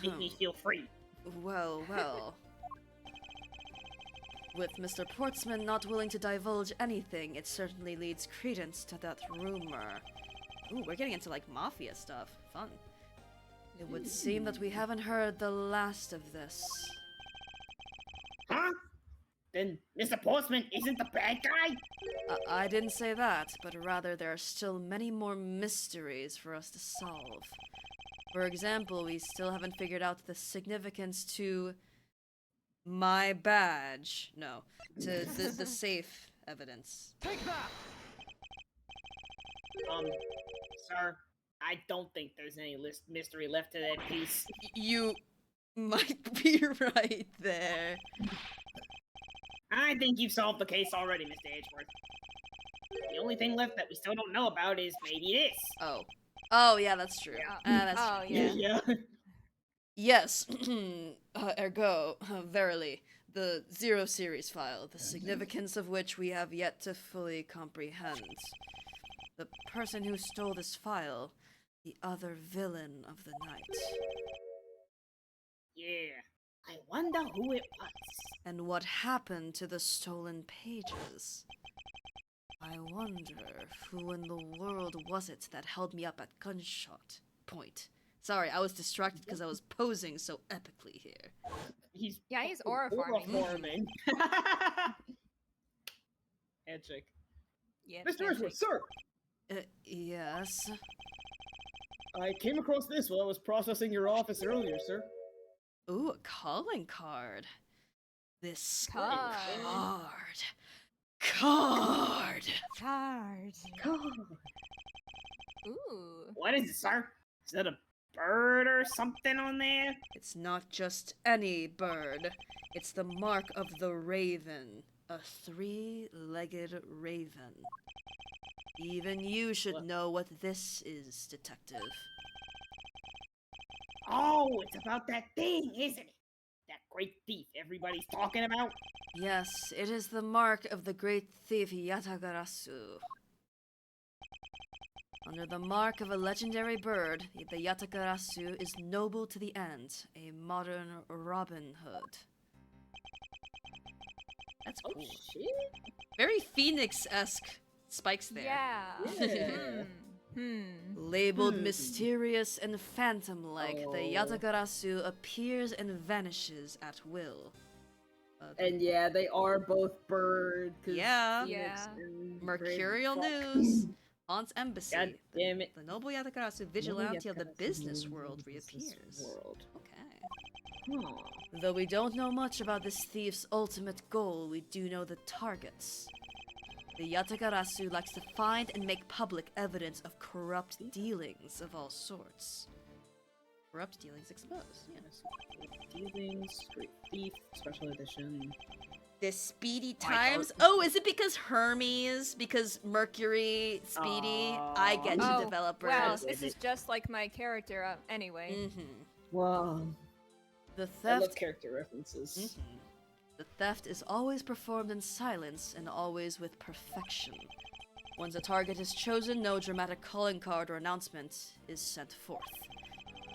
Make me feel free. well. With Mr. Portsman not willing to divulge anything, it certainly leads credence to that rumor. Ooh, we're getting into like mafia stuff. Fun. It would seem that we haven't heard the last of this. Huh? Then Mr. Portsman isn't the bad guy? I didn't say that, but rather there are still many more mysteries for us to solve. For example, we still haven't figured out the significance to my badge. No, to the safe evidence. Take that! Sir, I don't think there's any mystery left to that piece. You might be right there. I think you've solved the case already, Mr. Edgeworth. The only thing left that we still don't know about is maybe this. Oh, yeah, that's true. That's Oh, true. yeah. yeah. Yes, ergo, verily, the Zero Series file, the significance of which we have yet to fully comprehend. The person who stole this file, the other villain of the night. Yeah, I wonder who it was. And what happened to the stolen pages? I wonder who in the world was it that held me up at gunshot point. Sorry, I was distracted because I was posing so epically here. He's Yeah, he's aura farming. farming. Handshake. Yeah, Mr. Edgeworth, sir! Yes? I came across this while I was processing your office earlier, sir. Ooh, a calling card. This Card. Card. Charge. Ooh. What is it, sir? Is that a bird or something on there? It's not just any bird. It's the mark of the raven. A three-legged raven. Even you should What? know what this is, detective. Oh, it's about that thing, isn't it? That great thief everybody's talking about? Yes, it is the mark of the great thief Yatagarasu. Under the mark of a legendary bird, the Yatagarasu is noble to the end, a modern Robin Hood. That's Oh, cool. shit. Very Phoenix-esque spikes there. Yeah. Yeah. Labeled mysterious and phantom-like, the Oh. Yatagarasu appears and vanishes at will. And yeah, they are both bird. 'Cause Yeah. Phoenix and Mercurial Raven- News. Aunt's Embassy. God damn it. The noble Yatagarasu vigilante of the business world reappears. World. Okay. Huh. Though we don't know much about this thief's ultimate goal, we do know the targets. The Yatagarasu likes to find and make public evidence of corrupt dealings of all sorts. Corrupt dealings exposed, yes. Dealings, Great Thief, Special Edition. The Speedy My Times? God. Oh, is it because Hermes? Because Mercury, Speedy? I get you, Oh, developers. wow, this is just like my character. Anyway. Mm-hmm. Wow. The I love theft... character references. Mhm. The theft is always performed in silence and always with perfection. Once a target is chosen, no dramatic calling card or announcement is sent forth.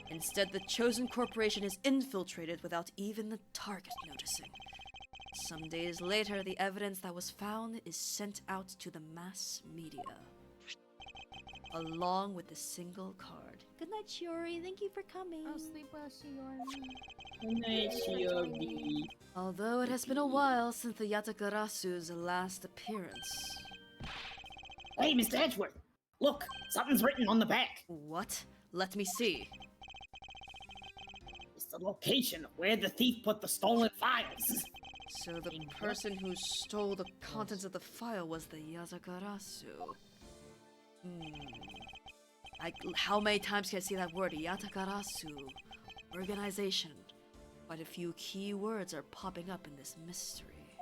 Instead, the chosen corporation is infiltrated without even the target noticing. Some days later, the evidence that was found is sent out to the mass media, along with the single card. Good night, Shiori. Thank you for coming. Oh, sleep well, Shiori. Nice, Yogi. Although it has been a while since the Yatagarasu's last appearance. Hey, Mr. Edgeworth! Look, something's written on the back. What? Let me see. It's the location of where the thief put the stolen files. So the person who stole the contents of the file was the Yatagarasu. How many times can I see that word? Yatagarasu. Organization. Quite a few key words are popping up in this mystery.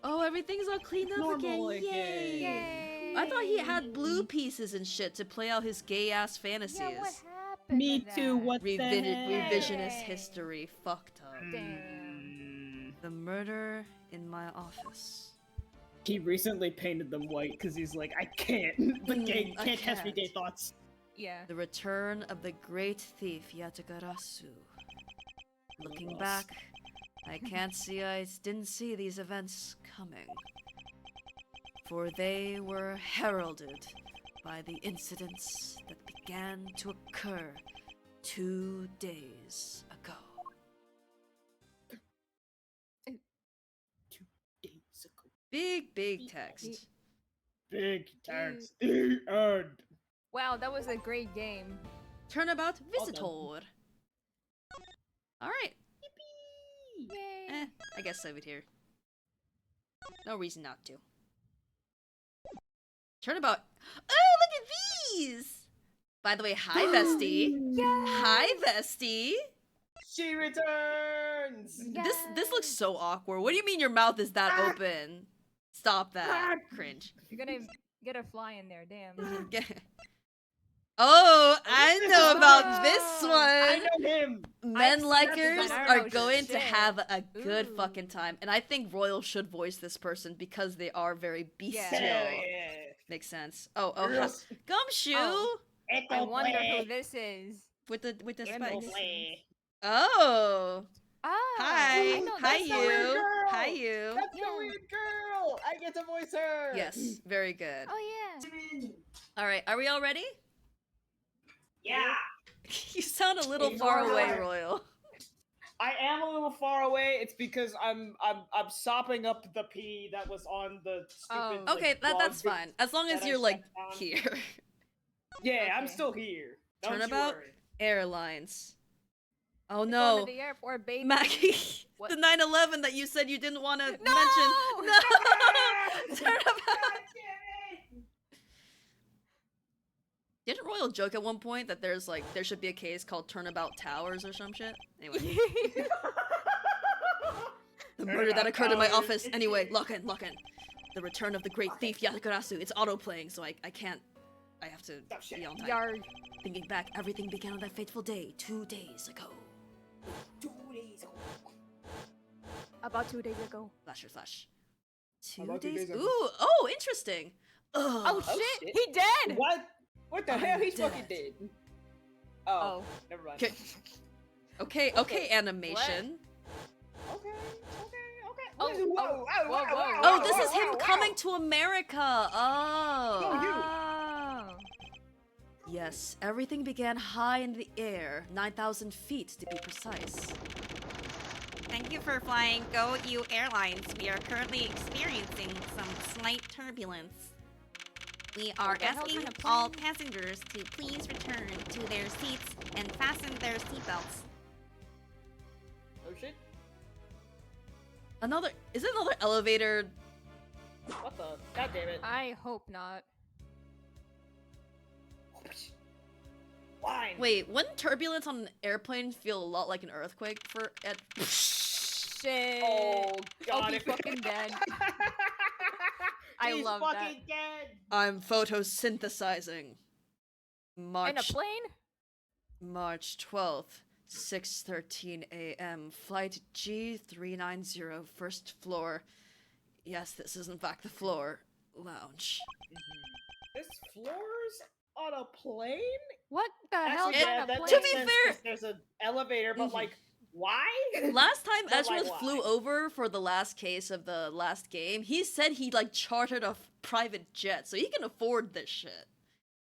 Oh, everything's all cleaned up Normal again. Yay! Yay! I thought he had blue pieces and shit to play out his gay-ass fantasies. Yeah, what happened Me to too, that? what the heck? Revisionist history. Fucked up. Damn. The murder in my office. He recently painted them white because he's like, I can't. The gay I can't catch me can't. gay thoughts. Yeah. The return of the great thief Yatagarasu. Looking Yes. back, I can't see I didn't see these events coming. For they were heralded by the incidents that began to occur 2 days ago. 2 days ago. Big text. Big text. The end. Wow, that was a great game. Turnabout Well visitor. Alright. Yay. I guess leave it here. No reason not to. Turnabout. Oh, look at these! By the way, hi, Vesty. Hi, Vesty. She returns! This looks so awkward. What do you mean your mouth is that open? Stop that. Cringe. You're gonna get a fly in there, damn. Oh, I know about this I one. know him! Men likers designer are knows going to shit. have a good Ooh. fucking time. And I think Royal should voice this person because they are very bestial. Yeah. Hell yeah! Makes sense. Oh, Yes. Gumshoe Oh. Echo I wonder play. who this is. with the Echo spikes. play. Oh, Oh, hi, I know hi that's the weird you, girl. hi you. That's Yeah. the weird girl! I get to voice her! Yes, very good. Oh yeah. All right, are we all ready? Yeah. You sound a little It's far all away, right. Royal. I am a little far away. It's because I'm sopping up the pee that was on the stupid. Oh. Okay, like, that's blog fine. As long as that I you're like sent on. here. Yeah, I'm Okay. still here. Don't you Turnabout worry. Airlines. Oh Going no, to the airport, baby. Maggie, What? the 9/11 that you said you didn't want to mention. No! No, Turnabout. Didn't Royal joke at one point that there should be a case called Turnabout Towers or some shit? Anyway, the murder that occurred in my office. Anyway, lock in. The return of the great thief Yatagarasu. It's auto-playing, so I can't. I have to Oh, shit. be on time. Yard. Thinking back, everything began on that fateful day 2 days ago. 2 days ago. About 2 days ago. Flash. 2 About 2 days. days ago. Ooh, oh, interesting. Oh, Ugh. shit, shit. he dead. What? What the I'm hell? He's dead. fucking dead. Oh, Oh. never mind. Okay, animation. Okay. Oh, Whoa, whoa, whoa, whoa. Oh, this is him wow. coming to America. Oh. No, you. Yes, everything began high in the air, 9,000 feet to be precise. Thank you for flying Go U Airlines. We are currently experiencing some slight turbulence. We are What the hell asking kind of all plane? passengers to please return to their seats and fasten their seatbelts. Oh shit. Is it another elevator? What the? God damn it. I hope not. Line. Wait, wouldn't turbulence on an airplane feel a lot like an earthquake for at Shit. Oh I'll god. be if- fucking dead. I He's love fucking that. dead. I'm photosynthesizing. In a March plane? March 12th, 6:13 a.m. Flight G390, first floor. Yes, this is in fact the floor. Lounge. This floor's on a plane? What the hell Actually, yeah, kind that of To plane? be makes sense fair- 'cause there's an elevator, but Mhm. like, why? Last time But, like, Edgeworth flew why? over for the last case of the last game, he said he like chartered a private jet, so he can afford this shit.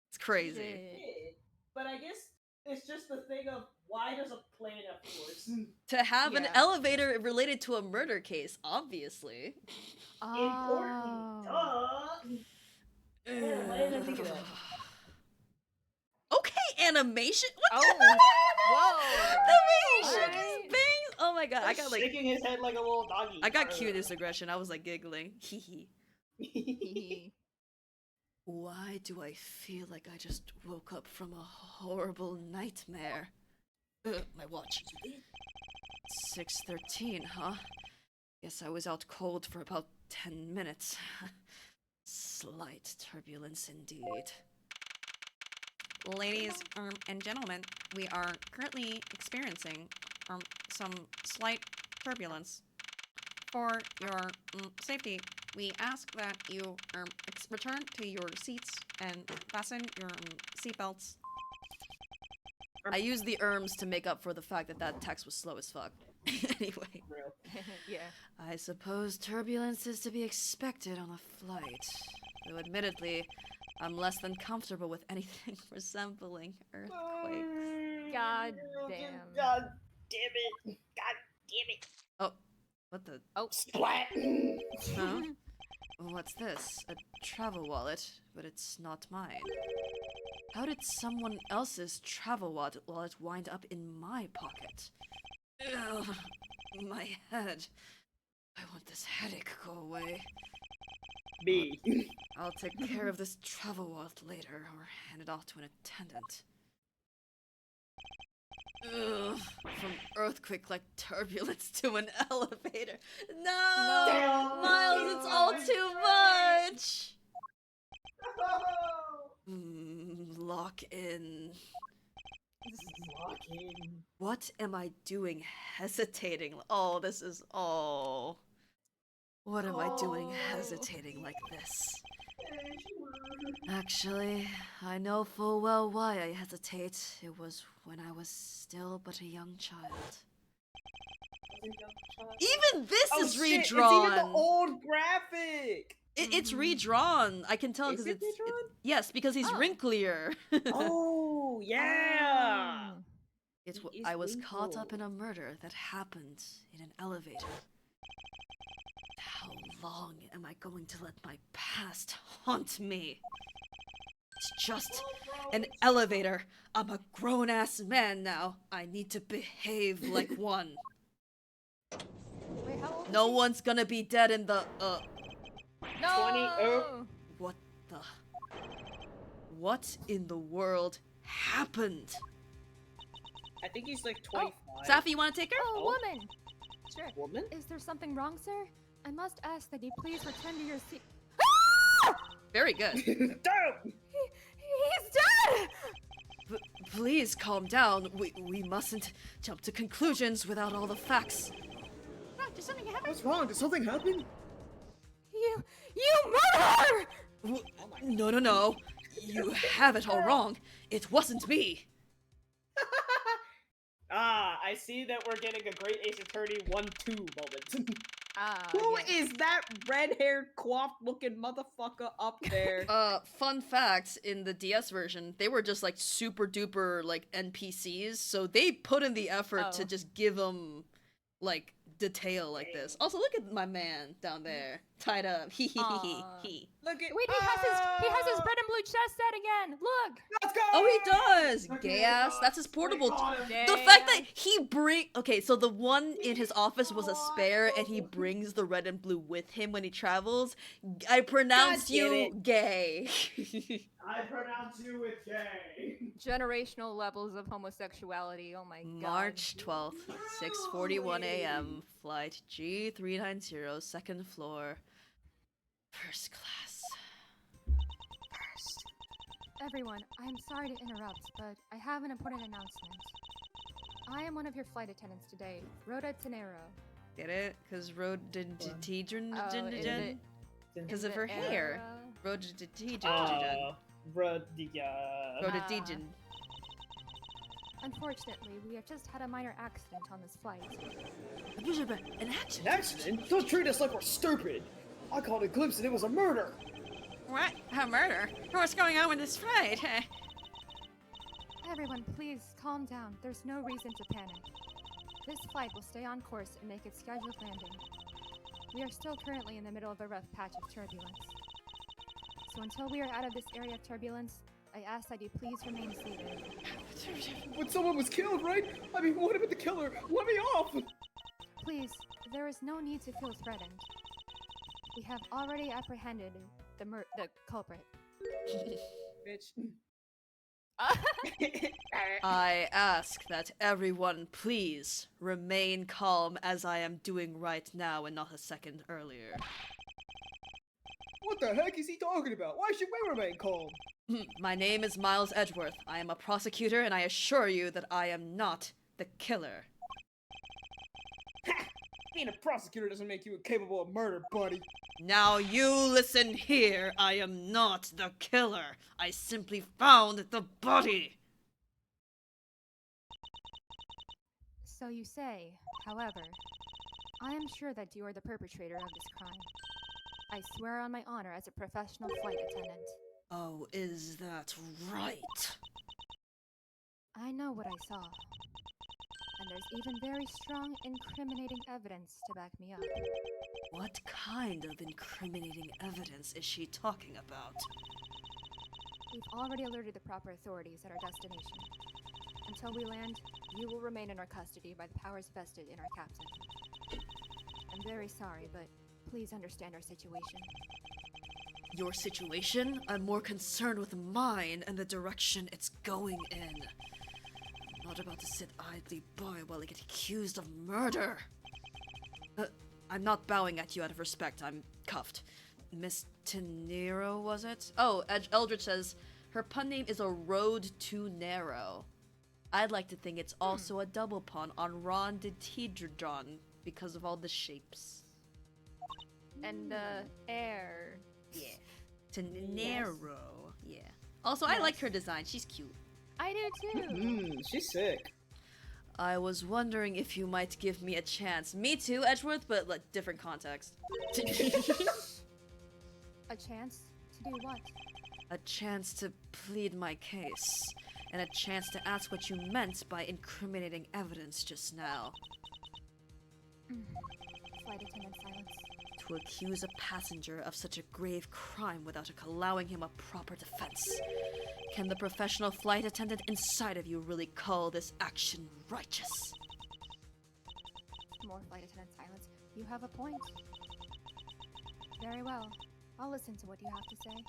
It's crazy. Shit. But I guess it's just the thing of why does a plane have floors? To have an Yeah. elevator related to a murder case, obviously. Important. Oh. Duh. Yeah, why didn't I think of that? Okay, animation. What Oh. the Whoa. The Alright. shaking things. Oh my god, I got like shaking his head like a little doggy. I got cutest aggression. I was like giggling. Hee hee. Hee. Why do I feel like I just woke up from a horrible nightmare? My watch. 6:13, huh? Guess I was out cold for about 10 minutes. Slight turbulence indeed. Ladies and gentlemen, we are currently experiencing some slight turbulence. For your safety, we ask that you return to your seats and fasten your seatbelts. I used the to make up for the fact that that text was slow as fuck. Anyway, Real. Yeah. I suppose turbulence is to be expected on a flight. Though admittedly, I'm less than comfortable with anything resembling earthquakes. God God damn. God damn it. God damn it. Oh, what the? Splat. Huh? What's this? A travel wallet, but it's not mine. How did someone else's travel wallet wind up in my pocket? Ugh, my head. I want this headache to go away. B. I'll take care of this travel wallet later, or hand it off to an attendant. Ugh, from earthquake-like turbulence to an elevator. No! No. Miles, it's all too much! Lock in. Walking. What am I doing hesitating? Oh, this is... Oh. What am I doing hesitating like this? Actually, I know full well why I hesitate. It was when I was still but a young child. Even this Oh, is shit, redrawn! It's even the old graphic! It's redrawn! I can tell Is because it it's... redrawn? yes, because he's Oh. wrinklier. Oh, yeah! Oh. It's He is I was caught up in wrinkled. a murder that happened in an elevator. How long am I going to let my past haunt me? It's just an elevator. I'm a grown-ass man now. I need to behave like one. Wait, how old? No one's gonna be dead in the, No. 20 oh. what the... What in the world happened? I think he's like 25. Safi, you wanna take her? Oh, Oh. woman. Sure. Woman? Is there something wrong, sir? I must ask that you please return to your seat. Very good. Damn! He's dead! Please calm down. We mustn't jump to conclusions without all the facts. Did something happen? What's wrong? Did something happen? You murderer! No. You have it all wrong. It wasn't me. Ah, I see that we're getting a Great Ace Attorney 1-2 moment. Ah, Who yes. is that red-haired, coiffed-looking motherfucker up there? Fun fact, in the DS version, they were just like super duper like NPCs, so they put in the effort to Oh. just give them like detail like this. Also, look at my man down there, tied up. He. Aw. Look at. Wait, he has his red and blue chest set again. Look. Let's go! Oh, he does. Okay, Gay ass. God. That's his portable. We got him. The fact that he okay, so the one in his office was a spare, and he brings the red and blue with him when he travels. I pronounce God damn you it. gay. I pronounce you with gay. Generational levels of homosexuality. Oh my god. March 12th, 6:41 a.m. Flight G390, second floor, first class. Everyone, I'm sorry to interrupt, but I have an important announcement. I am one of your flight attendants today, Rhoda Tenero. Get it? Because Oh, is it- because is of it her hair. Era? Rhododendron. Unfortunately, we have just had a minor accident on this flight. An accident? An accident? Don't treat us like we're stupid. I called a glimpse and it was a murder. What? A murder? What's going on with this flight? Everyone, please calm down. There's no reason to panic. This flight will stay on course and make its scheduled landing. We are still currently in the middle of a rough patch of turbulence. So until we are out of this area of turbulence, I ask that you please remain seated. When someone was killed, right? I mean, what about the killer? Let me off! Please, there is no need to feel threatened. We have already apprehended the culprit. bitch. I ask that everyone please remain calm as I am doing right now and not a second earlier. What the heck is he talking about? Why should we remain calm? My name is Miles Edgeworth. I am a prosecutor, and I assure you that I am not the killer. Being a prosecutor doesn't make you incapable of murder, buddy. Now you listen here. I am not the killer. I simply found the body. So you say, however, I am sure that you are the perpetrator of this crime. I swear on my honor as a professional flight attendant. Oh, is that right? I know what I saw. And there's even very strong incriminating evidence to back me up. What kind of incriminating evidence is she talking about? We've already alerted the proper authorities at our destination. Until we land, you will remain in our custody by the powers vested in our captain. I'm very sorry, but please understand our situation. Your situation? I'm more concerned with mine and the direction it's going in. I'm not about to sit idly by while I get accused of murder. I'm not bowing at you out of respect. I'm cuffed. Miss Tenero, was it? Oh, Eldritch says her pun name is a road too narrow. I'd like to think it's also a double pun on Ron de Tidron because of all the shapes. And, air. Yeah. Tenero. Yeah. Also, I like her design. She's cute. I do too! She's sick. I was wondering if you might give me a chance. Me too, Edgeworth, but like different context. A chance to do what? A chance to plead my case, and a chance to ask what you meant by incriminating evidence just now. Flight attendant silence. To accuse a passenger of such a grave crime without allowing him a proper defense. Can the professional flight attendant inside of you really call this action righteous? More flight attendant silence. You have a point. Very well. I'll listen to what you have to say.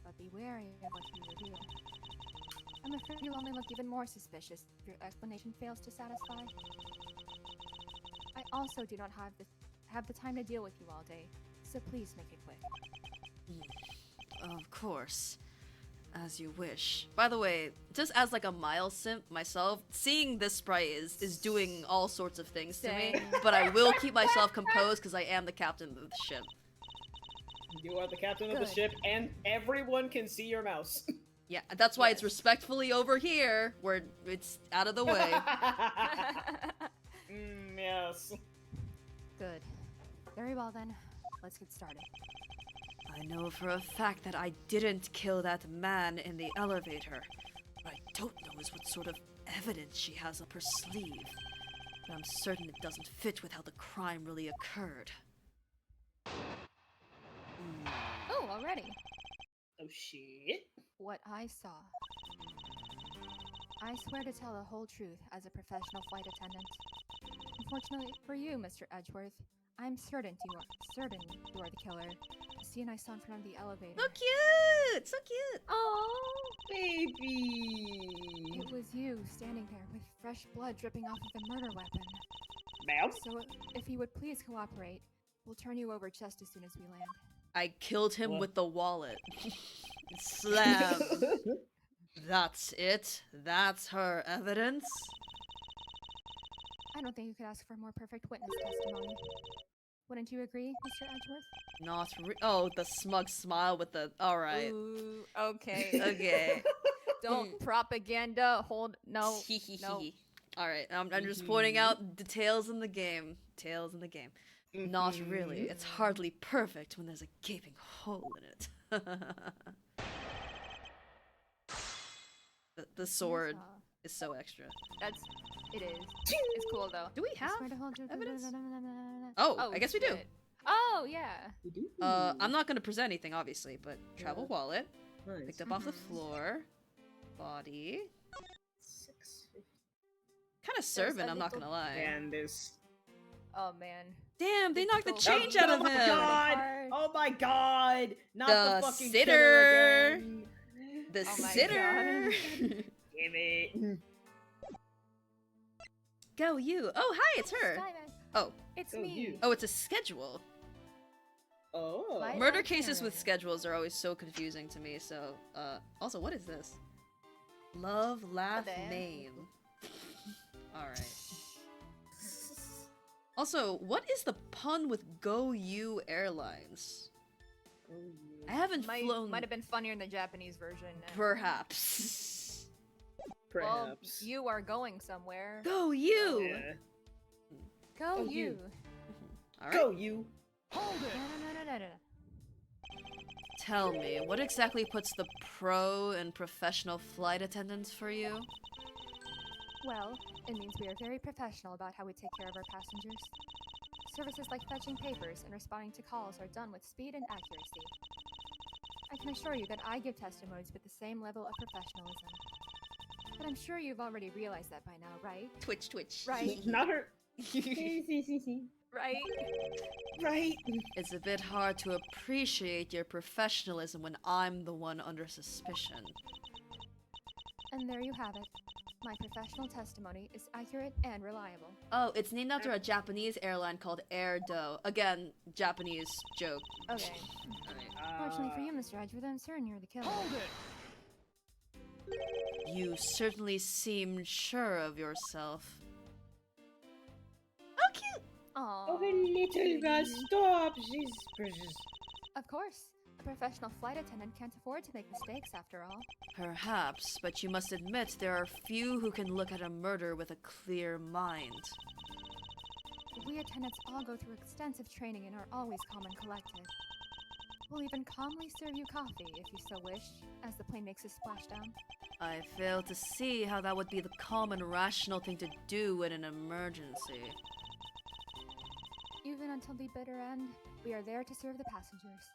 But be wary of what you reveal. I'm afraid you'll only look even more suspicious if your explanation fails to satisfy. I also do not have the time to deal with you all day, so please make it quick. Of course. As you wish. By the way, just as like a Miles simp myself, seeing this sprite is doing all sorts of things to me, Same. but I will keep myself composed because I am the captain of the ship. You are the captain of the Good. ship, and everyone can see your mouse. Yeah, that's why it's Yes. respectfully over here, where it's out of the way. Yes. Good. Very well then. Let's get started. I know for a fact that I didn't kill that man in the elevator. What I don't know is what sort of evidence she has up her sleeve. But I'm certain it doesn't fit with how the crime really occurred. Oh, already. Oh shit. What I saw. I swear to tell the whole truth as a professional flight attendant. Unfortunately for you, Mr. Edgeworth, I'm certain you are the killer. The scene I saw in front of the elevator. So cute! So cute! Oh, Baby. it was you standing there with fresh blood dripping off of the murder weapon. Ma'am? So if you would please cooperate, we'll turn you over just as soon as we land. I killed him What? with the wallet. Slam! That's it? That's her evidence? I don't think you could ask for a more perfect witness testimony. Wouldn't you agree, Mr. Edgeworth? Not oh, the smug smile with the. Alright. Ooh, okay. Okay. Don't propaganda. Hold. No. No. Alright, I'm just pointing out details in the game. Tails in the game. Not really. It's hardly perfect when there's a gaping hole in it. the sword is so extra. It is. It's cool though. Do we I have swear to hold you- evidence? Oh, I guess we do. shit. Oh yeah. I'm not gonna present anything, obviously, but travel Yeah. wallet. Nice. Picked up off the floor. Body. 650. Kind of servant, a I'm not little- gonna lie. And there's. Oh man. Damn, they knocked the Oh, change out of my him! god! Hard. Oh my god! Not The the fucking sitter. killer again. The Oh my sitter! Damn it. Go you! Oh, hi, it's her! Skyman. Oh. It's Go me. you. Oh, it's a schedule. Oh. Light Murder on cases with camera. schedules are always so confusing to me, so, also, what is this? Love, laugh, there. name. Alright. Also, what is the pun with Go You Airlines? I haven't flown... Might have been funnier in the Japanese version. Perhaps. Well, Perhaps. you are going somewhere. Go you! Yeah. Go Go you. you. Alright. Go you. Hold No, it! no, no, no, no, no. Tell me, what exactly puts the pro and professional flight attendants for you? Well, it means we are very professional about how we take care of our passengers. Services like fetching papers and responding to calls are done with speed and accuracy. I can assure you that I give testimonies with the same level of professionalism. But I'm sure you've already realized that by now, right? Twitch, twitch. Right. Not her. Right? Right. It's a bit hard to appreciate your professionalism when I'm the one under suspicion. And there you have it. My professional testimony is accurate and reliable. Oh, it's named after a Japanese airline called Air Do. Again, Japanese joke. Okay. Fortunately for you, Mr. Edgeworth, I'm certain you're the killer. Hold it! You certainly seem sure of yourself. Oh, cute! Aww. Oh, little guy, stop. She's precious. Of course. A professional flight attendant can't afford to make mistakes after all. Perhaps, but you must admit there are few who can look at a murder with a clear mind. We attendants all go through extensive training and are always calm and collected. We'll even calmly serve you coffee if you so wish, as the plane makes a splashdown. I fail to see how that would be the calm and rational thing to do in an emergency. Even until the bitter end, we are there to serve the passengers.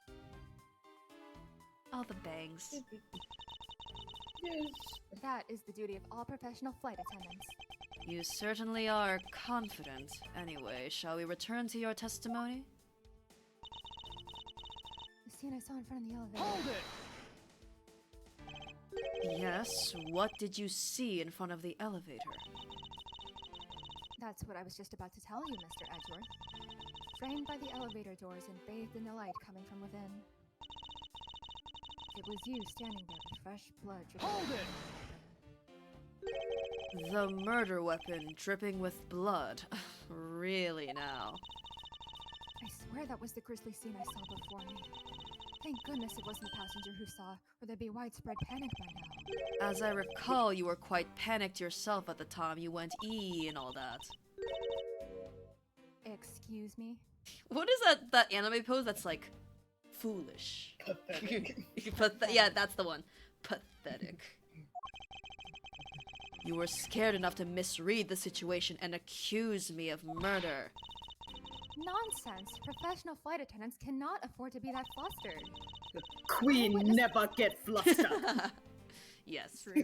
All the bangs. Yes. That is the duty of all professional flight attendants. You certainly are confident. Anyway, shall we return to your testimony? The scene I saw in front of the elevator. Hold it! Yes, what did you see in front of the elevator? That's what I was just about to tell you, Mr. Edgeworth. Framed by the elevator doors and bathed in the light coming from within. It was you standing there with fresh blood dripping. Hold it! The murder weapon dripping with blood. Really now? I swear that was the grisly scene I saw before me. Thank goodness it wasn't the passenger who saw, or there'd be widespread panic by now. As I recall, you were quite panicked yourself at the time you went E and all that. Excuse me? What is that anime pose that's like foolish? Pathetic. Yeah, that's the one. Pathetic. You were scared enough to misread the situation and accuse me of murder. Nonsense! Professional flight attendants cannot afford to be that flustered. Queen never get flustered. Yes. True.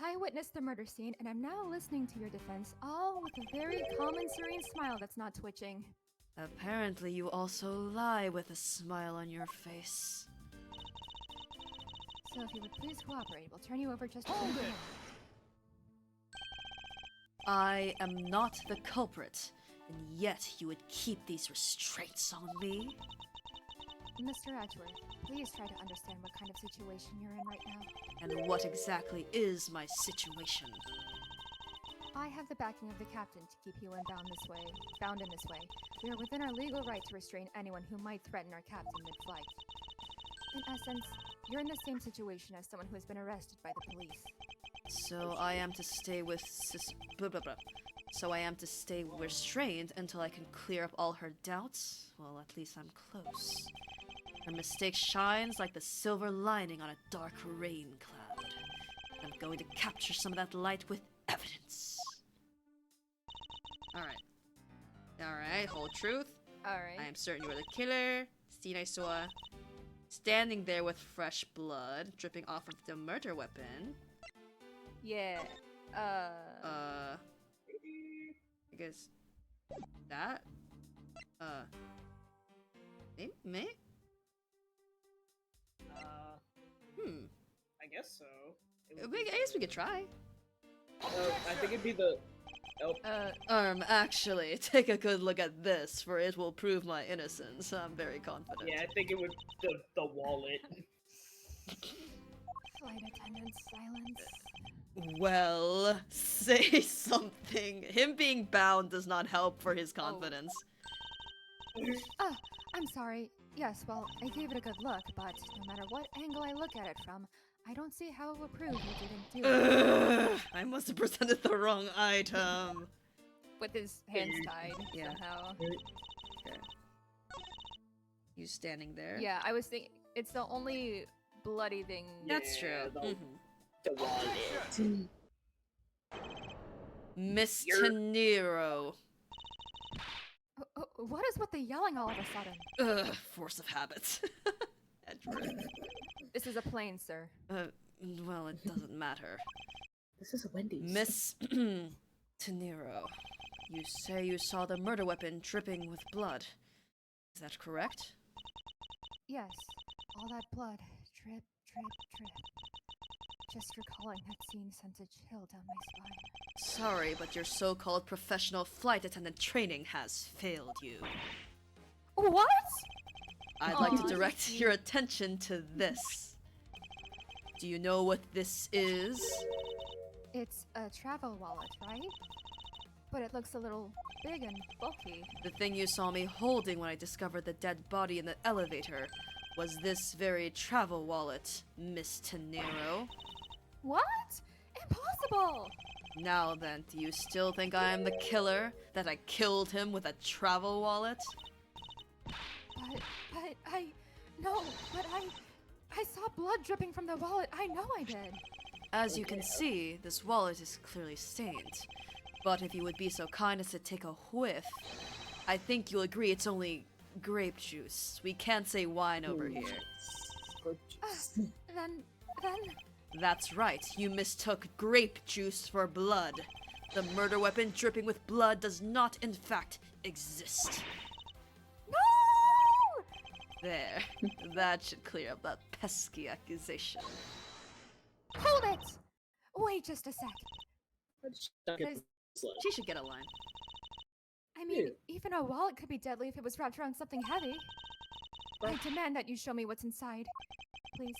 I witnessed the murder scene, and I'm now listening to your defense, all with a very calm and serene smile that's not twitching. Apparently, you also lie with a smile on your face. So if you would please cooperate, we'll turn you over just a Hold few it! minutes. I am not the culprit, and yet you would keep these restraints on me? Mr. Edgeworth, please try to understand what kind of situation you're in right now. And what exactly is my situation? I have the backing of the captain to keep you bound in this way. We are within our legal right to restrain anyone who might threaten our captain mid-flight. In essence, you're in the same situation as someone who has been arrested by the police. So I am to stay with blah blah blah. So I am to stay restrained until I can clear up all her doubts? Well, at least I'm close. Her mistake shines like the silver lining on a dark rain cloud. I'm going to capture some of that light with evidence. Alright, whole truth. Alright. I am certain you are the killer. Scene I saw standing there with fresh blood dripping off of the murder weapon. Yeah. I guess that. Me? I guess so. I guess we could try. I think it'd be the. Actually, take a good look at this, for it will prove my innocence. I'm very confident. Yeah, I think it would the wallet. Flight attendant silence. Well, say something. Him being bound does not help for his confidence. Ah, I'm sorry. Yes, well, I gave it a good look, but no matter what angle I look at it from, I don't see how it would prove you didn't do it. I must have presented the wrong item. With his hands tied, Yeah. somehow. Okay. You standing there? Yeah, I was thinking, it's the only bloody thing. That's Yeah, true. the- Mhm. The wallet. Miss You're- Nero. What is with the yelling all of a sudden? Force of habit. Edgeworth. This is a plane, sir. Well, it doesn't matter. This is a Wendy's. Miss Tenero, you say you saw the murder weapon dripping with blood. Is that correct? Yes, all that blood. Drip, drip, drip. Just recalling that scene sends a chill down my spine. Sorry, but your so-called professional flight attendant training has failed you. What? I'd like to Aw, direct sweet. your attention to this. Do you know what this is? It's a travel wallet, right? But it looks a little big and bulky. The thing you saw me holding when I discovered the dead body in the elevator was this very travel wallet, Miss Tenero. What? Impossible! Now then, do you still think I am the killer? That I killed him with a travel wallet? But I saw blood dripping from the wallet. I know I did. As you can see, this wallet is clearly stained. But if you would be so kind as to take a whiff, I think you'll agree it's only grape juice. We can't say wine over here. Then, That's right, you mistook grape juice for blood. The murder weapon dripping with blood does not, in fact, exist. no! There. That should clear up that pesky accusation. Hold it! Wait just a sec. She should get a line. I mean, even a wallet could be deadly if it was wrapped around something heavy. I demand that you show me what's inside. Please.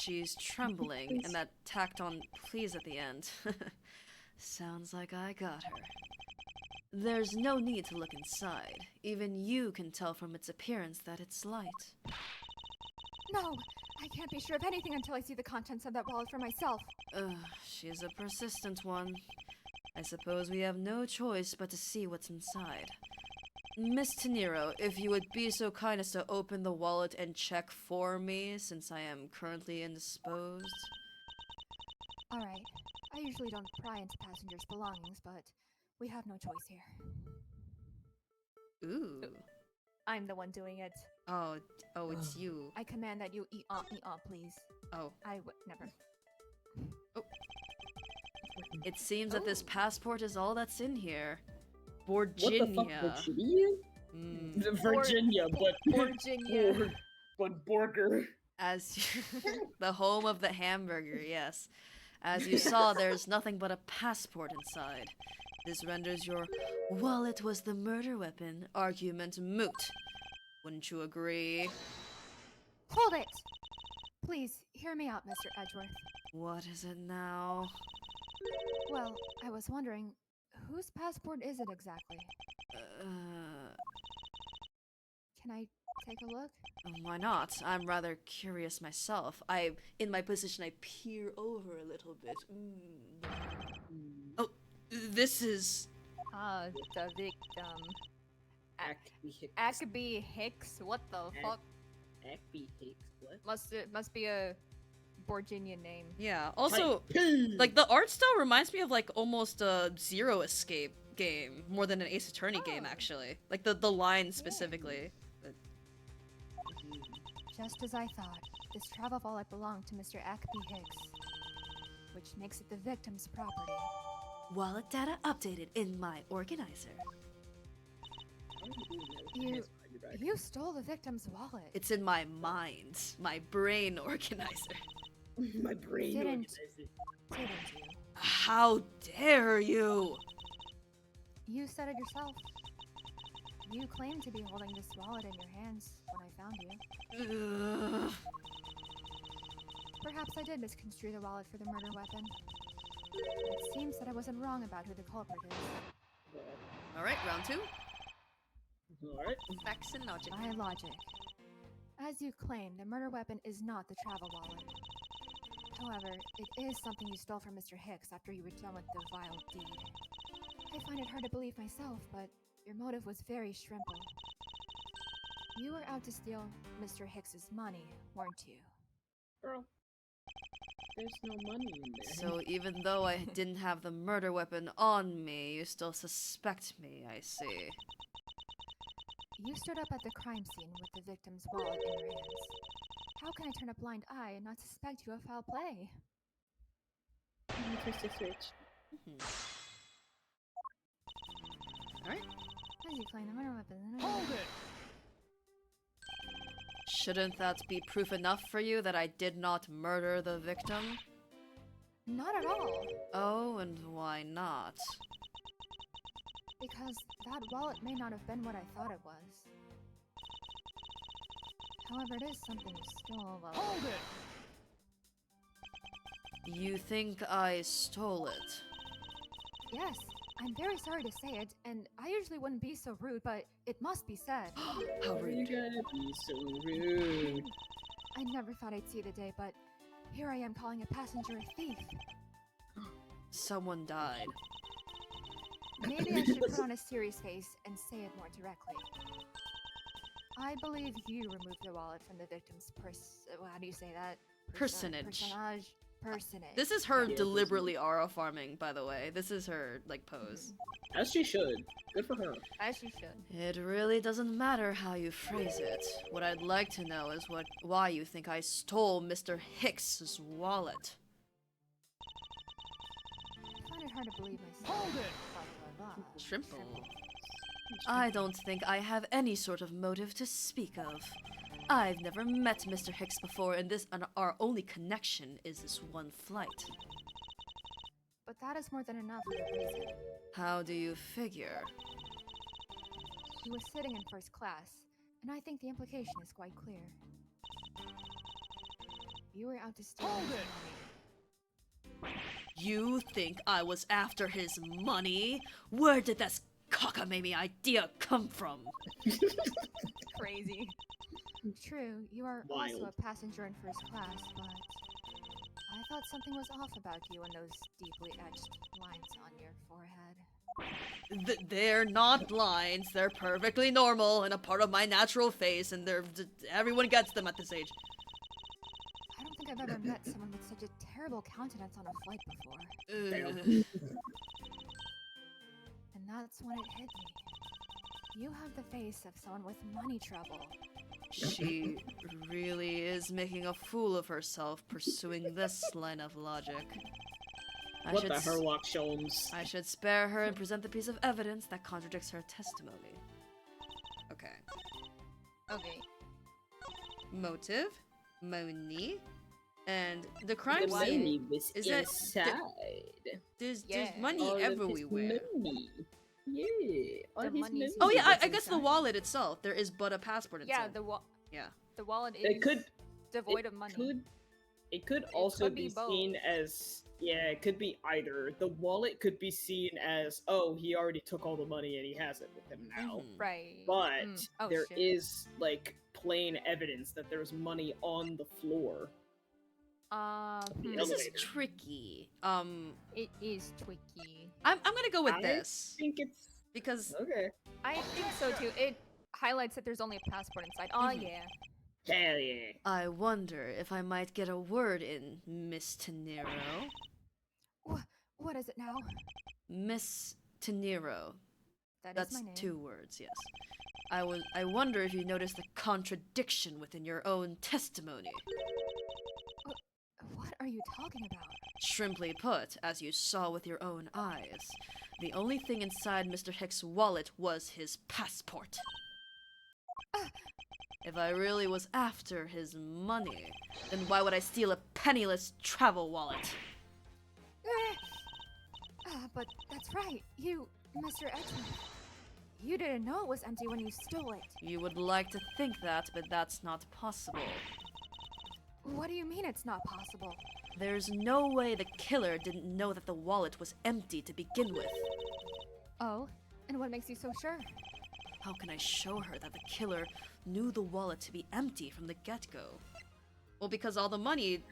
She's trembling, and that tacked on please at the end. Sounds like I got her. There's no need to look inside. Even you can tell from its appearance that it's light. No! I can't be sure of anything until I see the contents of that wallet for myself. She's a persistent one. I suppose we have no choice but to see what's inside. Miss Teniro, if you would be so kind as to open the wallet and check for me, since I am currently indisposed. Alright. I usually don't pry into passengers' belongings, but we have no choice here. Ooh. I'm the one doing it. Oh, it's you. I command that you eat, please. Oh. Never. It seems that this passport is all that's in here. What the fuck, Virginia. Virginia? Virginia, Virginia. but Borger. As the home of the hamburger, yes. As you saw, there's nothing but a passport inside. This renders your wallet was the murder weapon argument moot. Wouldn't you agree? Hold it! Please, hear me out, Mr. Edgeworth. What is it now? Well, I was wondering, whose passport is it exactly? Can I take a look? Why not? I'm rather curious myself. In my position, I peer over a little bit. Oh, this is... The victim. Ackby Hicks? What the fuck? Ackby Hicks, what? Must be a Virginian name. Yeah, also, like, the art style reminds me of, like, almost a Zero Escape game, more than an Ace Attorney game, actually. Like, the lines specifically. Just as I thought, this travel wallet belonged to Mr. Ackby Hicks, which makes it the victim's property. Wallet data updated in my organizer. You stole the victim's wallet. It's in my mind, my brain organizer. My brain Didn't organizer. you? How dare you! You said it yourself. You claimed to be holding this wallet in your hands when I found you. Ugh. Perhaps I did misconstrue the wallet for the murder weapon. It seems that I wasn't wrong about who the culprit is. Alright, round two. Alright. Facts and logic. By logic. As you claim, the murder weapon is not the travel wallet. However, it is something you stole from Mr. Hicks after you were done with the vile deed. I find it hard to believe myself, but your motive was very shrimple. You were out to steal Mr. Hicks's money, weren't you? Girl. There's no money in there. So even though I didn't have the murder weapon on me, you still suspect me, I see. You stood up at the crime scene with the victim's wallet in your hands. How can I turn a blind eye and not suspect you of foul play? Alright. As you claim the murder weapon. Hold it! Shouldn't that be proof enough for you that I did not murder the victim? Not at all. Oh, and why not? Because that wallet may not have been what I thought it was. However, it is something you stole. Hold it! You think I stole it? Yes, I'm very sorry to say it, and I usually wouldn't be so rude, but it must be said. How You rude. gotta be so rude. I never thought I'd see the day, but here I am calling a passenger a thief. Someone died. Maybe I should put on a serious face and say it more directly. I believe you removed the wallet from the victim's how do you say that? Personage. Personage. This is her Yeah, deliberately aura farming, by the way. This is her, like, pose. As she should. Good for her. As she should. It really doesn't matter how you phrase it. What I'd like to know is why you think I stole Mr. Hicks's wallet. I find it hard to believe myself. Hold it! Blah, blah, blah. Shrimple. I don't think I have any sort of motive to speak of. I've never met Mr. Hicks before, and our only connection is this one flight. But that is more than enough of a reason. How do you figure? He was sitting in first class, and I think the implication is quite clear. You were out to steal Hold his it! money. You think I was after his money? Where did this cockamamie idea come from? Crazy. True, you are also Wild. a passenger in first class, but I thought something was off about you and those deeply etched lines on your forehead. They're not lines. They're perfectly normal and a part of my natural face, and everyone gets them at this age. I don't think I've ever met someone with such a terrible countenance on a flight before. Damn. And that's when it hit me. You have the face of someone with money trouble. She really is making a fool of herself pursuing this line of logic. What the Herlock Sholmes? I should spare her and present the piece of evidence that contradicts her testimony. Okay. Okay. Motive, money, and the crime The scene. money was is that- inside. There's Yeah. money All of his everywhere. money. Yeah. All The his money's money Oh yeah, was I guess the inside. wallet itself. There is but a passport Yeah, itself. Yeah. the wallet is It could devoid it of money. Could also could be be both. seen as, yeah, it could be either. The wallet could be seen as, oh, he already took all the money and he has it with him now. Mhm. Right. But Oh, there shit. is like plain evidence that there's money on the floor. Hmm, This is Elevator. tricky. it is tricky. I'm gonna go with I this think it's because okay. I think so too. It highlights that there's only a passport inside. Oh Mhm. yeah. Hell yeah. I wonder if I might get a word in, Miss Tenero. What is it now? Miss Tenero. That is That's my name. 2 words, yes. I wonder if you noticed the contradiction within your own testimony. What are you talking about? Simply put, as you saw with your own eyes, the only thing inside Mr. Hick's wallet was his passport. If I really was after his money, then why would I steal a penniless travel wallet? But that's right. You, Mr. Edgeworth. You didn't know it was empty when you stole it. You would like to think that, but that's not possible. What do you mean it's not possible? There's no way the killer didn't know that the wallet was empty to begin with. Oh, and what makes you so sure? How can I show her that the killer knew the wallet to be empty from the get-go? Well, because all the money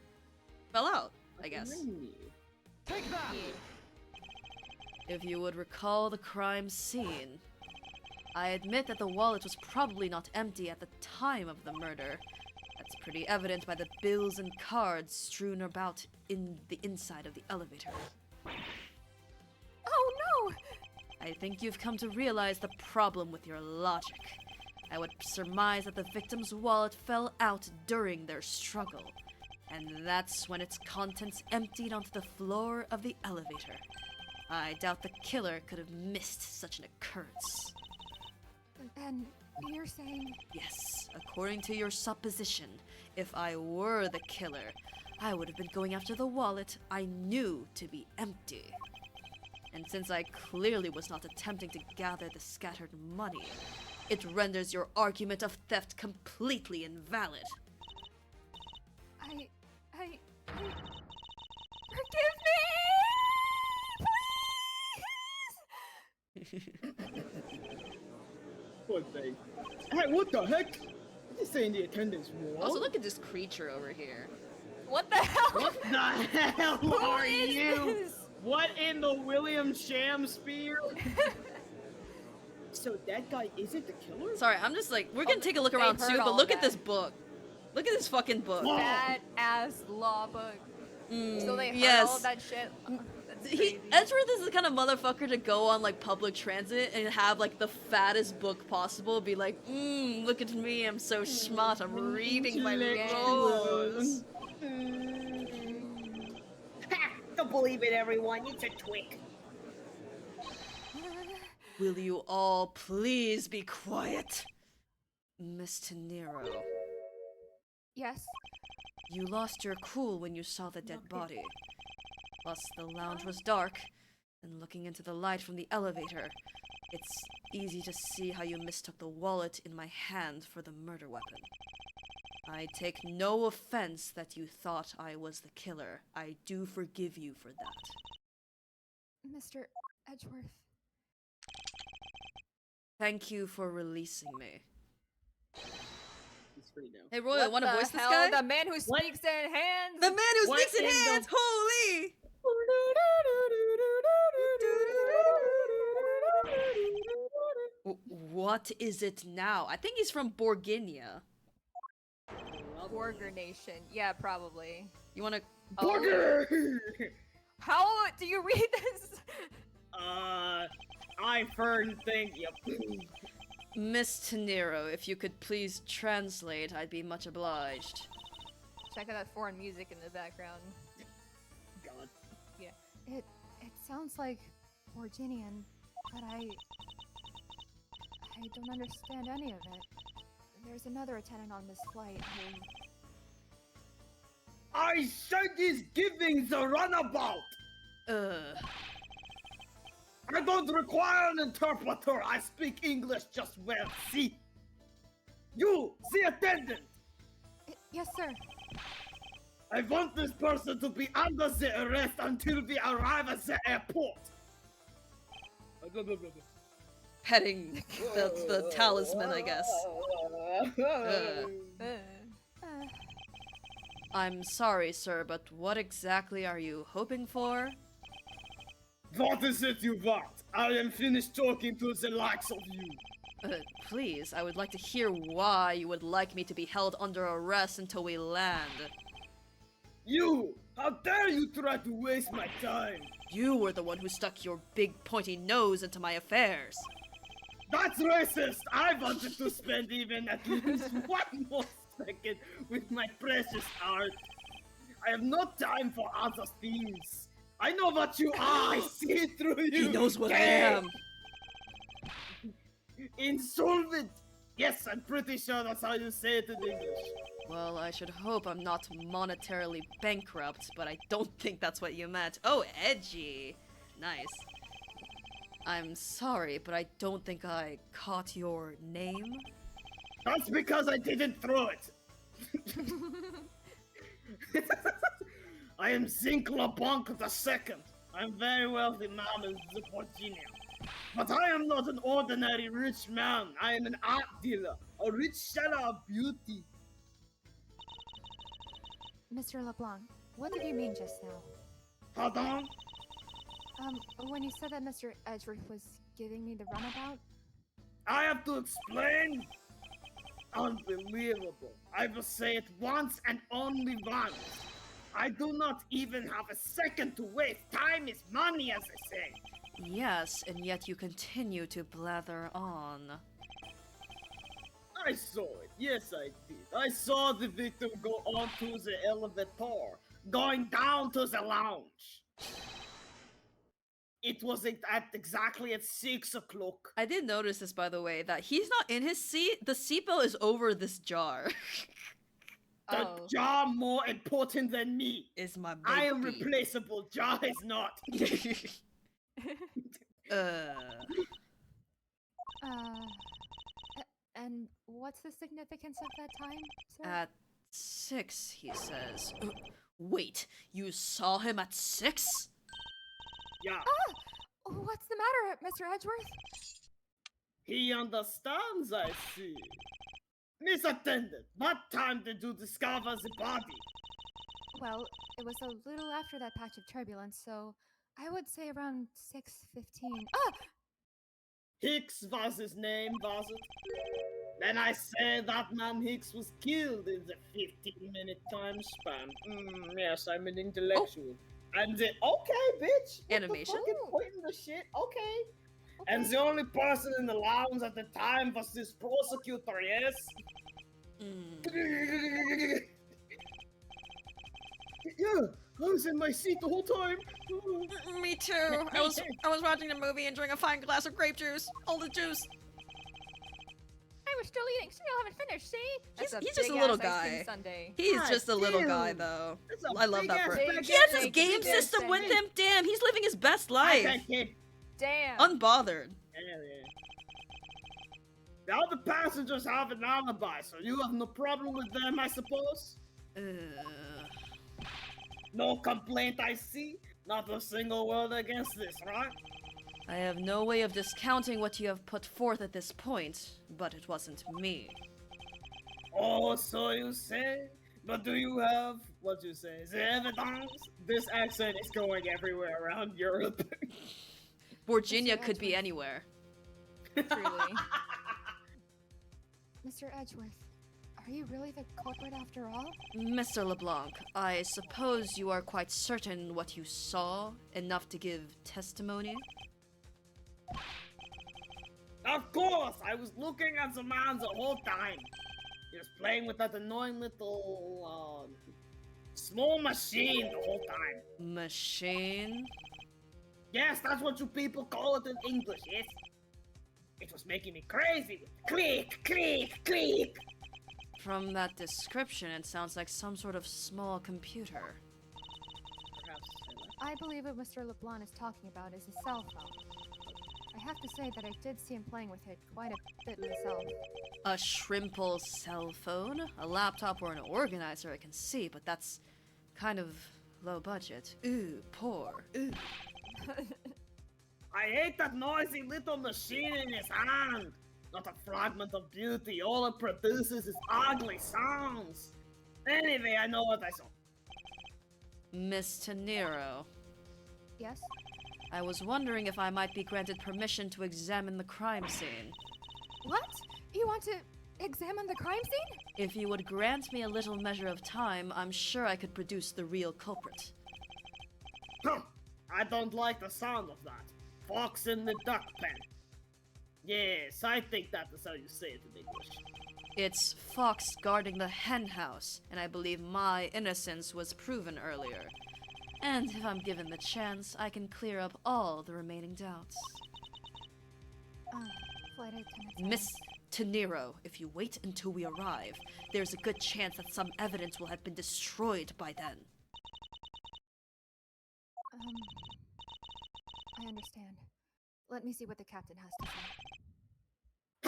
fell out, I guess. Take that! If you would recall the crime scene, I admit that the wallet was probably not empty at the time of the murder. That's pretty evident by the bills and cards strewn about in the inside of the elevator. Oh no! I think you've come to realize the problem with your logic. I would surmise that the victim's wallet fell out during their struggle, and that's when its contents emptied onto the floor of the elevator. I doubt the killer could have missed such an occurrence. And you're saying... Yes, according to your supposition, if I were the killer, I would have been going after the wallet I knew to be empty. And since I clearly was not attempting to gather the scattered money, it renders your argument of theft completely invalid. I... Forgive me! Poor thing. Hey, what the heck? This ain't the attendance wall. Also, look at this creature over here. What the hell? What the hell Who are is you? this? What in the William Shakespeare? So that guy isn't the killer? Sorry, I'm just like, we're gonna take a look they around heard too, but all look at that. this book. Look at this fucking book. Bad ass law book. So they heard yes. all of that shit. That's He, crazy. Edgeworth is the kind of motherfucker to go on like public transit and have like the fattest book possible. Be like, look at me, I'm so smart. I'm reading my laws. Ha! Don't believe it, everyone. It's a twig. Will you all please be quiet, Miss Tenero? Yes. You lost your cool when you saw the dead body. Plus, the lounge was dark, and looking into the light from the elevator, it's easy to see how you mistook the wallet in my hand for the murder weapon. I take no offense that you thought I was the killer. I do forgive you for that. Mr. Edgeworth. Thank you for releasing me. pretty dope. Hey, Roy, want to voice this hell? guy? The man who speaks in hands. The man who What speaks in in the- hands! Holy! What is it now? I think he's from Borginia. Borger Nation. Yeah, probably. You wanna... Booger! How do you read this? I've heard thing. Yep. Miss Tenero, if you could please translate, I'd be much obliged. Check out that foreign music in the background. God. It sounds like Borginian, but I don't understand any of it. There's another attendant on this flight who... I said he's giving the runabout! I don't require an interpreter. I speak English just well. See? You, the attendant! Yes, sir. I want this person to be under the arrest until we arrive at the airport. Petting the talisman, I guess. Uh, I'm sorry, sir, but what exactly are you hoping for? What is it you want? I am finished talking to the likes of you. Please, I would like to hear why you would like me to be held under arrest until we land. You! How dare you try to waste my time? You were the one who stuck your big pointy nose into my affairs. That's racist! I wanted to spend even at least one more second with my precious art. I have no time for other things. I know what you are! I see through you! He knows what I Gay! am. Insolvent! Yes, I'm pretty sure that's how you say it in English. Well, I should hope I'm not monetarily bankrupt, but I don't think that's what you meant. Oh, edgy. Nice. I'm sorry, but I don't think I caught your name. That's because I didn't throw it. I am Zinc LeBlanc II. I'm very wealthy man in Virginia. But I am not an ordinary rich man. I am an art dealer, a rich seller of beauty. Mr. LeBlanc, what did you mean just now? Pardon? When you said that Mr. Edgeworth was giving me the runabout? I have to explain? Unbelievable. I will say it once and only once. I do not even have a second to waste. Time is money, as they say. Yes, and yet you continue to blather on. I saw it. Yes, I did. I saw the victim go onto the elevator, going down to the lounge. It was exactly at 6 o'clock. I did notice this, by the way, that he's not in his seat. The seatbelt is over this jar. The Oh. jar more important than me. Is my baby. I am replaceable. Jar is not. And what's the significance of that time, sir? At 6, he says. Wait, you saw him at 6? Yeah. What's the matter, Mr. Edgeworth? He understands, I see. Miss Attendant, what time did you discover the body? Well, it was a little after that patch of turbulence, so I would say around 6:15. Ah! Hicks was his name, was it? Then I say that man Hicks was killed in the 15-minute time span. Yes, I'm an intellectual. And the okay, bitch. What Animation? The fucking point in the shit. Okay. And the only person in the lounge at the time was this prosecutor. Yes. Yeah, I was in my seat the whole time. Me too. I was watching a movie and drinking a fine glass of grape juice. All the juice. I was still eating. Still haven't finished. See? He's That's just a big-ass little ice cream guy. sundae. He's God just a little guy, damn. though. That's a I love that big-ass for bag him. of He has his steak, game big-ass system steak. with him. Damn, he's living his best life. Okay. Damn. Unbothered. Yeah. The other passengers have an alibi, so you have no problem with them, I suppose? No complaint, I see. Not a single word against this, right? I have no way of discounting what you have put forth at this point, but it wasn't me. Oh, so you say? But do you have, what you say, the evidence? This accent is going everywhere around Europe. Virginia Mr. could be Edgeworth. anywhere. Truly. Mr. Edgeworth, are you really the culprit after all? Mr. LeBlanc, I suppose you are quite certain what you saw, enough to give testimony? Of course, I was looking at the man the whole time. He was playing with that annoying little, small machine the whole time. Machine? Yes, that's what you people call it in English, yes? It was making me crazy with click, click, click. From that description, it sounds like some sort of small computer. Perhaps I believe what Mr. LeBlanc is talking about is a cell phone. I have to say that I did see him playing with it quite a bit myself. A shrimple cell phone? A laptop or an organizer I can see, but that's kind of low budget. Ooh, poor. Ooh. I hate that noisy little machine in his hand. Not a fragment of beauty. All it produces is ugly sounds. Anyway, I know what I saw. Miss Tenero, Yes? I was wondering if I might be granted permission to examine the crime scene. What? You want to examine the crime scene? If you would grant me a little measure of time, I'm sure I could produce the real culprit. Huh. I don't like the sound of that. Fox in the duck pen. Yes, I think that is how you say it in English. It's Fox guarding the hen house, and I believe my innocence was proven earlier. And if I'm given the chance, I can clear up all the remaining doubts. Flight attendant. Miss Tenero, if you wait until we arrive, there's a good chance that some evidence will have been destroyed by then. I understand. Let me see what the captain has to say.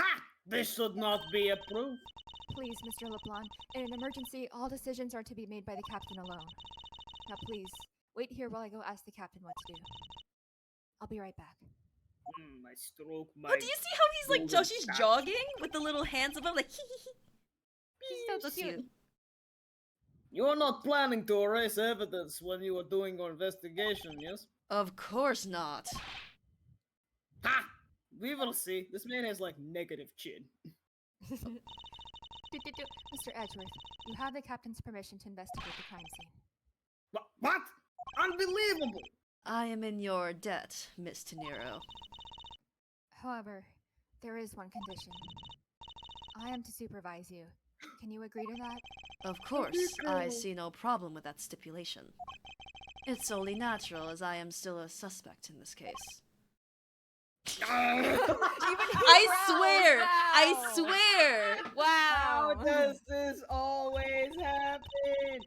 Ha! This should not be approved. Please, Mr. LeBlanc, in an emergency, all decisions are to be made by the captain alone. Now please, wait here while I go ask the captain what to do. I'll be right back. I stroke my... Oh, do you see how he's like golden she's staff. jogging with the little hands above, like hee hee hee. So cute. You're not planning to erase evidence when you are doing your investigation, yes? Of course not. Ha! We will see. This man has like negative chin. Mr. Edgeworth, you have the captain's permission to investigate the crime scene. What? Unbelievable! I am in your debt, Miss Tenero. However, there is one condition. I am to supervise you. Can you agree to that? Of course, I see no problem with that stipulation. It's only natural, as I am still a suspect in this case. I swear! How Wow. does this always happen?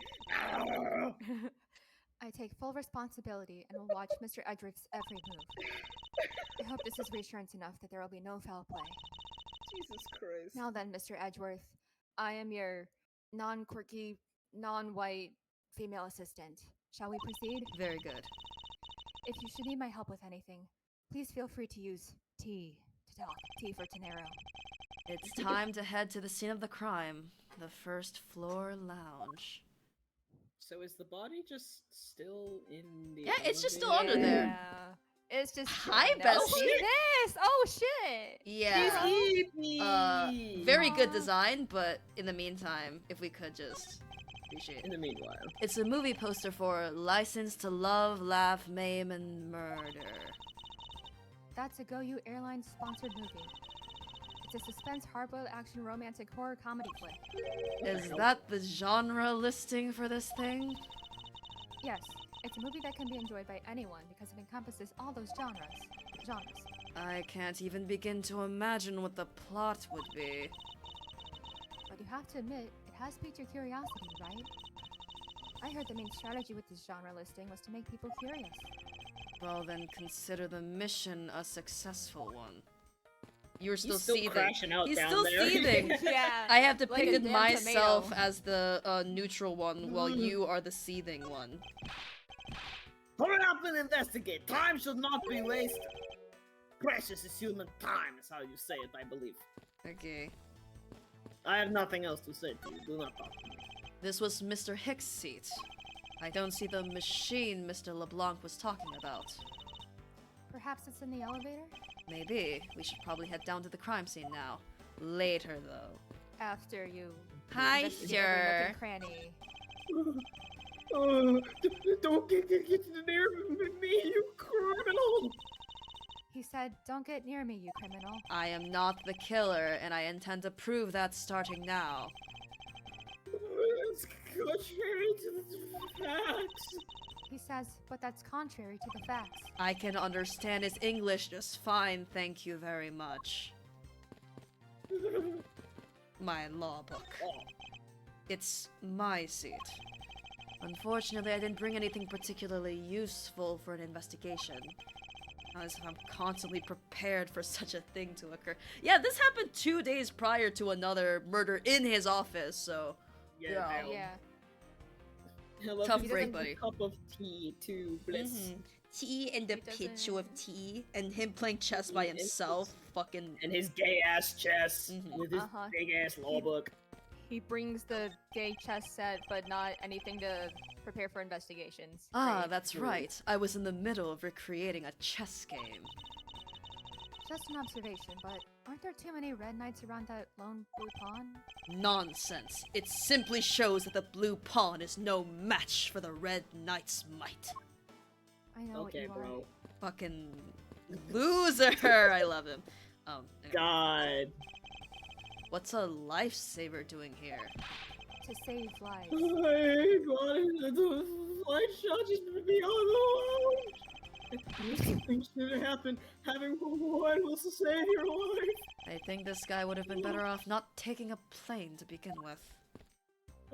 I take full responsibility and will watch Mr. Edgeworth's every move. I hope this is reassurance enough that there will be no foul play. Jesus Christ. Now then, Mr. Edgeworth, I am your non-quirky, non-white female assistant. Shall we proceed? Very good. If you should need my help with anything, please feel free to use T to talk. T for Tenero. It's time to head to the scene of the crime, the first floor lounge. So is the body just still in the... Yeah, it's just still elevator? under there. Yeah. It's just Hi, chilling. Bessie. Oh, look at this! Oh shit! Yeah. He's hippie! Very good design, but in the meantime, if we could just appreciate In it. the meanwhile. It's a movie poster for License to Love, Laugh, Maim, and Murder. That's a Go You Airlines sponsored movie. It's a suspense, hard-boiled action, romantic horror comedy flick. Is that the genre listing for this thing? Yes, it's a movie that can be enjoyed by anyone because it encompasses all those genres. I can't even begin to imagine what the plot would be. But you have to admit, it has piqued your curiosity, right? I heard the main strategy with this genre listing was to make people curious. Well, then consider the mission a successful one. You're still, He's still seething. crashing out He's down still there. seething. Yeah. I have Like a depicted damn myself tomato. as the neutral one, while you are the seething one. Hurry up and investigate. Time should not be wasted. Precious is human time, is how you say it, I believe. Okay. I have nothing else to say to you. Do not talk to me. This was Mr. Hicks' seat. I don't see the machine Mr. LeBlanc was talking about. Perhaps it's in the elevator? Maybe. We should probably head down to the crime scene now. Later, though. After you. Hi, investigate every nook sir. and cranny. Don't get near me, you criminal! He said, "Don't get near me, you criminal." I am not the killer, and I intend to prove that starting now. It's contrary to the facts. He says, "But that's contrary to the facts." I can understand his English just fine, thank you very much. My law book. It's my seat. Unfortunately, I didn't bring anything particularly useful for an investigation. As I'm constantly prepared for such a thing to occur. Yeah, this happened 2 days prior to another murder in his office, so... Yeah. Yeah. I love Tough he break, doesn't buddy. have a cup of tea to bliss. Tea and a He pitcher doesn't- of tea, and him playing chess by And himself, fucking... And his gay ass chess Mhm. with his Uh-huh. big ass law book. He brings the gay chess set, but not anything to prepare for investigations. Ah, Great. that's right. I was in the middle of recreating a chess game. Just an observation, but aren't there too many red knights around that lone blue pawn? Nonsense. It simply shows that the blue pawn is no match for the red knight's might. I know Okay, what you bro. Fucking loser! I love him. Anyway. God. What's a lifesaver doing here? are to save lives. My God, the light shot just beyond the Something should happen. Having one will save your life. I think this guy would have been better off not taking a plane to begin with.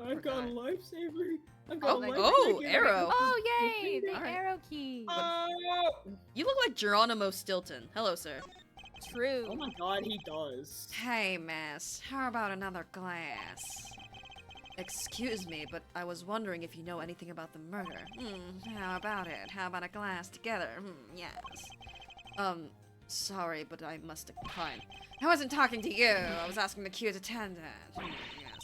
I've got a guy. lifesaver. I've Oh, got a like- Oh, lifesaver. arrow! Oh, yay! The Alright. arrow key! Oh! You look like Geronimo Stilton. Hello, sir. True. Oh my God, he does. Hey, miss. How about another glass? Excuse me, but I was wondering if you know anything about the murder. How about it? How about a glass together? Yes. Sorry, but I must decline. I wasn't talking to you. I was asking the queue's attendant. Yes.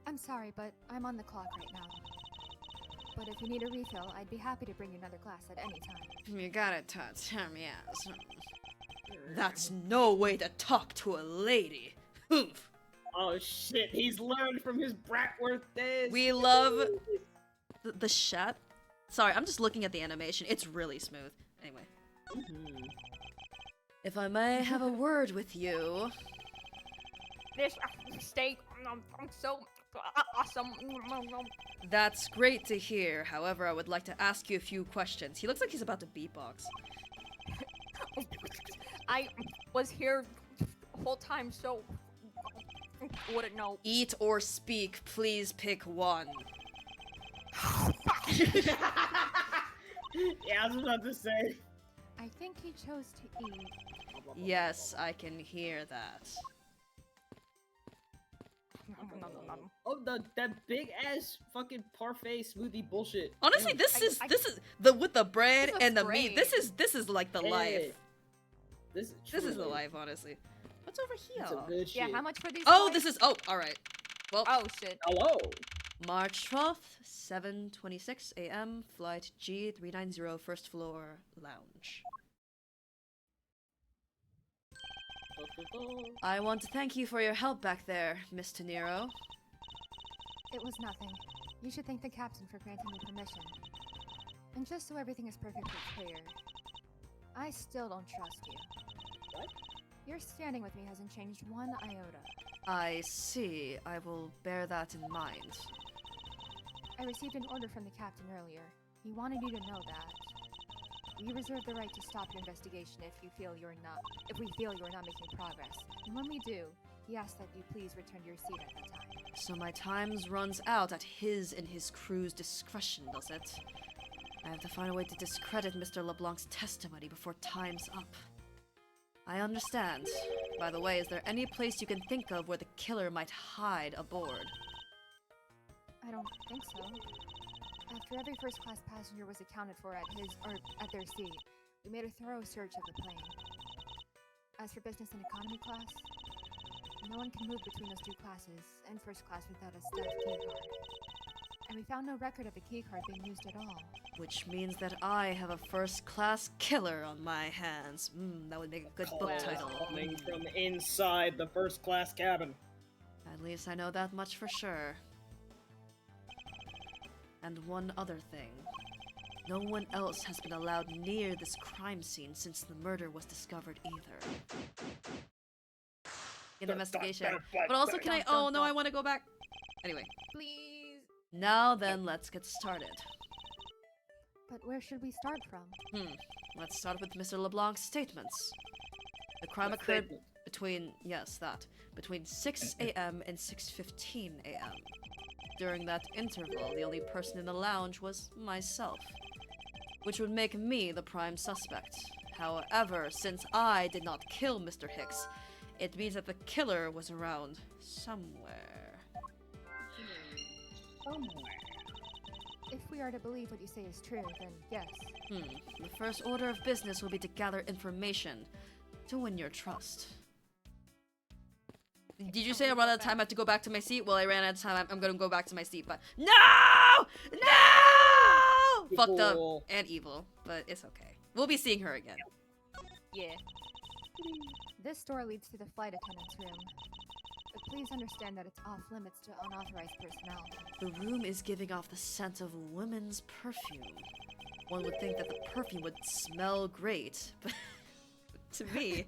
I'm sorry, but I'm on the clock right now. But if you need a refill, I'd be happy to bring you another glass at any time. You got it, Toots. Yes. That's no way to talk to a lady. Humph. Oh shit, he's learned from his Bratworth days. We love the shot. Sorry, I'm just looking at the animation. It's really smooth. Anyway. If I may have a word with you. This steak, I'm so awesome. That's great to hear. However, I would like to ask you a few questions. He looks like he's about to beatbox. I was here the whole time, so wouldn't know. Eat or speak, please pick one. Yeah, I was about to say. I think he chose to eat. Yes, I can hear that. Oh, that big ass fucking parfait smoothie bullshit. Honestly, Yeah. this is the with the bread This looks and the meat. great. This is like the Yeah. life. This This is the truly- life, honestly. What's over It's some here? good shit. Yeah, how much for these? Oh, flights? this is all right. Well, Oh shit. Hello. March 12th, 7:26 a.m. Flight G390, first floor lounge. I want to thank you for your help back there, Miss Nero. It was nothing. You should thank the captain for granting me permission. And just so everything is perfectly clear, I still don't trust you. What? Your standing with me hasn't changed one iota. I see. I will bear that in mind. I received an order from the captain earlier. He wanted you to know that. We reserve the right to stop your investigation if we feel you're not making progress. And when we do, he asks that you please return to your seat at that time. So my times runs out at his and his crew's discretion, does it? I have to find a way to discredit Mr. LeBlanc's testimony before time's up. I understand. By the way, is there any place you can think of where the killer might hide aboard? I don't think so. After every first-class passenger was accounted for at their seat, we made a thorough search of the plane. As for business and economy class, No one can move between those two classes and first class without a staff keycard. And we found no record of a keycard being used at all. Which means that I have a first-class killer on my hands. That would make a good book Calls title. coming from inside the first class cabin. At least I know that much for sure. And one other thing. No one else has been allowed near this crime scene since the murder was discovered either. An investigation. But also, can I? Oh no, I want to go back. Anyway. Please. Now then, let's get started. But where should we start from? Let's start with Mr. LeBlanc's statements. The crime What occurred statement? between 6 a.m. and 6:15 a.m. During that interval, the only person in the lounge was myself, which would make me the prime suspect. However, since I did not kill Mr. Hicks, it means that the killer was around somewhere. If we are to believe what you say is true, then yes. The first order of business will be to gather information to win your trust. Did you say around that time I have to go back to my seat? Well, I ran out of time. I'm gonna go back to my seat, but no! No! Fucked up Evil. and evil, but it's okay. We'll be seeing her again. Yeah. This door leads to the flight attendant's room. But please understand that it's off limits to unauthorized personnel. The room is giving off the scent of women's perfume. One would think that the perfume would smell great, but to me,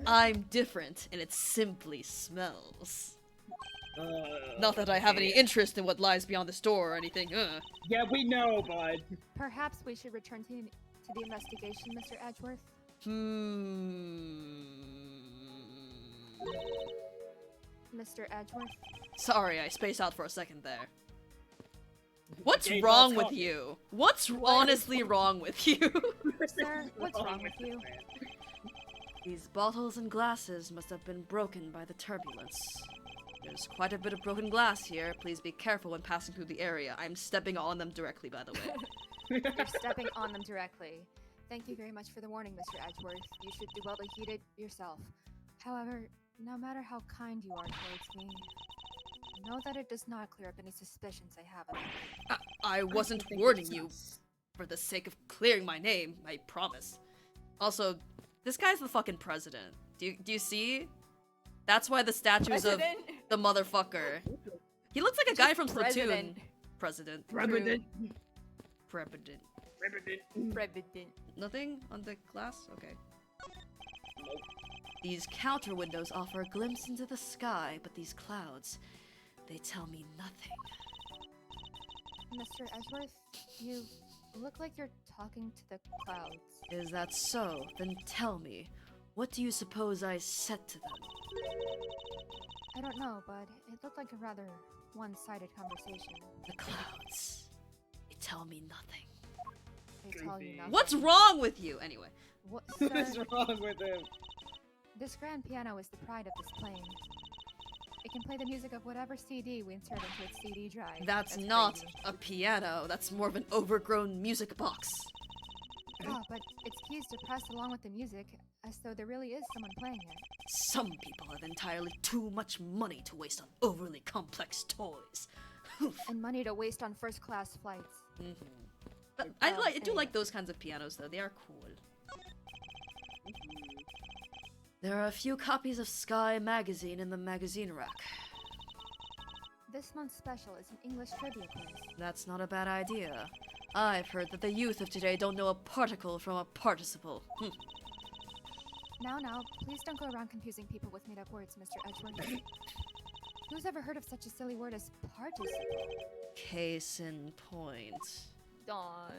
I'm different, and it simply smells. Not that I have any interest in what lies beyond this door or anything. Yeah, we know, bud. Perhaps we should return to the investigation, Mr. Edgeworth. Mr. Edgeworth? Sorry, I spaced out for a second there. What's Okay, wrong let's with talk. you? What's honestly wrong with you? Sir, what's wrong with you? These bottles and glasses must have been broken by the turbulence. There's quite a bit of broken glass here. Please be careful when passing through the area. I'm stepping on them directly, by the way. You're stepping on them directly. Thank you very much for the warning, Mr. Edgeworth. You should do well to heed it yourself. However, no matter how kind you are towards me, know that it does not clear up any suspicions I have about you. I wasn't warning you for the sake of clearing my name, I promise. Also, this guy's the fucking president. Do you see? That's why the statues of President? the motherfucker. He looks like a guy from President. Splatoon. President. President. President. President. Nothing on the glass? Okay. Nope. These counter windows offer a glimpse into the sky, but these clouds, they tell me nothing. Mr. Edgeworth, you look like you're talking to the clouds. Is that so? Then tell me, what do you suppose I said to them? I don't know, but it looked like a rather one-sided conversation. The clouds, they tell me nothing. They tell you Goofy. nothing. What's wrong with you? Anyway. What, What's sir? wrong with him? This grand piano is the pride of this plane. It can play the music of whatever CD we insert into its CD drive. That's not crazy. a piano. That's more of an overgrown music box. Ah, but its keys depressed along with the music, as though there really is someone playing it. Some people have entirely too much money to waste on overly complex toys. And money to waste on first-class flights. But I do like those kinds of pianos though. They are cool. There are a few copies of Sky magazine in the magazine rack. This month's special is an English trivia quiz. That's not a bad idea. I've heard that the youth of today don't know a particle from a participle. Now, please don't go around confusing people with made-up words, Mr. Edgeworth. Who's ever heard of such a silly word as participle? Case in point. Dawn.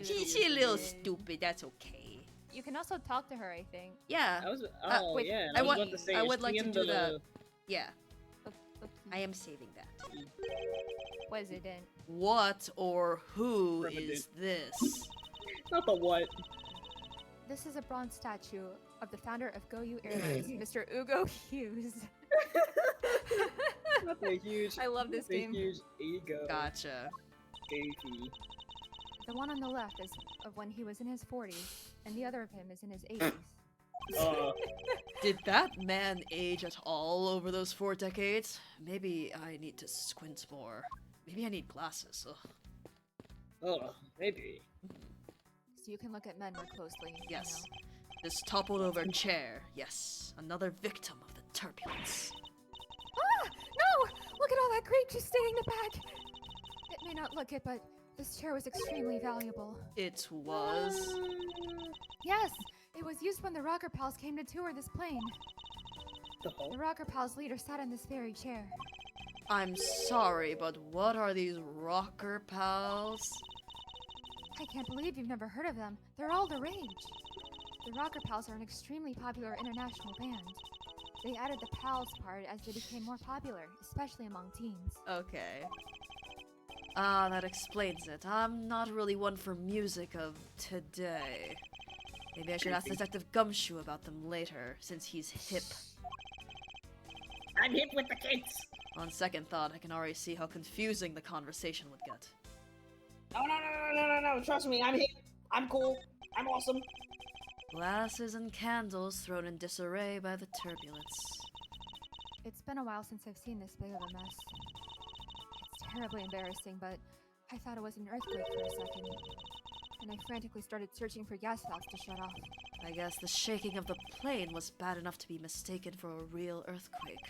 She's a little stupid, that's okay. You can also talk to her, I think. Yeah, I was. Oh wait, yeah. I was want- about to say, I is would like she to in do the- that. yeah. Okay. I am saving that. President. What or who President. is this? Not the what. This is a bronze statue of the founder of GoU Airlines, Mr. Ugo Hughes. Not the huge. I love this the game. huge ego. Gotcha. Goofy. The one on the left is of when he was in his 40s, and the other of him is in his 80s. Did that man age at all over those 4 decades? Maybe I need to squint more. Maybe I need glasses. Ugh. Maybe. So you can look at men more closely. you Yes. know. This toppled over chair. Yes. Another victim of the turbulence. Ah! No! Look at all that grape juice staining the back! It may not look it, but this chair was extremely valuable. It was. Yes! It was used when the Rocker Pals came to tour this plane. The Rocker Pals leader sat in this very chair. I'm sorry, but what are these rocker pals? I can't believe you've never heard of them. They're all the rage. The Rocker Pals are an extremely popular international band. They added the pals part as they became more popular, especially among teens. Okay. Ah, that explains it. I'm not really one for music of today. Maybe I should ask Detective Gumshoe about them later, since he's hip. I'm hip with the kids. On second thought, I can already see how confusing the conversation would get. No. Trust me, I'm hip. I'm cool. I'm awesome. Glasses and candles thrown in disarray by the turbulence. It's been a while since I've seen this big of a mess. It's terribly embarrassing, but I thought it was an earthquake for a second. And I frantically started searching for gas valves to shut off. I guess the shaking of the plane was bad enough to be mistaken for a real earthquake.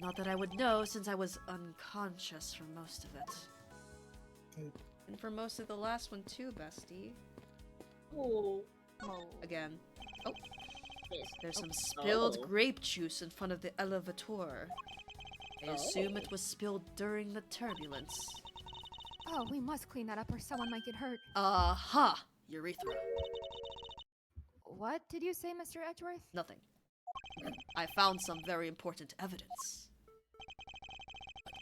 Not that I would know, since I was unconscious for most of it. And for most of the last one too, bestie. Oh. Again. Oh, Yes. there's some spilled Oh. grape juice in front of the elevator. I assume it was spilled during the turbulence. Oh, we must clean that up or someone might get hurt. Aha! Urethra. What did you say, Mr. Edgeworth? Nothing. I found some very important evidence.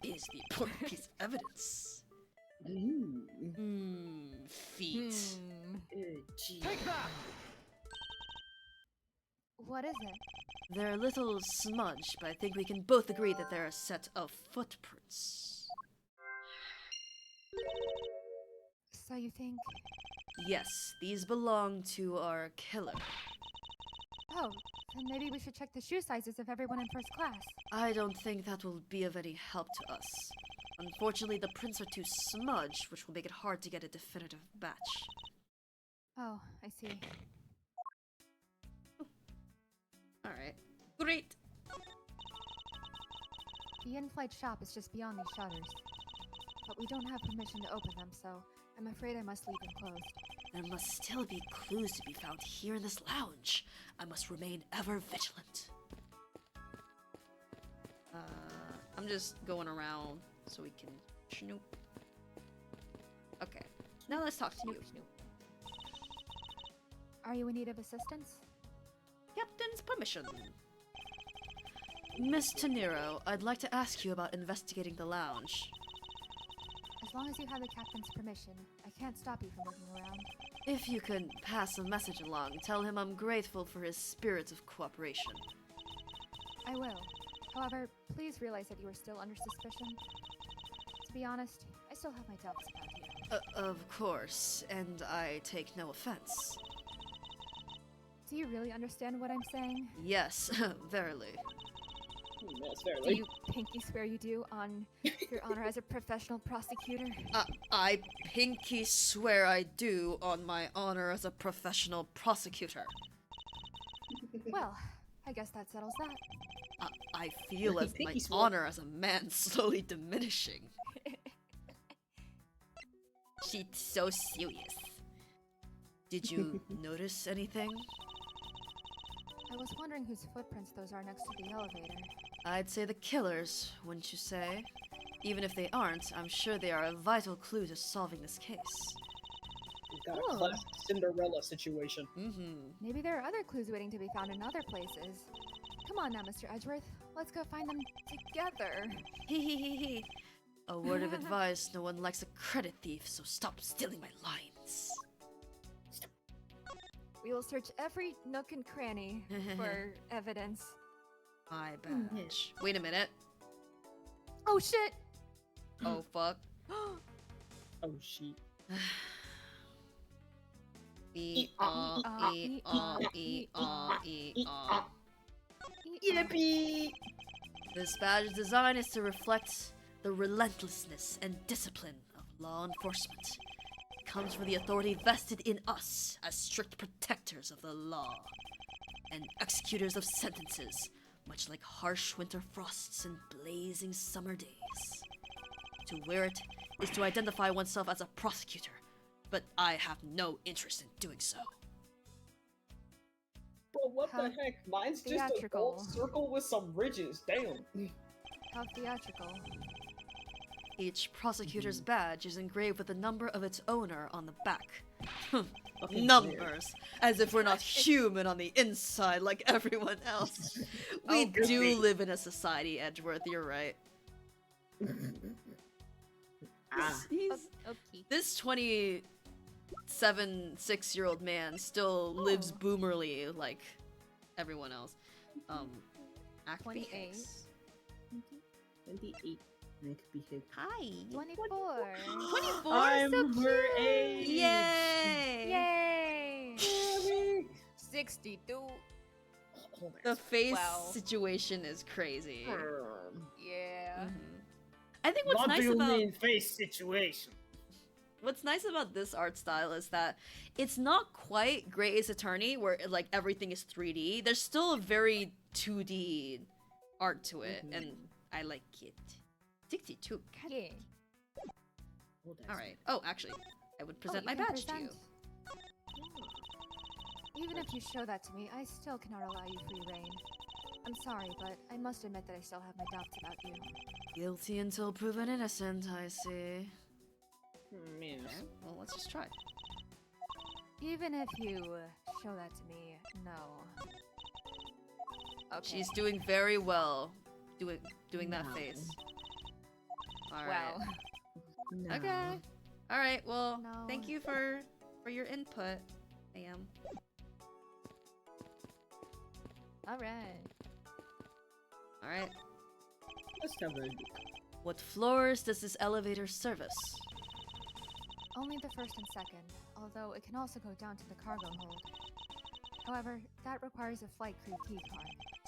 What is the important piece of evidence? Feet. Gee. What is it? They're a little smudged, but I think we can both agree that they're a set of footprints. So you think... Yes, these belong to our killer. Oh, then maybe we should check the shoe sizes of everyone in first class. I don't think that will be of any help to us. Unfortunately, the prints are too smudged, which will make it hard to get a definitive match. Oh, I see. Alright. Great! The in-flight shop is just beyond these shutters. But we don't have permission to open them, so I'm afraid I must leave them closed. There must still be clues to be found here in this lounge. I must remain ever vigilant. I'm just going around so we can snoop. Okay, now let's talk to you. Are you in need of assistance? Captain's permission. Miss Tenero, I'd like to ask you about investigating the lounge. As long as you have the captain's permission, I can't stop you from looking around. If you could pass a message along, tell him I'm grateful for his spirit of cooperation. I will. However, please realize that you are still under suspicion. To be honest, I still have my doubts about you. Of course, and I take no offense. Do you really understand what I'm saying? Yes, verily. Yes, Do fairly. you pinky swear you do on your honor as a professional prosecutor? I pinky swear I do on my honor as a professional prosecutor. Well, I guess that settles that. I feel as my Pinky swear. honor as a man slowly diminishing. She's so serious. Did you notice anything? I was wondering whose footprints those are next to the elevator. I'd say the killers, wouldn't you say? Even if they aren't, I'm sure they are a vital clue to solving this case. We've got Ooh. a classic Cinderella situation. Maybe there are other clues waiting to be found in other places. Come on now, Mr. Edgeworth. Let's go find them together. Hee. A word of advice, no one likes a credit thief, so stop stealing my lines. We will search every nook and cranny for evidence. My badge. Wait a minute. Oh shit! Oh fuck. Oh, shit. Yippee! This badge's design is to reflect the relentlessness and discipline of law enforcement. It comes from the authority vested in us as strict protectors of the law and executors of sentences, much like harsh winter frosts and blazing summer days. To wear it is to identify oneself as a prosecutor, but I have no interest in doing so. But what How the heck? Mine's just a theatrical. gold circle with some ridges. Damn. How theatrical. Each prosecutor's badge is engraved with the number of its owner on the back. Numbers! As if we're not human on the inside like everyone else. We good do thing. live in a society, Edgeworth, you're right. Okay. This 27, 6-year-old man still lives boomerly like everyone else. Act 28. Hicks. 28. That could be his. Hi. 24. 24? I'm so her cute. age. Yay! Yay! 62. Hold The face Wow. situation is crazy. on. Yeah. I think what's What nice do you about mean face situation? what's nice about this art style is that it's not quite Grey Ace Attorney where like everything is 3D. There's still a very 2D art to it, and I like it. 62. Yeah. All right. Oh, actually, I would present my you can badge to you. present. Even if you show that to me, I still cannot allow you free reign. I'm sorry, but I must admit that I still have my doubts about you. Guilty until proven innocent, I see. Yes. Okay, well, let's just try. Even if you show that to me, no. Okay. She's doing very well, doing that No. face. All right. Wow. No. Okay. All right. Well, No. thank you for your input, ma'am. All right. All right. Let's have a look. What floors does this elevator service? Only the first and second, although it can also go down to the cargo hold. However, that requires a flight crew key card.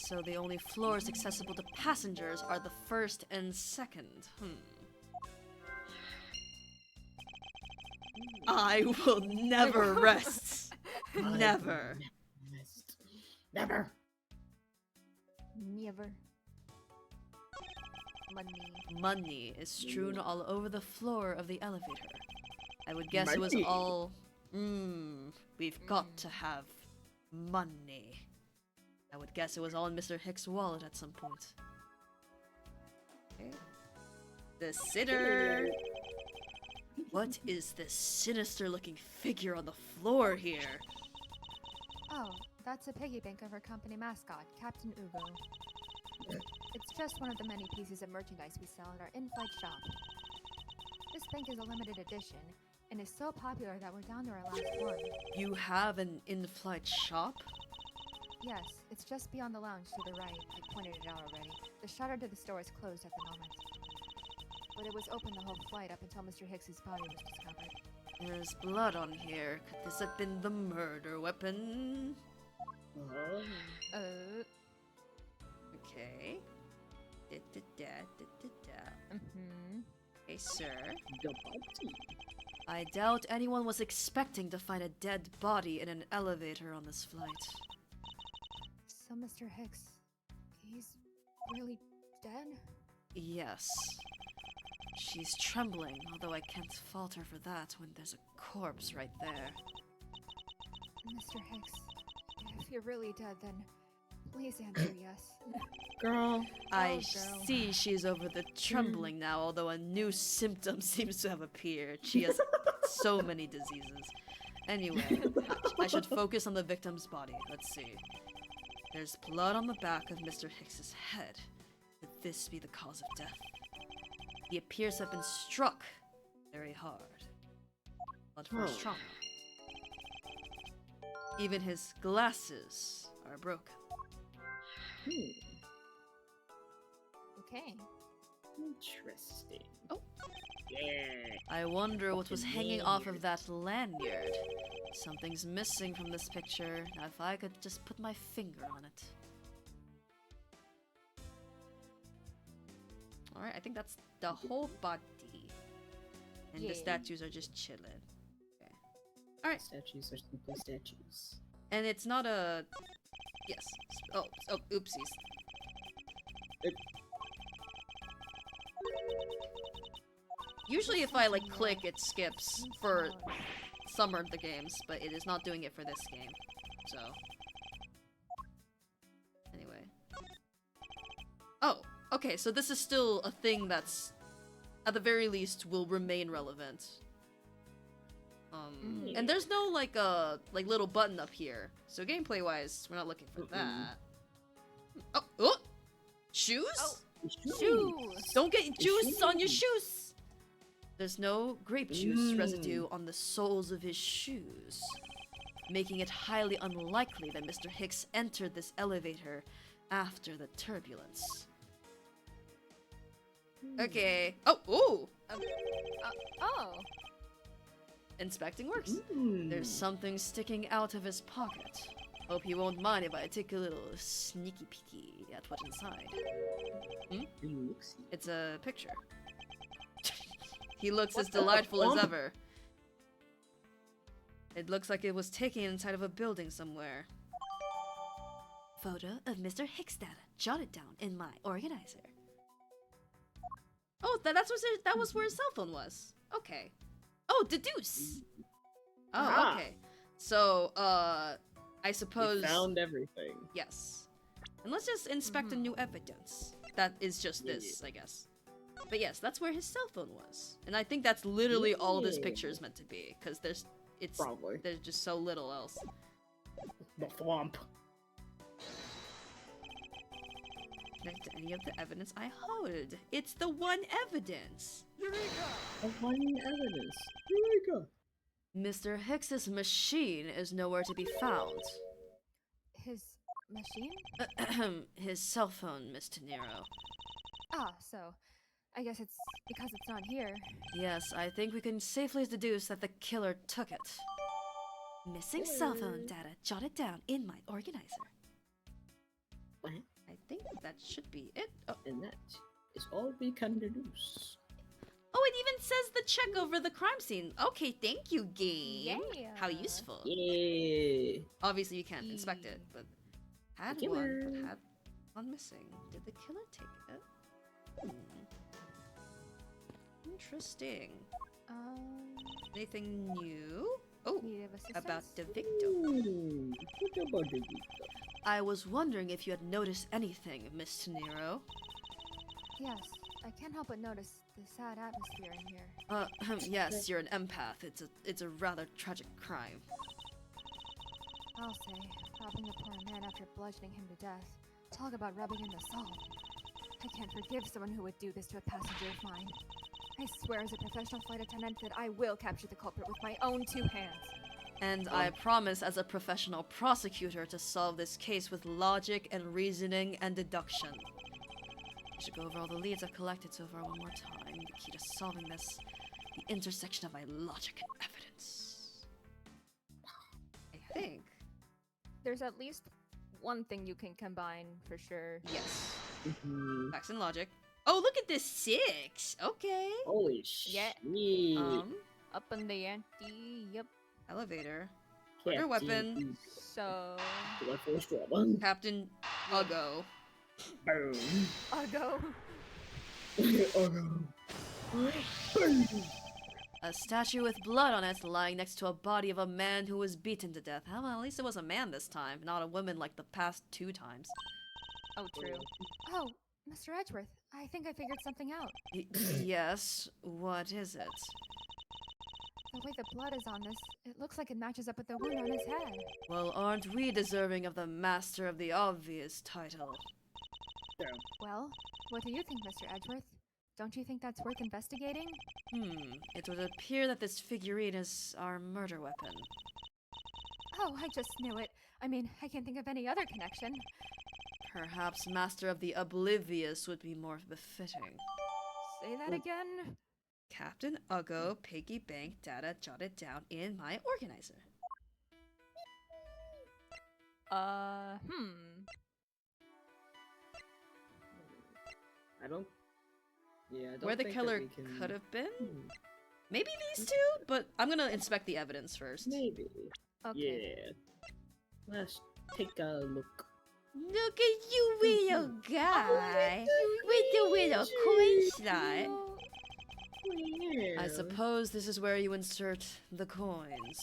So the only floors accessible to passengers are the first and second. I will never rest. Never. Never. Never. Money. Money is strewn all over the floor of the elevator. I would guess it was Money. all. We've got to have money. I would guess it was all in Mr. Hicks' wallet at some point. Okay. The sitter. What is this sinister-looking figure on the floor here? Oh, that's a piggy bank of our company mascot, Captain Ugo. It's just one of the many pieces of merchandise we sell at our in-flight shop. This bank is a limited edition, and is so popular that we're down to our last one. You have an in-flight shop? Yes, it's just beyond the lounge to the right. I pointed it out already. The shutter to the store is closed at the moment. But it was open the whole flight up until Mr. Hicks's body was discovered. There's blood on here. Could this have been the murder weapon? Oh. Okay. Da-da-da. Mm-hmm. Okay, sir. The body. I doubt anyone was expecting to find a dead body in an elevator on this flight. So, Mr. Hicks, he's really dead? Yes. She's trembling, although I can't fault her for that when there's a corpse right there. Mr. Hicks, if you're really dead, then please answer yes. Girl. I girl. see she's over the trembling now, although a new symptom seems to have appeared. She has so many diseases. Anyway, I should focus on the victim's body. Let's see. There's blood on the back of Mr. Hicks's head. Could this be the cause of death? He appears to have been struck very hard. Blood force trauma. Even his glasses are broken. Okay. Interesting. Yeah. I wonder what was Fucking hanging off of lanyard. that lanyard. Something's missing from this picture. Now, if I could just put my finger on it. Alright, I think that's the whole body. And the Yeah. statues are just chilling. Okay. Alright. Statues are simply statues. And it's not a... Yes. Oh, oopsies. Usually if I, like, click, it skips for some of the games, but it is not doing it for this game. So... Anyway. Oh, okay, so this is still a thing that's, at the very least, will remain relevant. And there's no, like, little button up here. So gameplay-wise, we're not looking for that. Oh! Shoes? Oh. Shoes. Don't get juice on your shoes! There's no grape juice residue on the soles of his shoes, making it highly unlikely that Mr. Hicks entered this elevator after the turbulence. Okay. Oh, ooh! Oh. Inspecting works. There's something sticking out of his pocket. Hope you won't mind if I take a little sneaky peeky at what's inside. It's a picture. He looks as delightful as ever. It looks like it was taken inside of a building somewhere. Photo of Mr. Hicks data. Jotted down in my organizer. Oh, that was where his cell phone was. Okay. Oh, deduce. Oh, Ah. okay. So, I suppose... We found everything. Yes. And let's just inspect the new evidence. That is just this, I guess. But yes, that's where his cell phone was. And I think that's literally all this picture is meant to be, because there's just so little else. The thwomp. Next to any of the evidence I hold. It's the one evidence! The one evidence. Eureka! Mr. Hicks's machine is nowhere to be found. His machine? His cell phone, Miss Tenero. Ah, so I guess it's because it's not here. Yes, I think we can safely deduce that the killer took it. Missing cell phone data jotted down in my organizer. What? I think that should be it. Oh, And that is all we can deduce. oh, it even says the check over the crime scene. Okay, thank you, game. Yeah. How useful. Yeah. Obviously, you can't inspect it, but had The one, killer. but had one missing. Did the killer take it? Interesting. Anything new? Oh, Need of assistance? about the victim. What about the victim? I was wondering if you had noticed anything, Miss Tenero. Yes, I can't help but notice the sad atmosphere in here. Yes, you're an empath. It's a rather tragic crime. I'll say, robbing a poor man after bludgeoning him to death. Talk about rubbing in the salt. I can't forgive someone who would do this to a passenger of mine. I swear as a professional flight attendant that I will capture the culprit with my own 2 hands. And I promise as a professional prosecutor to solve this case with logic and reasoning and deduction. I should go over all the leads I've collected so far one more time. The key to solving this, the intersection of my logic and evidence. I think. There's at least one thing you can combine for sure. Yes. Mhm. Facts and logic. Oh, look at this 6! Okay. Holy shit. Yeah. Up in the ante. Yep. Elevator. Quicker weapon. So. Blood force drama. Captain Uggo. Boom. I'll go. Boom. A statue with blood on it lying next to a body of a man who was beaten to death. Well, at least it was a man this time, not a woman like the past 2 times. Oh, true. Oh, Mr. Edgeworth, I think I figured something out. Yes, what is it? The way the blood is on this, it looks like it matches up with the wound on his head. Well, aren't we deserving of the Master of the Obvious title? Well, what do you think, Mr. Edgeworth? Don't you think that's worth investigating? It would appear that this figurine is our murder weapon. Oh, I just knew it. I mean, I can't think of any other connection. Perhaps Master of the Oblivious would be more befitting. Say that again? Captain Uggo piggy bank data jotted down in my organizer. Hmm. I don't. Yeah, I don't Where the think killer that we can... could have been? Hmm, Maybe these two, but I'm gonna inspect the evidence first. maybe. Okay. Yeah. Let's take a look. Look at you, little guy, with the little coin slot. I suppose this is where you insert the coins.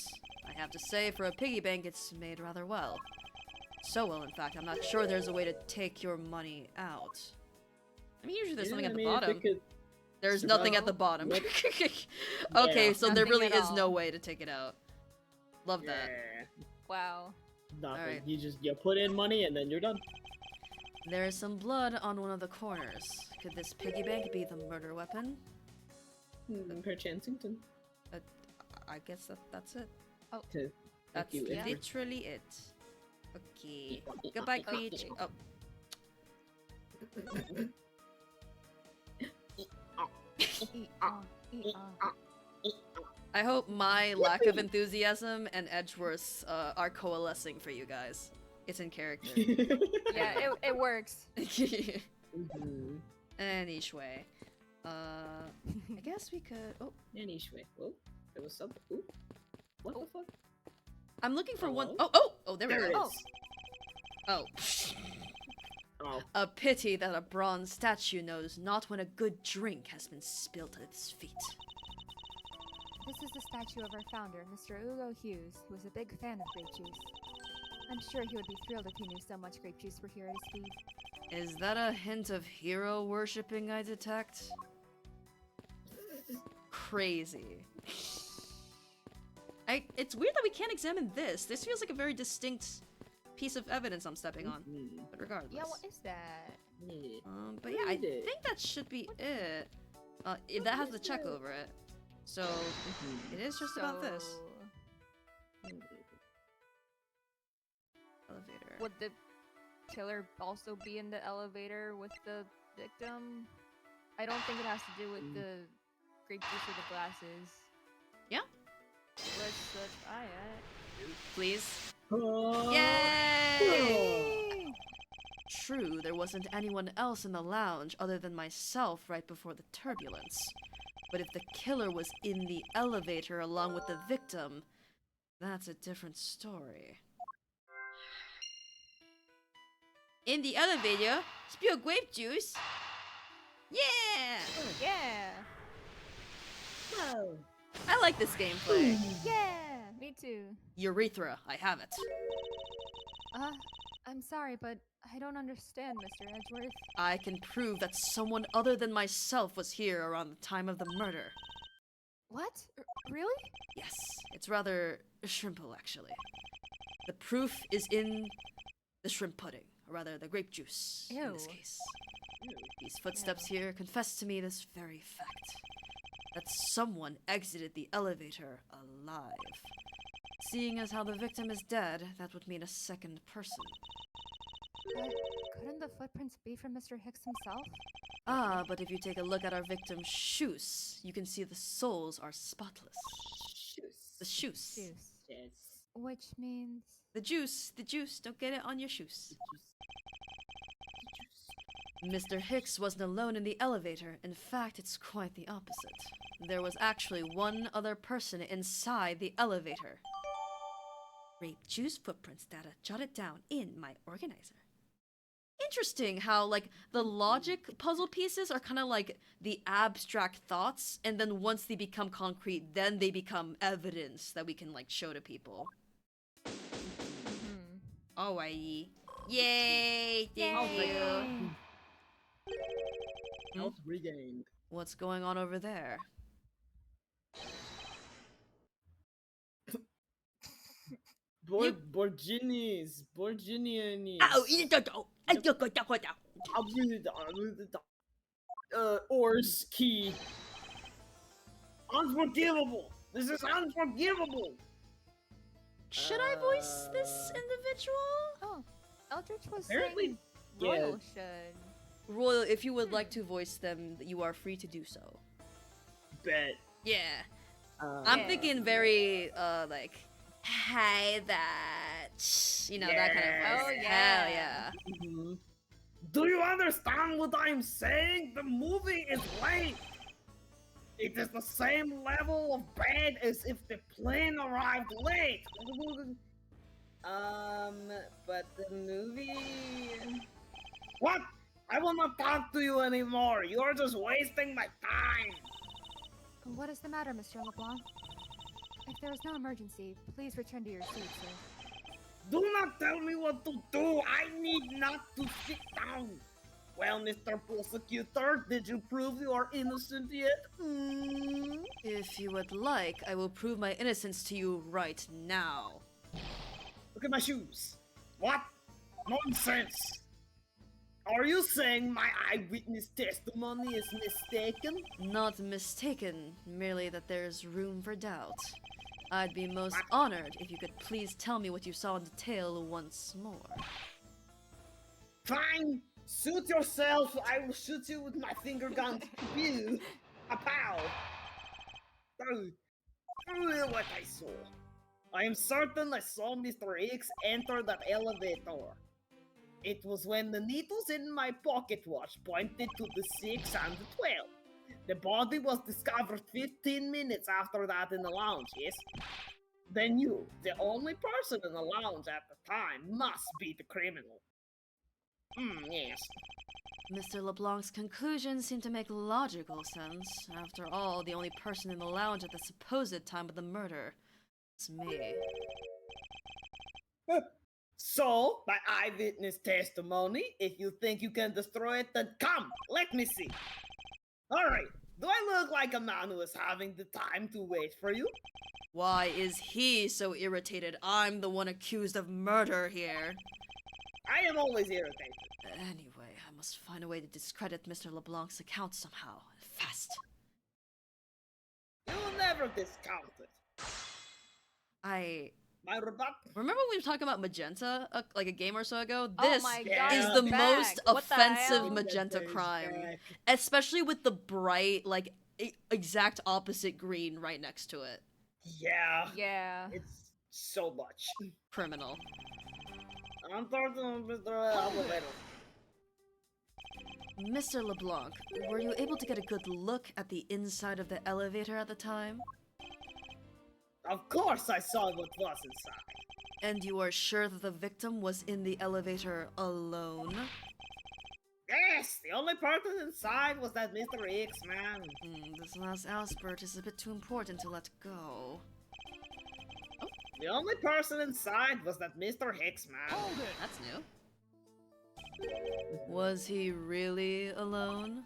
I have to say, for a piggy bank, it's made rather well. So well, in fact, I'm not sure there's a way to take your money out. I mean, usually there's something at the bottom. There's nothing at the bottom. Yep. Okay, Yeah. so there Nothing really at is no all. way to take it out. Love that. Wow. Nothing. Alright. You put in money and then you're done. There is some blood on one of the corners. Could this piggy bank be the murder weapon? Per Chansington. I guess that's it. To That's you, Edgeworth. literally it. Okay. Goodbye, Creech. Oh. I hope my lack of enthusiasm and Edgeworth's are coalescing for you guys. It's in character. Yeah, it works. Mhm. Anyway. I guess we could... Oh, Anyway, oh, there was something. Ooh. What the fuck? I'm looking for one... Hello? Oh, there we There it go. is. Oh. Oh. A pity that a bronze statue knows not when a good drink has been spilt at its feet. This is the statue of our founder, Mr. Ugo Hughes, who was a big fan of grape juice. I'm sure he would be thrilled if he knew so much grape juice were here at his feet. Is that a hint of hero worshipping I detect? Crazy. It's weird that we can't examine this. This feels like a very distinct piece of evidence I'm stepping on. Mhm. But regardless. Yeah, what is that? Yeah. But yeah, I Read it. think that should be it. That has the check over it. So, Mhm. it is just about this. So, Elevator. would the killer also be in the elevator with the victim? I don't think it has to do with the grape juice or the glasses. Yeah. Let's try it. Please? Oh. Yay! True, there wasn't anyone else in the lounge other than myself right before the turbulence. But if the killer was in the elevator along with the victim, that's a different story. In the elevator, spill grape juice. Yeah! Yeah! Whoa. I like this gameplay. Yeah! Me too. Urethra, I have it. I'm sorry, but I don't understand, Mr. Edgeworth. I can prove that someone other than myself was here around the time of the murder. What? Really? Yes, it's rather shrimple, actually. The proof is in the shrimp pudding, or rather the grape juice, in this Ew. case. These footsteps here confess to me this very fact. That someone exited the elevator alive. Seeing as how the victim is dead, that would mean a second person. But couldn't the footprints be from Mr. Hicks himself? Ah, but if you take a look at our victim's shoes, you can see the soles are spotless. The shoes. Juice. Yes. Which means... The juice, don't get it on your shoes. Mr. Hicks wasn't alone in the elevator. In fact, it's quite the opposite. There was actually one other person inside the elevator. Grape juice footprints data jotted down in my organizer. Interesting how, like, the logic puzzle pieces are kind of like the abstract thoughts, and then once they become concrete, then they become evidence that we can, like, show to people. Alrighty. Yay! Thank you! Health regained. What's going on over there? Borginians. Or's key. Unforgivable. This is unforgivable. Should I voice this individual? Oh, Eldritch was Apparently, saying... Royal should. Royal, if you would like to voice them, you are free to do so. bet. Yeah. Uh, I'm thinking very, like, hey, that. You know, that kind of voice. Oh, Hell yeah. yeah. mhm. Do you understand what I'm saying? The movie is late. It is the same level of bad as if the plane arrived late. But the movie. What? I will not talk to you anymore. You're just wasting my time. What is the matter, Mr. LeBlanc? If there is no emergency, please return to your seat, sir. Do not tell me what to do. I need not to sit down. Well, Mr. Prosecutor, did you prove you are innocent yet? If you would like, I will prove my innocence to you right now. Look at my shoes. What? Nonsense. Are you saying my eyewitness testimony is mistaken? Not mistaken, merely that there's room for doubt. I'd be most honored if you could please tell me what you saw in detail once more. Fine. Suit yourself. I will shoot you with my finger gun. Pew. A pow. Oh, what I saw. I am certain I saw Mr. X enter that elevator. It was when the needles in my pocket watch pointed to the 6 and the 12. The body was discovered 15 minutes after that in the lounge, yes? Then you, the only person in the lounge at the time, must be the criminal. Yes. Mr. LeBlanc's conclusions seem to make logical sense. After all, the only person in the lounge at the supposed time of the murder was me. So, by eyewitness testimony, if you think you can destroy it, then come, let me see. Alright, do I look like a man who is having the time to wait for you? Why is he so irritated? I'm the one accused of murder here. I am always irritated. Anyway, I must find a way to discredit Mr. LeBlanc's account somehow. Fast. You will never discount it. My rebut? Remember we were talking about magenta like a game or so ago? Oh This my God, is it's the back. most What the offensive hell? magenta Magenta is crime. back. Especially with the bright, like, exact opposite green right next to it. Yeah. Yeah. It's so much. Criminal. I'm talking to Mr. Elevator. Mr. LeBlanc, were you able to get a good look at the inside of the elevator at the time? Of course I saw what was inside. And you are sure that the victim was in the elevator alone? Yes, the only person inside was that Mr. X man. This last aspect is a bit too important to let go. The only person inside was that Mr. Hicks man. That's new. Was he really alone?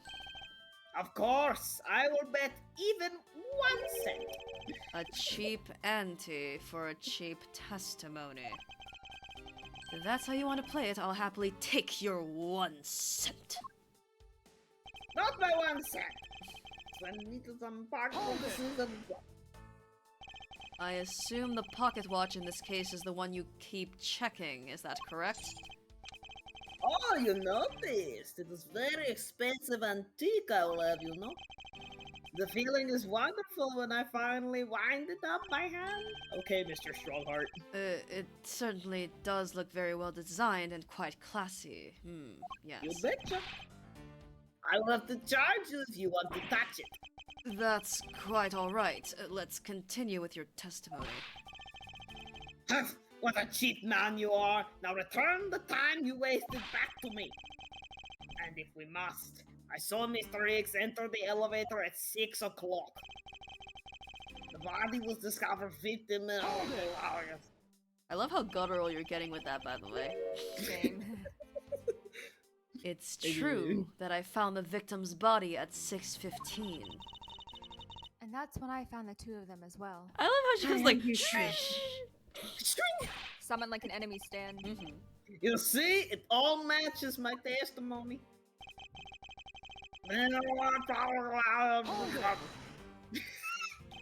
Of course, I will bet even 1 cent. A cheap ante for a cheap testimony. If that's how you want to play it, I'll happily take your 1 cent. Not by 1 cent. When little some I assume the pocket watch in this case is the one you keep checking, is that correct? Oh, you noticed. It is very expensive antique, I will have you know. The feeling is wonderful when I finally wind it up by hand. Okay, Mr. Strongheart. It certainly does look very well designed and quite classy. Yes. You betcha. I will have to charge you if you want to touch it. That's quite alright. Let's continue with your testimony. What a cheap man you are. Now return the time you wasted back to me. And if we must, I saw Mr. X enter the elevator at 6 o'clock. The body was discovered 15 minutes ago. I love how guttural you're getting with that, by the way. Same. It's true that I found the victim's body at 6:15. And that's when I found the two of them as well. I love how she goes like, shh. Summon like an enemy stand. You see, it all matches my testimony.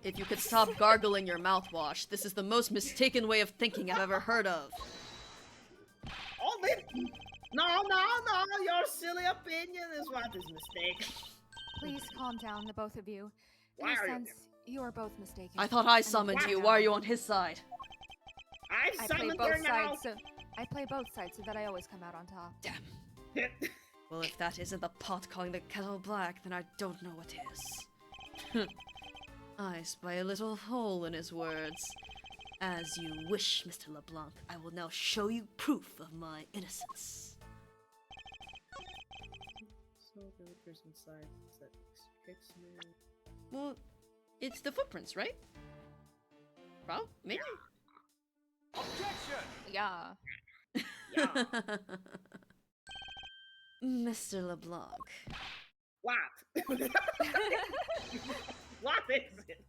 If you could stop gargling your mouthwash, this is the most mistaken way of thinking I've ever heard of. No, your silly opinion is what is mistaken. Please calm down, the both of you. In Why a are you sense, you are both mistaken. I thought I mean, summoned you. wow. Why are you on his side? I I play summoned both her now. sides, so I play both sides so that I always come out on top. Damn. Well, if that isn't the pot calling the kettle black, then I don't know what is. I spy a little hole in his words. As you wish, Mr. LeBlanc, I will now show you proof of my innocence. So the liquor's inside. Is that Hicks? Well, it's the footprints, right? Well, maybe. Yeah. Yeah. Mr. LeBlanc, What? What is it?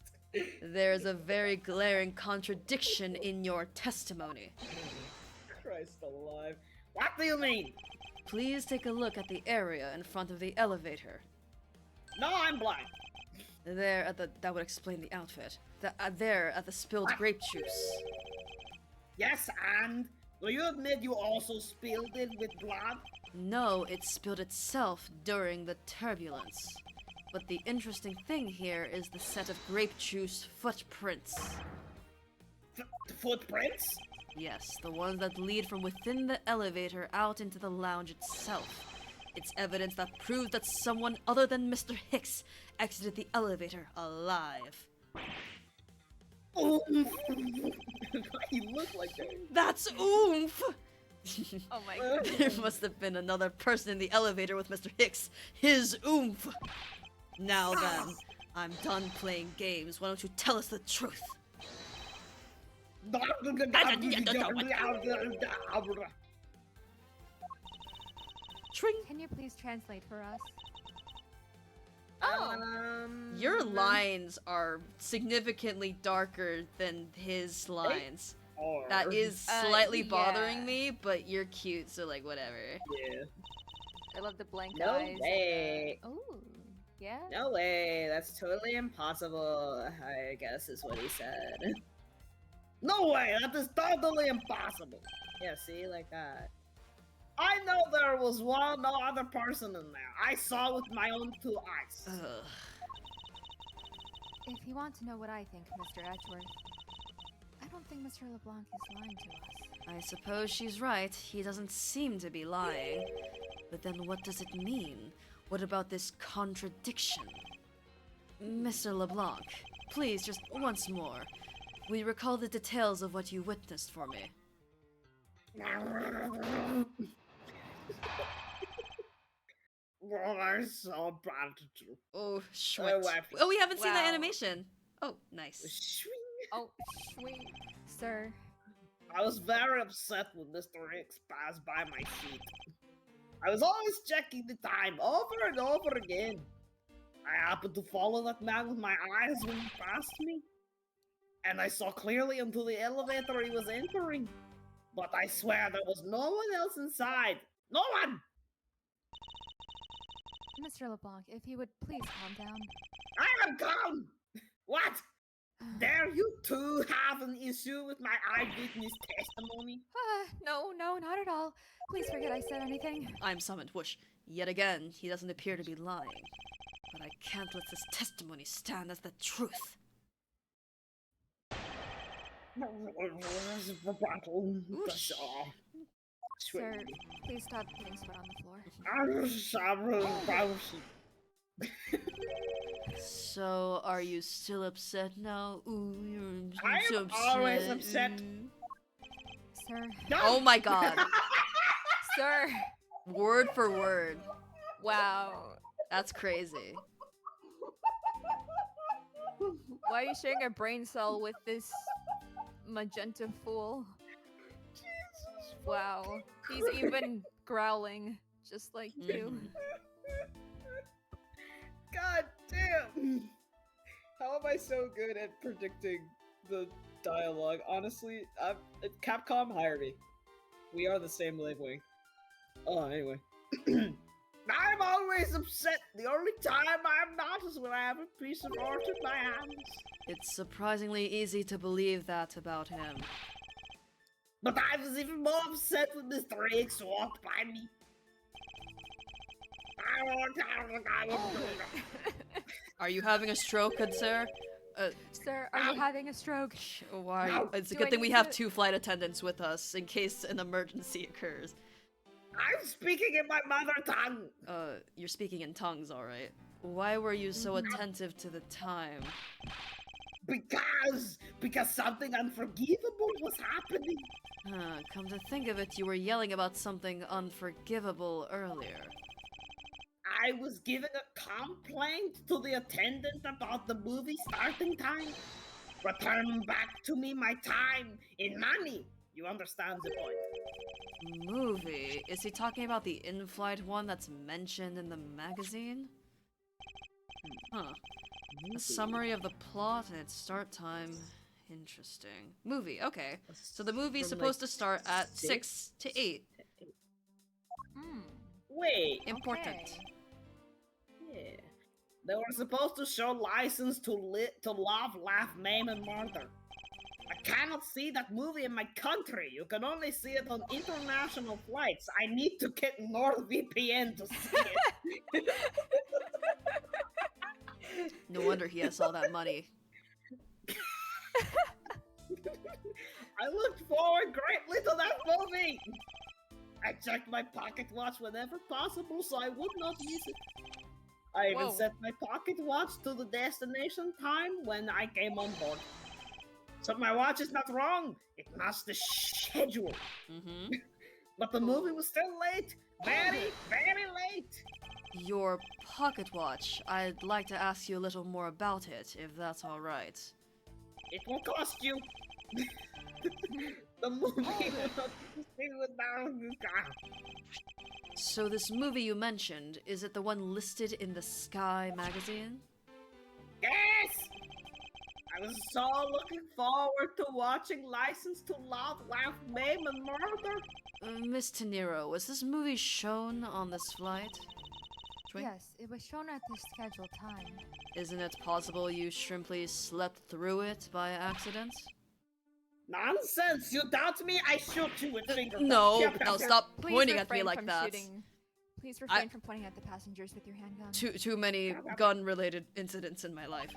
there's a very glaring contradiction in your testimony. Christ alive. What do you mean? Please take a look at the area in front of the elevator. No, I'm blind. There at the... That would explain the outfit. There at the spilled grape juice. Yes, and do you admit you also spilled it with blood? No, it spilled itself during the turbulence. But the interesting thing here is the set of grape juice footprints. Footprints? Yes, the ones that lead from within the elevator out into the lounge itself. It's evidence that proves that someone other than Mr. Hicks exited the elevator alive. Oh, You look like that. That's oomph! Oh my god. There must have been another person in the elevator with Mr. Hicks. His oomph! Now then, I'm done playing games. Why don't you tell us the truth? Tring! Can you please translate for us? Oh. Your lines are significantly darker than his lines. That is slightly bothering yeah. me, but you're cute, so like whatever. Yeah. I love the blank No eyes. way. Oh, yeah. No way, that's totally impossible, I guess is what he said. No way, that is totally impossible. Yeah, see, like that. I know there was no other person in there. I saw with my own 2 eyes. Ugh. If you want to know what I think, Mr. Edgeworth, I don't think Mr. LeBlanc is lying to us. I suppose she's right. He doesn't seem to be lying. But then what does it mean? What about this contradiction? Mr. LeBlanc, please, just once more. Will you recall the details of what you witnessed for me? Oh, I'm so bad to do. Oh, shit. what? Oh, we haven't seen that Wow. animation. Oh, nice. Oh, sweet. Sir, I was very upset when Mr. Hicks passed by my seat. I was always checking the time over and over again. I happened to follow that man with my eyes when he passed me. And I saw clearly into the elevator he was entering. But I swear there was no one else inside. No one! Mr. LeBlanc, if you would please calm down. I am calm! What? Dare you two have an issue with my eyewitness testimony? No, not at all. Please forget I said anything. I'm summoned. Whoosh. Yet again, he doesn't appear to be lying. But I can't let this testimony stand as the truth. Oosh. Sir, please stop putting sweat on the floor. So, are you still upset now? Ooh, you're I so am upset. always upset. Ooh. Sir, Oh my god. Sir. Word for word. Wow. That's crazy. Why are you sharing a brain cell with this magenta fool? Wow. He's even growling, just like you. God damn! How am I so good at predicting the dialogue? Honestly, Capcom hired me. We are the same wavelength. Oh, anyway. I'm always upset. The only time I'm not is when I have a piece of art in my hands. It's surprisingly easy to believe that about him. But I was even more upset when Mr. Hicks walked by me. Are you having a stroke, good sir? Sir, are you having a stroke? Why? No. It's a Do good I thing we need have to- 2 flight attendants with us in case an emergency occurs. I'm speaking in my mother tongue. You're speaking in tongues, alright. Why were you so Mhm. attentive to the time? Because something unforgivable was happening. Come to think of it, you were yelling about something unforgivable earlier. I was giving a complaint to the attendant about the movie starting time. Return back to me my time in money. You understand the point? Movie? Is he talking about the in-flight one that's mentioned in the magazine? Huh. A summary of the plot and its start time. Interesting. Movie, okay. So the movie's From, supposed like, to start at 6 6 to 8. Hmm. Wait. Important. Okay. Yeah. They were supposed to show License to Love, Laugh, Maim, and Murder. I cannot see that movie in my country. You can only see it on international flights. I need to get NordVPN to see it. No wonder he has all that money. I looked forward greatly to that movie. I checked my pocket watch whenever possible so I would not miss it. I even Whoa. set my pocket watch to the destination time when I came on board. So my watch is not wrong. It must the schedule. Mm-hmm. But the movie was still late. Very, very late. Your pocket watch. I'd like to ask you a little more about it, if that's alright. It will cost you. The movie will not be without this guy. So this movie you mentioned, is it the one listed in the Sky magazine? Yes! I was so looking forward to watching License to Love, Laugh, Maim, and Murder. Miss Teniro, was this movie shown on this flight? Twink? Yes, it was shown at the scheduled time. Isn't it possible you simply slept through it by accident? Nonsense! You doubt me? I shoot you with finger. No, Yep, now yep, yep. stop Please pointing at me refrain like from that. shooting. Please refrain from pointing at the passengers with your handgun. Too many gun-related incidents in my life.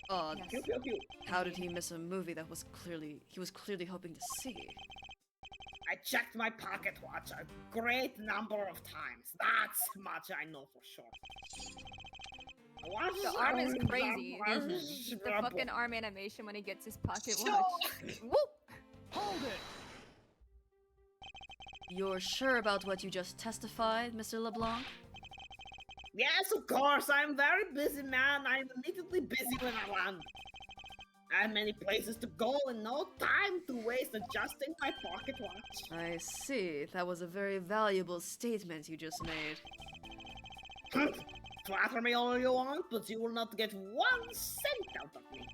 Yes. Pew, pew, pew. How did he miss a movie that he was clearly hoping to see? I checked my pocket watch a great number of times. That's much I know for sure. The arm is crazy. The fucking arm animation when he gets his pocket watch. Whoop! Hold it! You're sure about what you just testified, Mr. LeBlanc? Yes, of course. I'm very busy, man. I'm immediately busy when I land. I have many places to go and no time to waste adjusting my pocket watch. I see. That was a very valuable statement you just made. Flatter me all you want, but you will not get 1 cent out of me.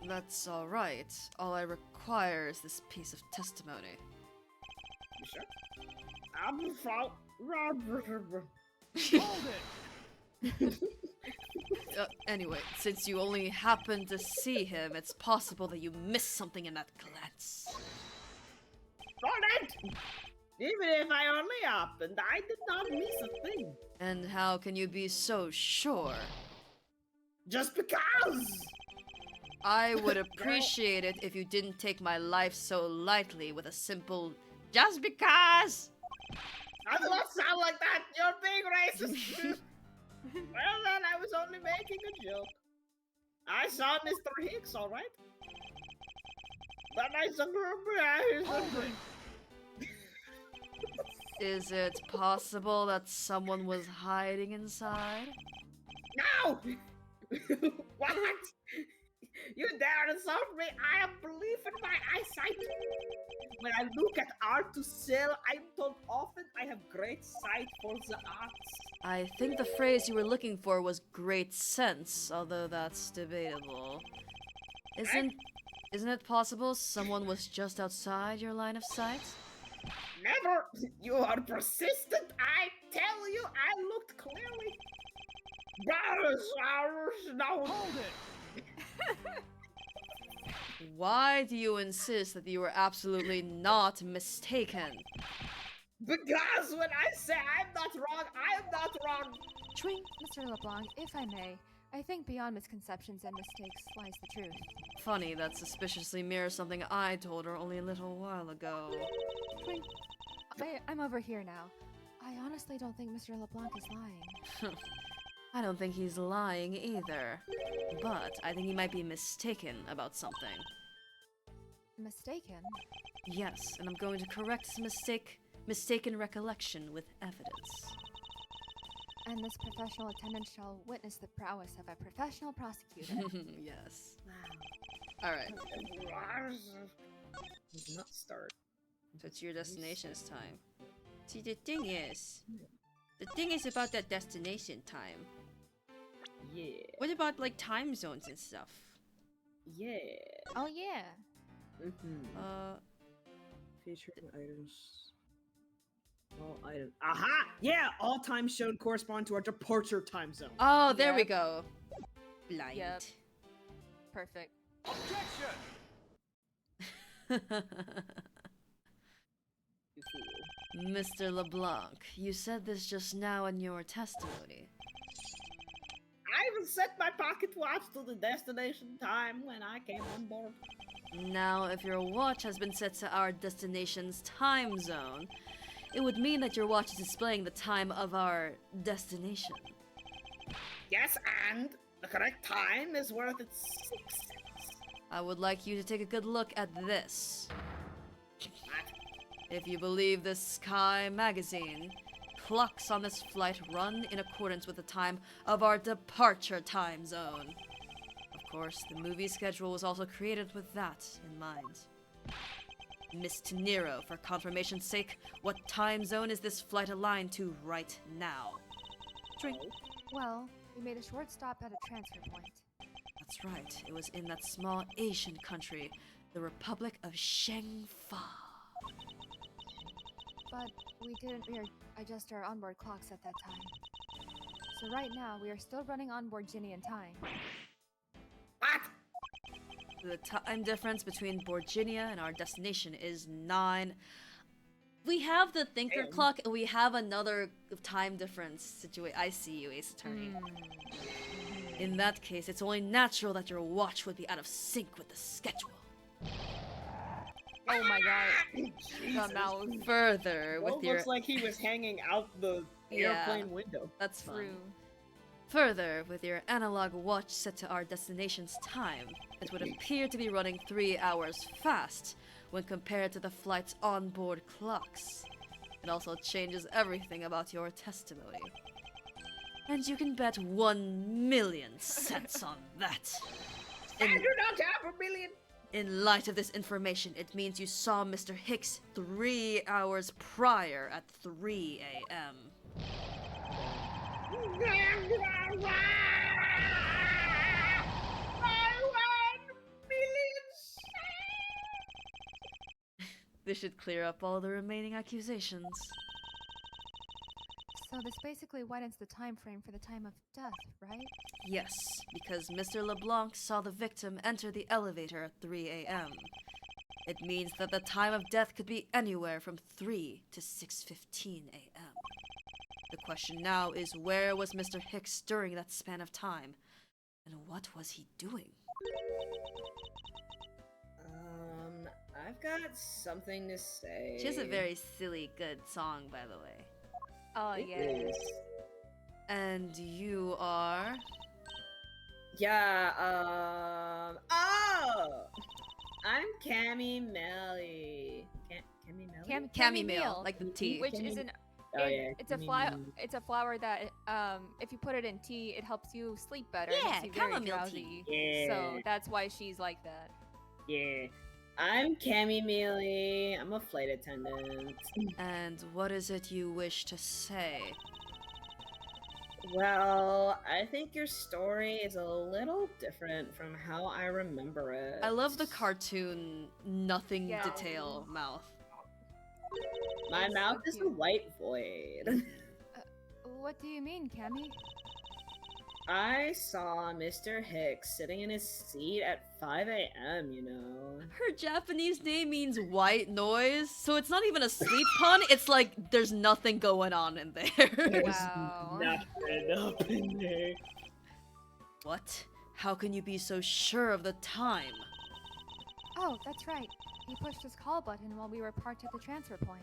That's alright. All I require is this piece of testimony. You sure? I'm Frau. Anyway, since you only happened to see him, it's possible that you missed something in that glance. Darn it! Even if I only happened, I did not miss a thing. And how can you be so sure? Just because! I would appreciate it if you didn't take my life so lightly with a simple just because! I do not sound like that! You're being racist! Well then, I was only making a joke. I saw Mr. Hicks, alright? Then I saw Is it possible that someone was hiding inside? No! What? You dare insult me? I have belief in my eyesight. When I look at art to sell, I'm told often I have great sight for the arts. I think the phrase you were looking for was great sense, although that's debatable. Isn't it possible someone was just outside your line of sight? Never! You are persistent. I tell you, I looked clearly. Now hold it. Why do you insist that you were absolutely not mistaken? Because when I say I'm not wrong, I am not wrong. Mr. LeBlanc, if I may, I think beyond misconceptions and mistakes lies the truth. Funny, that suspiciously mirrors something I told her only a little while ago. Twink. I'm over here now. I honestly don't think Mr. LeBlanc is lying. I don't think he's lying either. But I think he might be mistaken about something. Mistaken? Yes, and I'm going to correct his mistaken recollection with evidence. And this professional attendant shall witness the prowess of a professional prosecutor. Yes. Alright, Does not start. so it's your destination's time. See, the thing is about that destination time. Yeah. What about, like, time zones and stuff? Yeah. Oh yeah. Mm-hmm. Featuring items. All items. Aha! Yeah! All times shown correspond to our departure time zone. Oh, there we Yep. go. Blind. Yep. Perfect. You fool. Mr. LeBlanc, you said this just now in your testimony. I even set my pocket watch to the destination time when I came on board. Now, if your watch has been set to our destination's time zone, it would mean that your watch is displaying the time of our destination. Yes, and the correct time is worth its 6 cents. I would like you to take a good look at this. What? If you believe this Sky magazine, clocks on this flight run in accordance with the time of our departure time zone. Of course, the movie schedule was also created with that in mind. Miss Tenero, for confirmation's sake, what time zone is this flight aligned to right now? Drink. Well, we made a short stop at a transfer point. That's right, it was in that small Asian country, the Republic of Shengfa. But we didn't adjust our onboard clocks at that time. So right now, we are still running onboard Ginian time. What? The time difference between Borginia and our destination is 9. We have the thinker Damn. clock, and we have another time difference situation. I see you, Ace Attorney. In that case, it's only natural that your watch would be out of sync with the schedule. Oh my god. Jesus. The mouth. Further, Well, with your... looks like he was hanging out the Yeah. airplane window. That's fine. True. Further, with your analog watch set to our destination's time, it would appear to be running 3 hours fast when compared to the flight's onboard clocks. It also changes everything about your testimony. And you can bet 1,000,000 cents on that. I do not have a million. In light of this information, it means you saw Mr. Hicks 3 hours prior at 3 a.m. This should clear up all the remaining accusations. So this basically widens the time frame for the time of death, right? Yes, because Mr. LeBlanc saw the victim enter the elevator at 3 a.m. It means that the time of death could be anywhere from 3 to 6:15 a.m. The question now is, where was Mr. Hicks during that span of time? And what was he doing? I've got something to say. She has a very silly, good song, by the way. Oh It yeah. is. And you are... Yeah, oh! I'm Cammy Melly. Cammy Melly? Chamomile, like the tea. Which Chamomile. is an Oh, yeah, it's a chamomile. flower that if you put it in tea, it helps you sleep better. Yeah, it makes you very chamomile drowsy. tea. So Yeah. that's why she's like that. Yeah. I'm Cammy Mealy. I'm a flight attendant. And what is it you wish to say? Well, I think your story is a little different from how I remember it. I love the cartoon nothing Yeah. detail mouth. My It's so mouth is a cute. white void. What do you mean, Cammy? I saw Mr. Hicks sitting in his seat at 5 a.m., you know. Her Japanese name means white noise, so it's not even a sleep pun, it's like there's nothing going on in there. There's Wow. nothing up in there. What? How can you be so sure of the time? Oh, that's right. He pushed his call button while we were parked at the transfer point.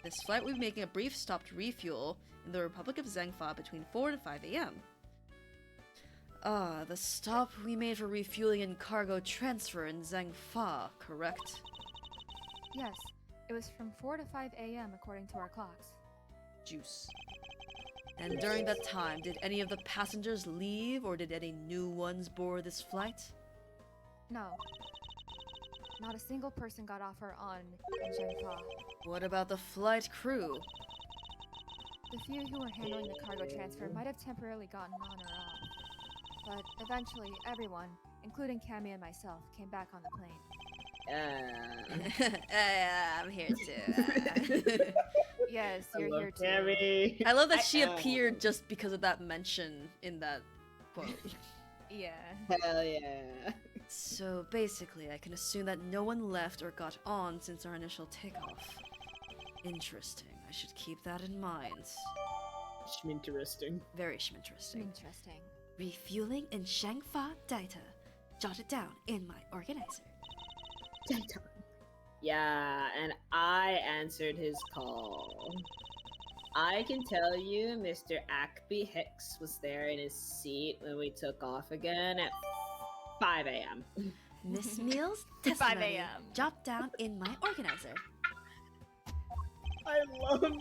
This flight will be making a brief stop to refuel in the Republic of Zhengfa between 4 and 5 a.m. Ah, the stop we made for refueling and cargo transfer in Zhengfa, correct? Yes, it was from 4 to 5 a.m. according to our clocks. Juice. And during that time, did any of the passengers leave or did any new ones board this flight? No. Not a single person got off or on in Zhengfa. What about the flight crew? The few who were handling the cargo transfer might have temporarily gotten on or off. But eventually, everyone, including Cammy and myself, came back on the plane. I'm here too. Yes, I you're love here too. Tammy. I love that she appeared just because of that mention in that quote. Yeah. Hell yeah. So basically, I can assume that no one left or got on since our initial takeoff. Interesting. I should keep that in mind. Interesting. Very interesting. Interesting. Refueling in Shangfa data. Jot it down in my organizer. Yeah, and I answered his call. I can tell you Mr. Ackby Hicks was there in his seat when we took off again at 5 a.m. Miss Mills, 5 testimony. a.m. Jot down in my organizer. I love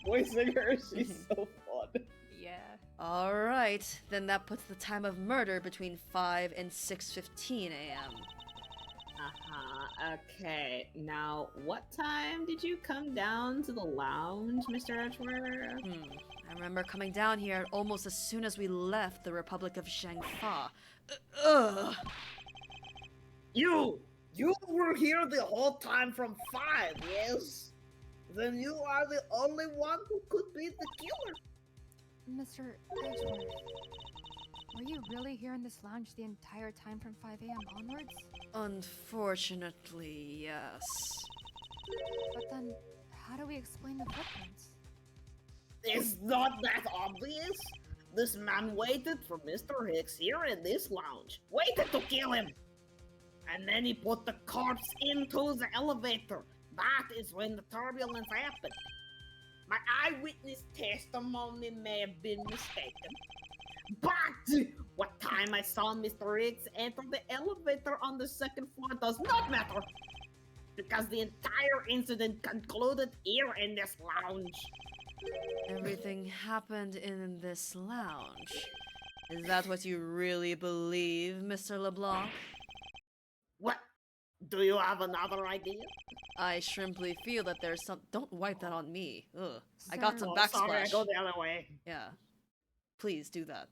voicing her. She's so fun. Yeah. Alright, then that puts the time of murder between 5 and 6:15 a.m. Okay, now what time did you come down to the lounge, Mr. Edgeworth? I remember coming down here almost as soon as we left the Republic of Shangfa. Ugh. You were here the whole time from 5, yes? Then you are the only one who could be the killer. Mr. Edgeworth, were you really here in this lounge the entire time from 5 a.m. onwards? Unfortunately, yes. But then, how do we explain the footprints? Is not that obvious? This man waited for Mr. Hicks here in this lounge. Waited to kill him. And then he put the corpse into the elevator. That is when the turbulence happened. My eyewitness testimony may have been mistaken. But what time I saw Mr. Hicks enter the elevator on the second floor does not matter. Because the entire incident concluded here in this lounge. Everything happened in this lounge. Is that what you really believe, Mr. LeBlanc? What? Do you have another idea? I simply feel that there's some. Don't wipe that on me. Ugh. I got Sir. some Oh, sorry, I backsplash. go the other way. Yeah. Please do that.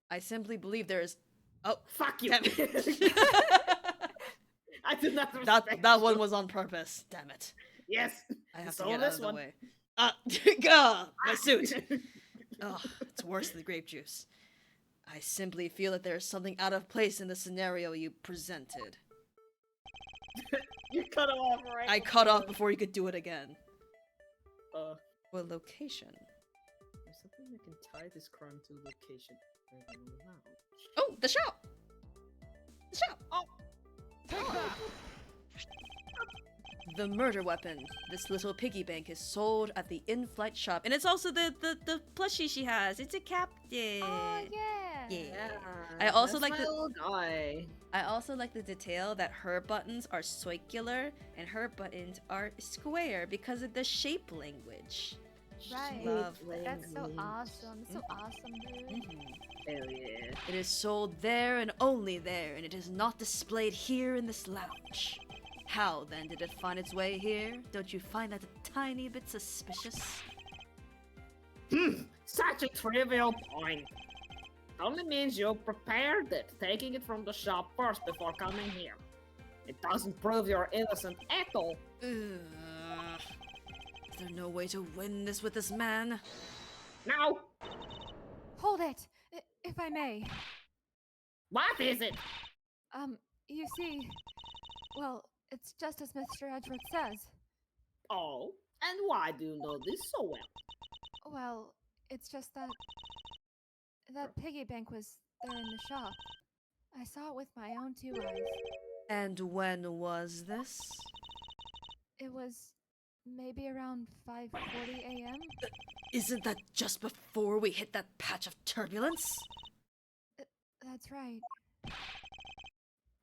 I simply believe there is. Oh, Fuck you. damn it. I did not that respect that you. one was on purpose. Damn it. Yes. I have So to get out this of the one. way. Gah, my suit. Oh, it's worse than grape juice. I simply feel that there's something out of place in the scenario you presented. You cut him off right. I cut off before you could do it again. What location? There's something that can tie this crime to a location other than the lounge. Oh, the shop! The shop! Oh. The murder weapon. This little piggy bank is sold at the in-flight shop. And it's also the plushie she has. It's a captain. Oh, yeah! Yeah. I also that's like my the- little guy. I also like the detail that her buttons are circular and her buttons are square because of the shape language. Right. Love That's so language. awesome. It's so awesome, dude. Hell yeah. It is sold there and only there, and it is not displayed here in this lounge. How then did it find its way here? Don't you find that a tiny bit suspicious? Such a trivial point. Only means you prepared it, taking it from the shop first before coming here. It doesn't prove you're innocent at all. Is there no way to win this with this man? Now, Hold it! If I may. what is it? You see... Well, it's just as Mr. Edgeworth says. Oh, and why do you know this so well? Well, it's just that... That piggy bank was there in the shop. I saw it with my own 2 eyes. And when was this? It was maybe around 5:40 a.m. Isn't that just before we hit that patch of turbulence? That's right.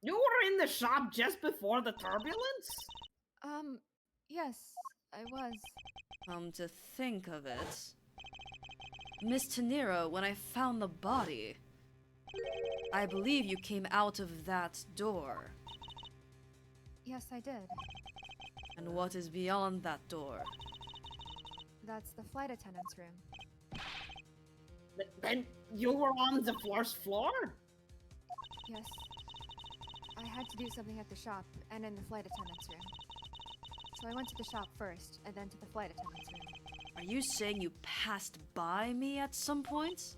You were in the shop just before the turbulence? Yes, I was. Come to think of it, Miss Tenero, when I found the body, I believe you came out of that door. Yes, I did. And what is beyond that door? That's the flight attendant's room. Then you were on the first floor? Yes. I had to do something at the shop and in the flight attendant's room. So I went to the shop first, and then to the flight attendant's room. Are you saying you passed by me at some point?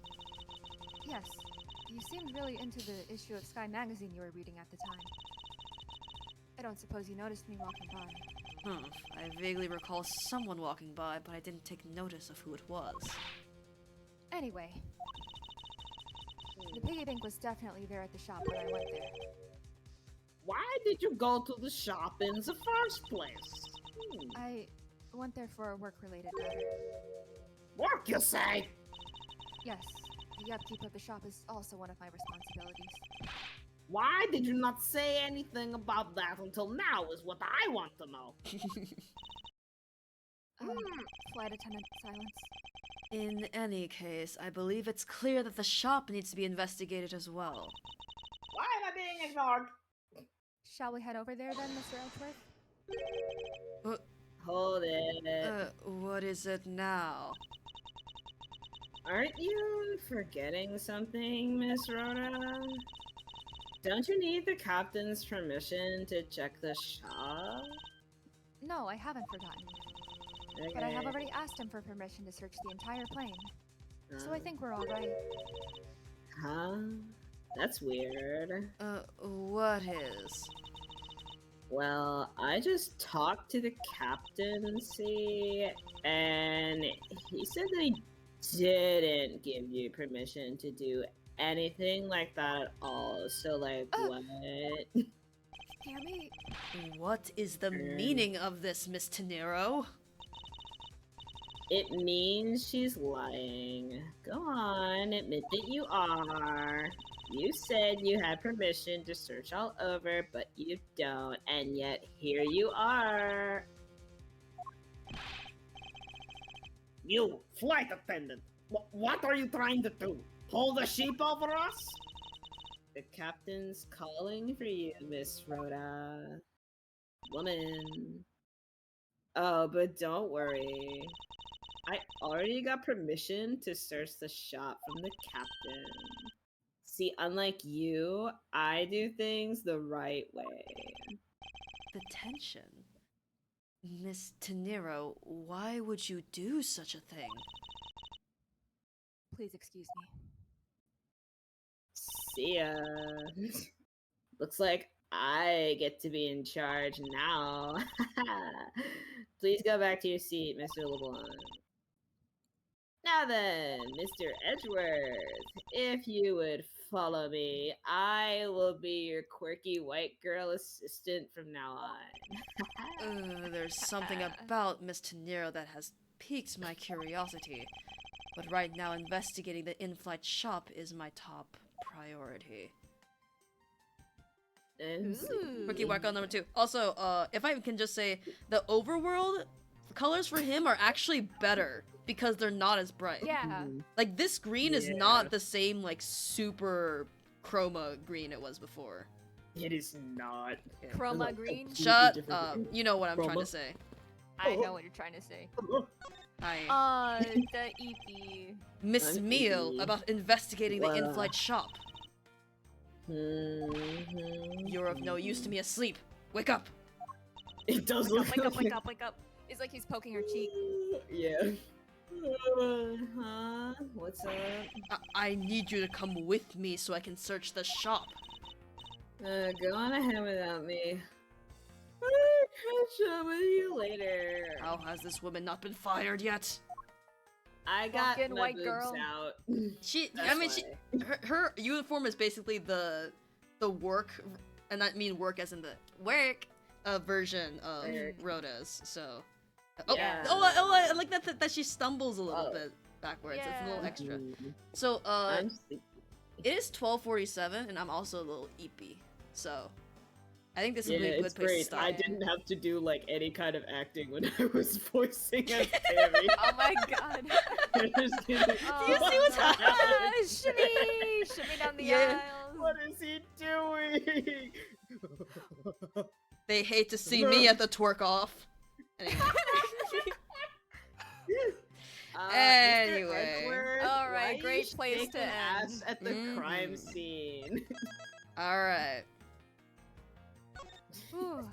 Yes. You seemed really into the issue of Sky Magazine you were reading at the time. I don't suppose you noticed me walking by. I vaguely recall someone walking by, but I didn't take notice of who it was. Anyway. The piggy bank was definitely there at the shop when I went there. Why did you go to the shop in the first place? I went there for a work-related matter. Work, you say? Yes. The upkeep of the shop is also one of my responsibilities. Why did you not say anything about that until now is what I want to know. Flight attendant silence. In any case, I believe it's clear that the shop needs to be investigated as well. Why am I being ignored? Shall we head over there then, Mr. Edgeworth? Hold it. What is it now? Aren't you forgetting something, Miss Rhoda? Don't you need the captain's permission to check the shop? No, I haven't forgotten. Okay. But I have already asked him for permission to search the entire plane. So I think we're all right. Huh? That's weird. What is? Well, I just talked to the captain, see, and he said they didn't give you permission to do anything like that at all. So, like, what? Scare me. What is the meaning of this, Miss Tenero? It means she's lying. Go on, admit that you are. You said you had permission to search all over, but you don't, and yet here you are. You, flight attendant! What are you trying to do? Pull the sheep over us? The captain's calling for you, Miss Rhoda. Woman. Oh, but don't worry. I already got permission to search the shop from the captain. See, unlike you, I do things the right way. The tension. Miss Tenero, why would you do such a thing? Please excuse me. See ya. Looks like I get to be in charge now. Please go back to your seat, Mr. LeBlanc. Now then, Mr. Edgeworth, if you would follow me, I will be your quirky white girl assistant from now on. There's something about Miss Tenero that has piqued my curiosity, but right now investigating the in-flight shop is my top priority. Rookie Wacko number 2. Also, if I can just say, the overworld colors for him are actually better because they're not as bright. Yeah. Like, this green is not the same, like, super chroma green it was before. It is not. Chroma green? Shut up. You know what I'm trying to say. I know what you're trying to say. Hi. The EP. Miss I'm Meal easy. about investigating the Wow. in-flight shop. You're of no use to me asleep. Wake up. It does Wake look up, wake up, wake up, wake up. It's like he's poking her cheek. Yeah. Huh? What's up? I need you to come with me so I can search the shop. Go on ahead without me. I'll catch up with you later. How has this woman not been fired yet? I got Pumpkin my white boobs girl. out. She, her uniform is basically the work, and I mean work as in the work version of Work. Rhoda's. So, Yeah. I like that she stumbles a little Oh. bit backwards. It's a little Yeah. extra. Mhm. So, I'm sleepy. it is 12:47, and I'm also a little eepy. So, I think this Yeah, would be a good it's place to great. stop. I didn't have to do like any kind of acting when I was voicing as Terry. Oh my god. Do you see what's happening? Shimmy! Shimmy down the Yeah. aisles. What is he doing? They hate to see me at the twerk off. Anyway. Anyway. Mr. Edgeworth, All right, why are you great place to shaking ass end. at the crime Mhm. scene. Alright. Whew.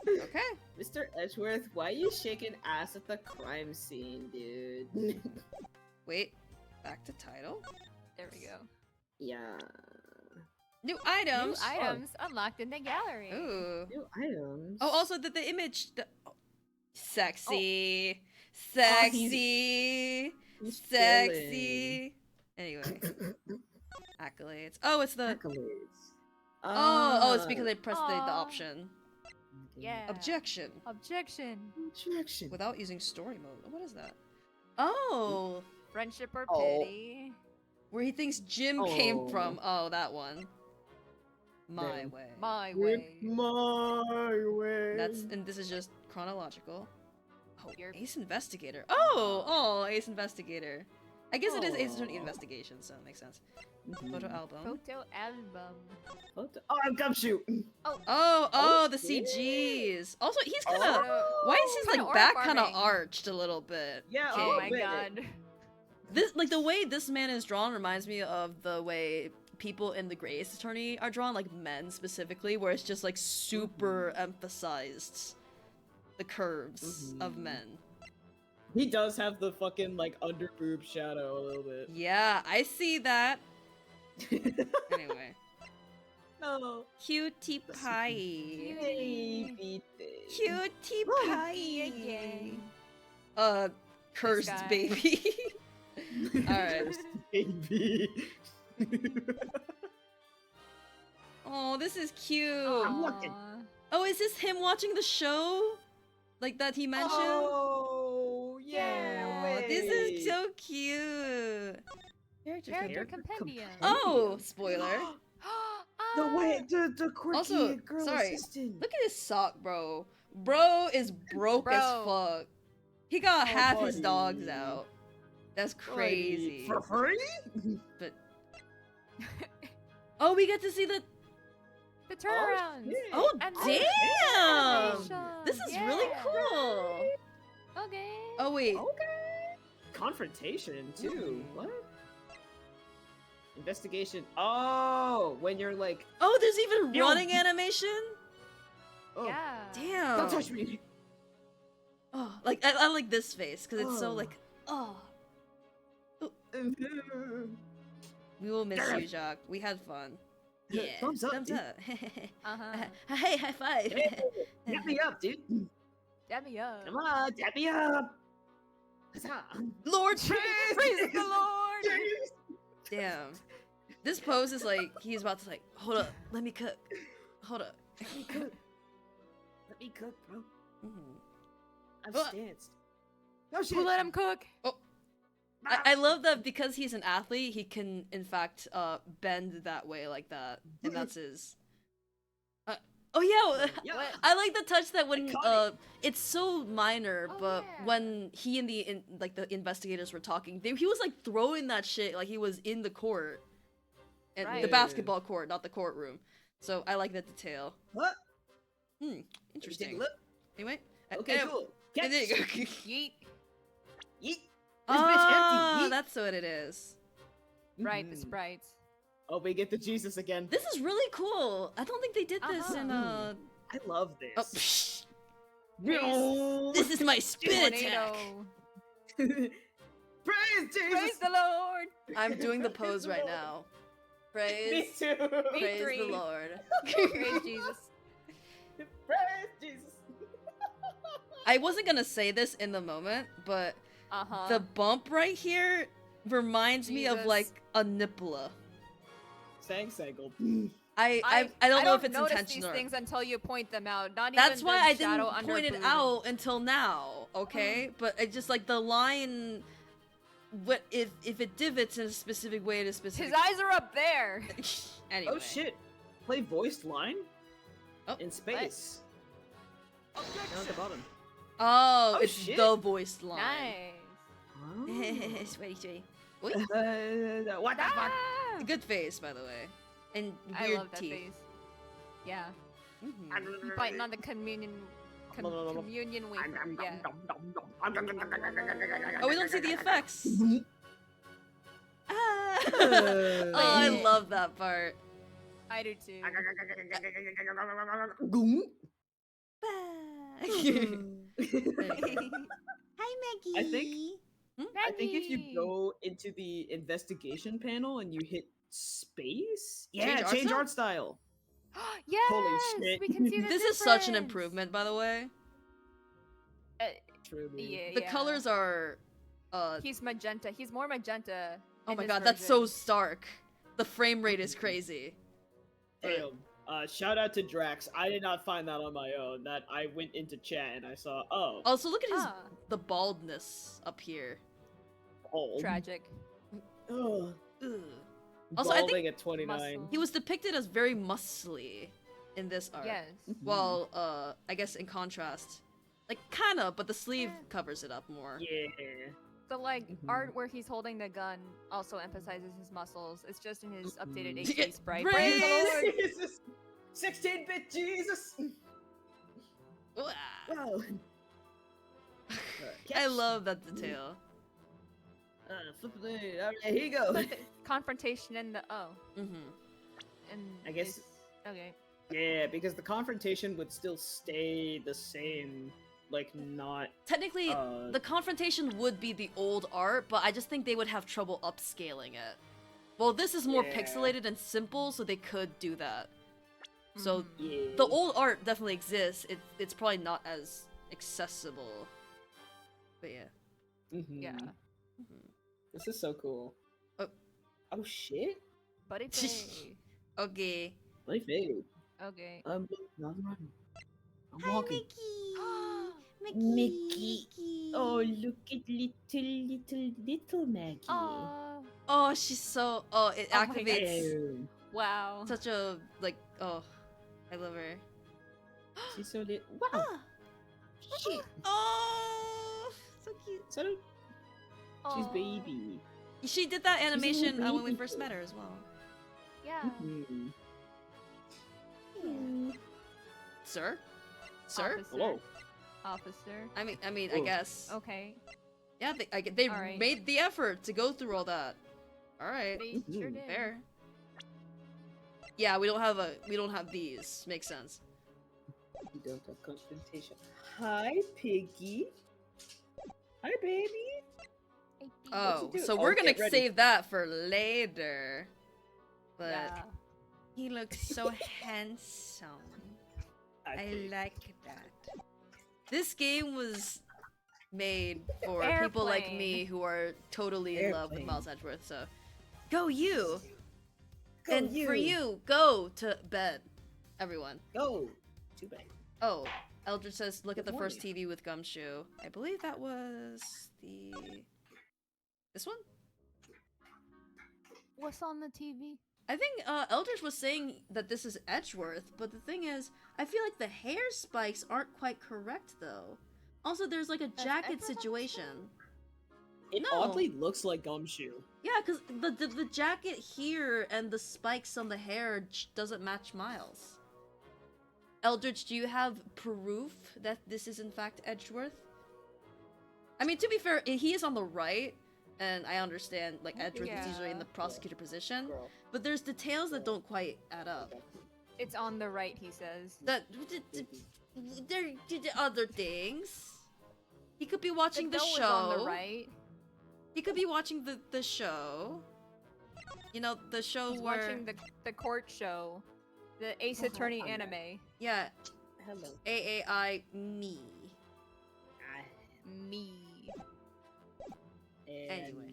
Okay. Mr. Edgeworth, why are you shaking ass at the crime scene, dude? Wait. Back to title. There we go. Yeah. New New items. items unlocked in the gallery. Ooh. New items. Oh, also the image. Sexy. Oh, Sexy. he's Sexy. Anyway. Accolades. Oh, it's the. Accolades. Oh, it's because I pressed the Aw. option. Yeah. Objection. Objection. Objection. Without using story mode. What is that? Oh, Friendship or Oh. pity. where he thinks Jim came Oh. from. Oh, that one. My Damn. way. My With way. my way. And this is just chronological. Oh, Your- Ace Investigator. Oh, Ace Investigator. I guess it is Ace Attorney Aw. Investigation, so it makes sense. Mhm. Photo album. Photo album. Oh, I'm Gumshoe. Oh, the shit. CGs. Also, he's kind of. Oh. Why is his Kinda like back aura kind of farming. arched a little bit? Yeah, Okay. Oh a my bit. god. This like the way this man is drawn reminds me of the way people in the Grey Ace Attorney are drawn, like men specifically, where it's just like super emphasized the curves of Mhm. men. He does have the fucking like under boob shadow a little bit. Yeah, I see that. Anyway, No. cutie pie. Baby thing. Cutie Oh, pie. yeah. Cursed guy. baby. Alright. Baby. Oh, this is cute. I'm looking. Aw. Oh, is this him watching the show? Like that he mentioned? Oh, yeah. Oh, this is wait. so cute. Character Character code. compendium. Oh, spoiler. The way the quirky Also, girl sorry. assistant. Look at his sock, bro. Bro is broke as Bro. fuck. He got Oh, half his buddy. dogs out. That's crazy. For free? But oh, we get to see the. The turnaround. shit. Oh, And damn! animation. This is really Yeah. cool. Okay. Oh wait. Okay. Confrontation too. Mhm. What? Investigation. Oh, when you're like, Oh, there's even Yo. running animation. oh, Yeah. Damn. don't touch me. Oh, like I like this face because it's so Oh. like. Oh, we will miss you, Jacques. We had fun. Yeah, Yeah. thumbs up, Thumbs dude. up. Uh-huh. Hey, high five. Dap me up, dude. Dab me up. Come on, dap me up. Huzzah. Lord, Praise the Lord. damn. This pose is like he's about to like. Hold up, let me cook. Hold up. Let me cook. Let me cook, bro. Mhm. I've Oh. stanced. Oh shit. Who let him cook? I love that because he's an athlete, he can in fact bend that way like that, and that's his. Oh yeah, Yeah. What? I like the touch that when Iconic. it's so minor, Oh, but yeah. when he and the the investigators were talking, he was like throwing that shit like he was in the court, and the Right. basketball court, not the courtroom. So I like that detail. What? Interesting. Interesting. Look. Anyway, Okay, and- cool. and there you go. Yeet. Yeet. Oh, bitch empty. Yeet. that's what it is. Right, the Mhm. sprites. Oh, we get the Jesus again. This is really cool. I don't think they did this in I love this. Oh, psh, No. this is my spin attack. Tornado. Praise Jesus. Praise the Lord. I'm doing the pose right now. Me Praise, too. Me praise the three. Lord. Praise Jesus. Praise Jesus. I wasn't gonna say this in the moment, but The bump right here reminds me of Jesus. like a nipple. Sangle. I don't know if it's notice intentional. these things until you point them out. Not That's even why the I didn't shadow under point it boob. out until now, okay? But it just like the line, what if it divots in a specific way at a specific. His eyes are up there. Anyway. Oh shit! Play voiced line. Oh, in space. Down at the bottom. Oh, Oh, it's shit. the voiced line. Nice. Sweaty, sweety. Wait, What the fuck? Ah! good face, by the way, and I weird love that teeth. face. Yeah. Mhm. You biting on the communion wing. Yeah. Oh, we don't see the effects. Ah. Oh, I love that part. I do too. Hi, Maggie. I think if you Maggie! go into the investigation panel and you hit space, Change art change style? art style. Yes! Holy shit. We can see the This is such an difference! improvement, by the way. Truly. The colors are. He's magenta. He's more magenta. Oh in my this god, that's so version. stark. The frame rate is crazy. Damn. Shout out to Drax. I did not find that on my own. That I went into chat and I saw. Oh, Also, look at his Ah, the baldness up here. bald. tragic. Ugh. Ugh. Also, I think Balding at 29. Muscle. he was depicted as very muscly in this art. Yes. Well, I guess in contrast, like kinda, but the sleeve Yeah. covers it up more. Yeah. So like Mhm. art where he's holding the gun also emphasizes his muscles. It's just in his updated Mhm. HD sprite. Praise Praise the Lord! Jesus! 16-bit Jesus! Wah. Wow. I love that detail. Flip the alright, here you go. Confrontation in the Mm-hmm. and I guess- it's- okay. Yeah, because the confrontation would still stay the same, like not. Technically, Uh, the confrontation would be the old art, but I just think they would have trouble upscaling it. Well, this is more Yeah. pixelated and simple, so they could do that. So Mhm. Yeah. the old art definitely exists. It's probably not as accessible. But yeah. Mhm. Yeah. This is so cool. Oh. Oh shit. Buddy Faye. Okay. Play fade. Okay. I'm running. I'm Hi, walking. Mickey. Mickey. Oh, look at little Maggie. Aw. Oh, she's so. Oh, it Oh my activates Oh, Wow. such a like. Oh, I love her. she's so lit. Wow. Shit. Oh, so cute. So she's Aw. baby. She did that little animation when we baby first girl. met her as well. Yeah. Mhm. Sir, sir. Officer. Hello. Officer. I mean, I Ooh. guess. Okay. Yeah, they Alright. made the effort to go through all that. All right, They sure Mhm. did. fair. Yeah, we don't have these. Makes sense. We don't have confrontation. Hi, Piggy. Hi, baby. Hey, Oh, doing? so Oh, we're gonna get ready. save that for later. But Yeah. he looks so handsome. Hi, I Piggy. like that. This game was made for people like Airplane. me who are totally in love with Airplane. Miles Edgeworth. So, go you! Go And for you, go to bed, everyone. Go. Too bad. Oh, Eldred says, look at Good the first morning. TV with Gumshoe. I believe that was this one? What's on the TV? I think Eldridge was saying that this is Edgeworth, but the thing is, I feel like the hair spikes aren't quite correct though. Also, there's like a Does jacket Edgeworth have situation. It No. oddly looks like Gumshoe. Yeah, because the jacket here and the spikes on the hair doesn't match Miles. Eldridge, do you have proof that this is in fact Edgeworth? I mean, to be fair, he is on the right, and I understand, like, Edgeworth is usually in the Yeah. prosecutor position, Girl. but there's details that don't quite add up. It's on the right, he says. That there other things. He could be watching the bill is show. on the right. He could be watching the show. You know, the show He's where watching the court show. The Ace Oh, Attorney I'm not- anime. yeah, Hello. AAI me. Me. And... Anyway.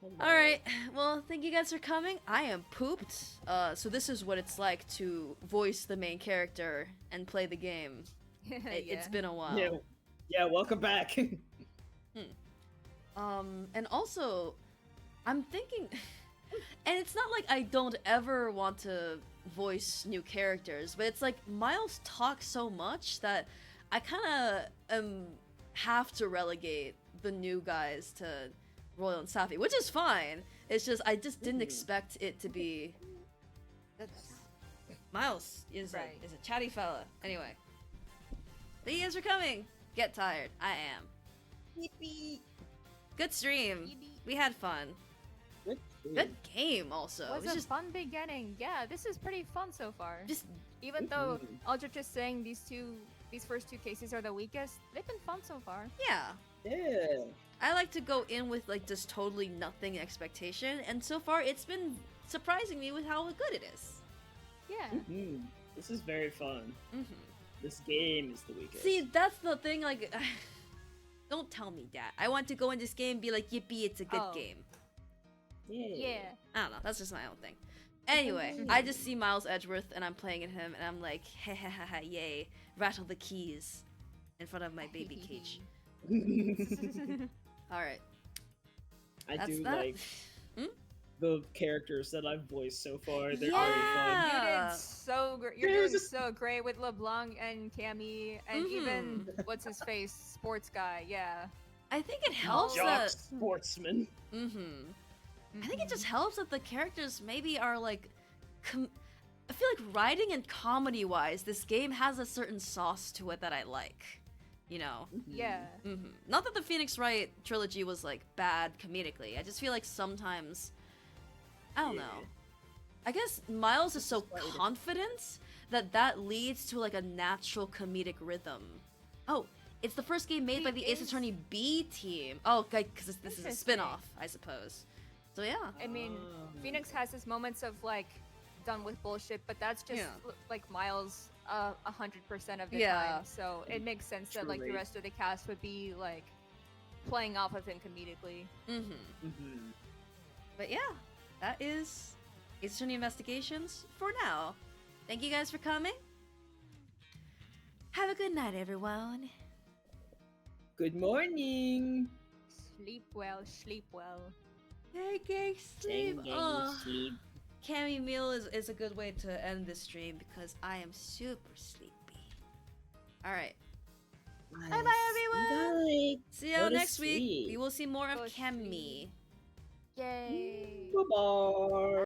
Hello. Alright, well, thank you guys for coming. I am pooped. So this is what it's like to voice the main character and play the game. It's been a while. Yeah, welcome back. And also, I'm thinking, and it's not like I don't ever want to voice new characters, but it's like Miles talks so much that I kind of have to relegate the new guys to Royal and Safi, which is fine. It's just I just didn't expect it to be. Miles is Right. is a chatty fella. Anyway, thank you guys for coming. Get tired. I am. Yippee. Good stream. We had fun. Good game also. Was It was a just fun beginning. Yeah, this is pretty fun so far. just Even though Aldrich is saying these first two cases are the weakest, they've been fun so far. yeah. Yeah. I like to go in with like just totally nothing expectation, and so far it's been surprising me with how good it is. Yeah. This is very fun. Mm-hmm. This game is the weakest. See, that's the thing. Like, don't tell me that. I want to go in this game and be like, yippee, it's a good Oh. game. Yeah. I don't know. That's just my own thing. Anyway, I just see Miles Edgeworth and I'm playing at him, and I'm like, ha ha ha ha, yay! Rattle the keys in front of my baby cage. All right. I That's do that. like the characters that I've voiced so far. They're Yeah. very fun. You did so great. You're There's doing a- so great with LeBlanc and Cammy and even what's his face, sports guy. Yeah. I think it helps Jock that. sportsman. I think it just helps that the characters maybe are like. I feel like writing and comedy wise, this game has a certain sauce to it that I like. You know? Yeah. Not that the Phoenix Wright trilogy was like bad comedically. I just feel like sometimes. I don't know. I guess Miles is so confident that leads to like a natural comedic rhythm. Oh, it's the first game made by the Ace Attorney B team. Oh, okay, because this is a spin-off, I suppose. So yeah. I mean, Phoenix has his moments of like done with bullshit, but that's just like Miles 100% of the time. So it makes sense that like the Truly. rest of the cast would be like playing off of him comedically. But yeah, that is Ace Attorney Investigations for now. Thank you guys for coming. Have a good night, everyone. Good morning. Sleep well, sleep well. Hey, gang, sleep. Sleep. Cammy meal is a good way to end this stream because I am super sleepy. Alright. Bye bye, everyone. Bye. See you Go to next week. sleep. We will see more of Go Cammy. Yay. Bye-bye.